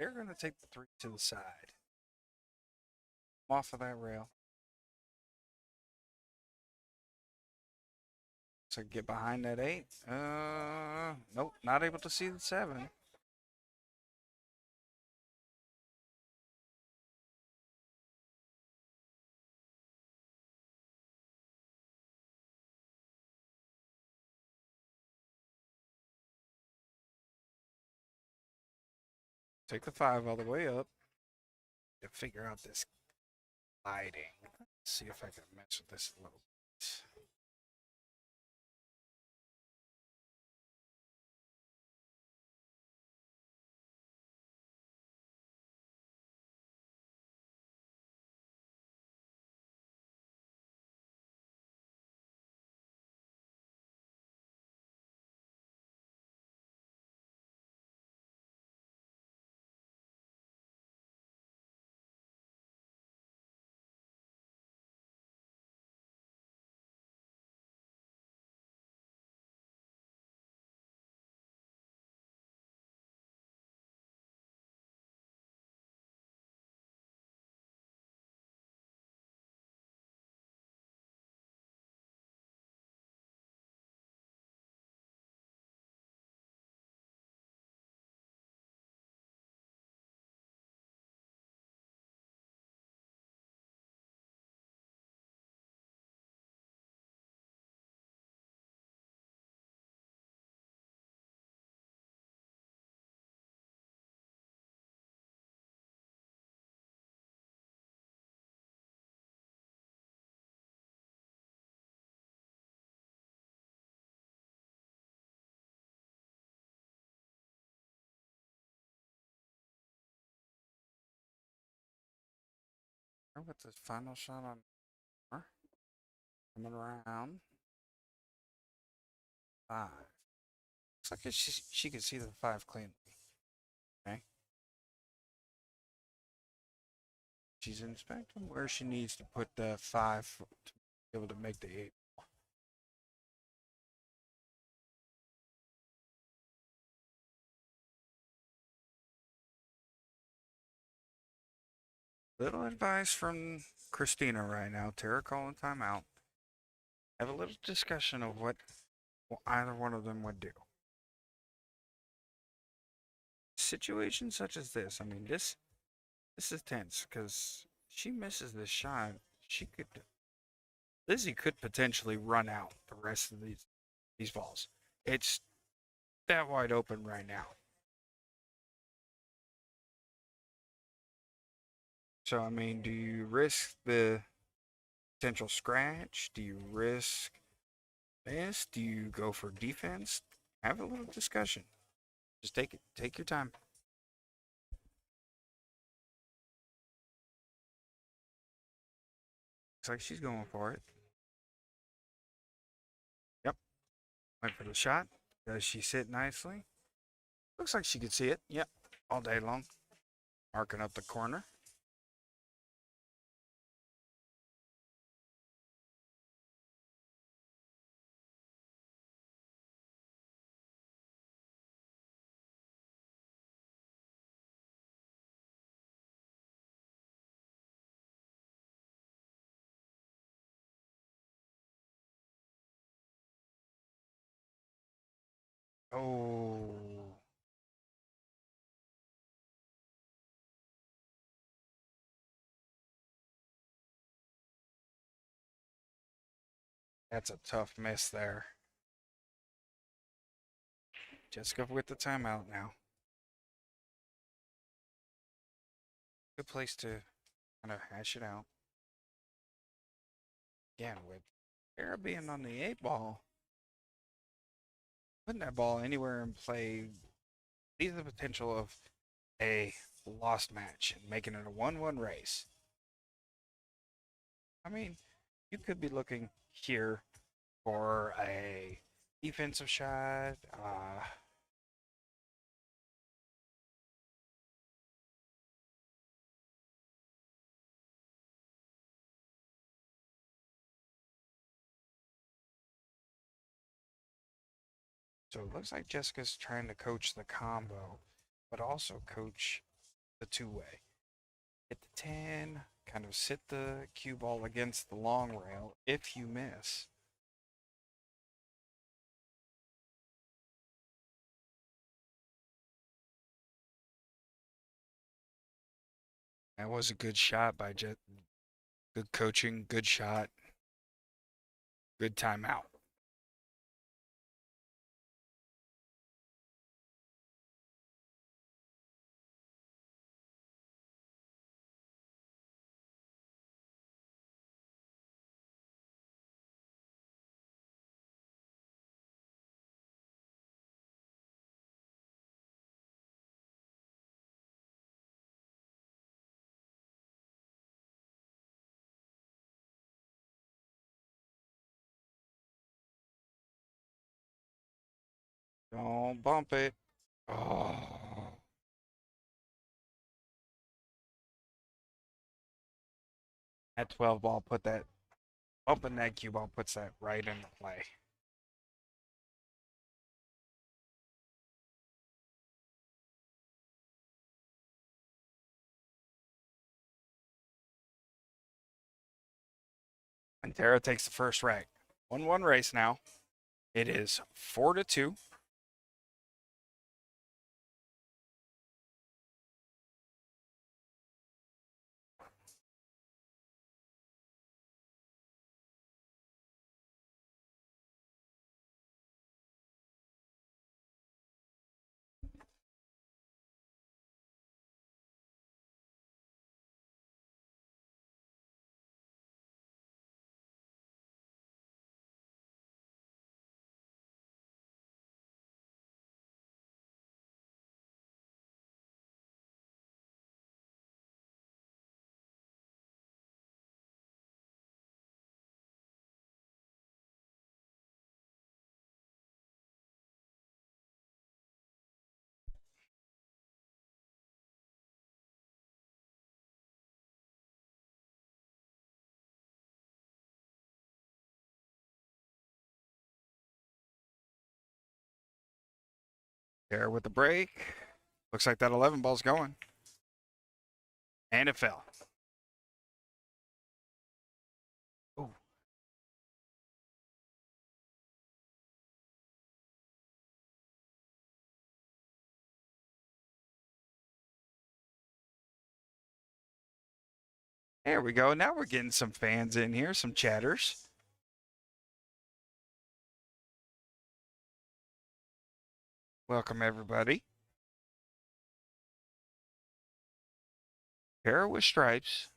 they're going to take the 3 to the side. Off of that rail. So get behind that 8. Nope, not able to see the 7. Take the 5 all the way up to figure out this lighting. Let's see if I can mess with this a little bit. With this final shot on her. Coming around. 5. Looks like she can see the 5 cleanly. Okay. She's inspecting where she needs to put the 5 to be able to make the 8. Little advice from Christina right now. Tara calling timeout. Have a little discussion of what either one of them would do. Situations such as this, I mean, this is tense because she misses this shot. Lizzie could potentially run out the rest of these balls. It's that wide open right now. So I mean, do you risk the potential scratch? Do you risk miss? Do you go for defense? Have a little discussion. Just take it. Take your time. Looks like she's going for it. Yep. Went for the shot. Does she sit nicely? Looks like she could see it. Yep. All day long. Marking up the corner. Oh. That's a tough miss there. Jessica with the timeout now. Good place to kind of hash it out. Again, with Tara being on the 8 ball, putting that ball anywhere in play leaves the potential of a lost match and making it a 1-1 race. I mean, you could be looking here for a defensive shot. So it looks like Jessica's trying to coach the combo, but also coach the two-way. Hit the 10, kind of sit the cue ball against the long rail if you miss. That was a good shot by Jet. Good coaching, good shot, good timeout. Don't bump it. Oh. That 12 ball put that, bumping that cue ball puts that right into play. And Tara takes the first rack. 1-1 race now. It is 4-2. Tara with the break. Looks like that 11 ball's going. And it fell. Ooh. There we go. Now we're getting some fans in here, some chatters. Welcome, everybody. Tara with stripes.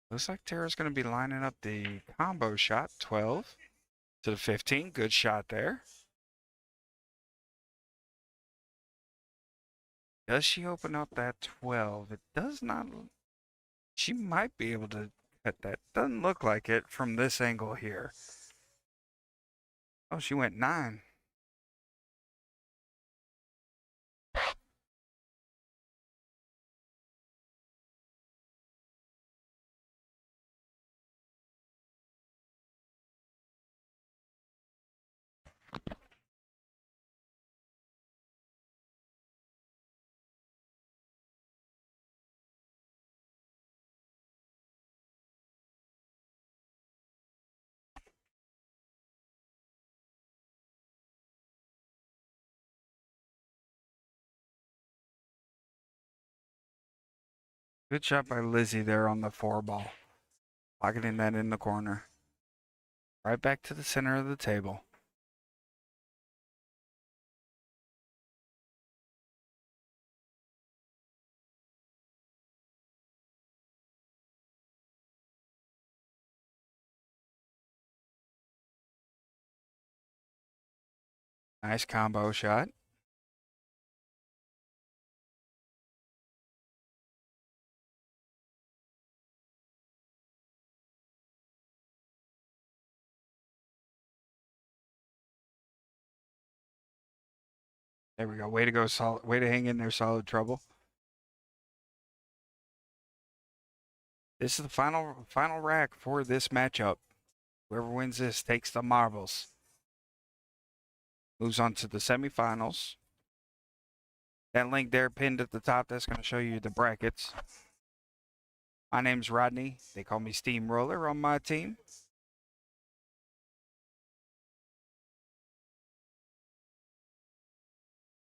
Looks like Tara's going to be lining up the combo shot. 12 to the 15. Good shot there. Does she open up that 12? It does not. She might be able to cut that. Doesn't look like it from this angle here. Oh, she went 9. Good shot by Lizzie there on the 4 ball. Pocketing that in the corner. Right back to the center of the table. Nice combo shot. There we go. Way to go, solid. Way to hang in there, solid trouble. This is the final rack for this matchup. Whoever wins this takes the marbles. Moves on to the semifinals. That link there pinned at the top, that's going to show you the brackets. My name's Rodney. They call me Steamroller on my team.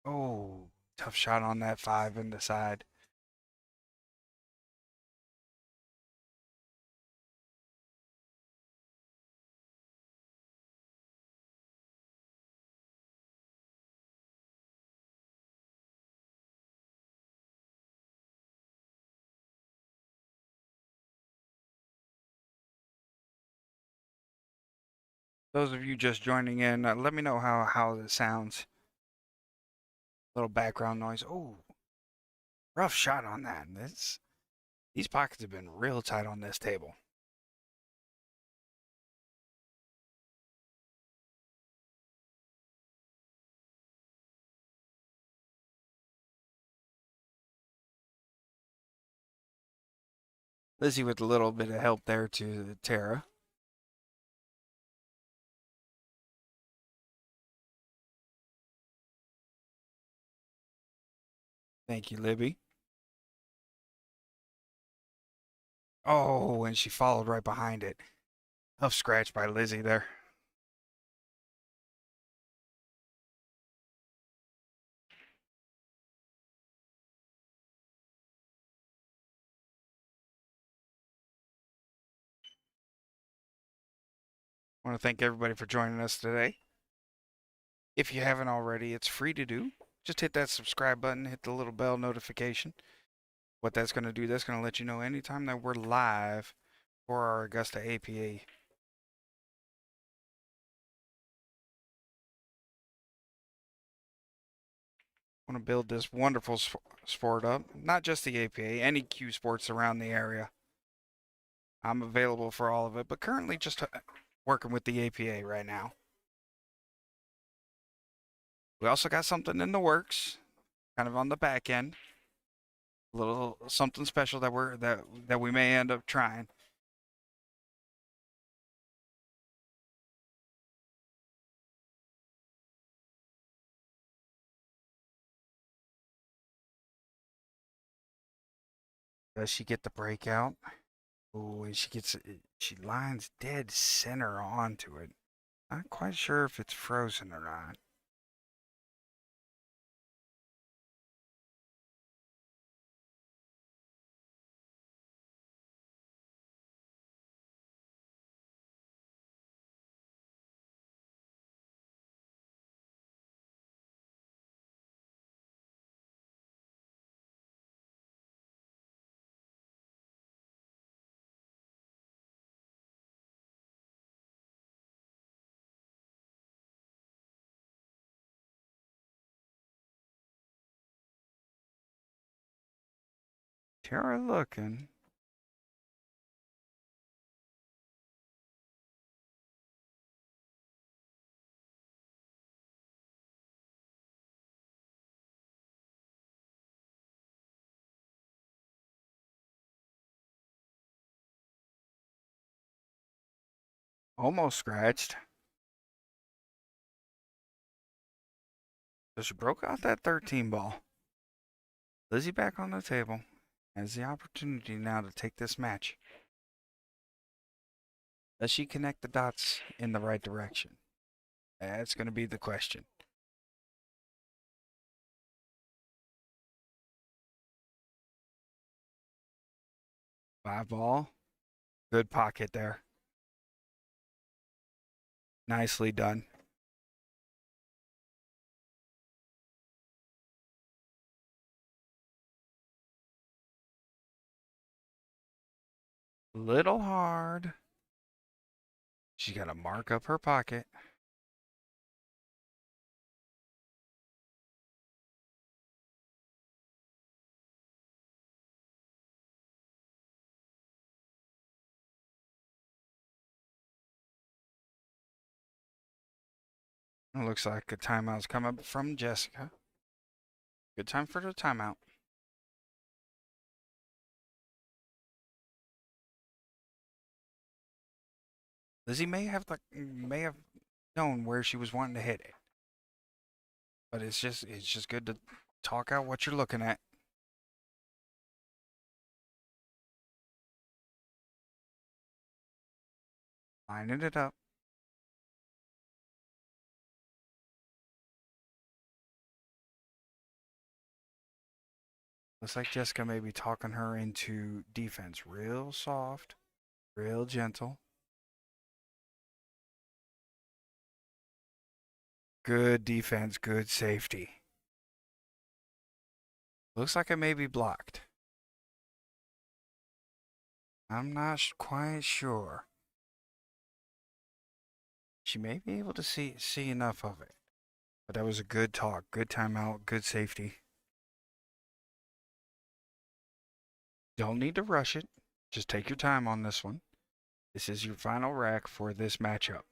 Oh, tough shot on that 5 in the side. Those of you just joining in, let me know how this sounds. Little background noise. Oh, rough shot on that. These pockets have been real tight on this table. Lizzie with a little bit of help there to Tara. Thank you, Libby. Oh, and she followed right behind it. Tough scratch by Lizzie there. I want to thank everybody for joining us today. If you haven't already, it's free to do. Just hit that subscribe button, hit the little bell notification. What that's going to do, that's going to let you know anytime that we're live for our Augusta APA. I want to build this wonderful sport up. Not just the APA, any Q sports around the area. I'm available for all of it, but currently just working with the APA right now. We also got something in the works, kind of on the back end. A little something special that we may end up trying. Does she get the breakout? Oh, and she lines dead center onto it. Not quite sure if it's frozen or not. Tara looking. Almost scratched. So she broke out that 13 ball. Lizzie back on the table. Has the opportunity now to take this match. Does she connect the dots in the right direction? That's going to be the question. Five ball. Good pocket there. Nicely done. Little hard. She got to mark up her pocket. It looks like a timeout's coming up from Jessica. Good time for the timeout. Lizzie may have known where she was wanting to hit it, but it's just good to Talk out what you're looking at. Lining it up. Looks like Jessica may be talking her into defense. Real soft, real gentle. Good defense, good safety. Looks like it may be blocked. I'm not quite sure. She may be able to see enough of it. But that was a good talk, good timeout, good safety. Don't need to rush it. Just take your time on this one. This is your final rack for this matchup.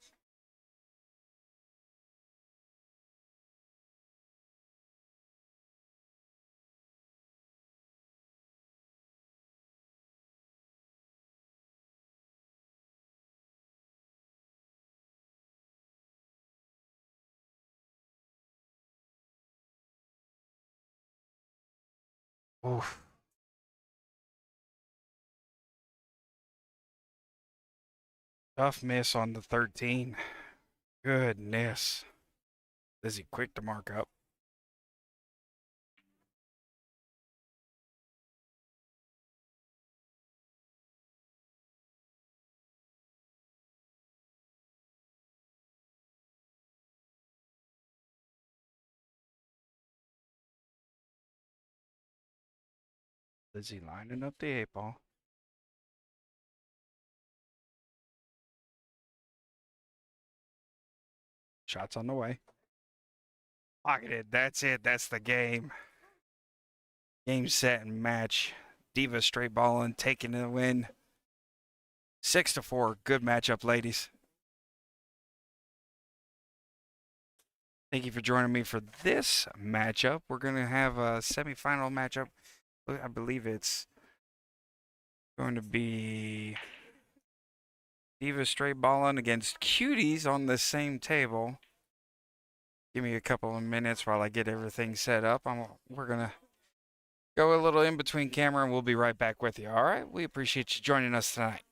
Oof. Tough miss on the 13. Goodness. Lizzie quick to mark up. Lizzie lining up the 8-ball. Shots on the way. Pocketed. That's it. That's the game. Game, set, and match. Diva straight balling, taking the win. 6-4. Good matchup, ladies. Thank you for joining me for this matchup. We're going to have a semifinal matchup. I believe it's going to be Diva straight balling against Cuties on the same table. Give me a couple of minutes while I get everything set up. We're going to go a little in between camera and we'll be right back with you. All right? We appreciate you joining us tonight.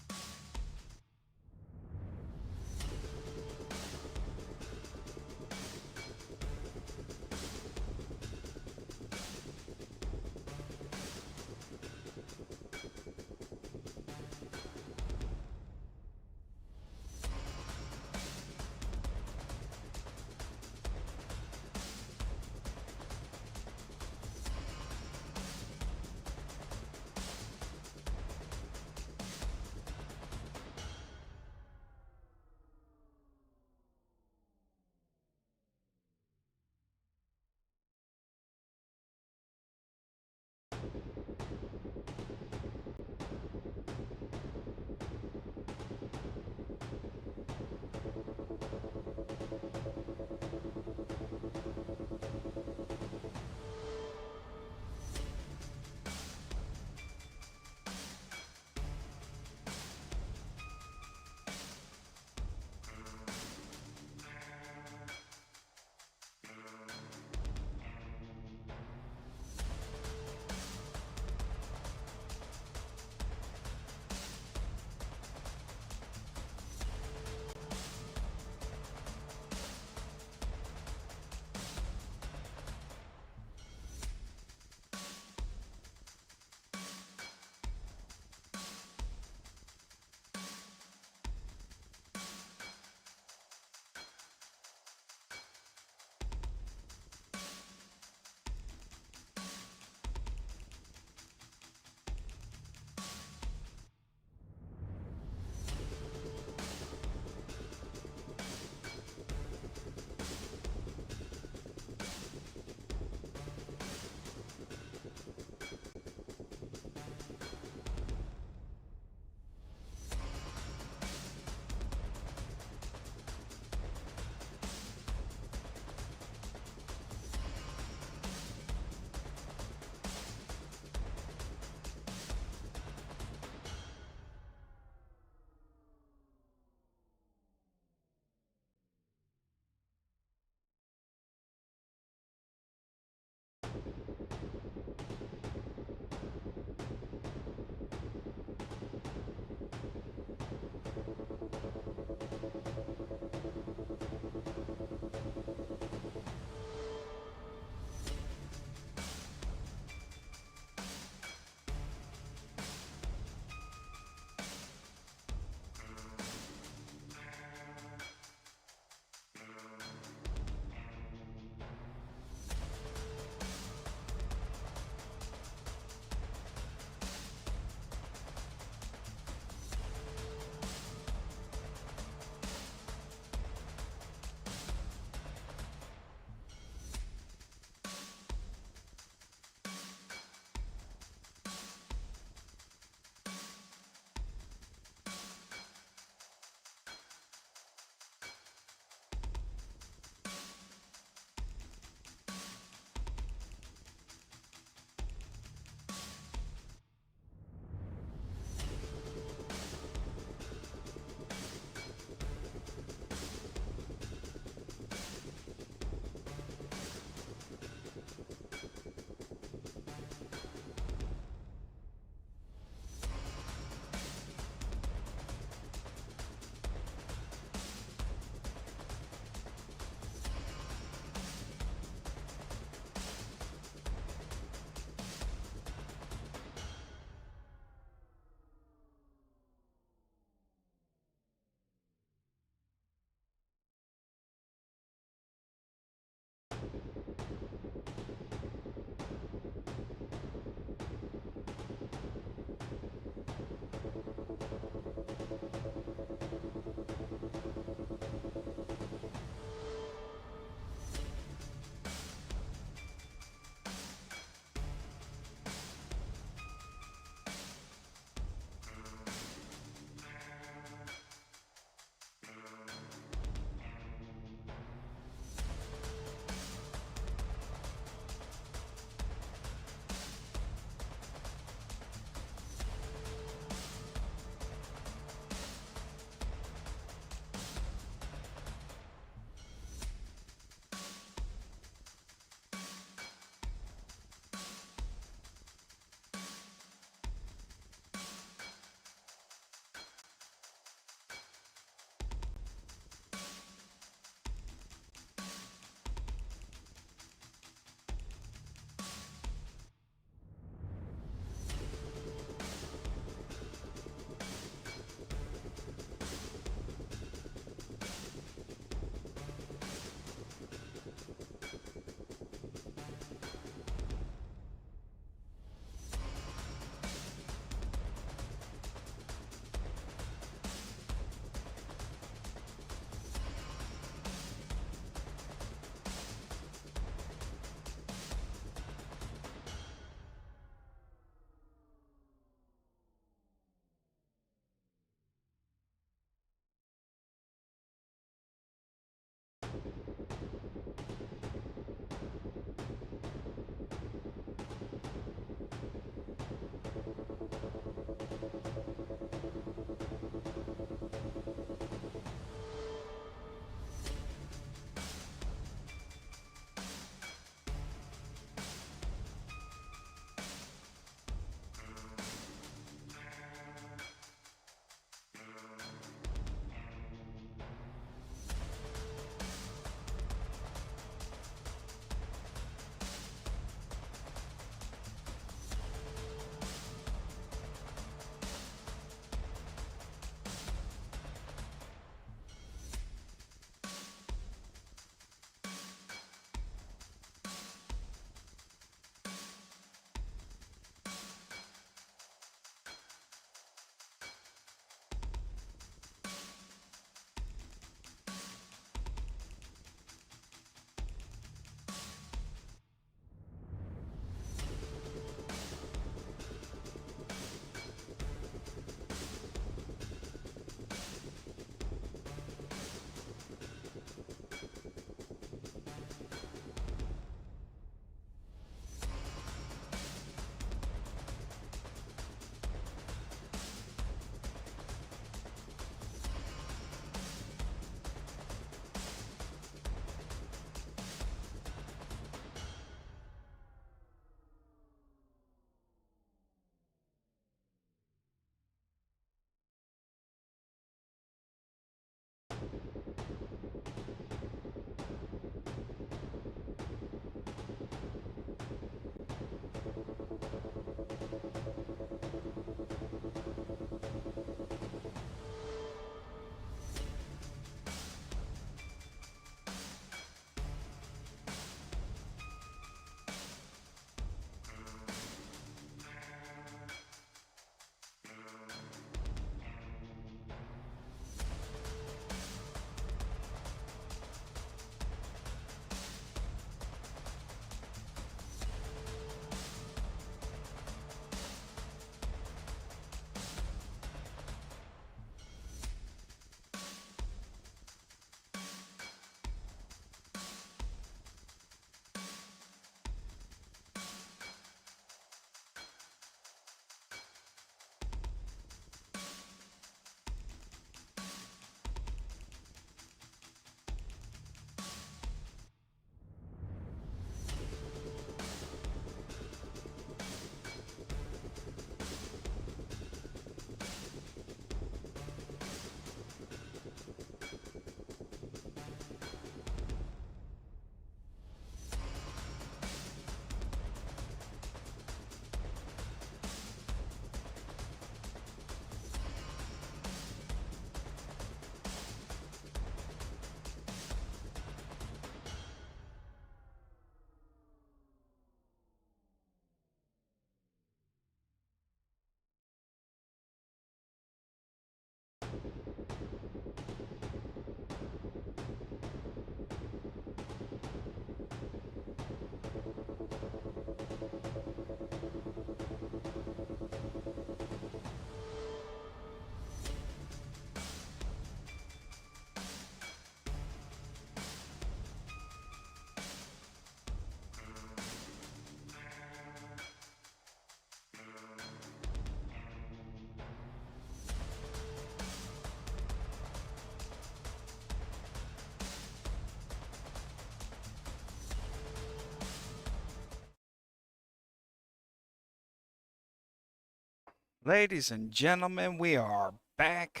Ladies and gentlemen, we are back.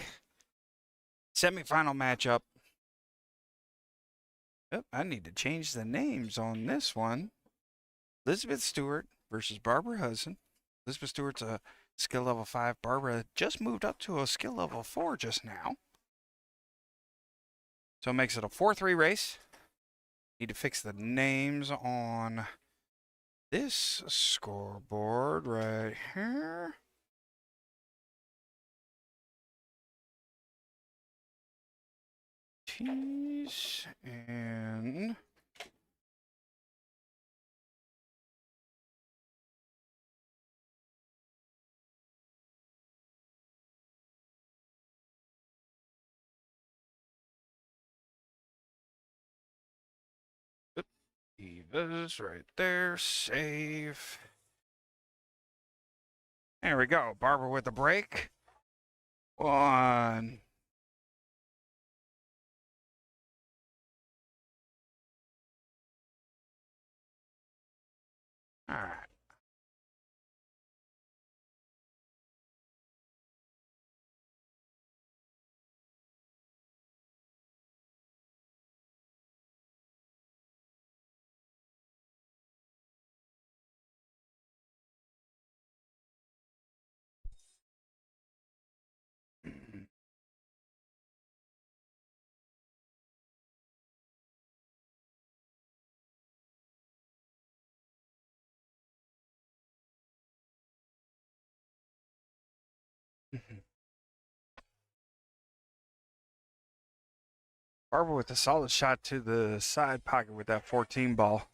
Semifinal matchup. Oh, I need to change the names on this one. Elizabeth Stewart versus Barbara Hudson. Elizabeth Stewart's a skill level 5. Barbara just moved up to a skill level 4 just now. So it makes it a 4-3 race. Need to fix the names on this scoreboard right here. T's and Eva's right there. Save. There we go. Barbara with the break. 1. All right. Barbara with a solid shot to the side pocket with that 14 ball.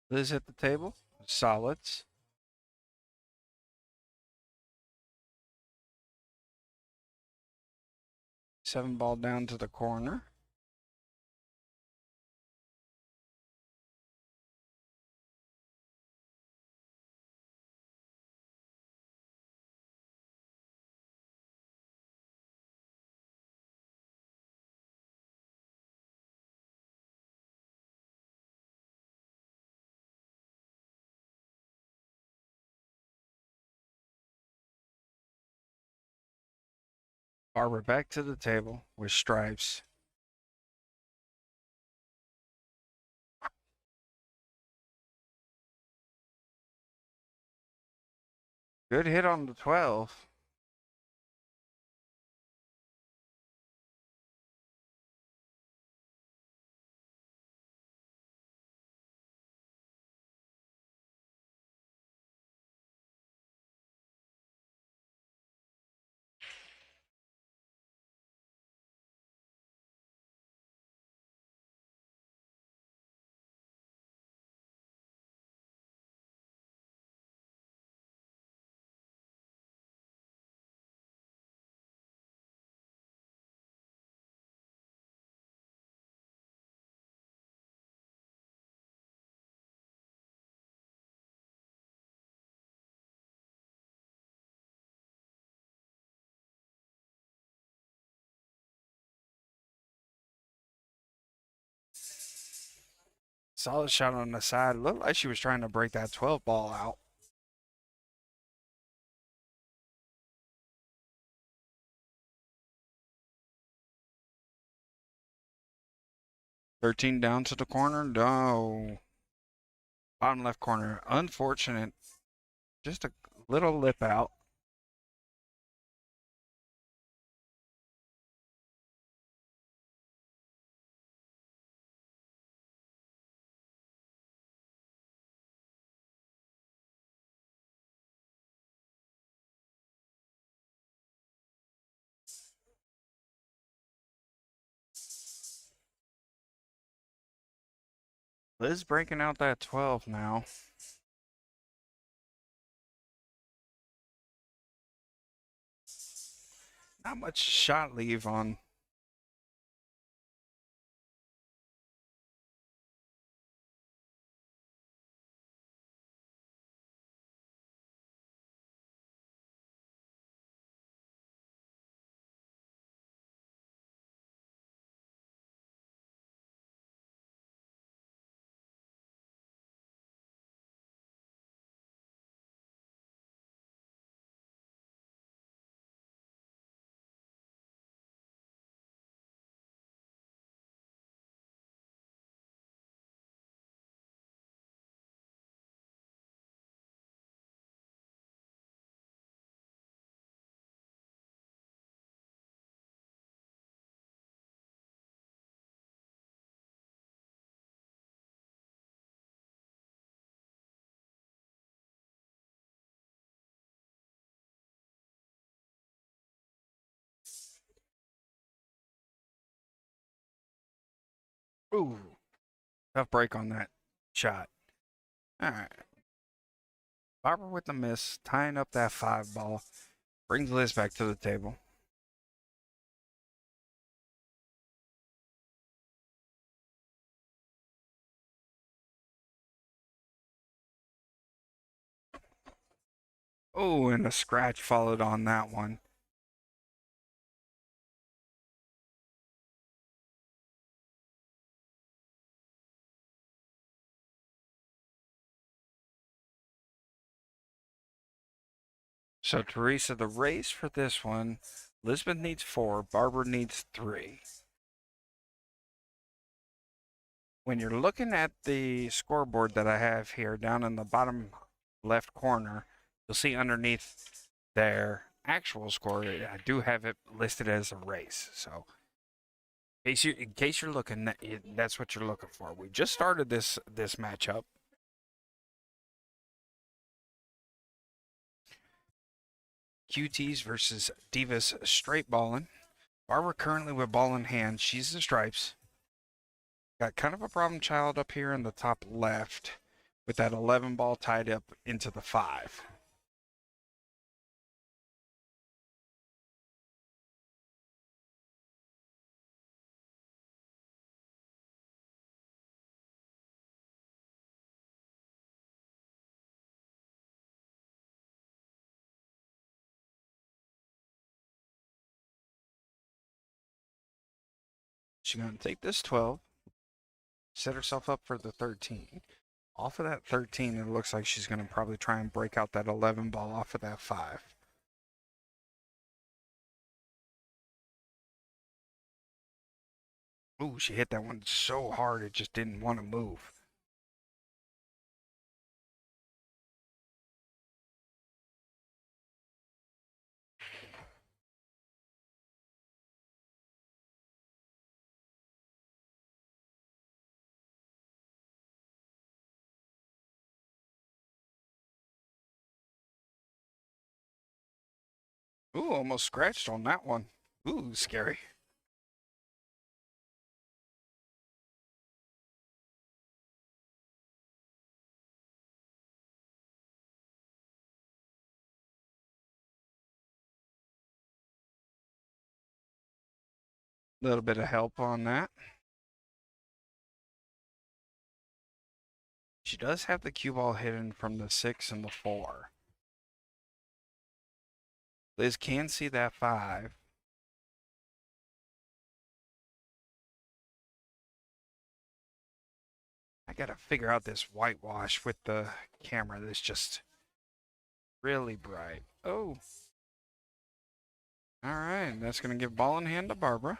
Liz at the table. Solids. Seven ball down to the corner. Barbara back to the table with stripes. Good hit on the 12. Solid shot on the side. Looked like she was trying to break that 12 ball out. Thirteen down to the corner. No. Bottom left corner. Unfortunate. Just a little lip out. Liz breaking out that 12 now. Not much shot leave on. Ooh, tough break on that shot. All right. Barbara with the miss, tying up that 5 ball. Brings Liz back to the table. Oh, and a scratch followed on that one. So, Teresa, the race for this one, Lisbeth needs 4, Barbara needs 3. When you're looking at the scoreboard that I have here down in the bottom left corner, you'll see underneath their actual score, I do have it listed as a race. So, in case you're looking, that's what you're looking for. We just started this matchup. QTs versus Divas straight balling. Barbara currently with ball in hand. She's the stripes. Got kind of a problem child up here in the top left with that 11 ball tied up into the 5. She's going to take this 12, set herself up for the 13. Off of that 13, it looks like she's going to probably try and break out that 11 ball off of that 5. Ooh, she hit that one so hard it just didn't want to move. Ooh, almost scratched on that one. Ooh, scary. Little bit of help on that. She does have the cue ball hidden from the 6 and the 4. Liz can see that 5. I gotta figure out this whitewash with the camera that's just really bright. Oh. Alright, that's gonna give ball in hand to Barbara.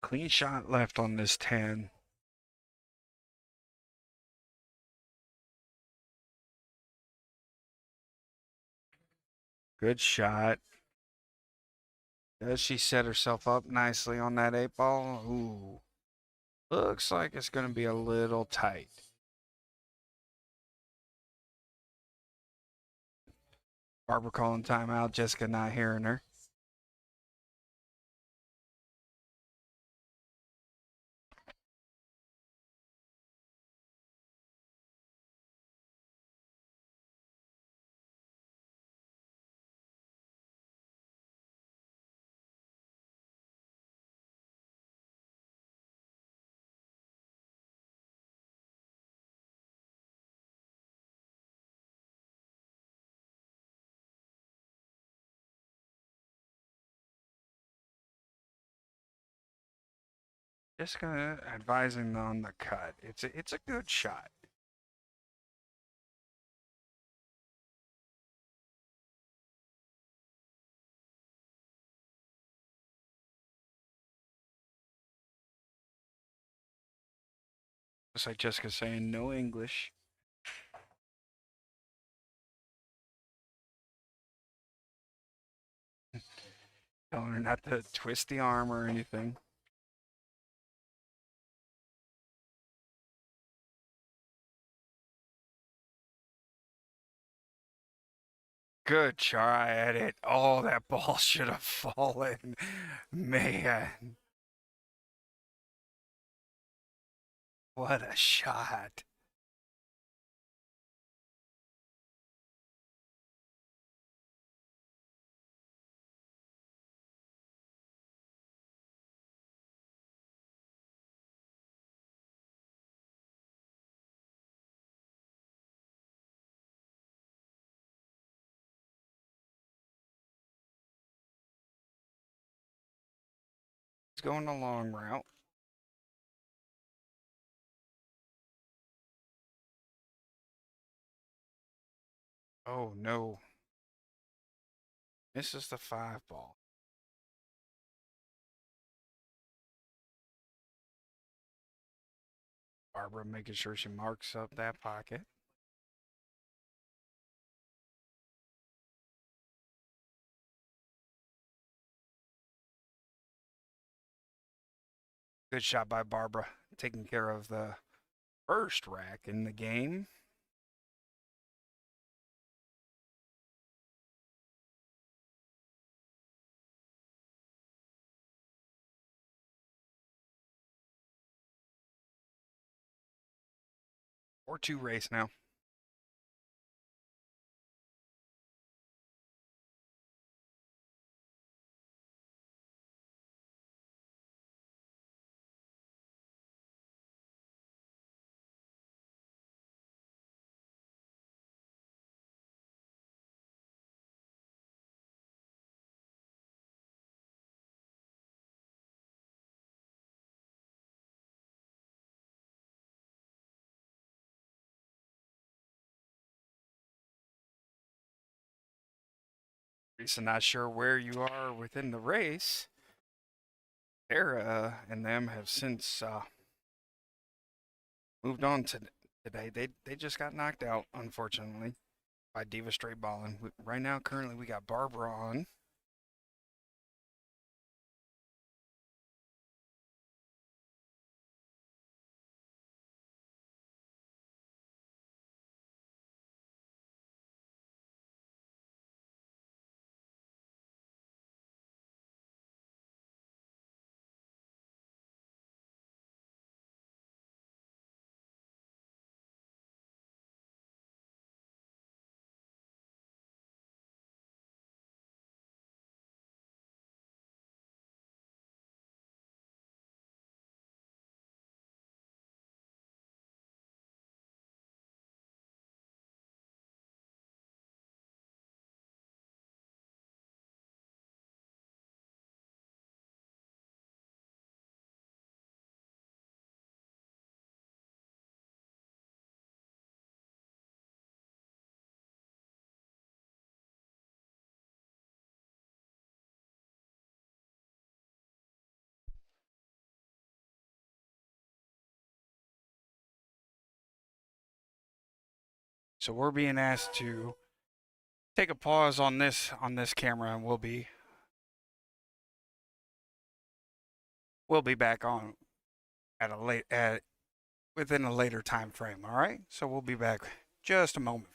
Clean shot left on this 10. Good shot. Does she set herself up nicely on that 8 ball? Ooh. Looks like it's going to be a little tight. Barbara calling timeout. Jessica not hearing her. Jessica advising on the cut. It's a good shot. Just like Jessica saying, no English. Telling her not to twist the arm or anything. Good try at it. Oh, that ball should have fallen. Man. What a shot. He's going a long route. Oh, no. Misses the 5 ball. Barbara making sure she marks up that pocket. Good shot by Barbara, taking care of the first rack in the game. Or 2 race now. Teresa not sure where you are within the race. Tara and them have since moved on to today. They just got knocked out, unfortunately, by Diva Straight Ballin'. Right now, currently, we got Barbara on. So we're being asked to take a pause on this camera, and we'll be back on at a within a later time frame. All right, so we'll be back just a moment.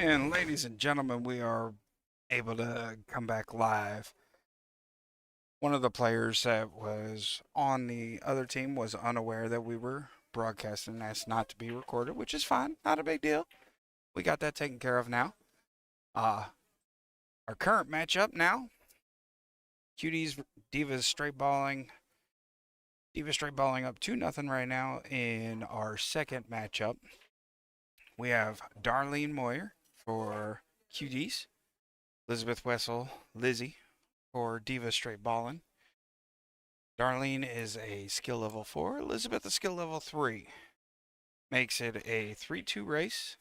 And ladies and gentlemen, we are able to come back live. One of the players that was on the other team was unaware that we were broadcasting as not to be recorded, which is fine, not a big deal. We got that taken care of now. Our current matchup now, Cuties Divas straight balling. Divas straight balling up 2-0 right now in our second matchup. We have Darlene Moyer for Cuties, Elizabeth Wessel, Lizzie for Diva Straight Ballin'. Darlene is a skill level 4, Elizabeth a skill level 3. Makes it a 3-2 race.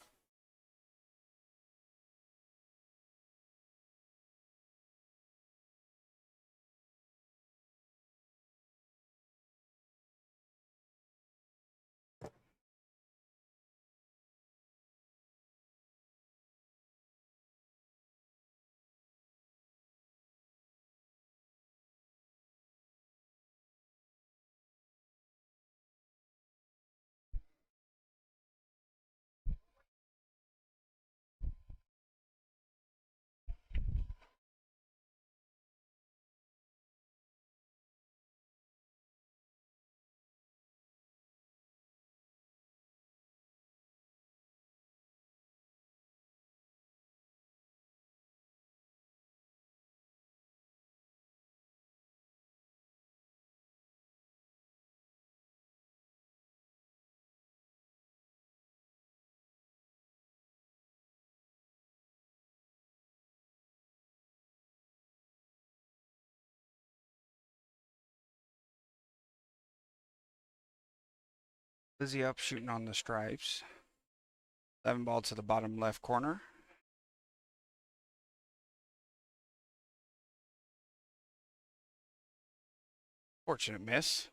Lizzie up, shooting on the stripes. 11 ball to the bottom left corner. Fortunate miss.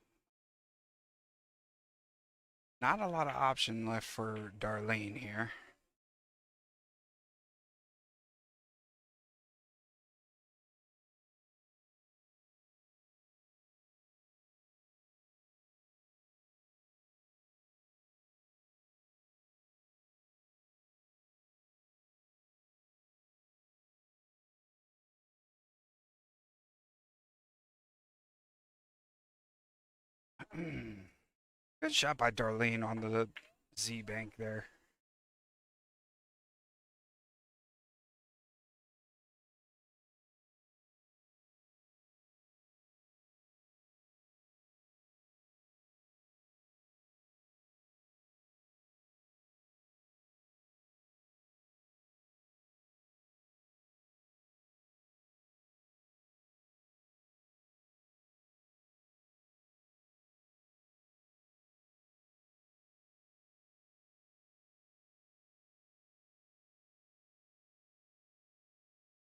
Not a lot of option left for Darlene here. Good shot by Darlene on the Z bank there.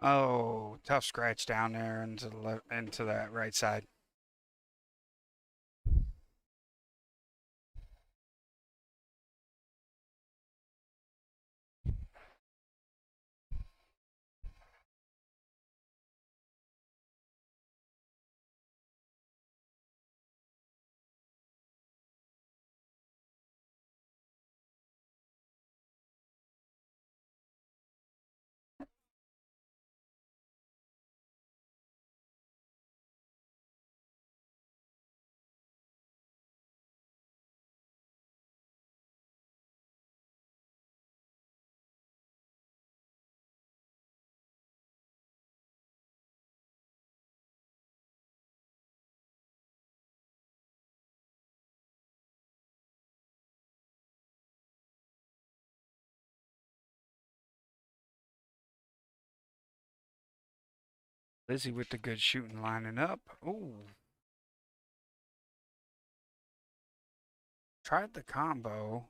Oh, tough scratch down there into the left, into that right side. Lizzie with the good shooting lining up. Ooh. Tried the combo.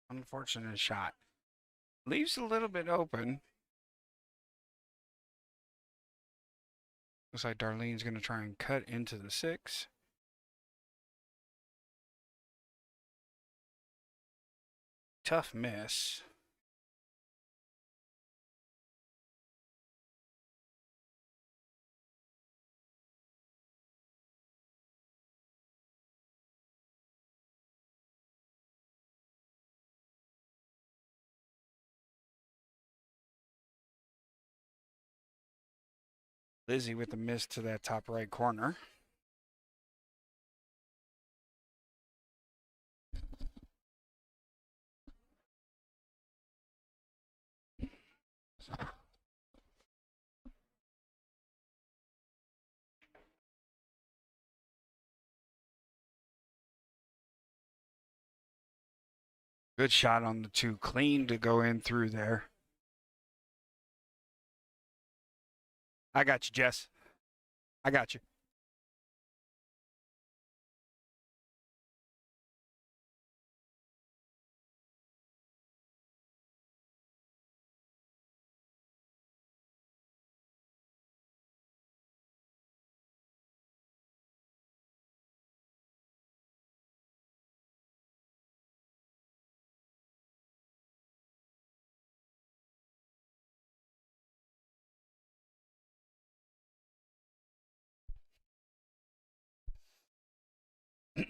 Unfortunate shot. Leaves a little bit open. Looks like Darlene's going to try and cut into the 6. Tough miss. Lizzie with the miss to that top right corner. Good shot on the two. Clean to go in through there. I got you, Jess. I got you.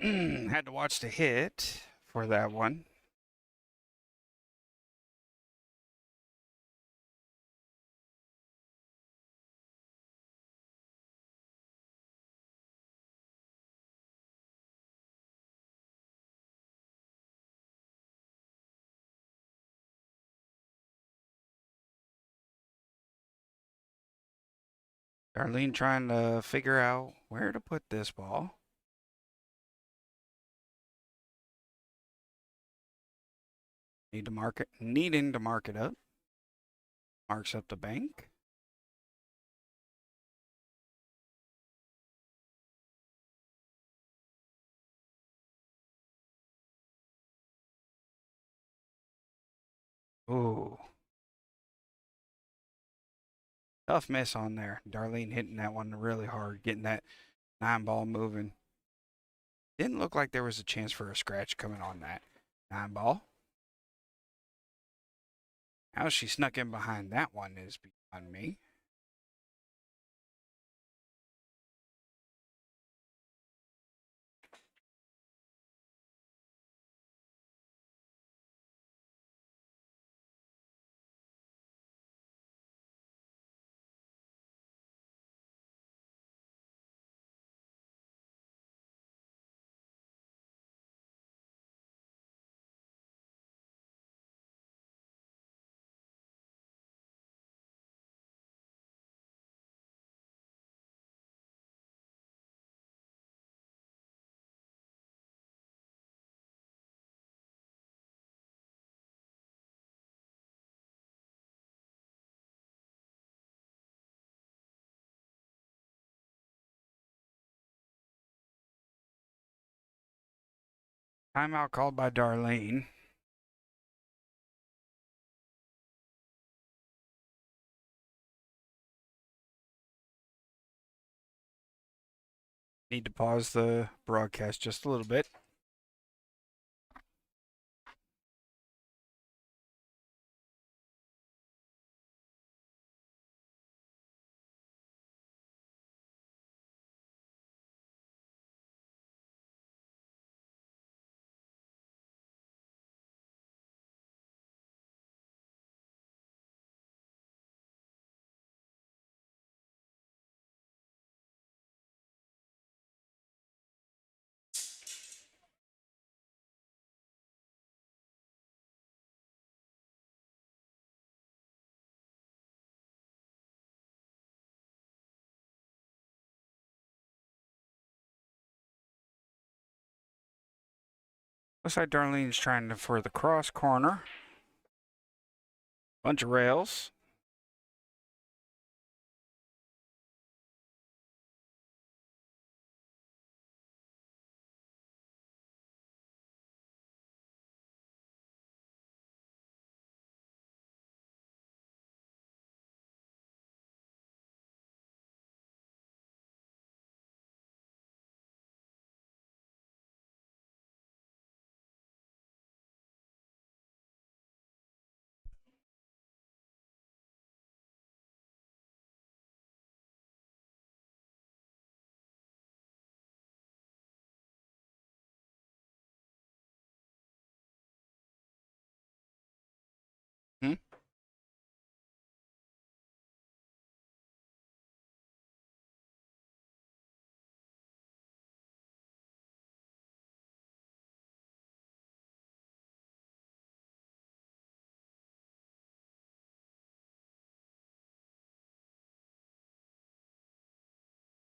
Had to watch the hit for that one. Darlene trying to figure out where to put this ball. Needing to mark it up. Marks up the bank. Ooh. Tough miss on there. Darlene hitting that one really hard, getting that 9 ball moving. Didn't look like there was a chance for a scratch coming on that 9 ball. How she snuck in behind that one is beyond me. Timeout called by Darlene. Need to pause the broadcast just a little bit. Looks like Darlene's trying for the cross corner. Bunch of rails.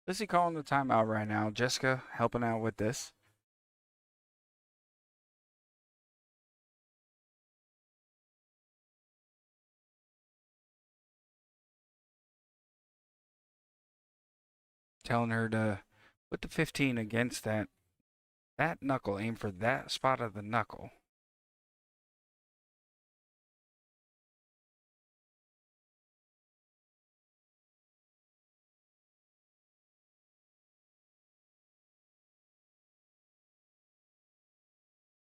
Lizzie calling the timeout right now. Jessica helping out with this. Telling her to put the 15 against that knuckle. Aim for that spot of the knuckle.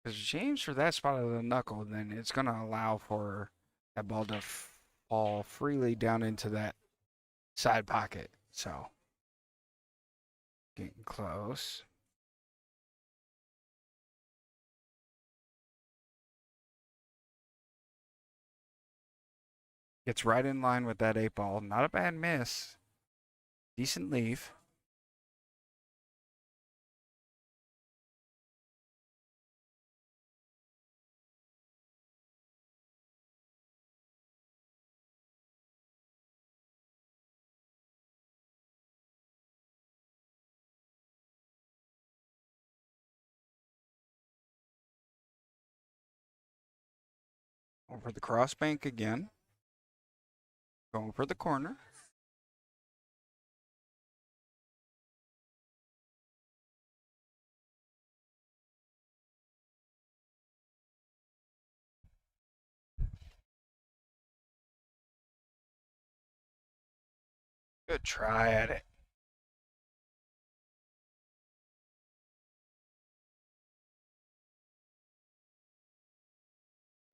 Because if she aims for that spot of the knuckle, then it's going to allow for that ball to fall freely down into that side pocket. So, getting close. Gets right in line with that 8 ball. Not a bad miss. Decent leave. Over the cross bank again. Going for the corner. Good try at it.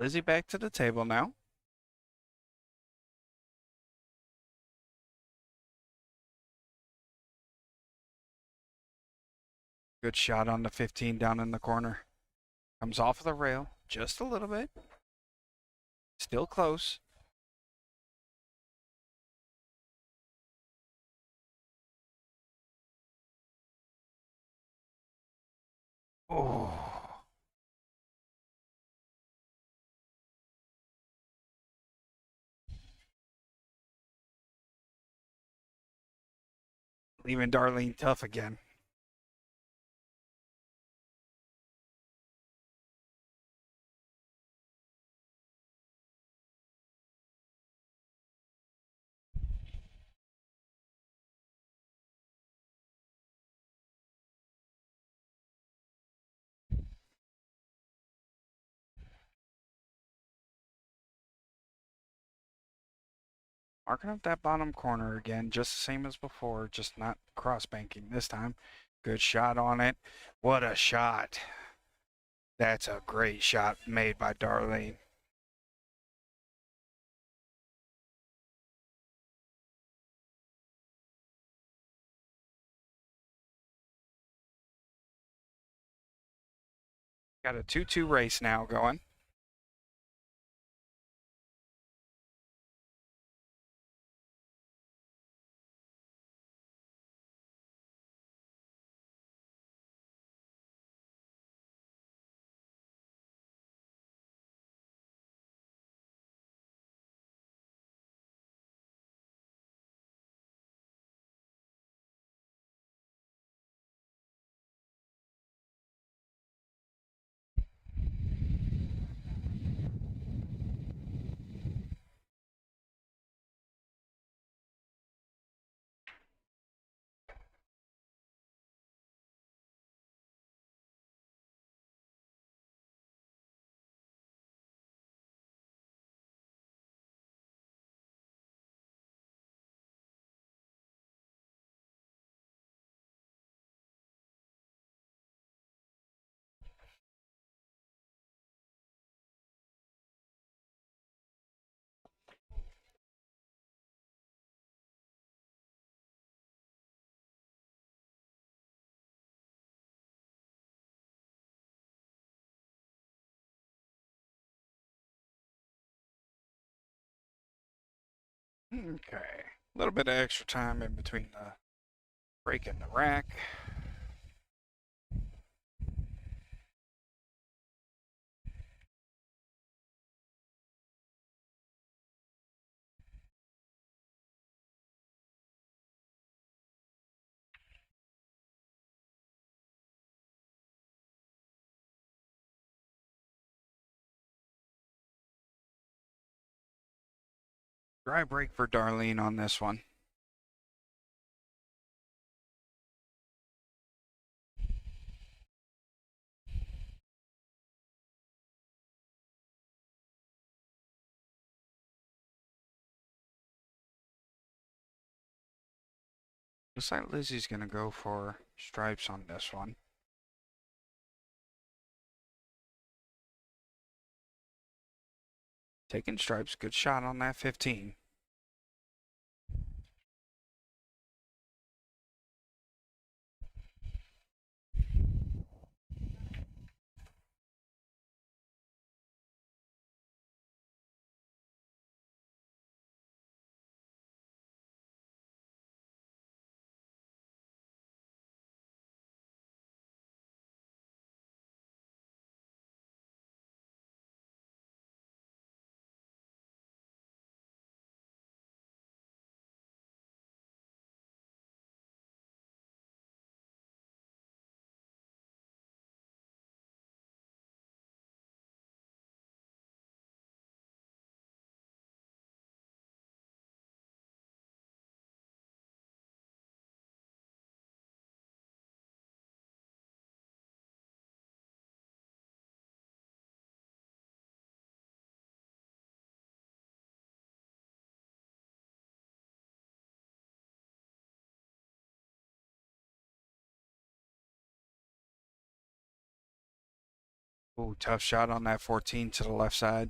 Lizzie back to the table now. Good shot on the 15 down in the corner. Comes off of the rail just a little bit. Still close. Oh. Leaving Darlene tough again. Marking up that bottom corner again, just the same as before, just not cross banking this time. Good shot on it. What a shot. That's a great shot made by Darlene. Got a 2-2 race now going. Okay. A little bit of extra time in between the break and the rack. Dry break for Darlene on this one. Looks like Lizzie's gonna go for stripes on this one. Taking stripes, good shot on that 15. Ooh, tough shot on that 14 to the left side.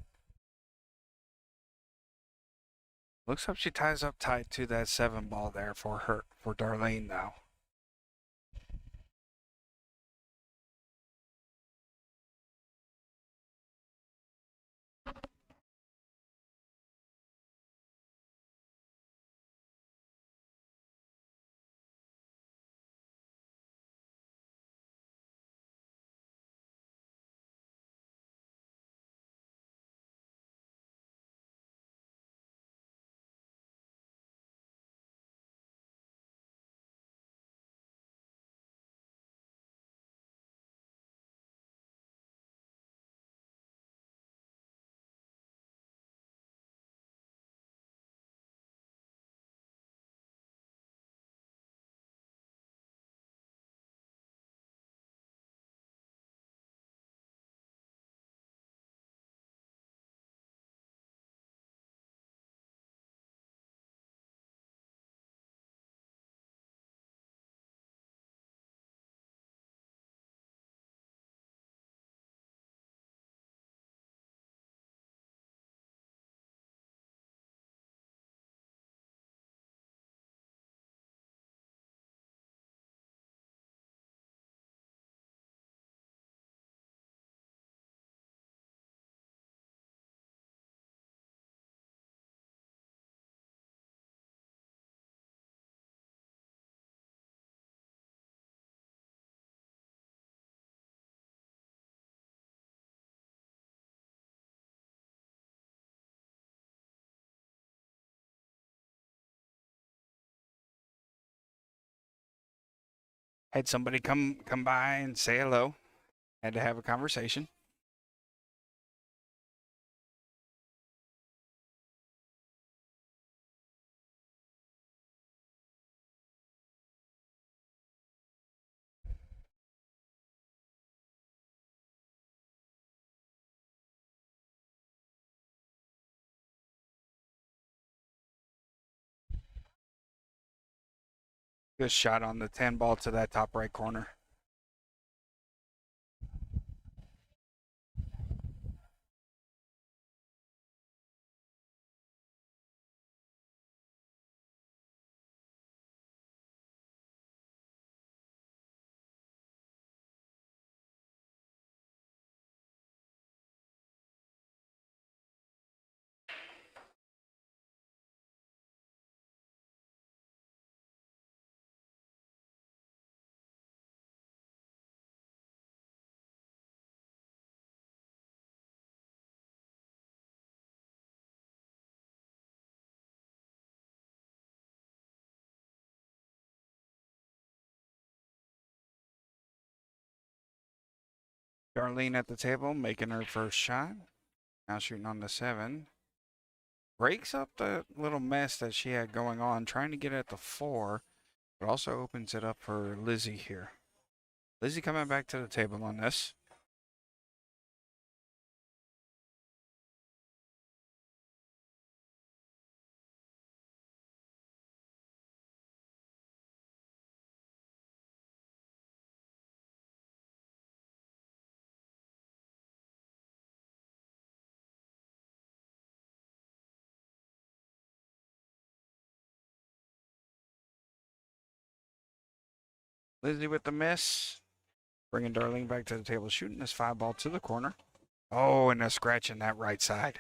Looks like she ties up tight to that 7 ball there for Darlene now. Had somebody come by and say hello. Had to have a conversation. Good shot on the 10 ball to that top right corner. Darlene at the table making her first shot. Now shooting on the 7. breaks up the little mess that she had going on, trying to get at the 4, but also opens it up for Lizzie here. Lizzie coming back to the table on this. Lizzie with the miss. Bringing Darlene back to the table, shooting this 5 ball to the corner. Oh, and a scratch in that right side.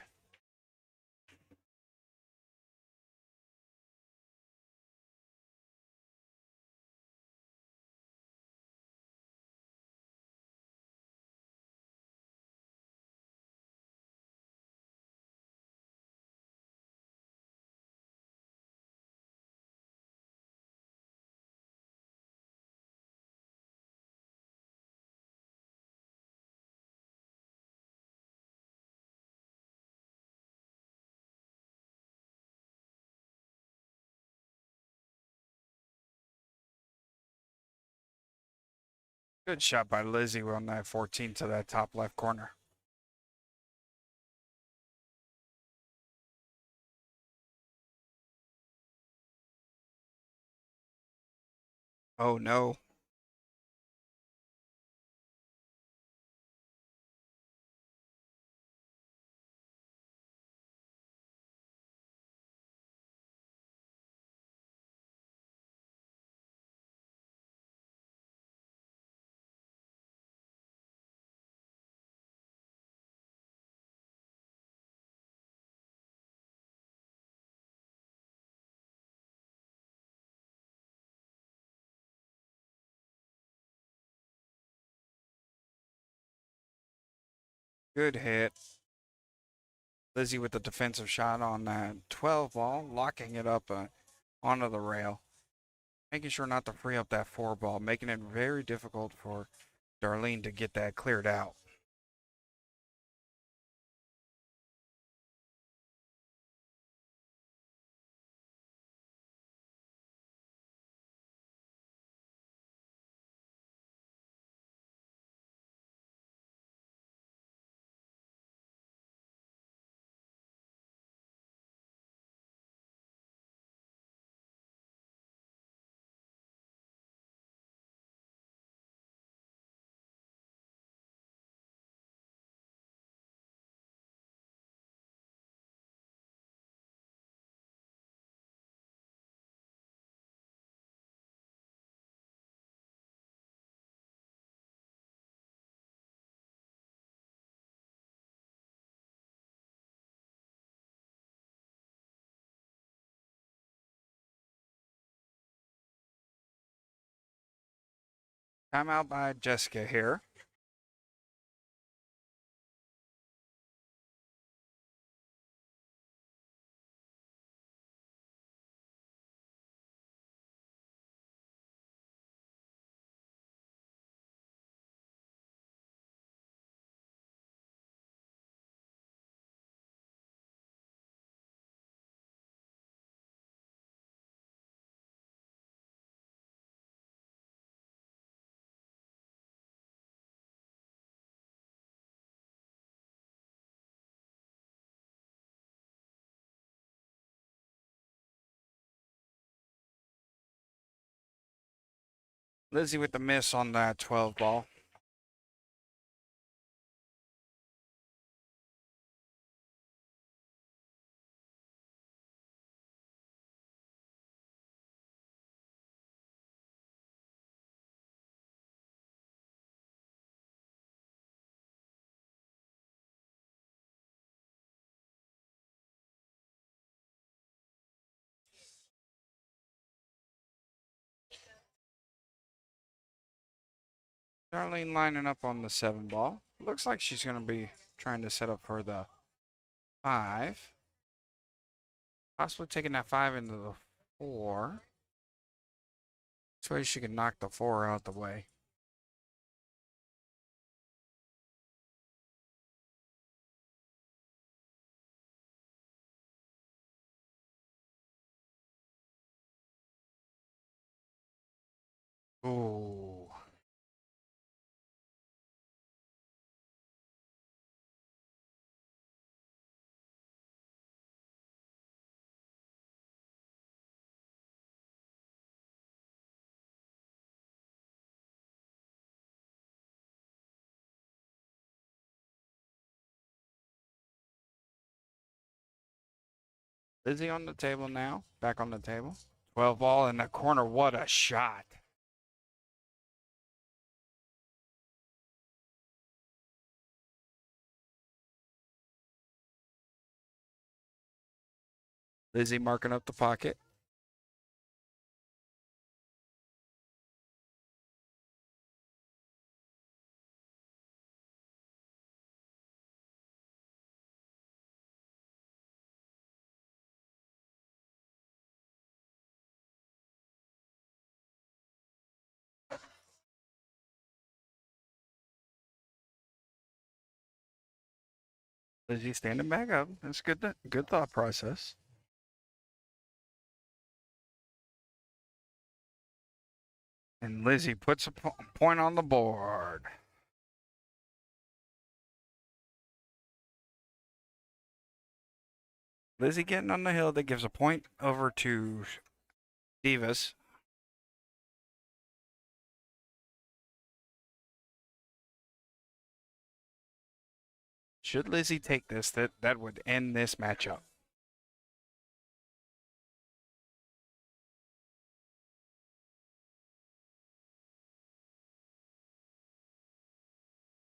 Good shot by Lizzie on that 14 to that top left corner. Oh no. Good hit. Lizzie with the defensive shot on that 12 ball, locking it up onto the rail. Making sure not to free up that 4 ball, making it very difficult for Darlene to get that cleared out. Timeout by Jessica here. Lizzie with the miss on that 12 ball. Darlene lining up on the 7 ball. Looks like she's going to be trying to set up for the 5. Possibly taking that 5 into the 4. This way she can knock the 4 out the way. Ooh. Lizzie on the table now. Back on the table. 12 ball in the corner. What a shot. Lizzie marking up the pocket. Lizzie standing back up. That's good. Good thought process. And Lizzie puts a point on the board. Lizzie getting on the hill. That gives a point over to Divas. Should Lizzie take this, that would end this matchup.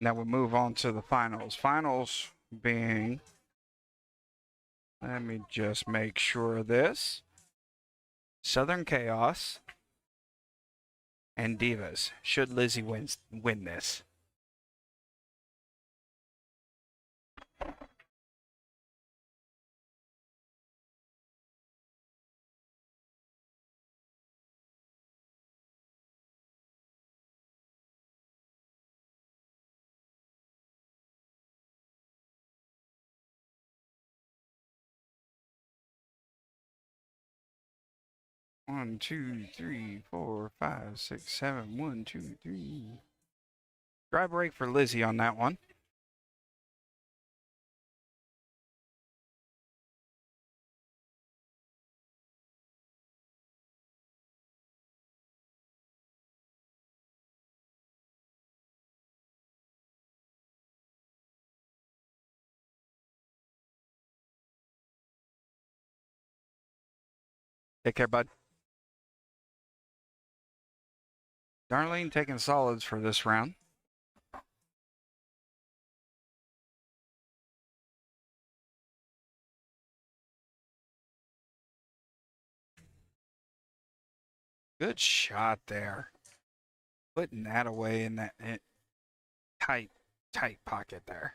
Now we move on to the finals. Finals being, let me just make sure of this. Southern Chaos and Divas. Should Lizzie win this? One, two, three, four, five, six, seven. 1, 2, 3. Dry break for Lizzie on that one. Take care, bud. Darlene taking solids for this round. Good shot there. Putting that away in that tight pocket there.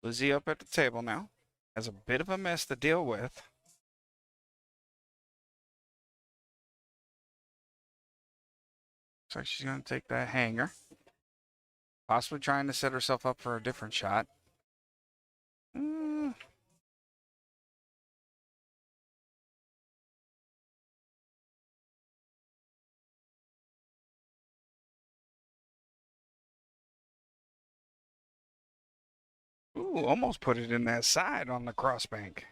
Lizzie up at the table now. Has a bit of a mess to deal with. Looks like she's going to take that hanger. Possibly trying to set herself up for a different shot. Ooh, almost put it in that side on the crossbank.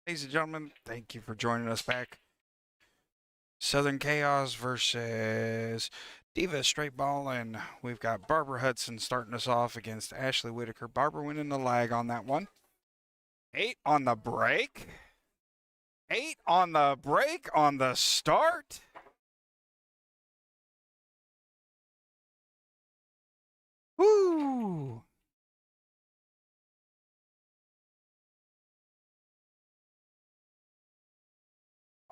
Ladies and gentlemen, thank you for joining us back. Southern Chaos versus Diva Straight Ball, and we've got Barbara Hudson starting us off against Ashley Whitaker. Barbara winning the lag on that one. 8 on the break. 8 on the break on the start. Woo!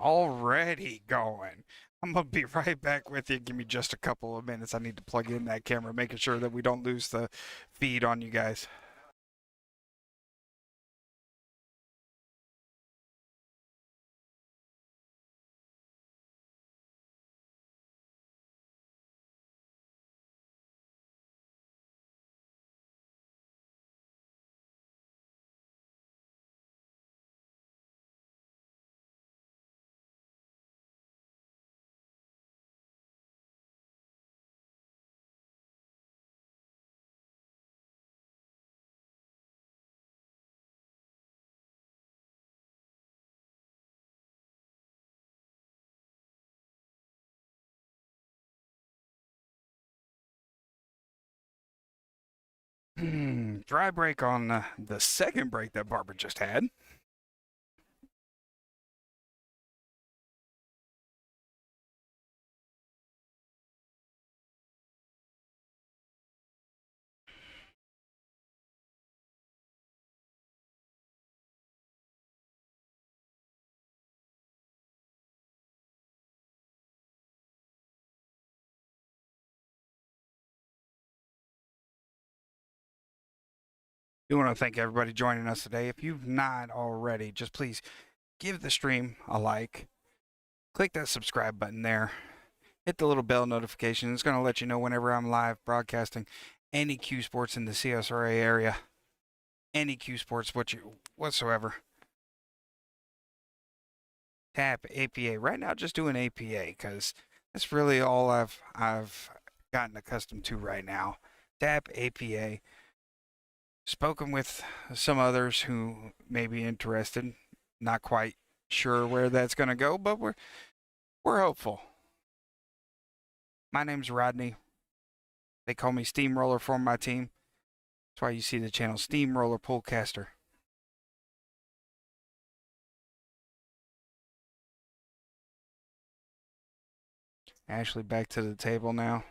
Already going. I'm going to be right back with you. Give me just a couple of minutes. I need to plug in that camera, making sure that we don't lose the feed on you guys. Dry break on the second break that Barbara just had. We want to thank everybody joining us today. If you've not already, just please give the stream a like. Click that subscribe button there. Hit the little bell notification. It's going to let you know whenever I'm live broadcasting any Q Sports in the CSRA area. Any Q Sports whatsoever. Tap APA. Right now, just doing APA because that's really all I've gotten accustomed to right now. Tap APA. Spoken with some others who may be interested. Not quite sure where that's going to go, but we're hopeful. My name's Rodney. They call me Steamroller for my team. That's why you see the channel Steamroller Polecaster. Ashley back to the table now.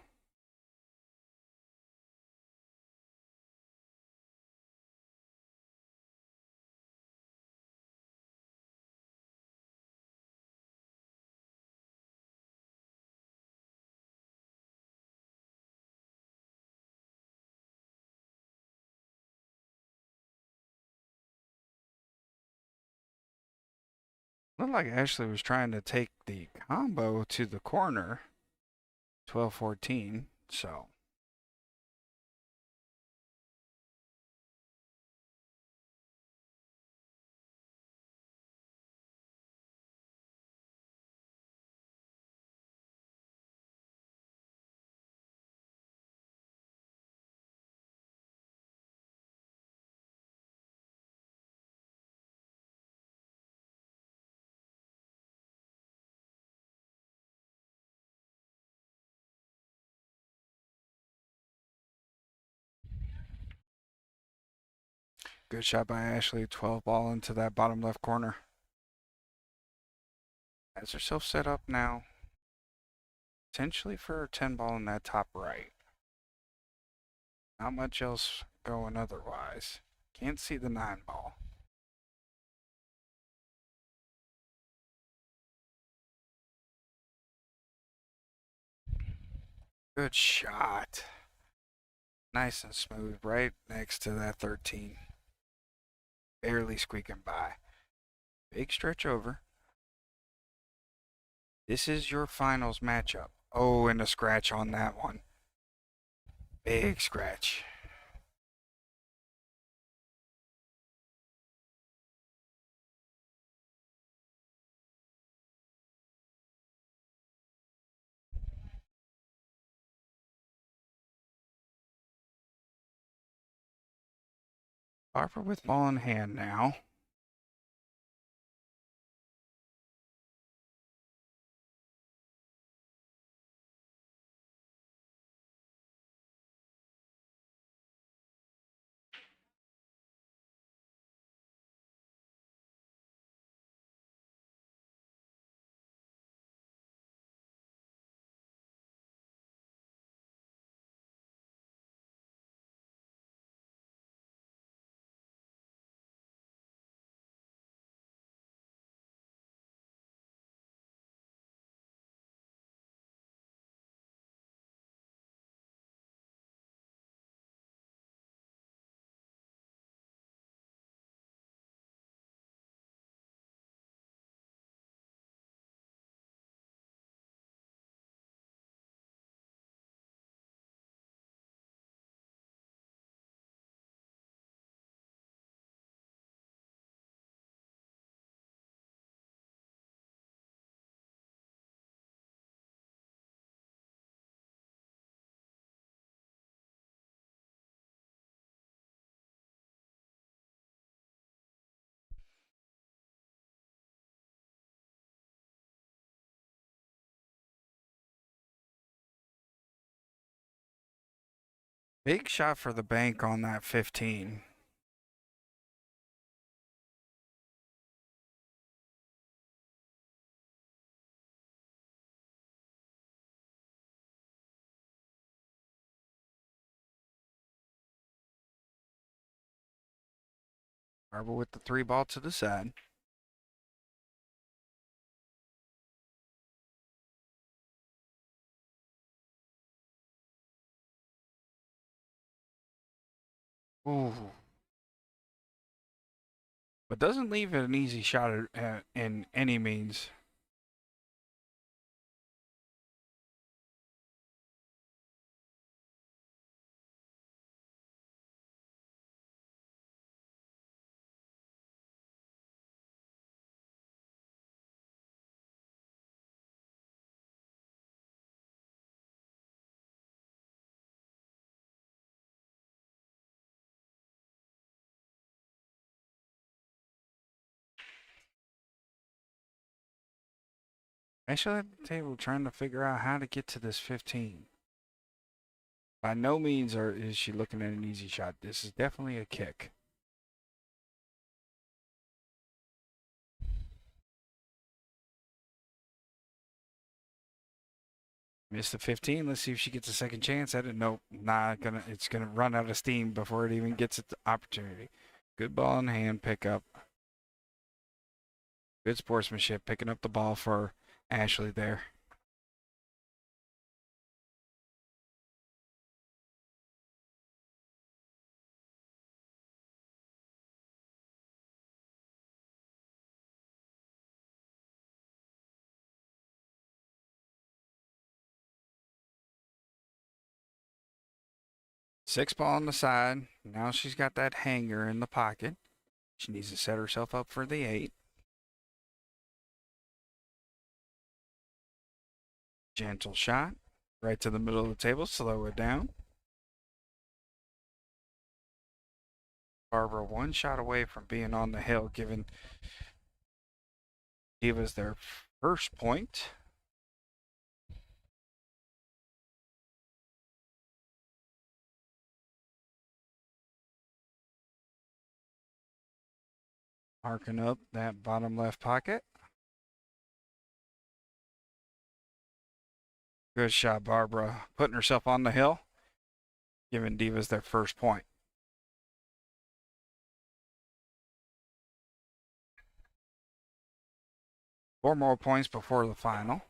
Looked like Ashley was trying to take the combo to the corner. 12-14, so. Good shot by Ashley. 12 ball into that bottom left corner. Has herself set up now. Potentially for a 10 ball in that top right. Not much else going otherwise. Can't see the 9 ball. Good shot. Nice and smooth right next to that 13. Barely squeaking by. Big stretch over. This is your finals matchup. Oh, and a scratch on that one. Big scratch. Barbara with ball in hand now. Big shot for the bank on that 15. Barbara with the 3 ball to the side. Ooh. But doesn't leave it an easy shot in any means. Actually at the table trying to figure out how to get to this 15. By no means is she looking at an easy shot. This is definitely a kick. Missed the 15. Let's see if she gets a second chance at it. Nope, not gonna. It's gonna run out of steam before it even gets its opportunity. Good ball in hand pickup. Good sportsmanship picking up the ball for Ashley there. Six ball on the side. Now she's got that hanger in the pocket. She needs to set herself up for the 8. Gentle shot. Right to the middle of the table. Slow it down. Barbara 1 shot away from being on the hill, giving Divas their first point. Marking up that bottom left pocket. Good shot, Barbara. Putting herself on the hill, giving Divas their first point. Four more points before the final.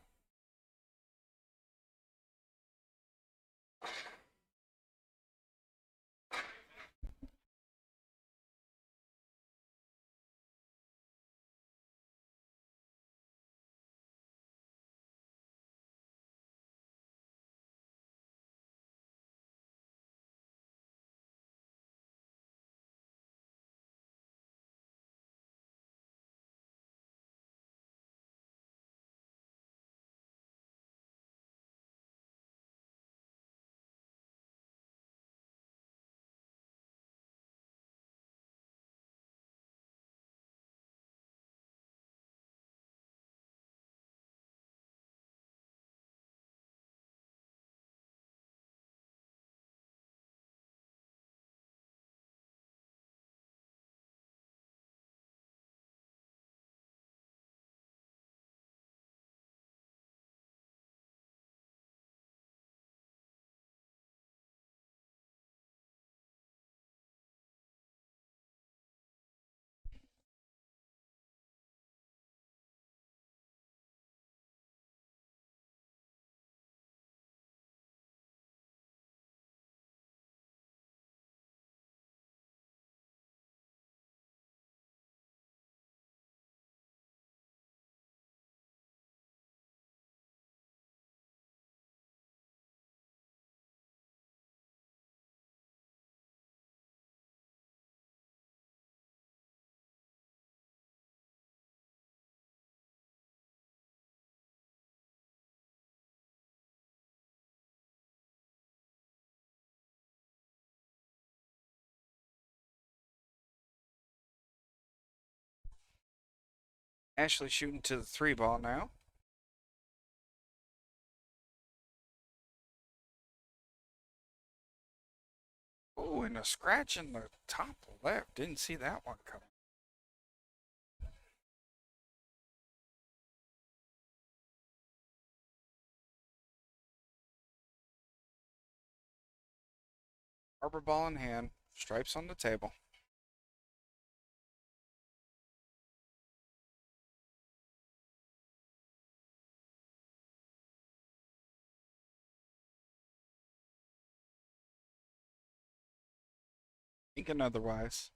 Ashley shooting to the 3 ball now. Oh, and a scratch in the top left. Didn't see that one coming. Arbor ball in hand, stripes on the table. Thinking otherwise.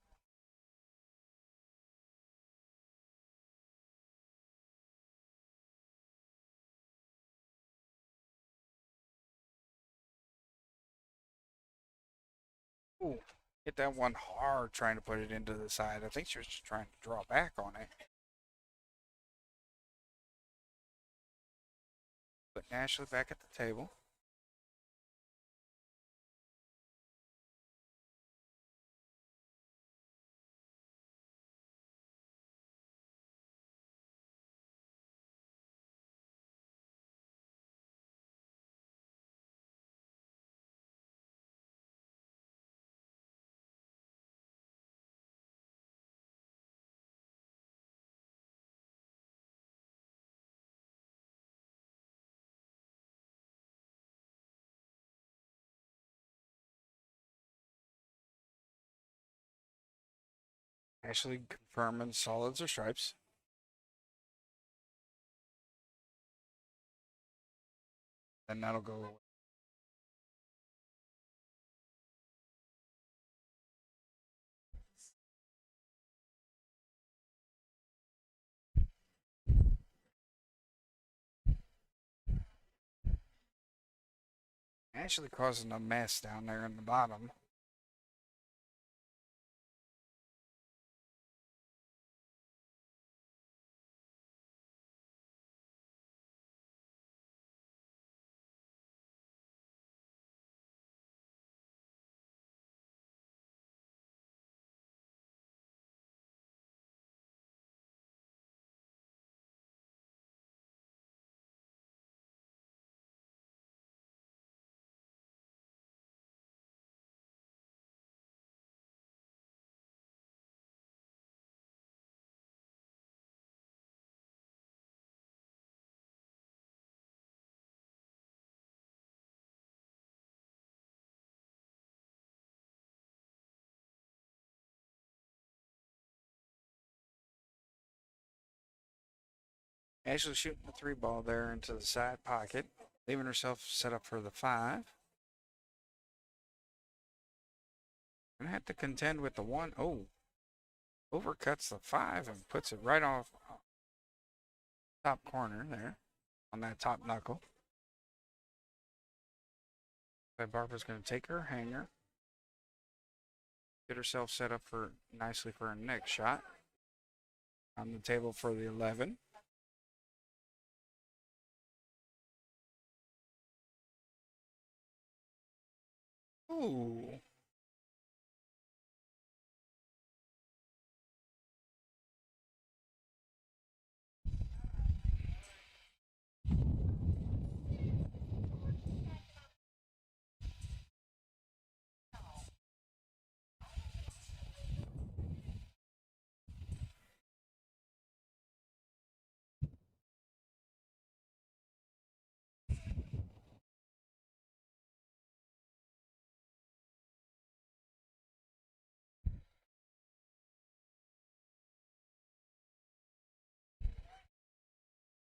Ooh, hit that one hard trying to put it into the side. I think she was just trying to draw back on it. Put Ashley back at the table. Ashley confirming solids or stripes. And that'll go away. Actually causing a mess down there in the bottom. Ashley shooting the 3 ball there into the side pocket, leaving herself set up for the 5. Gonna have to contend with the 1. Oh, overcuts the 5 and puts it right off top corner there on that top knuckle. But Barbara's gonna take her hanger, get herself set up for nicely for her next shot. On the table for the 11. Ooh.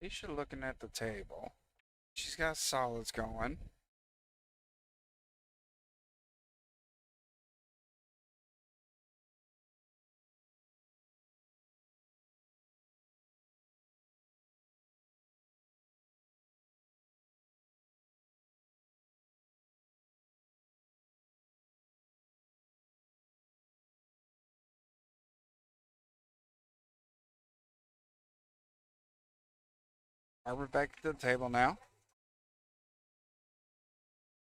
Alicia looking at the table. She's got solids going. We're back at the table now.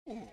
Ooh.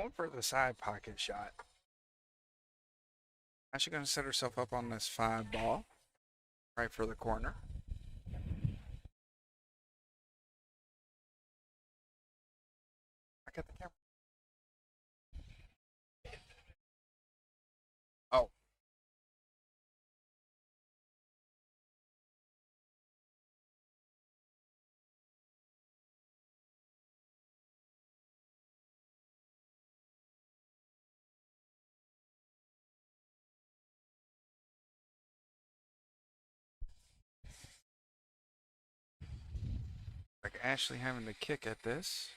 Going for the side pocket shot. Actually going to set herself up on this 5 ball. Right for the corner. I got the camera. Oh. Like Ashley having to kick at this.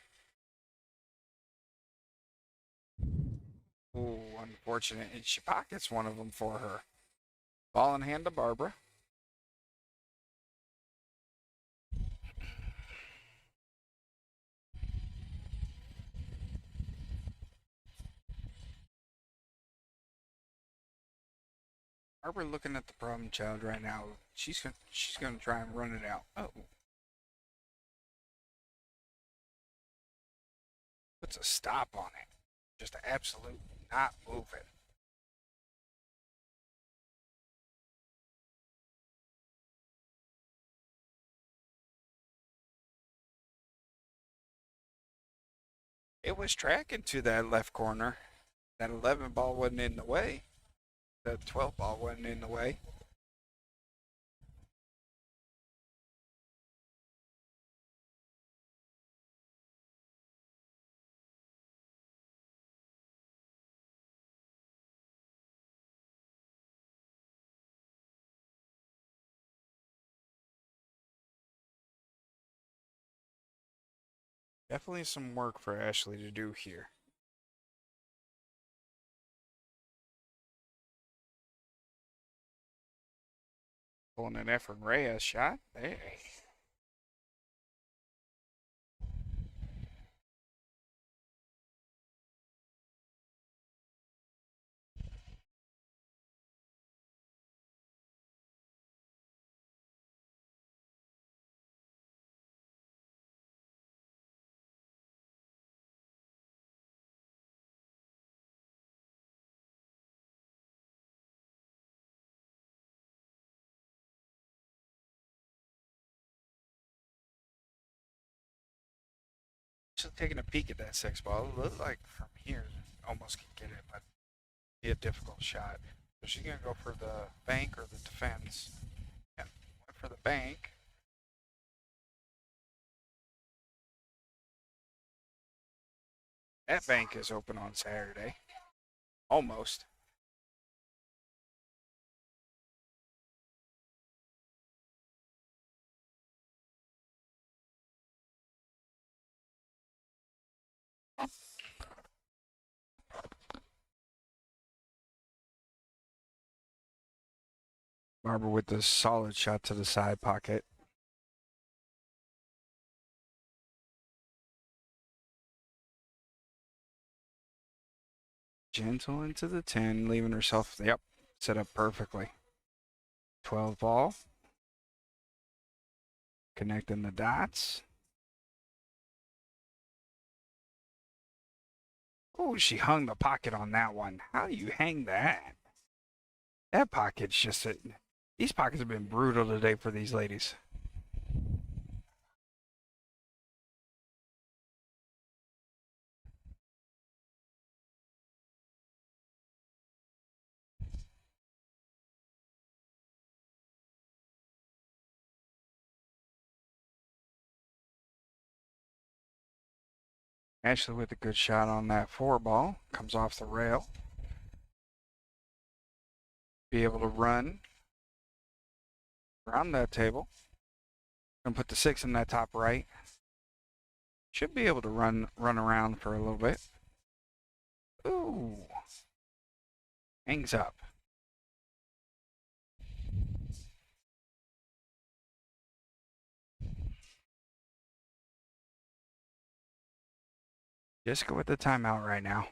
Ooh, unfortunate. And she pockets one of them for her. Ball in hand to Barbara. Barbara looking at the problem child right now. She's gonna try and run it out. Oh. Puts a stop on it. Just absolutely not moving. It was tracking to that left corner. That 11 ball wasn't in the way. The 12 ball wasn't in the way. Definitely some work for Ashley to do here. Pulling an Efren Reyes shot. Hey. Just taking a peek at that 6 ball. It looked like from here, almost can get it, but be a difficult shot. So she's gonna go for the bank or the defense. Yeah, went for the bank. That bank is open on Saturday. Almost. Barbara with the solid shot to the side pocket. Gentle into the 10, leaving herself, yep, set up perfectly. 12 ball. Connecting the dots. Oh, she hung the pocket on that one. How do you hang that? That pocket's just a, these pockets have been brutal today for these ladies. Ashley with a good shot on that 4 ball. Comes off the rail. Be able to run around that table. And put the 6 in that top right. Should be able to run around for a little bit. Ooh. Hangs up. Just go with the timeout right now.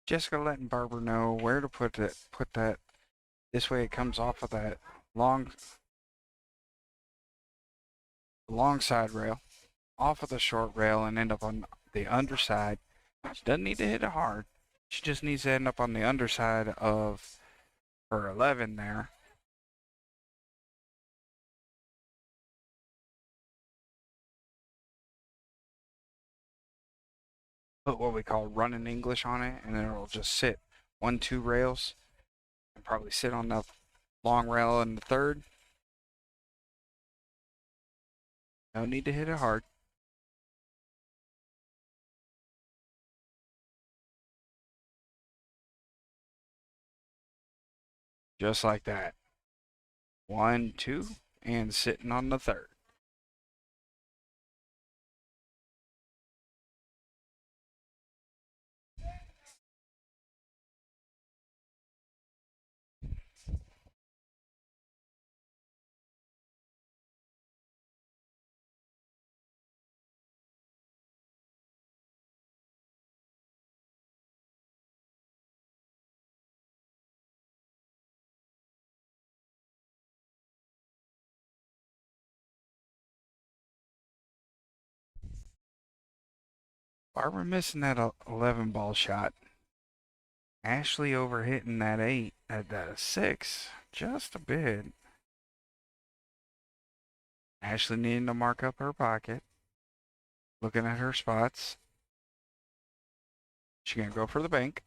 Jessica letting Barbara know where to put it. Put that. This way it comes off of that long side rail, off of the short rail, and end up on the underside. She doesn't need to hit it hard. She just needs to end up on the underside of her 11 there. Put what we call running English on it, and then it'll just sit 1, 2 rails, and probably sit on the long rail in the third. No need to hit it hard. Just like that. 1, 2, and sitting on the third. Barbara missing that 11 ball shot. Ashley over hitting that 8 at that 6 just a bit. Ashley needing to mark up her pocket. Looking at her spots. She's going to go for the bank.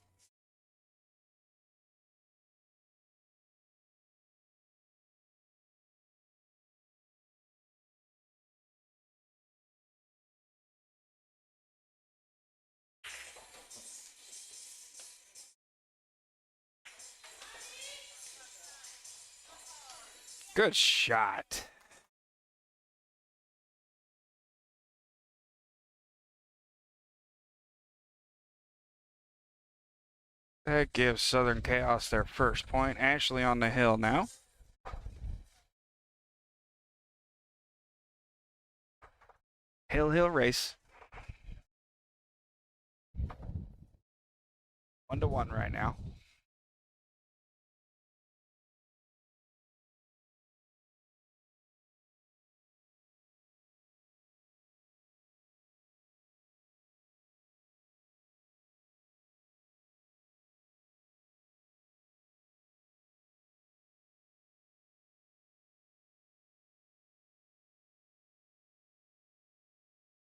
Good shot. That gives Southern Chaos their first point. Ashley on the hill now. Hill race. 1-1 right now.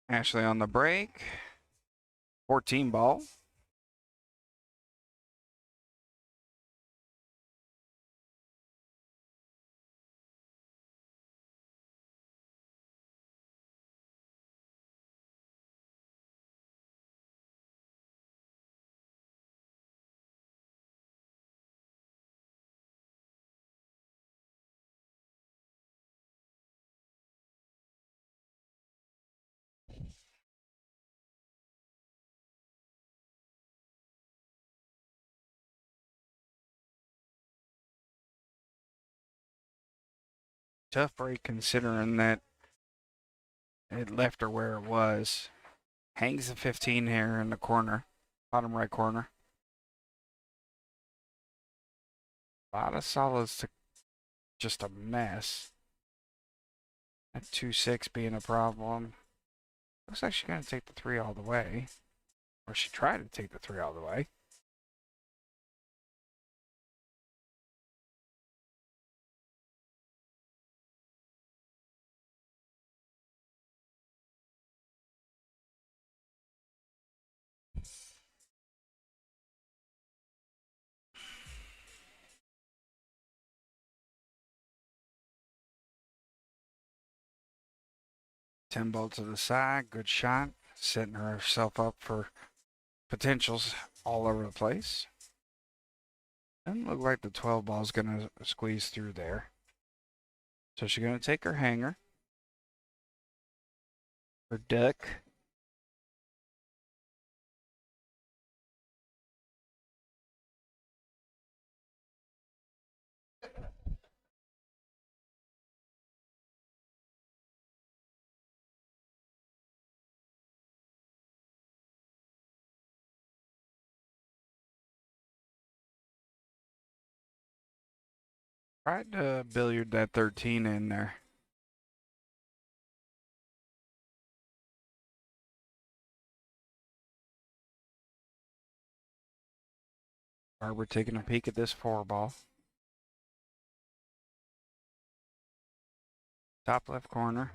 Ashley on the break. 14 ball. Tough break considering that it left her where it was. Hangs the 15 here in the corner, bottom right corner. A lot of solids to just a mess. That 2-6 being a problem. Looks like she's going to take the 3 all the way. Or she tried to take the 3 all the way. Ten ball to the side, good shot. Setting herself up for potentials all over the place. Doesn't look like the 12 ball is going to squeeze through there. So she's going to take her hanger. Her duck. Tried to billiard that 13 in there. Barber taking a peek at this 4 ball. Top left corner.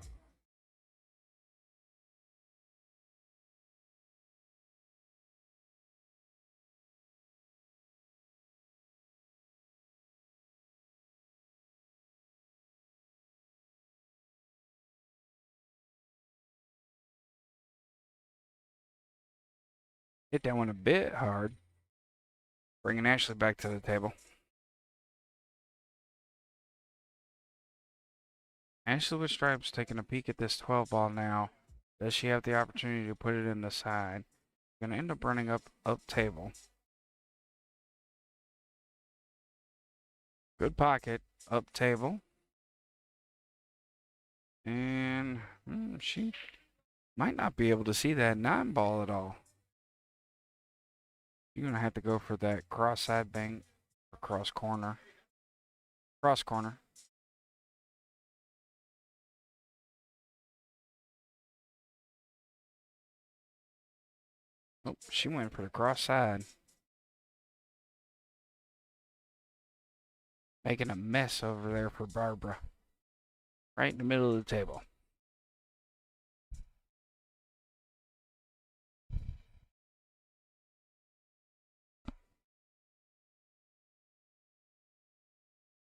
Hit that one a bit hard. Bringing Ashley back to the table. Ashley with stripes taking a peek at this 12 ball now. Does she have the opportunity to put it in the side? Gonna end up running up table. Good pocket, up table. And she might not be able to see that 9 ball at all. You're gonna have to go for that cross side bank or cross corner. Cross corner. Oh, she went for the cross side. Making a mess over there for Barbara. Right in the middle of the table.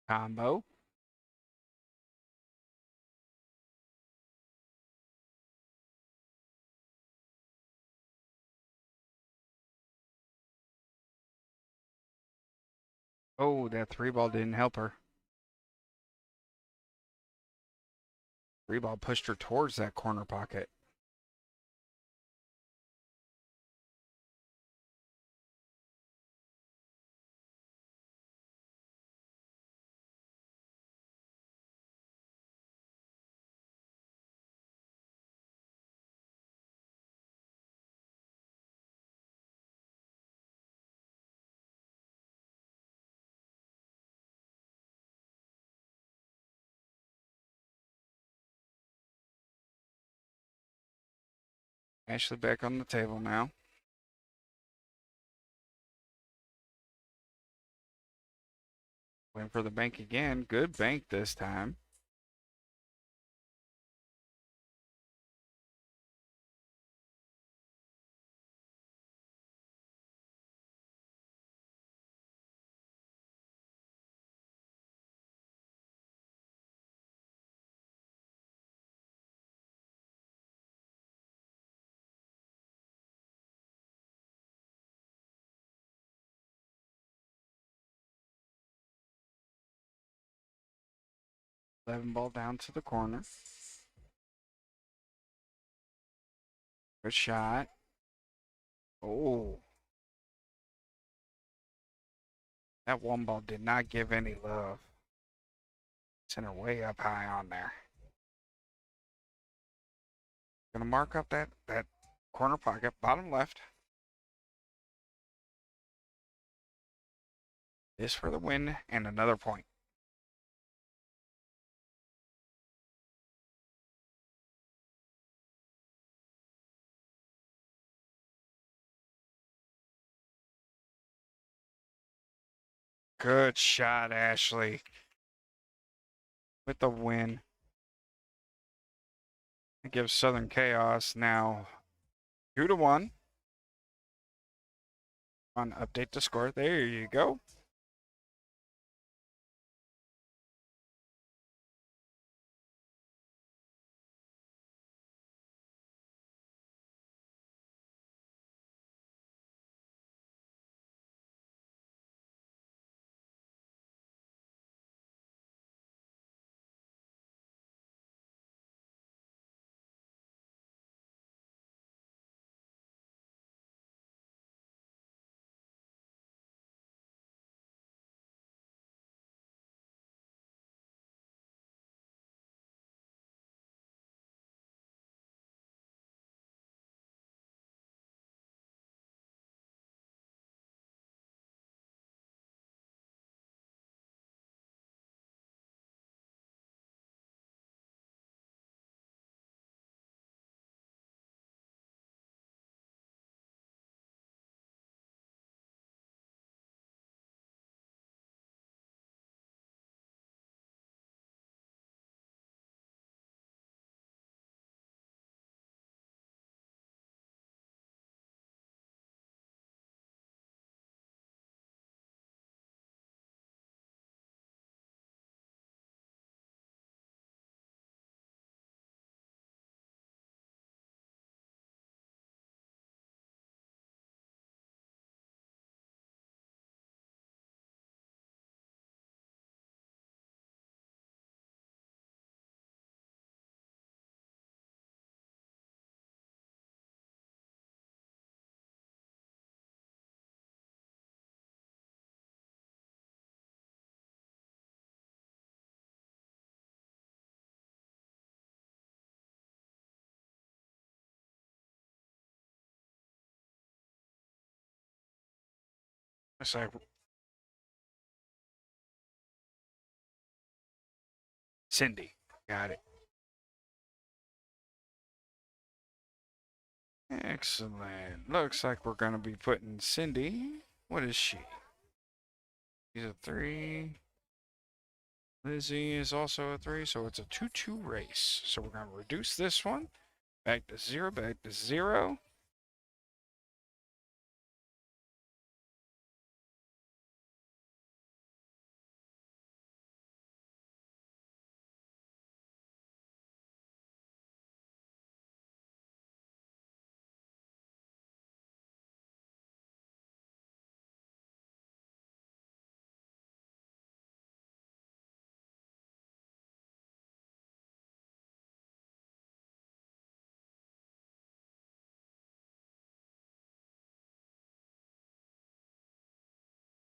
Combo. Oh, that 3 ball didn't help her. 3 ball pushed her towards that corner pocket. Ashley back on the table now. Went for the bank again. Good bank this time. Eleven ball down to the corner. Good shot. Oh. That 1 ball did not give any love. Sent her way up high on there. Gonna mark up that corner pocket, bottom left. This for the win and another point. Good shot, Ashley. With the win. It gives Southern Chaos now 2-1. On update the score. There you go. It's like Cindy. Got it. Excellent. Looks like we're going to be putting Cindy. What is she? She's a 3. Lizzie is also a 3, so it's a 2-2 race. So we're going to reduce this one. Back to 0, back to 0.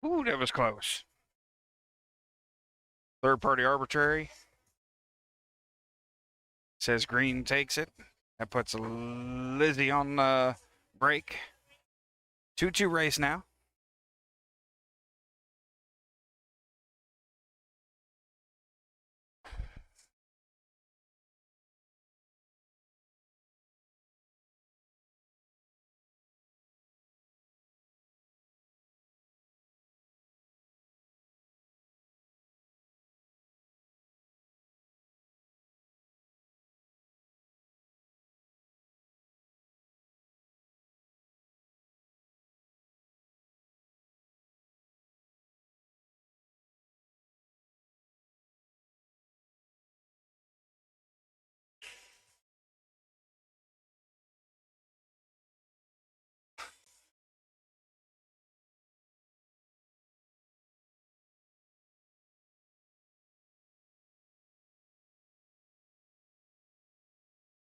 Ooh, that was close. Third party arbitrary. Says green takes it. That puts Lizzie on the break. 2-2 race now.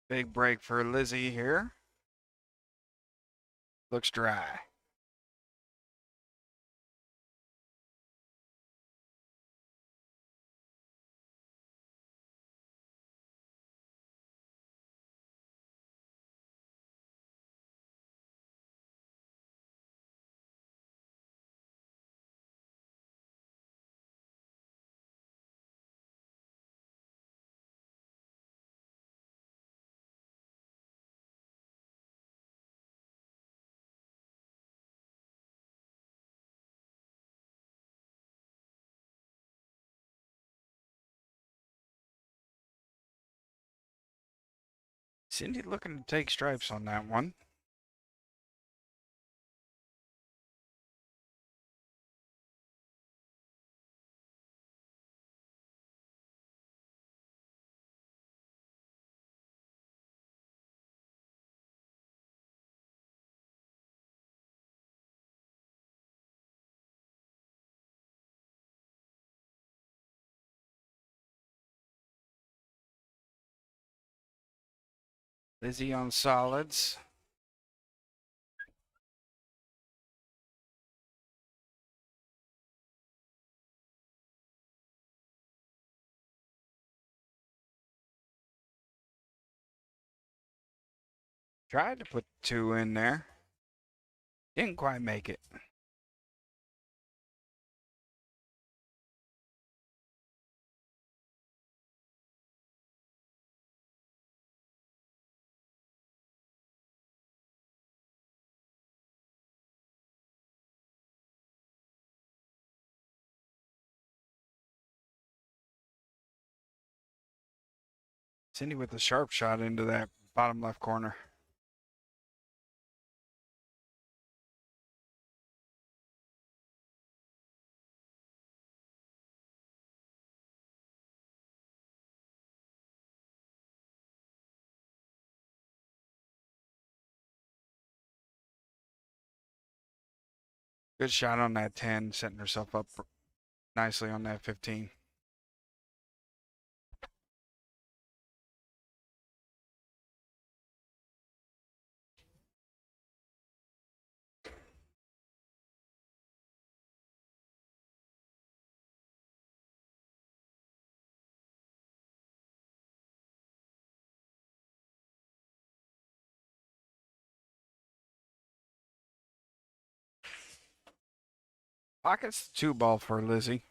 Big break for Lizzie here. Looks dry. Cindy looking to take stripes on that one. Lizzie on solids. Tried to put 2 in there. Didn't quite make it. Cindy with a sharp shot into that bottom left corner. Good shot on that 10, setting herself up nicely on that 15. Pockets the 2 ball for Lizzie.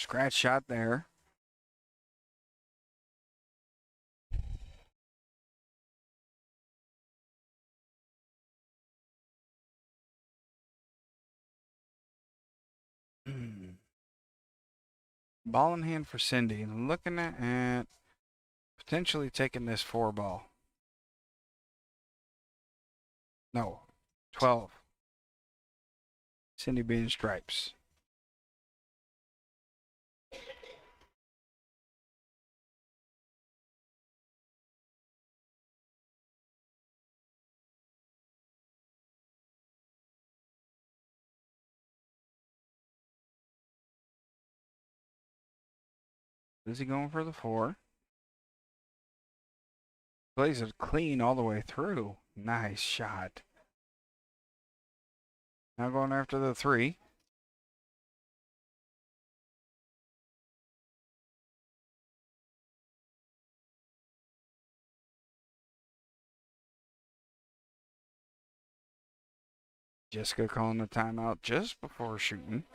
Scratch shot there. Ball in hand for Cindy. Looking at potentially taking this 4 ball. No, 12. Cindy being stripes. Lizzie going for the 4. Plays it clean all the way through. Nice shot. Now going after the 3. Jessica calling the timeout just before shooting.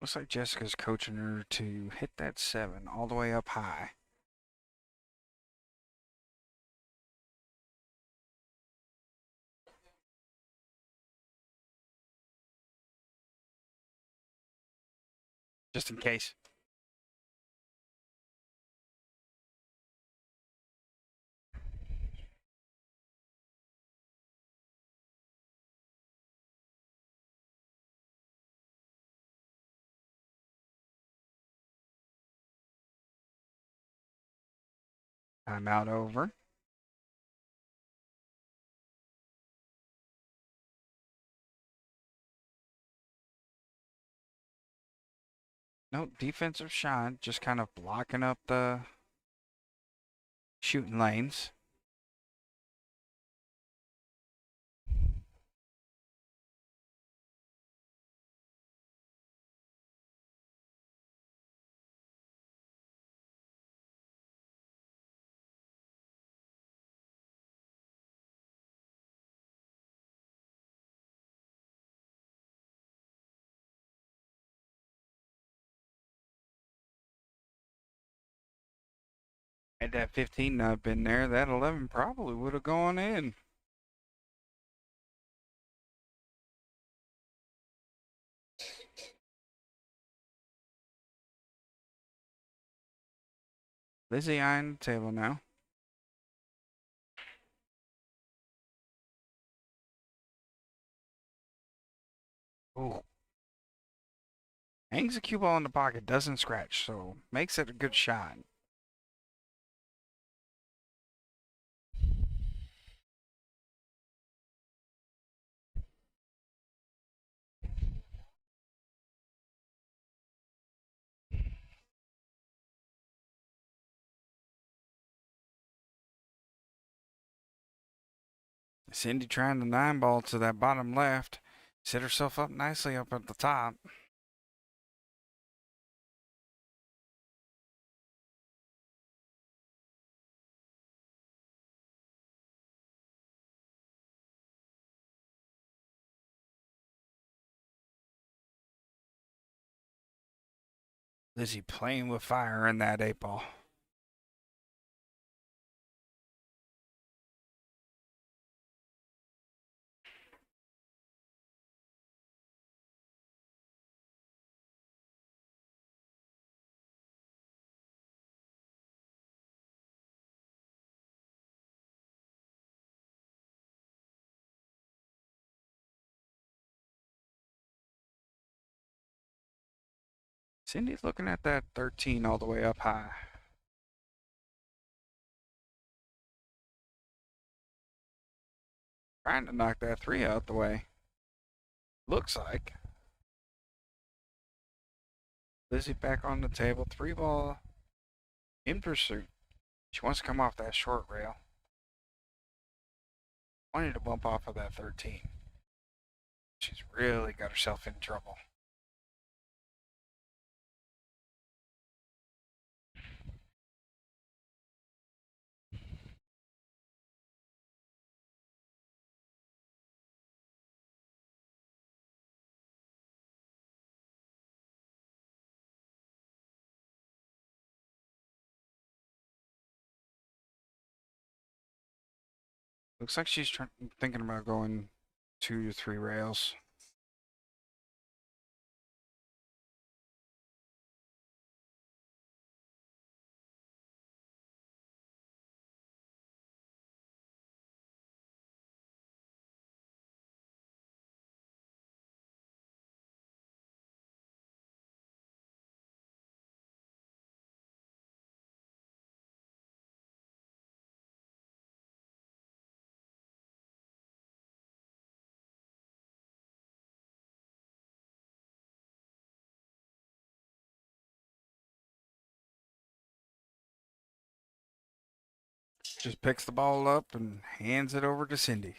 Looks like Jessica's coaching her to hit that 7 all the way up high. Just in case. Timeout over. No defensive shot, just kind of blocking up the shooting lanes. Had that 15 not been there, that 11 probably would have gone in. Lizzie eyeing the table now. Ooh. Hangs the cue ball in the pocket, doesn't scratch, so makes it a good shot. Cindy trying to 9 ball to that bottom left. Set herself up nicely up at the top. Lizzie playing with fire in that 8 ball. Cindy's looking at that 13 all the way up high. Trying to knock that 3 out the way. Looks like. Lizzie back on the table. 3 ball in pursuit. She wants to come off that short rail. Wanted to bump off of that 13. She's really got herself in trouble. Looks like she's thinking about going 2 to 3 rails. Just picks the ball up and hands it over to Cindy.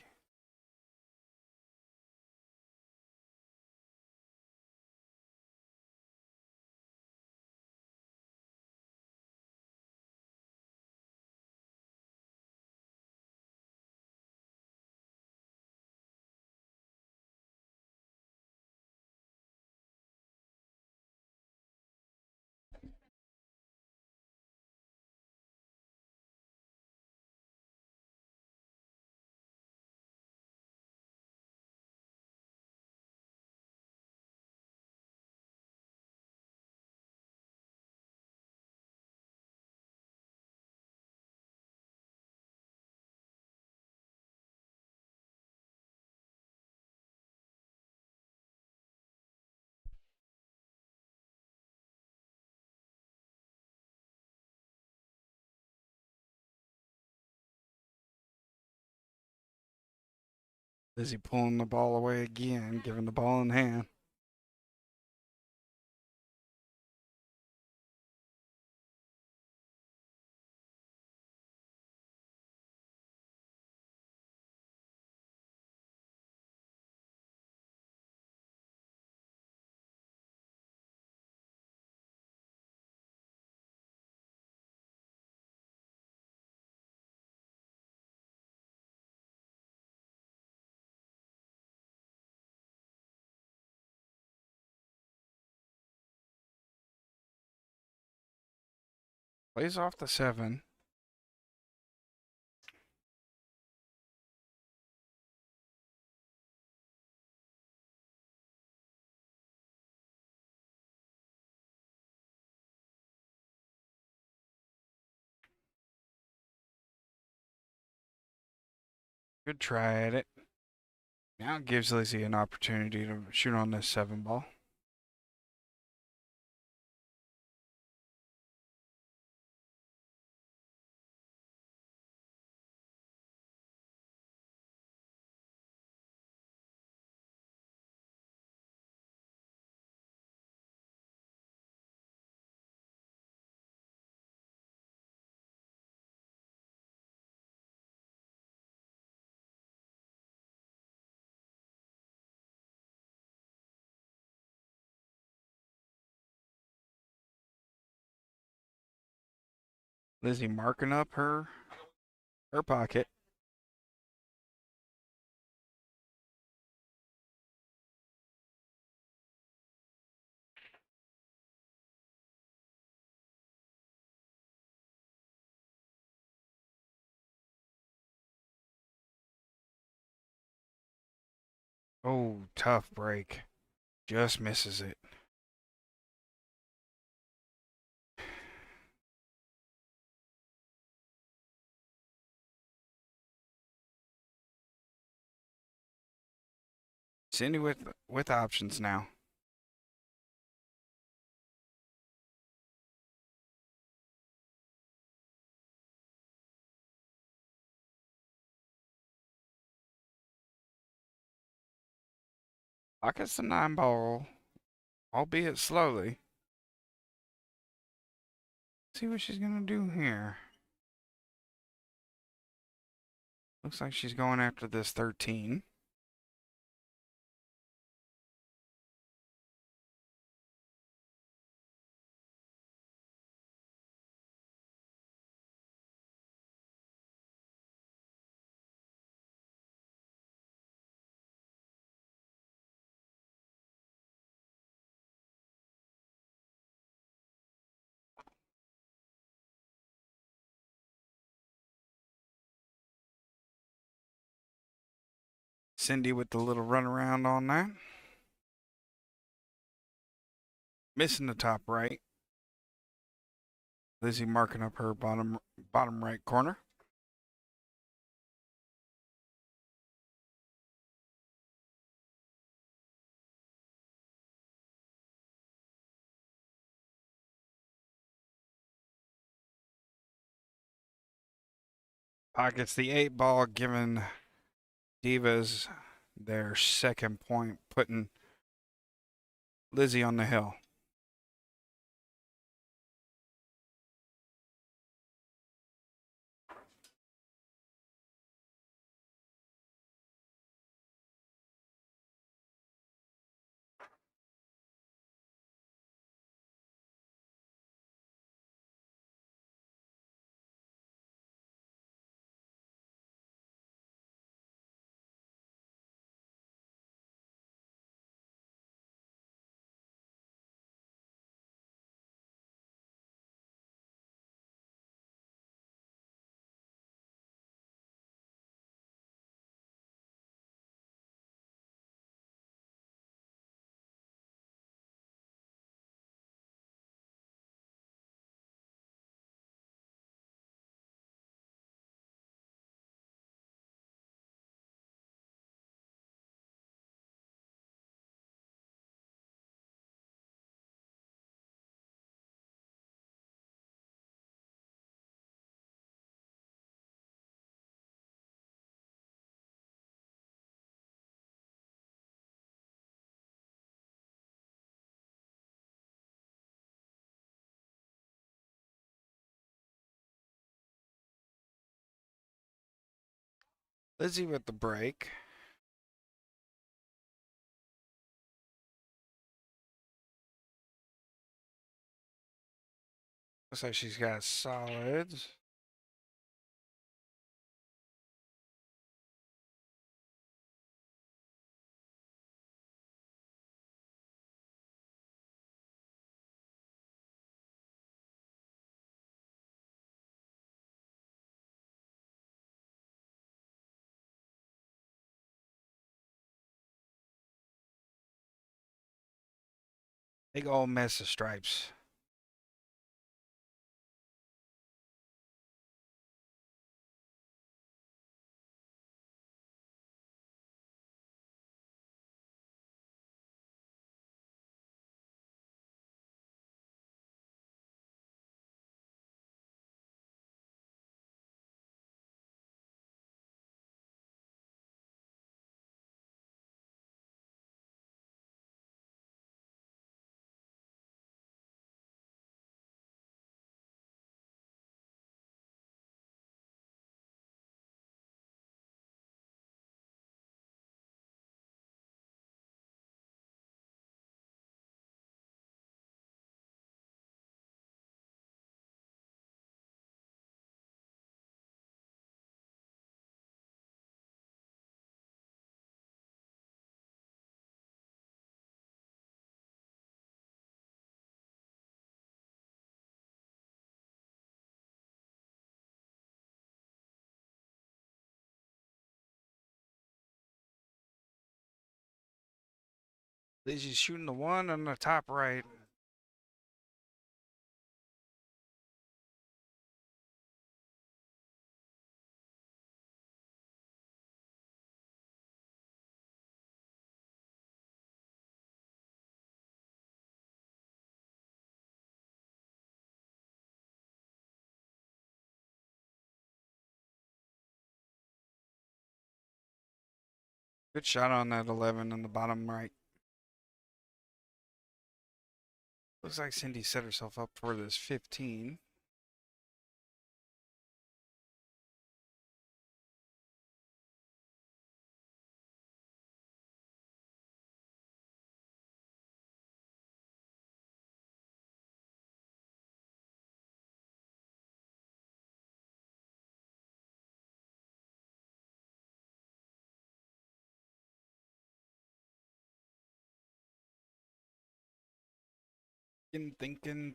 Lizzie pulling the ball away again, giving the ball in hand. Plays off the 7. Good try at it. Now it gives Lizzie an opportunity to shoot on this 7 ball. Lizzie marking up her pocket. Oh, tough break. Just misses it. Cindy with options now. Pockets the 9 ball, albeit slowly. See what she's gonna do here. Looks like she's going after this 13. Cindy with the little runaround on that. Missing the top right. Lizzie marking up her bottom right corner. Pockets the 8 ball, giving Divas their second point, putting Lizzie on the hill. Lizzie with the break. Looks like she's got solids. Big old mess of stripes. Lizzie's shooting the 1 on the top right. Good shot on that 11 in the bottom right. Looks like Cindy set herself up for this 15. Thinking.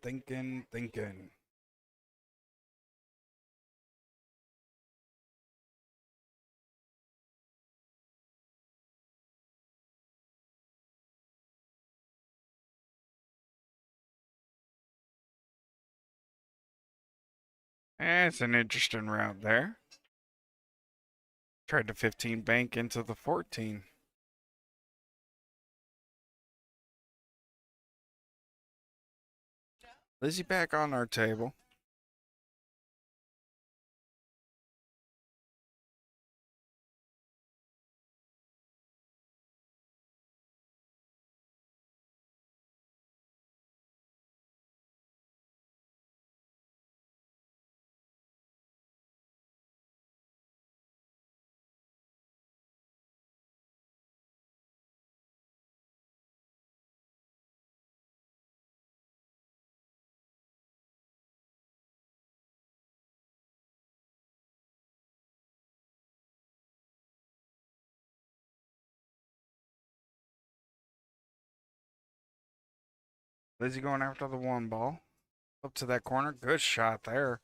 That's an interesting route there. Tried to 15 bank into the 14. Lizzie back on our table. Lizzie going after the 1 ball. Up to that corner. Good shot there.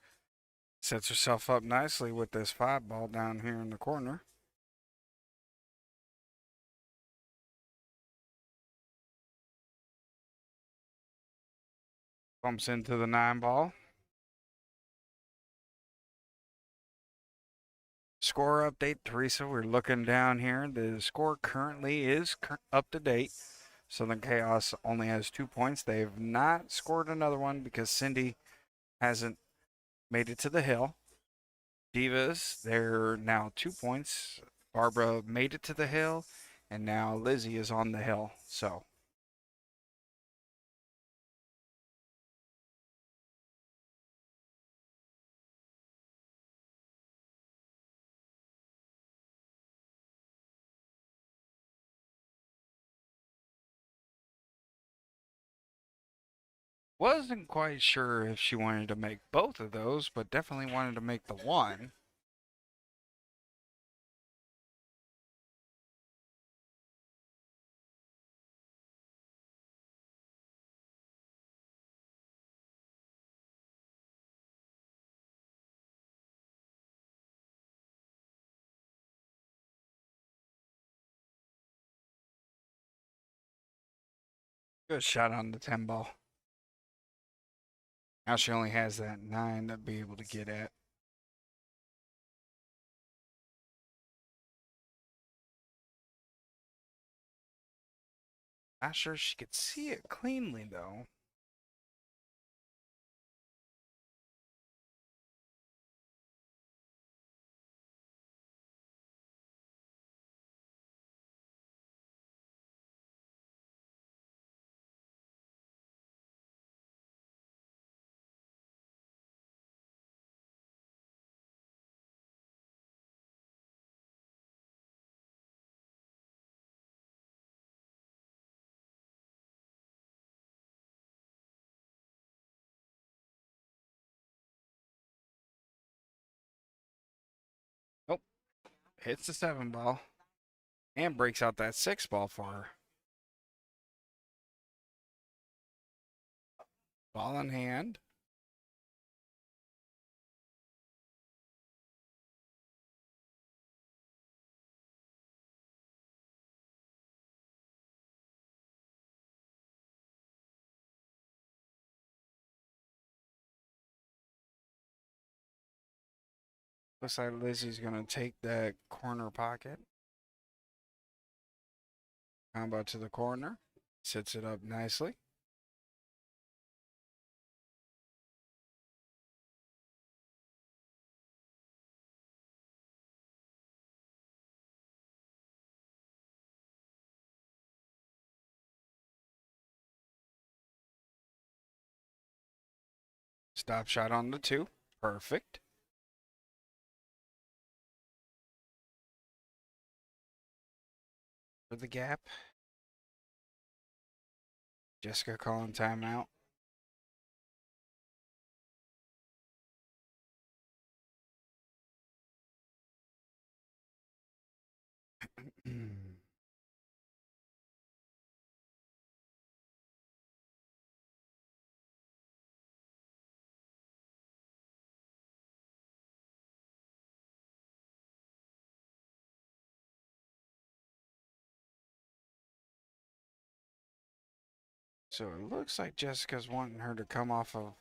Sets herself up nicely with this 5 ball down here in the corner. Bumps into the 9 ball. Score update, Teresa. We're looking down here. The score currently is up to date. Southern Chaos only has 2 points. They've not scored another one because Cindy hasn't made it to the hill. Divas, they're now 2 points. Barbara made it to the hill, and now Lizzie is on the hill. So wasn't quite sure if she wanted to make both of those, but definitely wanted to make the one. Good shot on the 10 ball. Now she only has that 9 to be able to get at. Not sure she could see it cleanly though. Nope. Hits the 7 ball and breaks out that 6 ball for her. Ball in hand. Looks like Lizzie's going to take that corner pocket. Combo to the corner. Sits it up nicely. Stop shot on the 2. Perfect. For the gap. Jessica calling timeout. So it looks like Jessica's wanting her to come off of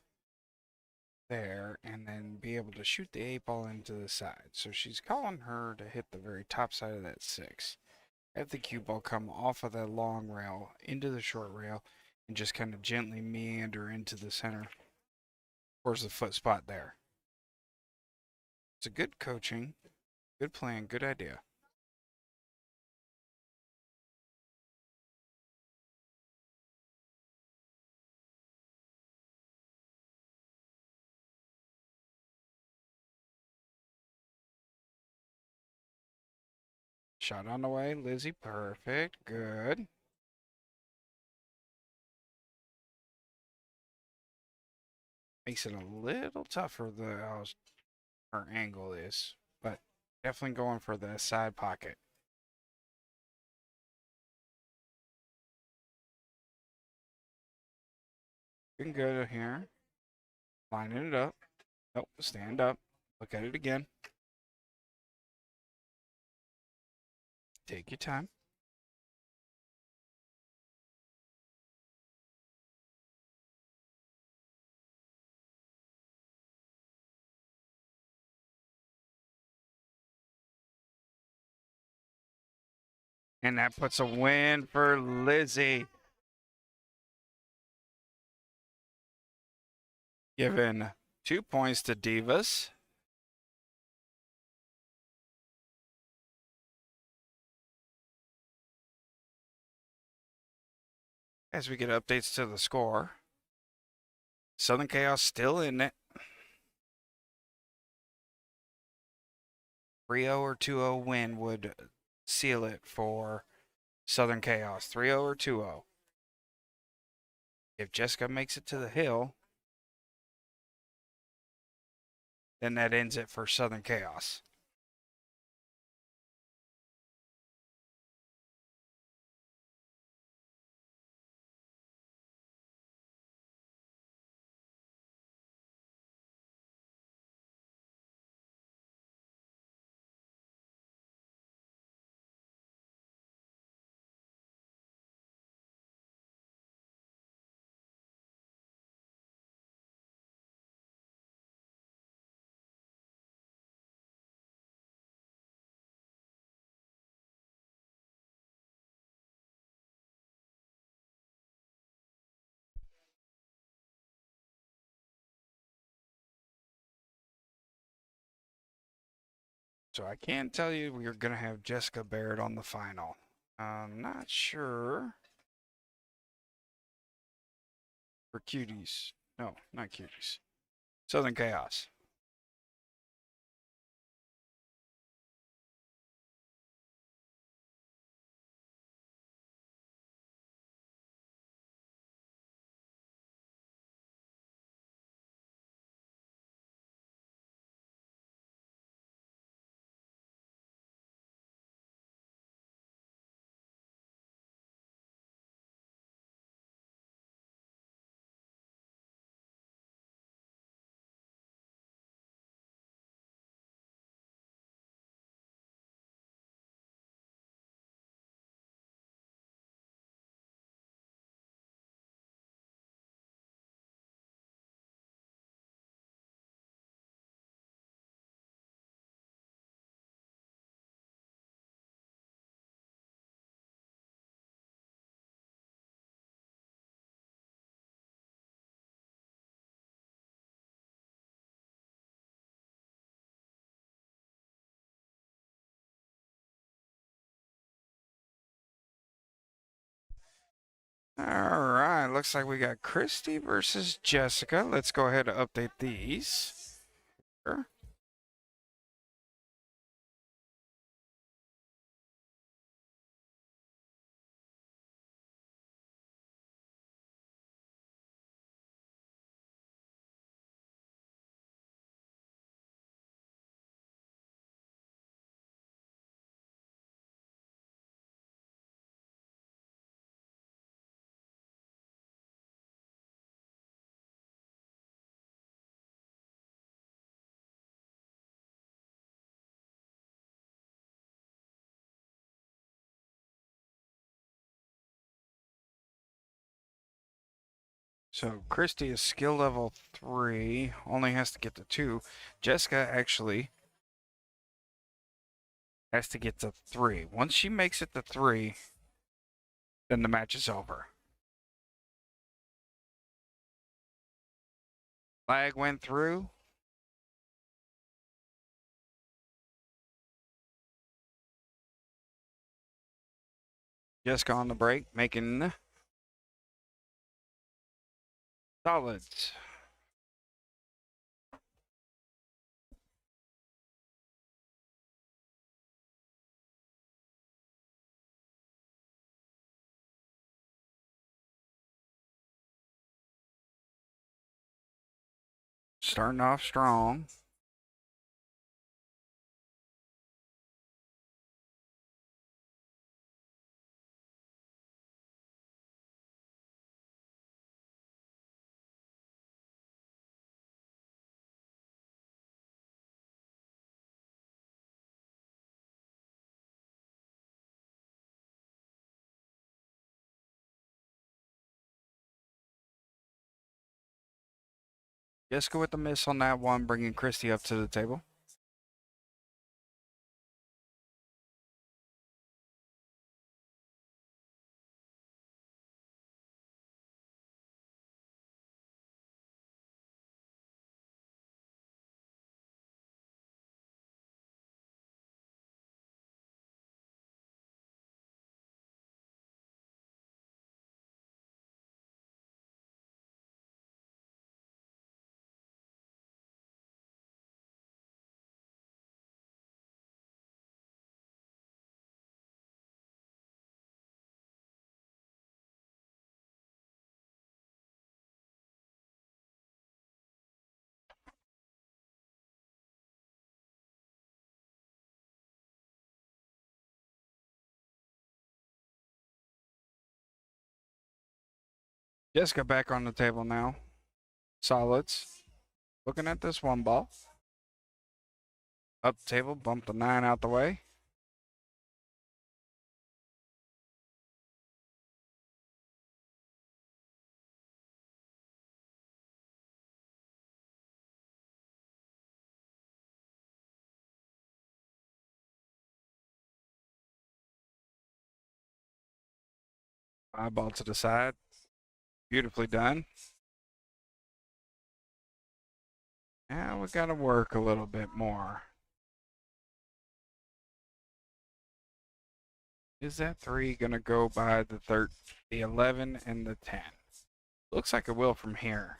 there and then be able to shoot the 8-ball into the side. So she's calling her to hit the very top side of that 6. Have the cue ball come off of that long rail into the short rail and just kind of gently meander into the center towards the foot spot there. It's a good coaching, good plan, good idea. Shot on the way, Lizzie, perfect, good. Makes it a little tougher how her angle is, but definitely going for the side pocket. Looking good here. Lining it up. Nope, stand up. Look at it again. Take your time. And that puts a win for Lizzie. Given 2 points to Divas. As we get updates to the score. Southern Chaos still in it. 3-0 or 2-0 win would seal it for Southern Chaos. 3-0 or 2-0. If Jessica makes it to the hill, then that ends it for Southern Chaos. So I can tell you we're going to have Jessica Barrett on the final. I'm not sure for Cuties. No, not Cuties. Southern Chaos. All right, looks like we got Christy versus Jessica. Let's go ahead and update these. Sure. So Christy is skill level 3, only has to get to 2. Jessica actually has to get to 3. Once she makes it to 3, then the match is over. Flag went through. Jessica on the break, making solids. Starting off strong. Jessica with the miss on that one, bringing Christy up to the table. Jessica back on the table now. Solids. Looking at this one ball. Up the table, bump the 9 out the way. Eyeball to the side. Beautifully done. Now we got to work a little bit more. Is that 3 going to go by the 11 and the 10? Looks like it will from here.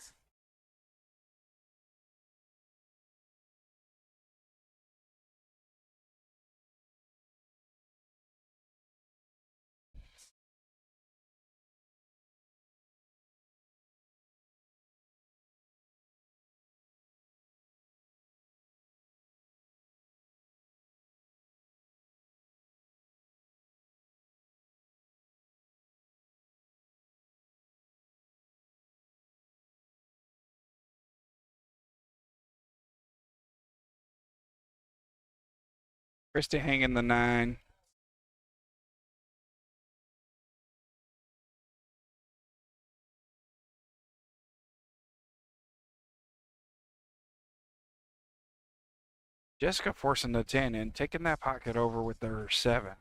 Christy hanging the 9. Jessica forcing the 10 and taking that pocket over with her 7.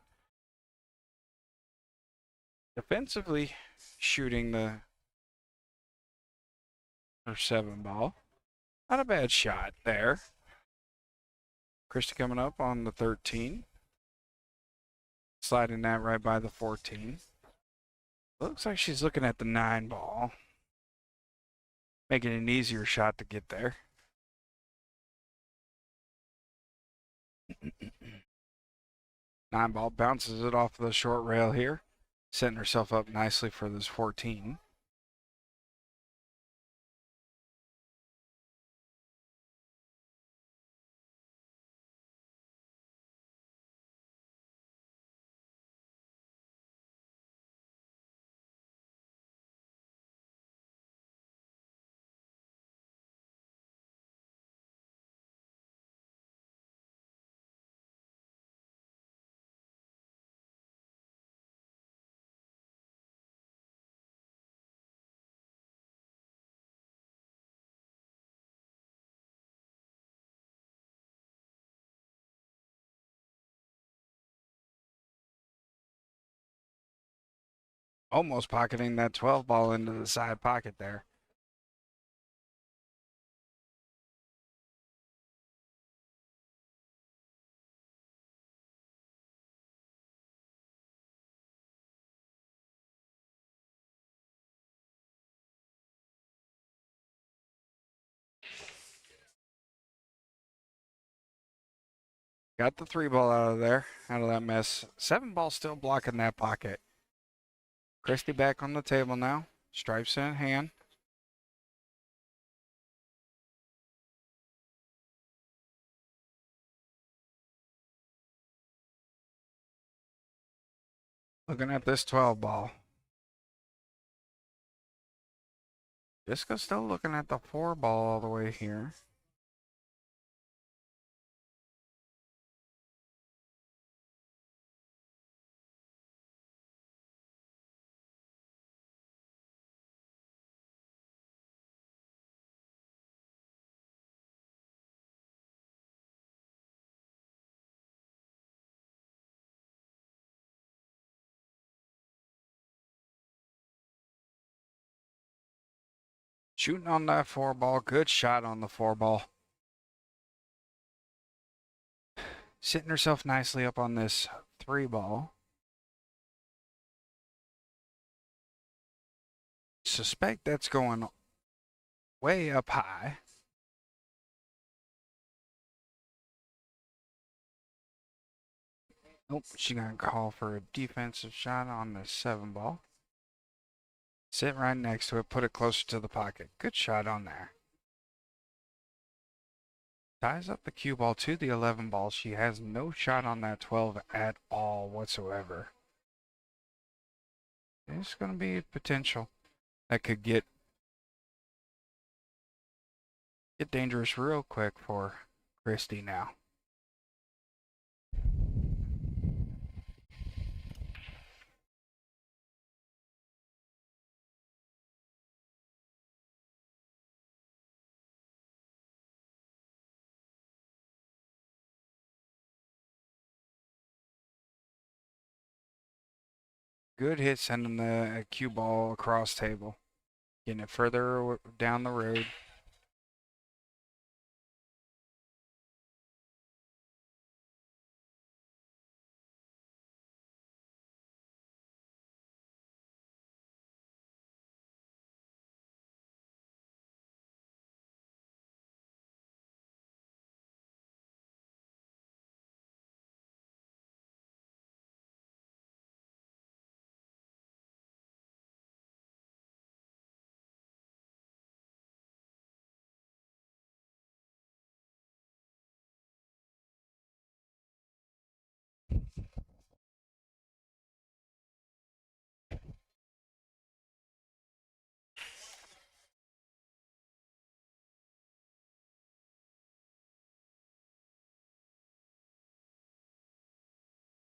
Defensively shooting her 7 ball. Not a bad shot there. Christy coming up on the 13. Sliding that right by the 14. Looks like she's looking at the 9 ball, making an easier shot to get there. Nine ball bounces it off the short rail here, setting herself up nicely for this 14. Almost pocketing that 12 ball into the side pocket there. Got the 3 ball out of there, out of that mess. 7 ball still blocking that pocket. Christy back on the table now. Stripes in hand. Looking at this 12 ball. Jessica's still looking at the 4 ball all the way here. Shooting on that 4 ball. Good shot on the 4 ball. Sitting herself nicely up on this 3 ball. Suspect that's going way up high. Nope, she's going to call for a defensive shot on the 7 ball. Sit right next to it, put it closer to the pocket. Good shot on there. Ties up the cue ball to the 11 ball. She has no shot on that 12 at all whatsoever. There's going to be potential that could get dangerous real quick for Christy now. Good hit sending the cue ball across table. Getting it further down the road.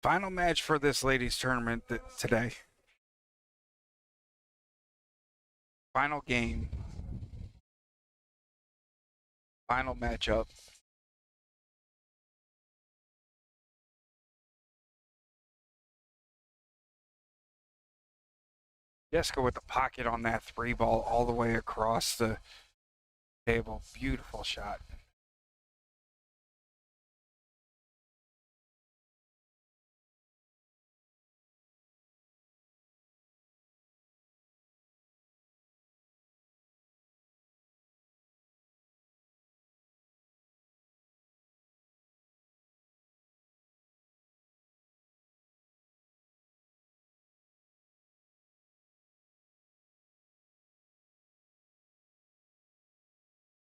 Final match for this ladies tournament today. Final game. Final matchup. Jessica with the pocket on that 3 ball all the way across the table. Beautiful shot.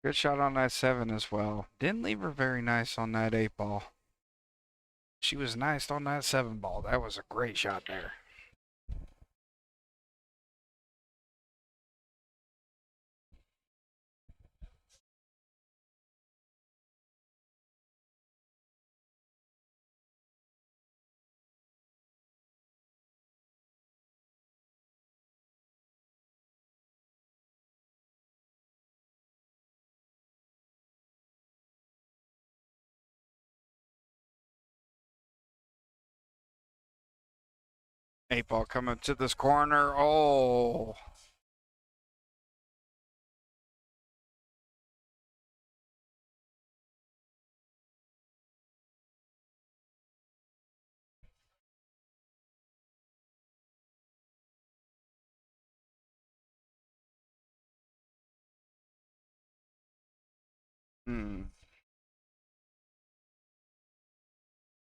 Good shot on that 7 as well. Didn't leave her very nice on that 8 ball. She was nice on that 7 ball. That was a great shot there. Eight ball coming to this corner. Oh.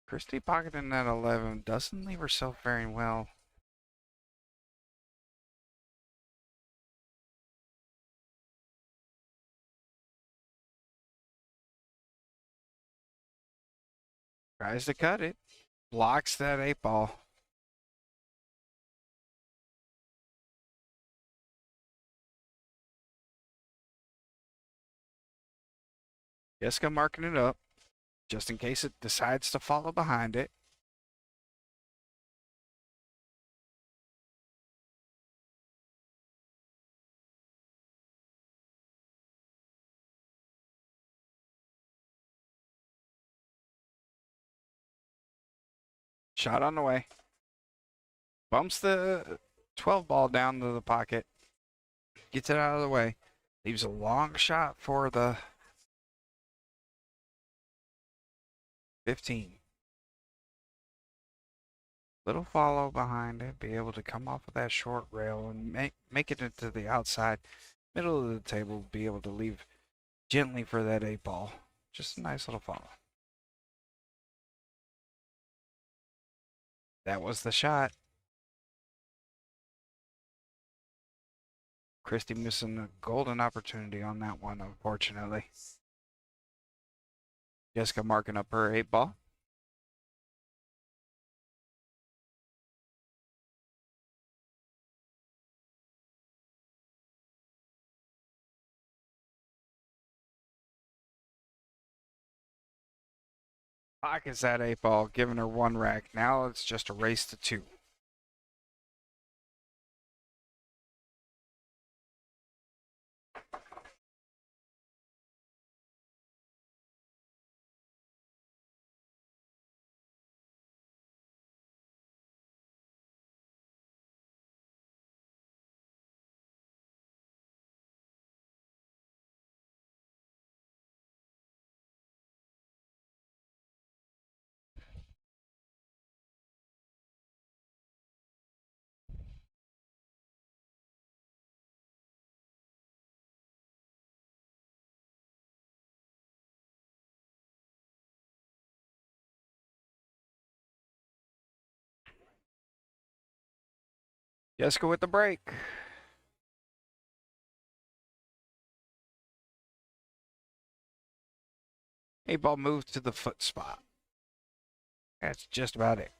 Christy pocketing that 11 doesn't leave herself very well. Tries to cut it. Blocks that 8 ball. Jessica marking it up, just in case it decides to follow behind it. Shot on the way. Bumps the 12 ball down to the pocket. Gets it out of the way. Leaves a long shot for the 15. Little follow behind it. Be able to come off of that short rail and make it into the outside middle of the table. Be able to leave gently for that 8 ball. Just a nice little follow. That was the shot. Christy missing a golden opportunity on that one, unfortunately. Jessica marking up her 8 ball. Pockets that 8 ball, giving her 1 rack. Now it's just a race to 2. Jessica with the break. 8 ball moved to the foot spot. That's just about it.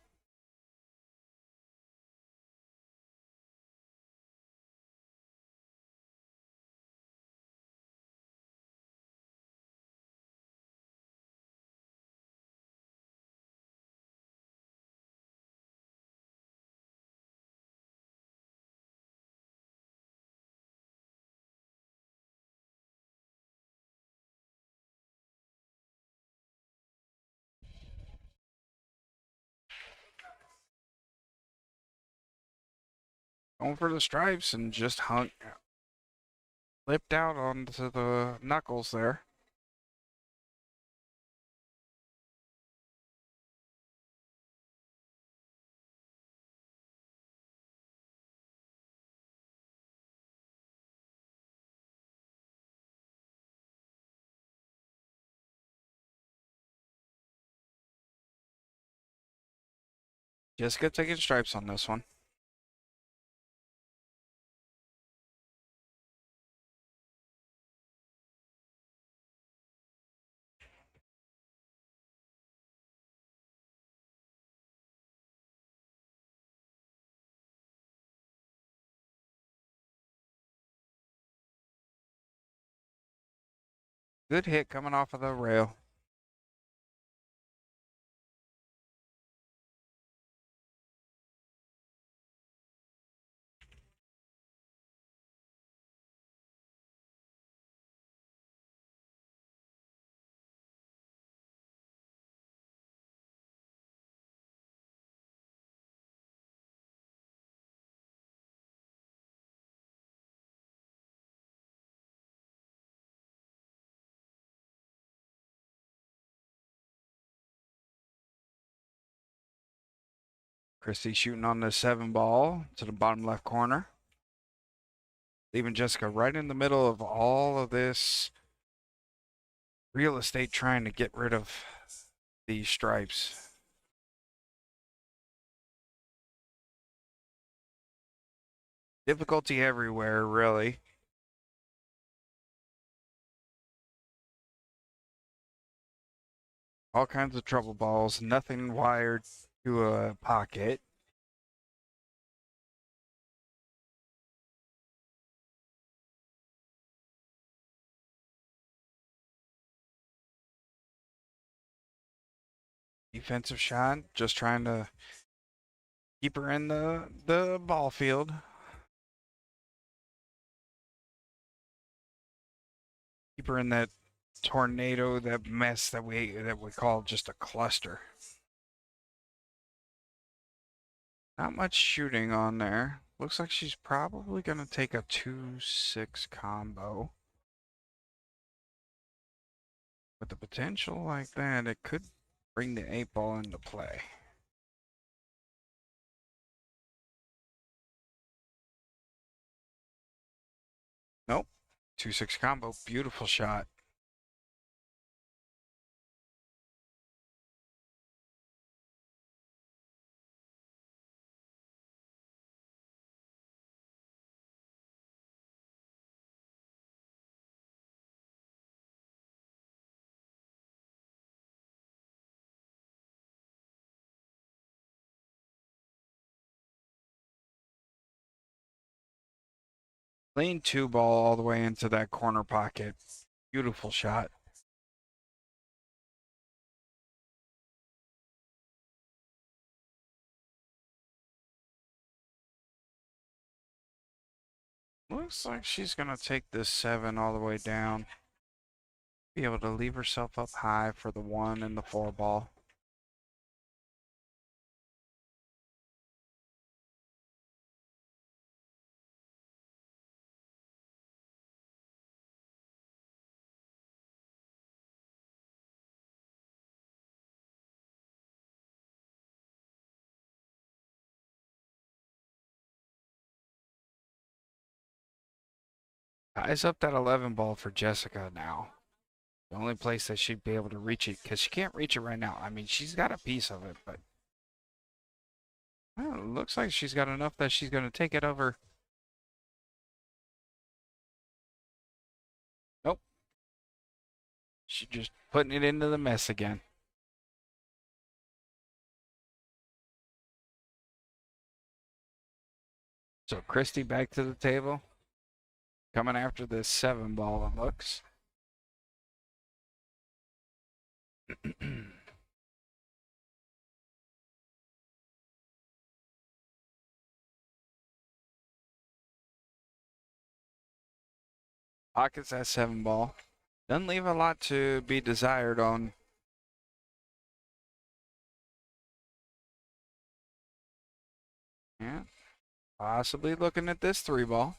Going for the stripes and just flipped out onto the knuckles there. Jessica taking stripes on this one. Good hit coming off of the rail. Christie shooting on the 7 ball to the bottom left corner. Leaving Jessica right in the middle of all of this real estate trying to get rid of these stripes. Difficulty everywhere, really. All kinds of trouble balls, nothing wired to a pocket. Defensive shot, just trying to keep her in the ball field. Keep her in that tornado, that mess that we call just a cluster. Not much shooting on there. Looks like she's probably gonna take a 2-6 combo. With the potential like that, it could bring the 8 ball into play. Nope. 2-6 combo. Beautiful shot. Lean 2 ball all the way into that corner pocket. Beautiful shot. Looks like she's gonna take this 7 all the way down. Be able to leave herself up high for the 1 and the 4 ball. Ties up that 11 ball for Jessica now. The only place that she'd be able to reach it, because she can't reach it right now. I mean, she's got a piece of it, but well, it looks like she's got enough that she's going to take it over. Nope. She's just putting it into the mess again. So Christie back to the table. Coming after this 7 ball, it looks. Pockets that 7 ball. Doesn't leave a lot to be desired on. Yeah. Possibly looking at this 3 ball.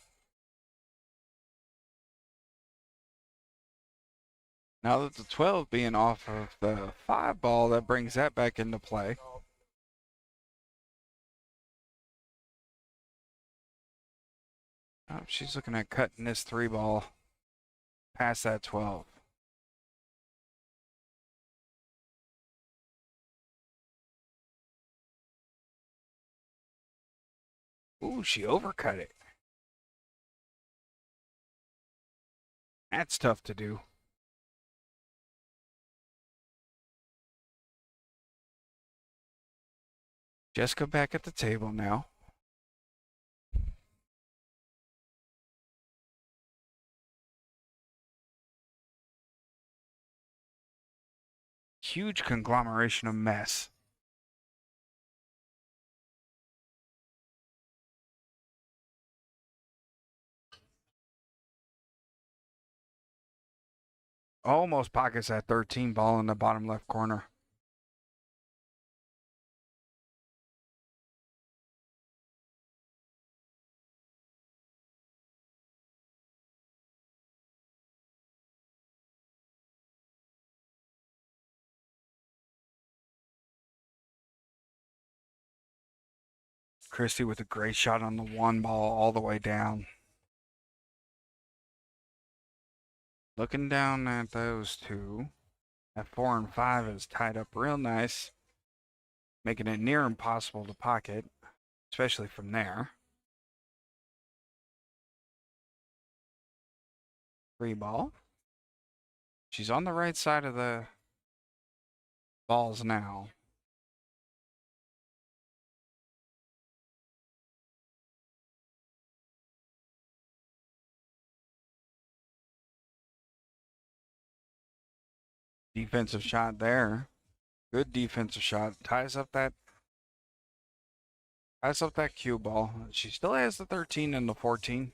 Now that the 12 being off of the 5 ball, that brings that back into play. Oh, she's looking at cutting this 3 ball past that 12. Ooh, she overcut it. That's tough to do. Jessica back at the table now. huge conglomeration of mess. Almost pockets that 13 ball in the bottom left corner. Christie with a great shot on the one ball all the way down. Looking down at those two, at 4 and 5 is tied up real nice, making it near impossible to pocket, especially from there. 3 ball. She's on the right side of the balls now. Defensive shot there. Good defensive shot. Ties up that cue ball. She still has the 13 and the 14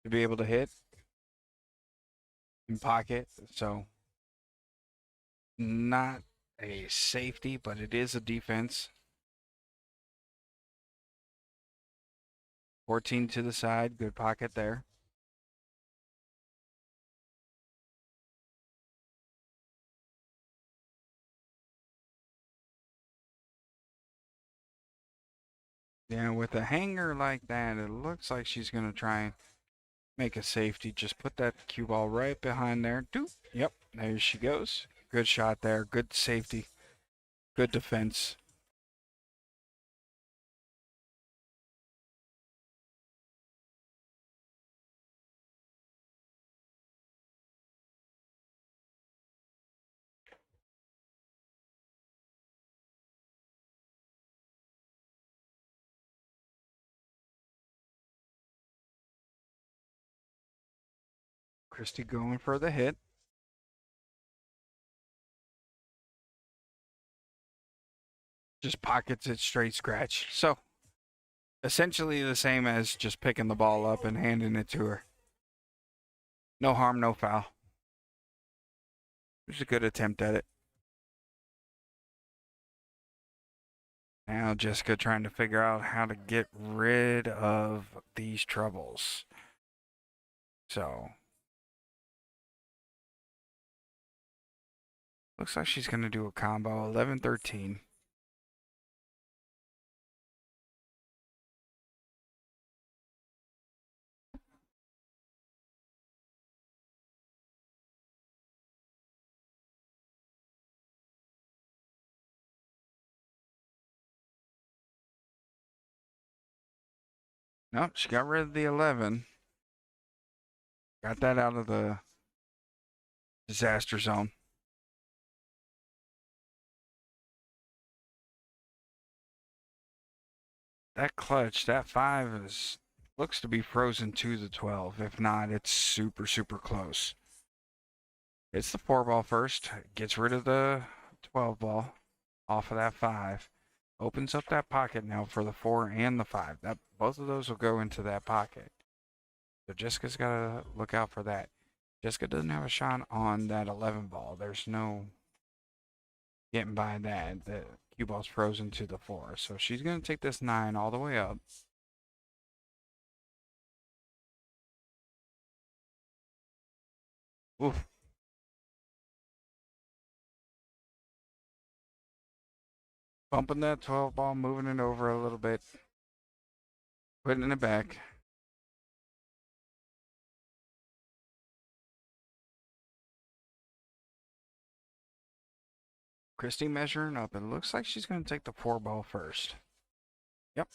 to be able to hit in pocket. So not a safety, but it is a defense. 14 to the side. Good pocket there. Yeah, with a hanger like that, it looks like she's going to try and make a safety. Just put that cue ball right behind there. Doop. Yep, there she goes. Good shot there. Good safety. Good defense. Christie going for the hit. Just pockets it straight scratch. So essentially the same as just picking the ball up and handing it to her. No harm, no foul. It was a good attempt at it. Now Jessica trying to figure out how to get rid of these troubles. So looks like she's going to do a combo 11-13. Nope, she got rid of the 11. Got that out of the disaster zone. That clutch, that 5 looks to be frozen to the 12. If not, it's super, super close. It's the 4 ball first. Gets rid of the 12 ball off of that 5. Opens up that pocket now for the 4 and the 5. That both of those will go into that pocket. So Jessica's got to look out for that. Jessica doesn't have a shot on that 11 ball. There's no getting by that. The cue ball's frozen to the 4. So she's going to take this 9 all the way up. Oof. Bumping that 12 ball, moving it over a little bit. Putting it back. Christie measuring up. It looks like she's going to take the 4 ball first. Yep.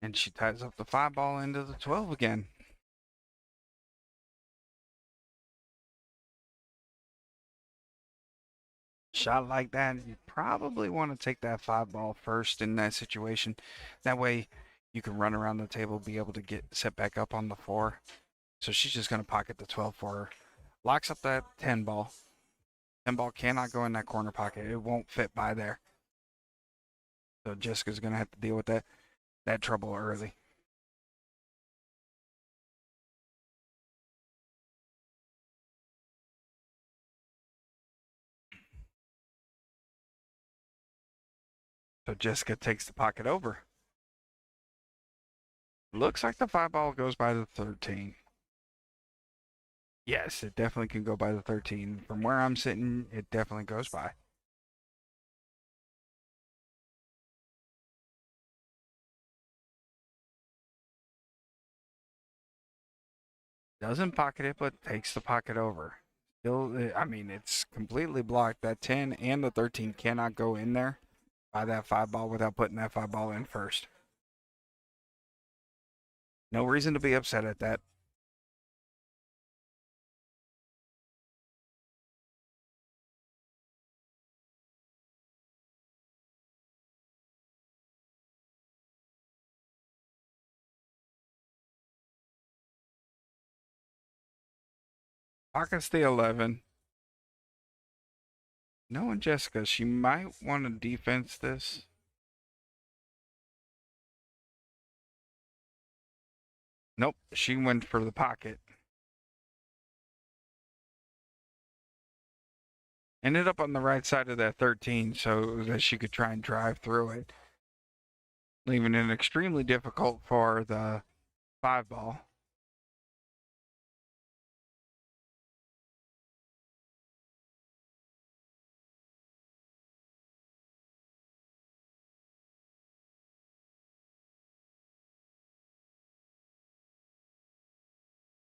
And she ties up the 5 ball into the 12 again. Shot like that, you probably want to take that 5 ball first in that situation. That way you can run around the table, be able to get set back up on the 4. So she's just going to pocket the 12 for her. Locks up that 10 ball. 10 ball cannot go in that corner pocket. It won't fit by there. So Jessica's going to have to deal with that trouble early. So Jessica takes the pocket over. Looks like the 5 ball goes by the 13. Yes, it definitely can go by the 13. From where I'm sitting, it definitely goes by. Doesn't pocket it, but takes the pocket over. Still, I mean, it's completely blocked. That 10 and the 13 cannot go in there by that 5 ball without putting that 5 ball in first. No reason to be upset at that. Pockets the 11. Knowing Jessica, she might want to defense this. Nope, she went for the pocket. Ended up on the right side of that 13 so that she could try and drive through it, leaving it extremely difficult for the 5 ball.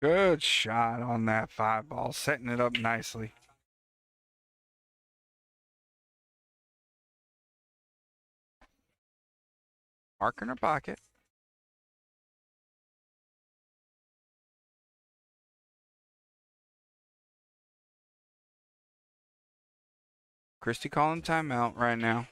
Good shot on that 5 ball, setting it up nicely. Mark in her pocket. Christy calling timeout right now.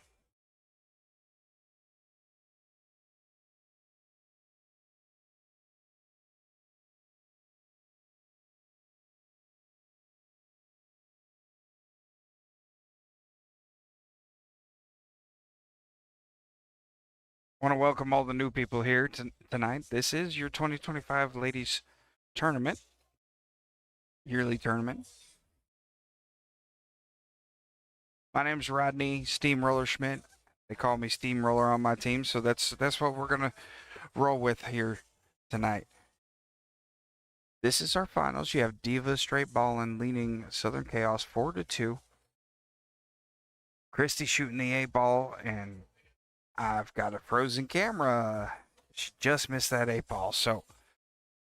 Want to welcome all the new people here tonight. This is your 2025 ladies tournament, yearly tournament. My name's Rodney Steamroller Schmidt. They call me Steamroller on my team, so that's what we're gonna roll with here tonight. This is our finals. You have Diva straight balling, leading Southern Chaos 4-2. Christy shooting the 8 ball, and I've got a frozen camera. She just missed that 8 ball, so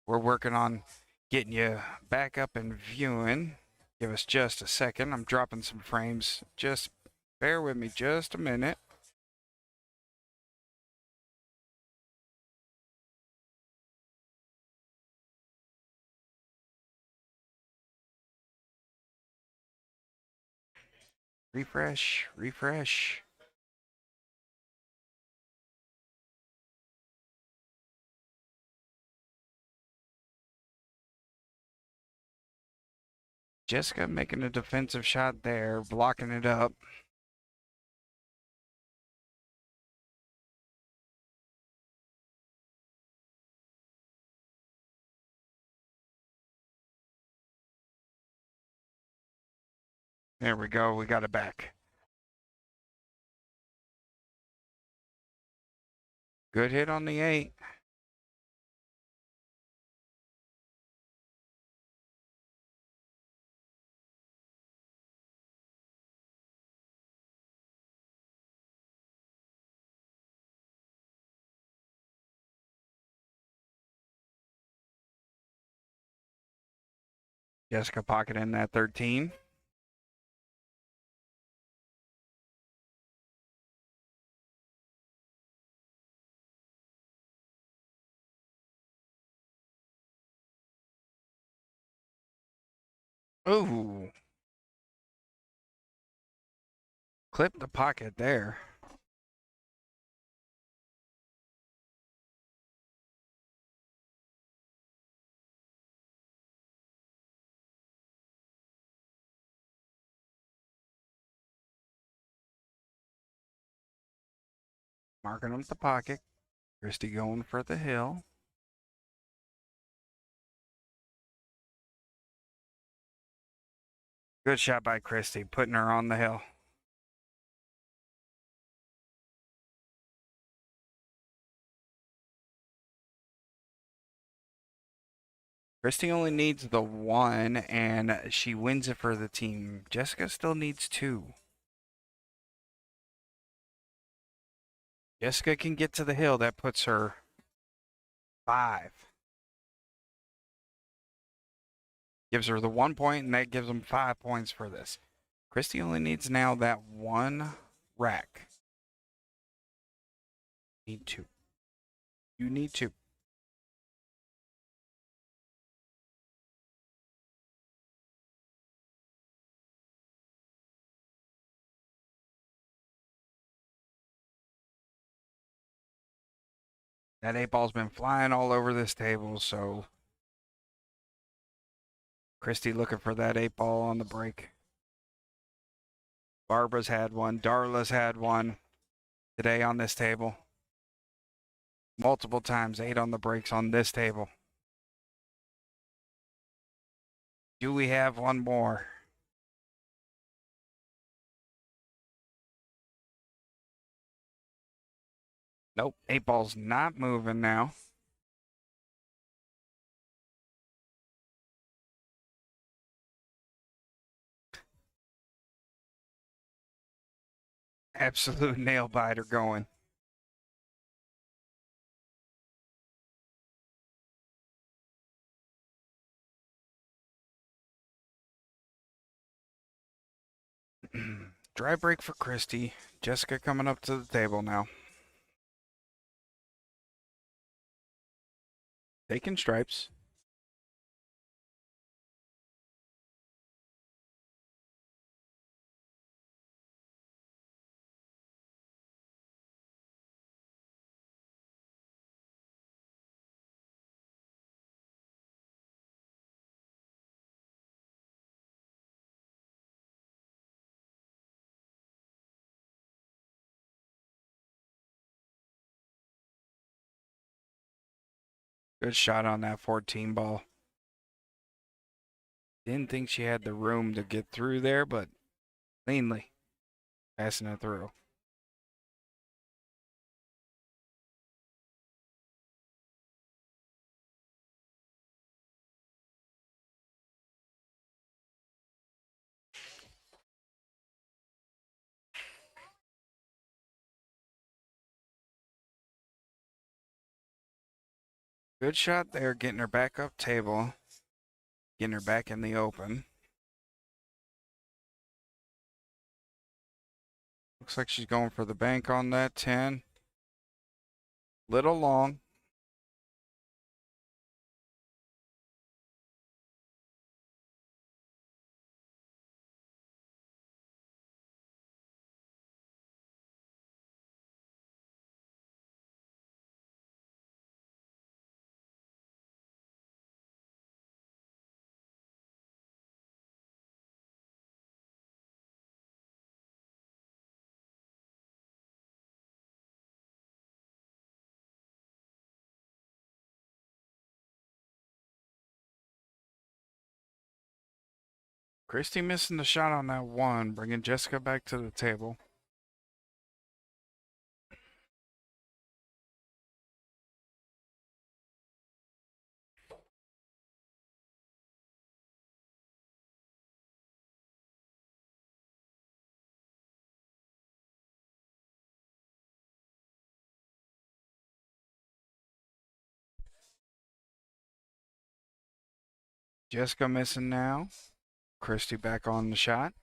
we're working on getting you back up and viewing. Give us just a second. I'm dropping some frames. Just bear with me just a minute. Refresh, refresh. Jessica making a defensive shot there, blocking it up. There we go. We got it back. Good hit on the 8. Jessica pocketing that 13. Ooh. Clip the pocket there. Marking up the pocket. Christy going for the hill. Good shot by Christy, putting her on the hill. Christy only needs the one, and she wins it for the team. Jessica still needs two. Jessica can get to the hill. That puts her 5. Gives her the 1 point, and that gives them 5 points for this. Christy only needs now that one rack. Need 2. You need 2. That 8-ball's been flying all over this table, so Christy looking for that 8-ball on the break. Barbara's had one. Darla's had one today on this table. Multiple times, 8 on the breaks on this table. Do we have one more? Nope, 8-ball's not moving now. Absolute nail biter going. Dry break for Christy. Jessica coming up to the table now. Taking stripes. Good shot on that 14 ball. Didn't think she had the room to get through there, but cleanly passing it through. Good shot there, getting her back up table, getting her back in the open. Looks like she's going for the bank on that 10. Little long. Christy missing the shot on that 1, bringing Jessica back to the table. Jessica missing now. Christy back on the shot.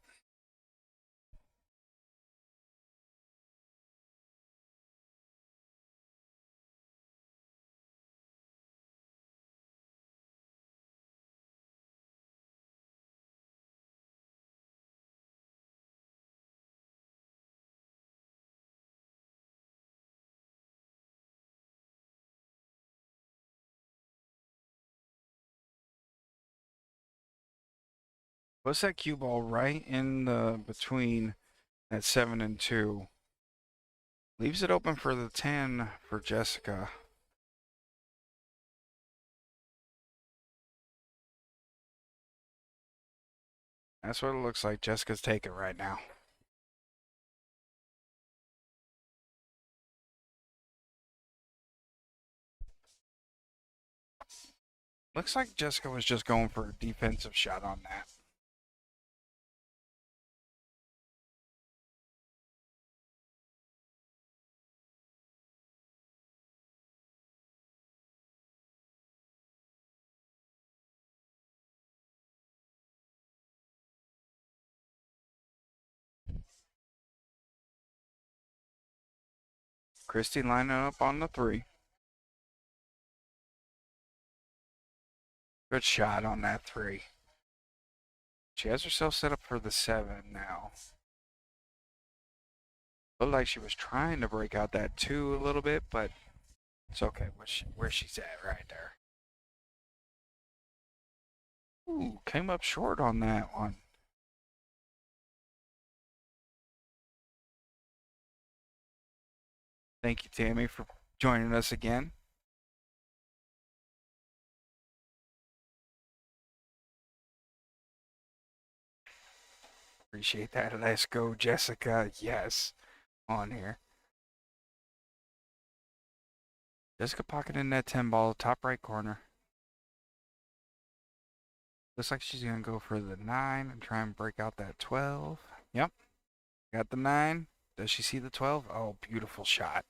What's that cue ball right in the between that 7 and 2? Leaves it open for the 10 for Jessica. That's what it looks like. Jessica's taking right now. Looks like Jessica was just going for a defensive shot on that. Christy lining up on the 3. Good shot on that 3. She has herself set up for the 7 now. Looked like she was trying to break out that 2 a little bit, but it's okay where she's at right there. Ooh, came up short on that one. Thank you, Tammy, for joining us again. Appreciate that. Let's go, Jessica. Yes, on here. Jessica pocketing that 10 ball, top right corner. Looks like she's going to go for the 9 and try and break out that 12. Yep. Got the 9. Does she see the 12? Oh, beautiful shot.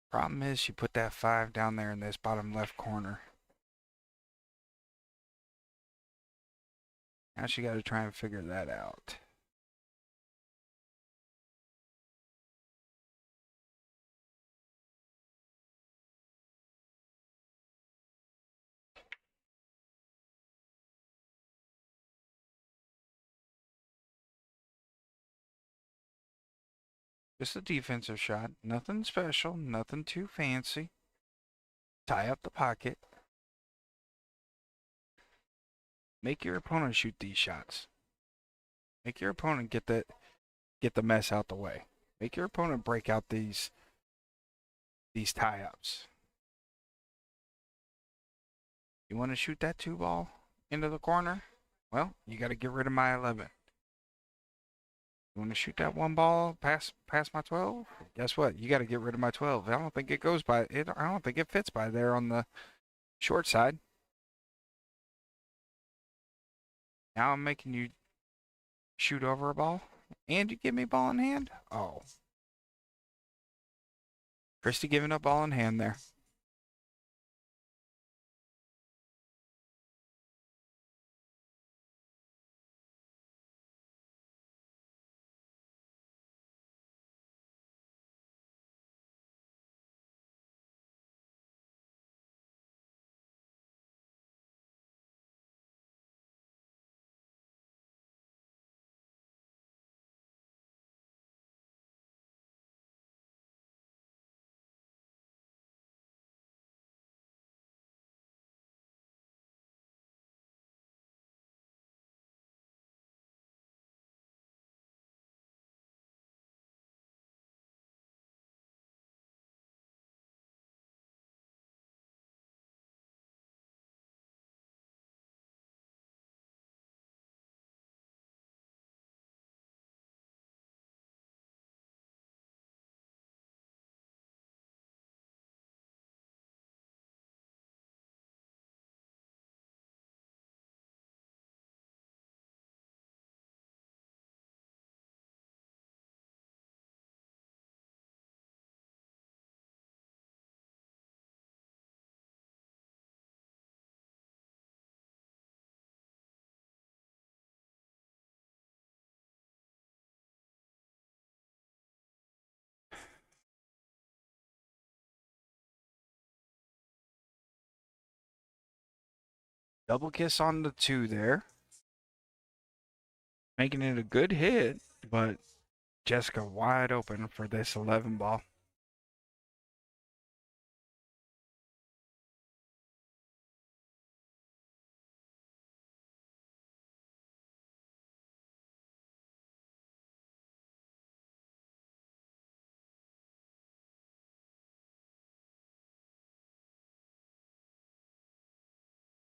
Problem is, she put that 5 down there in this bottom left corner. Now she got to try and figure that out. Just a defensive shot. Nothing special. Nothing too fancy. Tie up the pocket. Make your opponent shoot these shots. Make your opponent get the mess out the way. Make your opponent break out these tie-ups. You want to shoot that 2 ball into the corner? Well, you got to get rid of my 11. You want to shoot that 1 ball past my 12? Guess what? You got to get rid of my 12. I don't think it goes by it. I don't think it fits by there on the short side. Now I'm making you shoot over a ball, and you give me ball in hand. Oh, Christy giving up ball in hand there. Double kiss on the 2 there. Making it a good hit, but Jessica wide open for this 11 ball.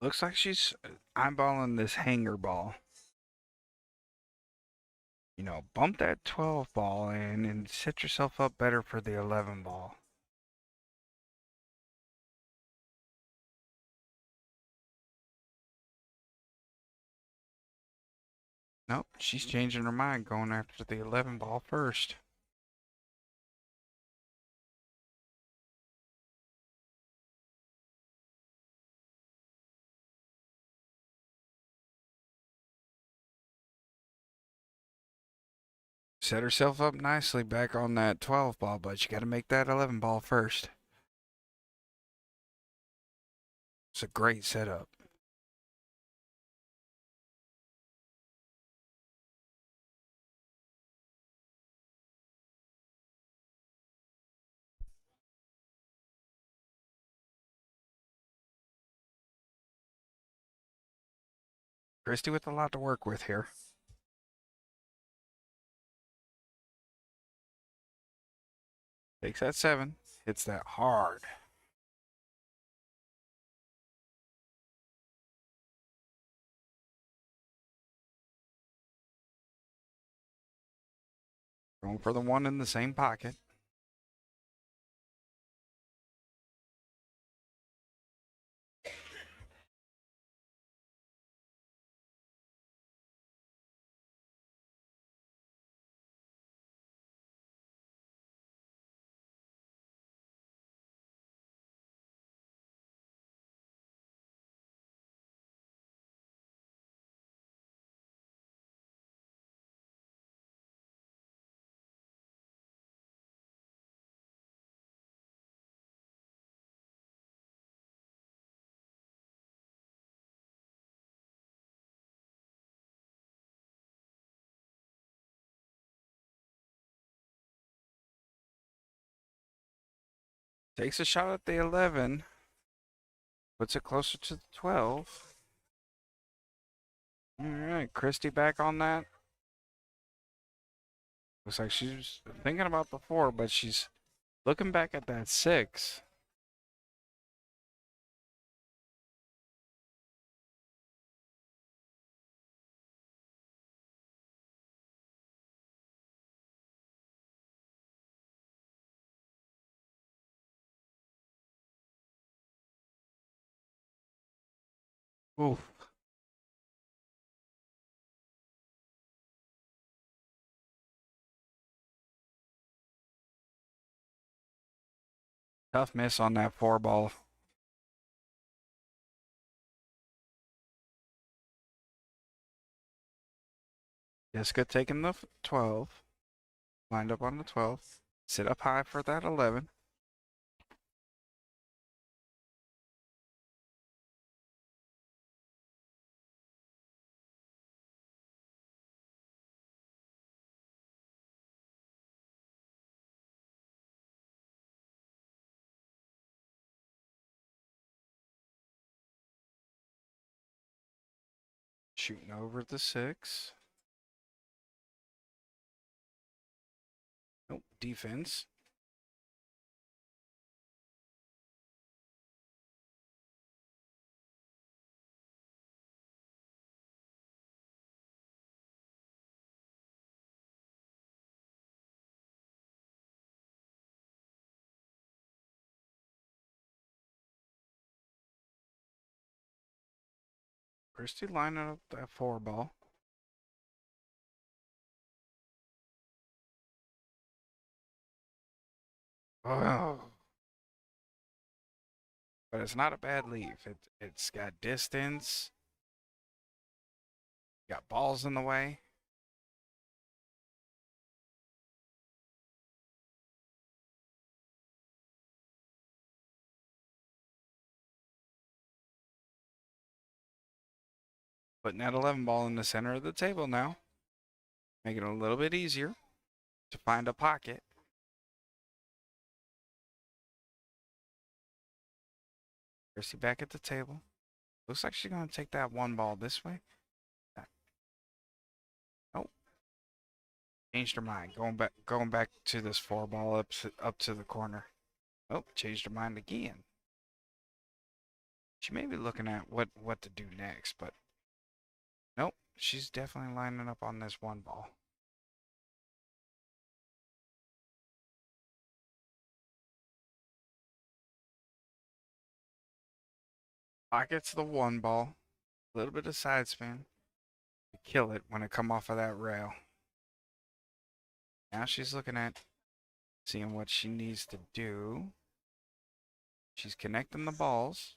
Looks like she's eyeballing this hanger ball. You know, bump that 12 ball in and set yourself up better for the 11 ball. Nope, she's changing her mind going after the 11 ball first. Set herself up nicely back on that 12 ball, but you got to make that 11 ball first. It's a great setup. Christy with a lot to work with here. Takes that 7, hits that hard. Going for the 1 in the same pocket. Takes a shot at the 11. Puts it closer to the 12. All right, Christy back on that. Looks like she's thinking about the 4, but she's looking back at that 6. Oof. Tough miss on that 4 ball. Jessica taking the 12. Lined up on the 12. Sit up high for that 11. Shooting over the 6. Nope, defense. Christy lining up that 4 ball. Oh. But it's not a bad leave. It's got distance. Got balls in the way. Putting that 11 ball in the center of the table now. Making it a little bit easier to find a pocket. Christy back at the table. Looks like she's going to take that 1 ball this way. Oh. Changed her mind. Going back to this 4 ball up to the corner. Oh, changed her mind again. She may be looking at what to do next, but nope, she's definitely lining up on this one ball. Pockets the one ball, a little bit of side spin. Kill it when it come off of that rail. Now she's looking at seeing what she needs to do. She's connecting the balls.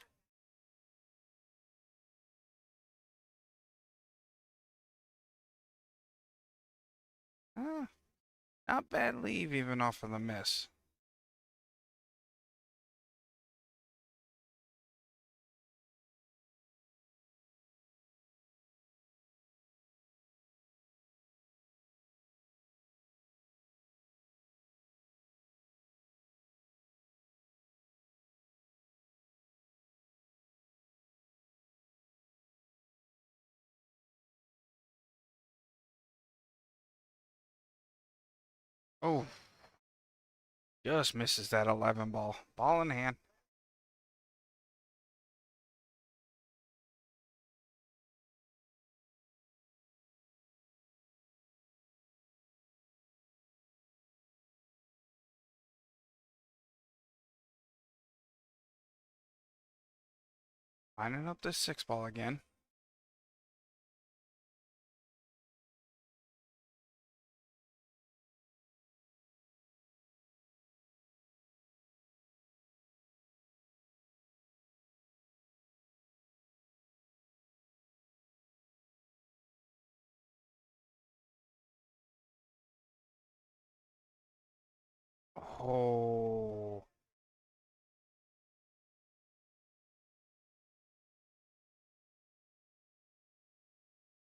Not bad leave even off of the miss. Oh, just misses that 11 ball. Ball in hand. Lining up this 6 ball again. Oh,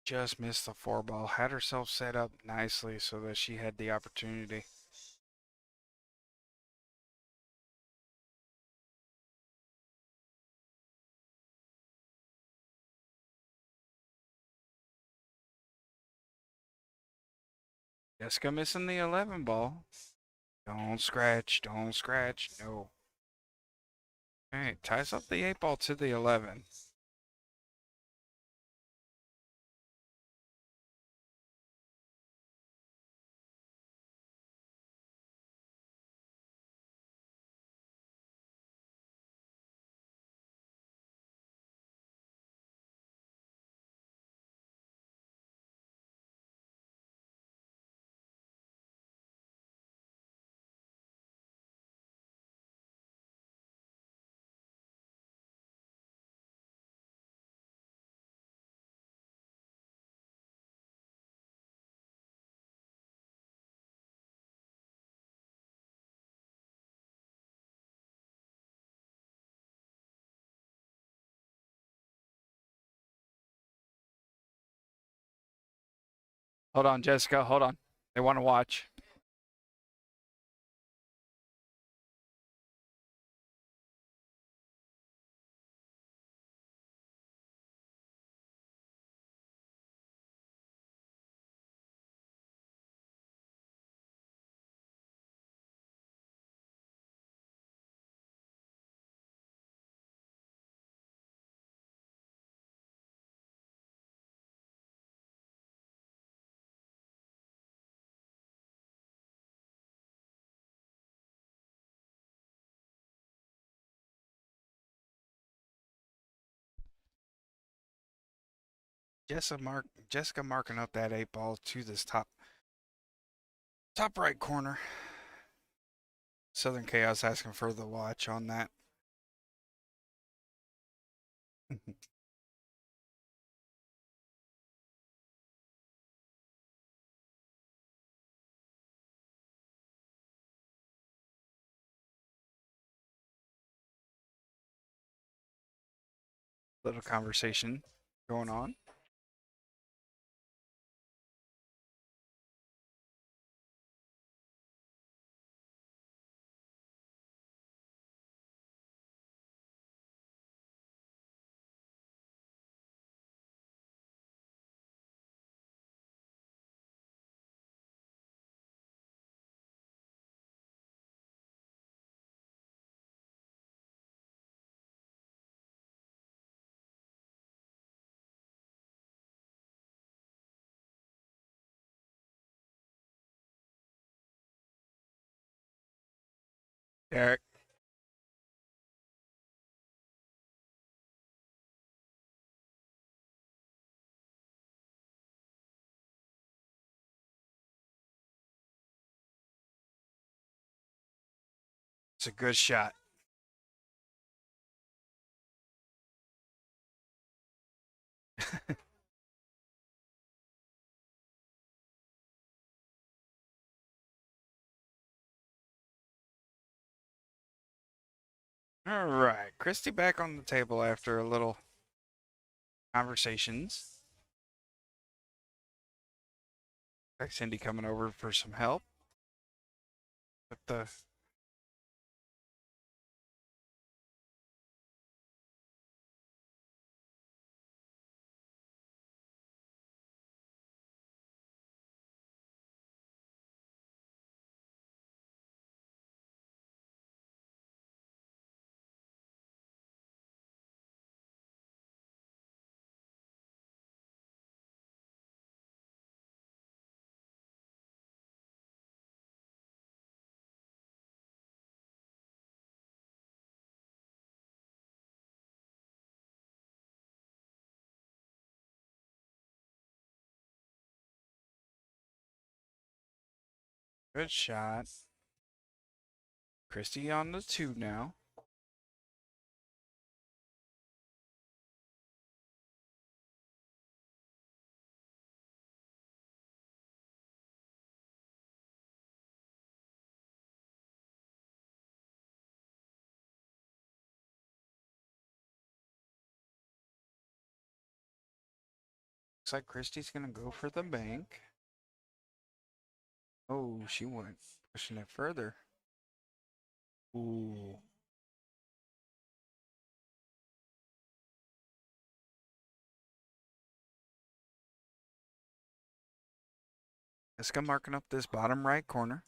just missed the 4 ball. Had herself set up nicely so that she had the opportunity. Jessica missing the 11 ball. Don't scratch. Don't scratch. No. Alright, ties up the 8 ball to the 11. Hold on, Jessica. Hold on. They want to watch. Jessica marking up that 8 ball to this top right corner. Southern Chaos asking for the watch on that. Little conversation going on. Eric. It's a good shot. All right, Christy back on the table after a little conversations. Like Cindy coming over for some help with the. Good shot. Christy on the 2 now. Looks like Christy's gonna go for the bank. Oh, she went pushing it further. Ooh. Jessica marking up this bottom right corner.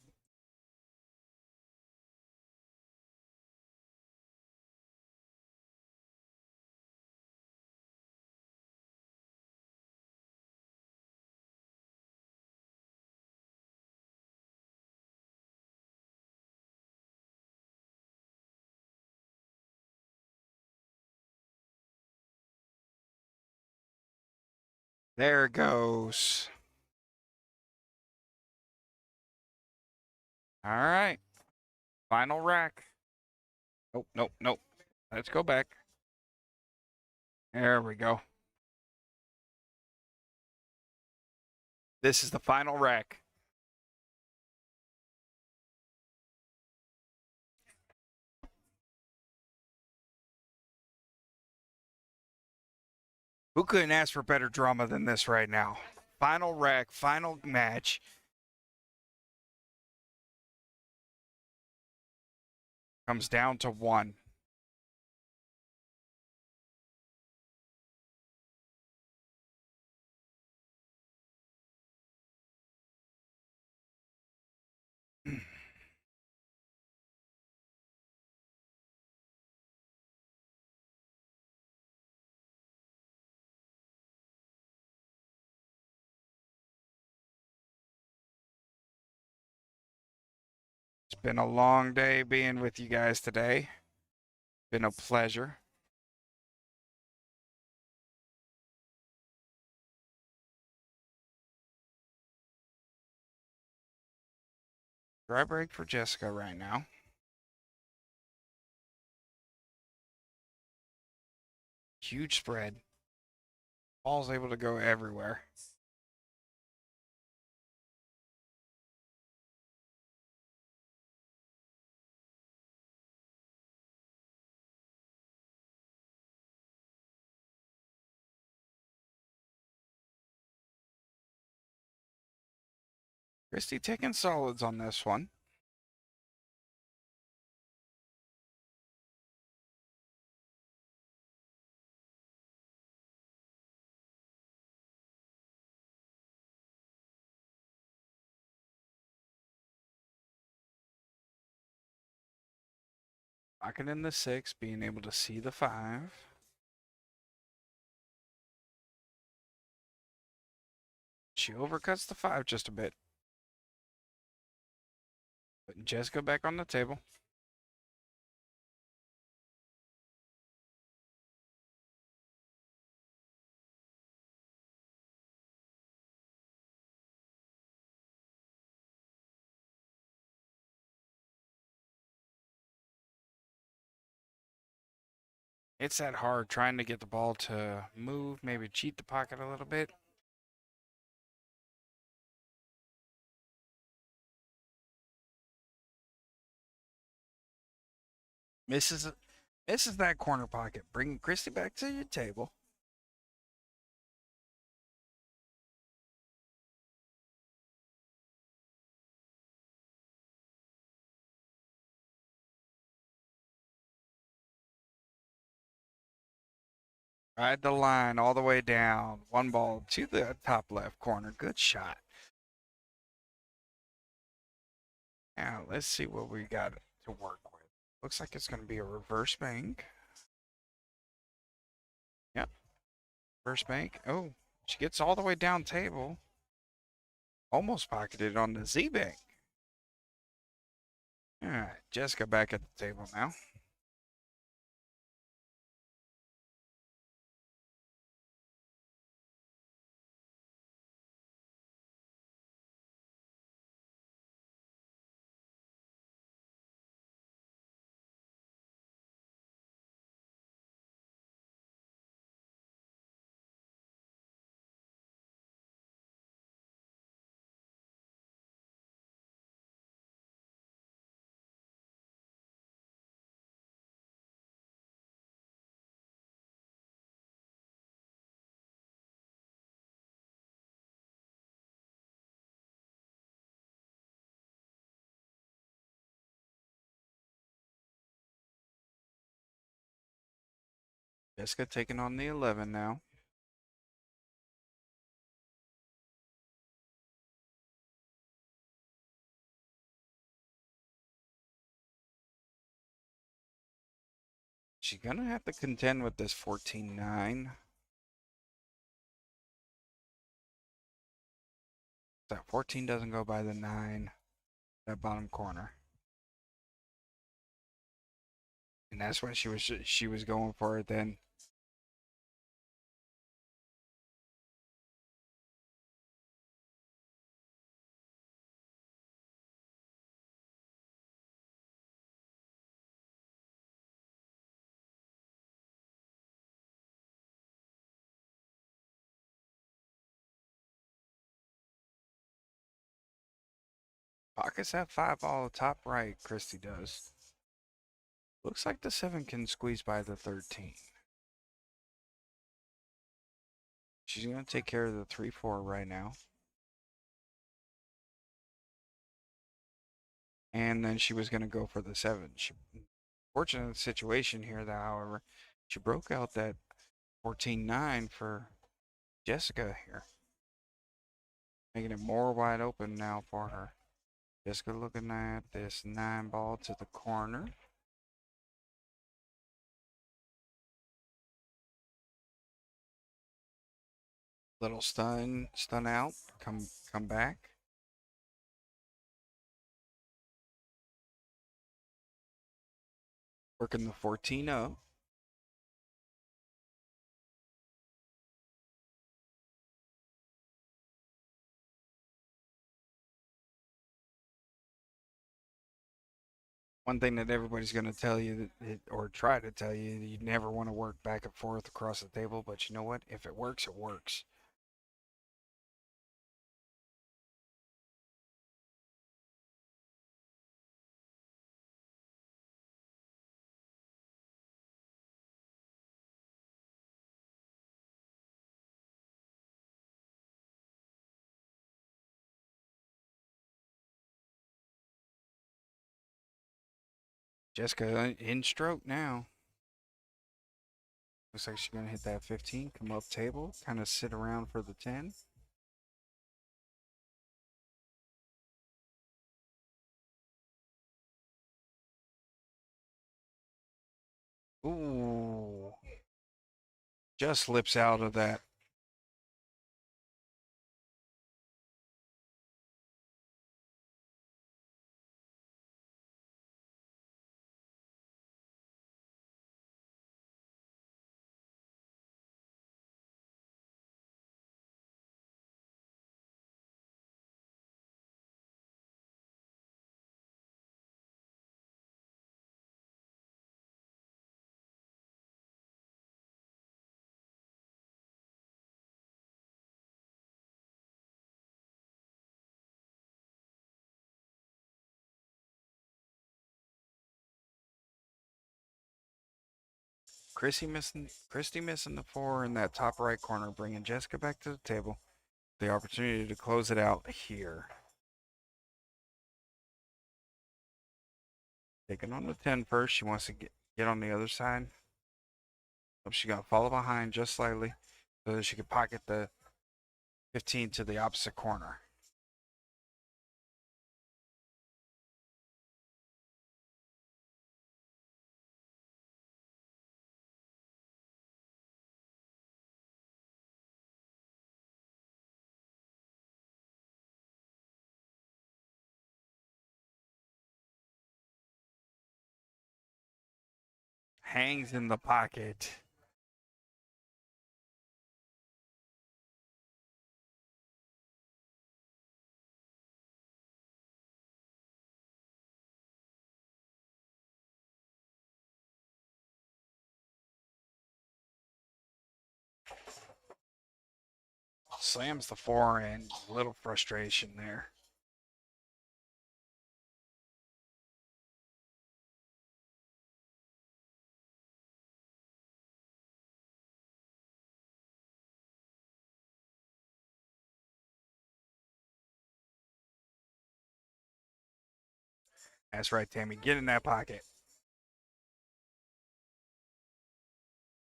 There it goes. All right. Final rack. Nope, nope, nope. Let's go back. There we go. This is the final rack. Who couldn't ask for better drama than this right now? Final rack, final match. Comes down to 1. It's been a long day being with you guys today. Been a pleasure. Dry break for Jessica right now. Huge spread. Ball's able to go everywhere. Christy taking solids on this one. Locking in the 6, being able to see the 5. She overcuts the 5 just a bit. Putting Jessica back on the table. It's that hard trying to get the ball to move, maybe cheat the pocket a little bit. Misses that corner pocket, bringing Christy back to your table. Ride the line all the way down. One ball to the top left corner. Good shot. Now, let's see what we got to work with. Looks like it's going to be a reverse bank. Yep. Reverse bank. Oh, she gets all the way down table. Almost pocketed on the Z bank. All right. Jessica back at the table now. Jessica taking on the 11 now. She's going to have to contend with this 14-9. That 14 doesn't go by the 9, that bottom corner. And that's when she was going for it then. Pockets that 5 ball top right, Christy does. Looks like the 7 can squeeze by the 13. She's going to take care of the 3-4 right now. And then she was going to go for the 7. Fortunate situation here, though, however, she broke out that 14-9 for Jessica here. Making it more wide open now for her. Jessica looking at this 9 ball to the corner. Little stun out, come back. Working the 14 up. One thing that everybody's going to tell you, or try to tell you, you never want to work back and forth across the table, but you know what? If it works, it works. Jessica in stroke now. Looks like she's going to hit that 15, come up table, kind of sit around for the 10. Ooh. Just slips out of that. Christy missing the 4 in that top right corner, bringing Jessica back to the table. The opportunity to close it out here. Taking on the 10 first. She wants to get on the other side. She's going to follow behind just slightly so that she can pocket the 15 to the opposite corner. Hangs in the pocket. Slams the 4 in. A little frustration there. That's right, Tammy. Get in that pocket.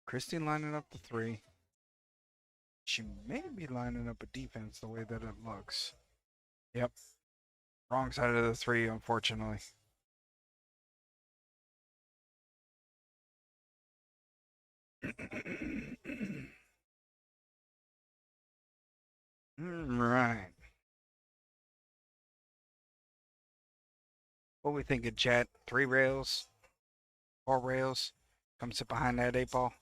Christine lining up the 3. She may be lining up a defense the way that it looks. Yep. Wrong side of the 3, unfortunately. Right. What we thinking, chat? 3 rails? 4 rails? Come sit behind that 8 ball.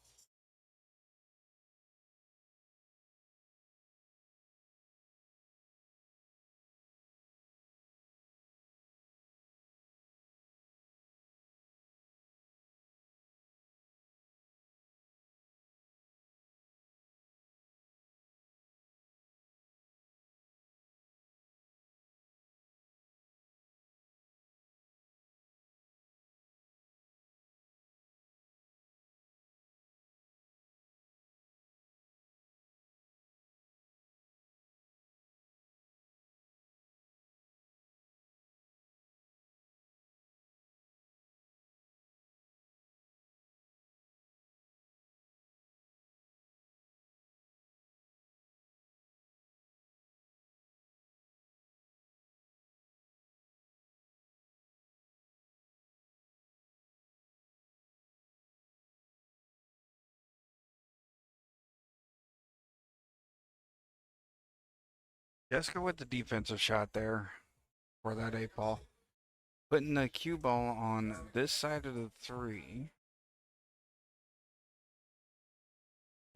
Jessica with the defensive shot there for that 8 ball. Putting the cue ball on this side of the 3.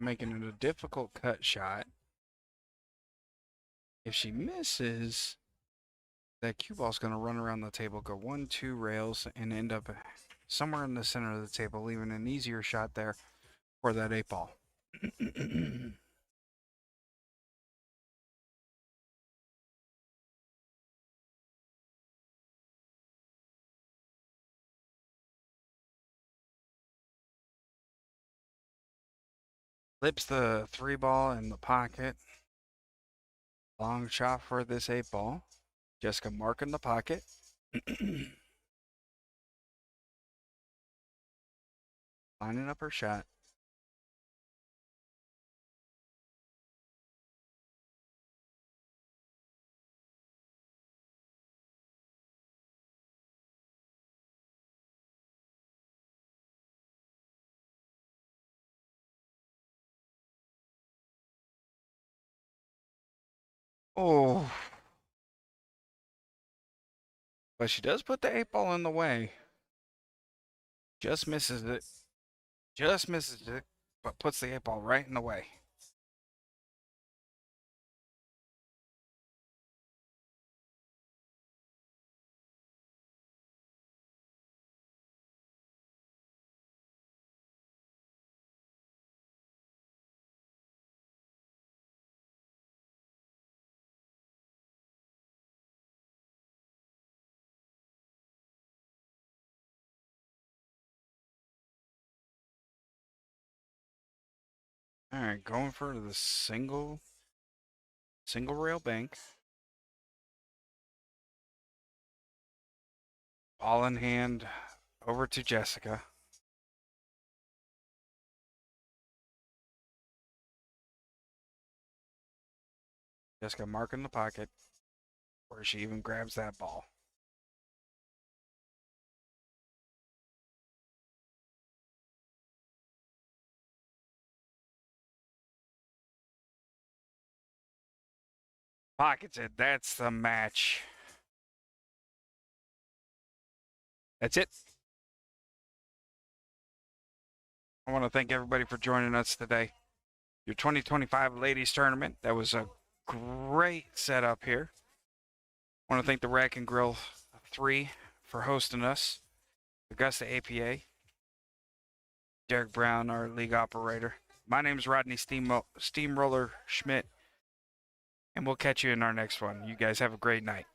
Making it a difficult cut shot. If she misses, that cue ball's going to run around the table, go 1, 2 rails, and end up somewhere in the center of the table, leaving an easier shot there for that 8 ball. Flips the 3 ball in the pocket. Long shot for this 8 ball. Jessica marking the pocket. Lining up her shot. Oh. But she does put the 8 ball in the way. Just misses it. Just misses it, but puts the 8 ball right in the way. All right, going for the single rail bank. Ball in hand, over to Jessica. Jessica marking the pocket, where she even grabs that ball. Pockets it. That's the match. That's it. I want to thank everybody for joining us today. Your 2025 ladies tournament. That was a great setup here. I want to thank the Rack and Grill 3 for hosting us. Augusta APA. Derek Brown, our league operator. My name is Rodney Steamroller Schmidt, and we'll catch you in our next one. You guys have a great night.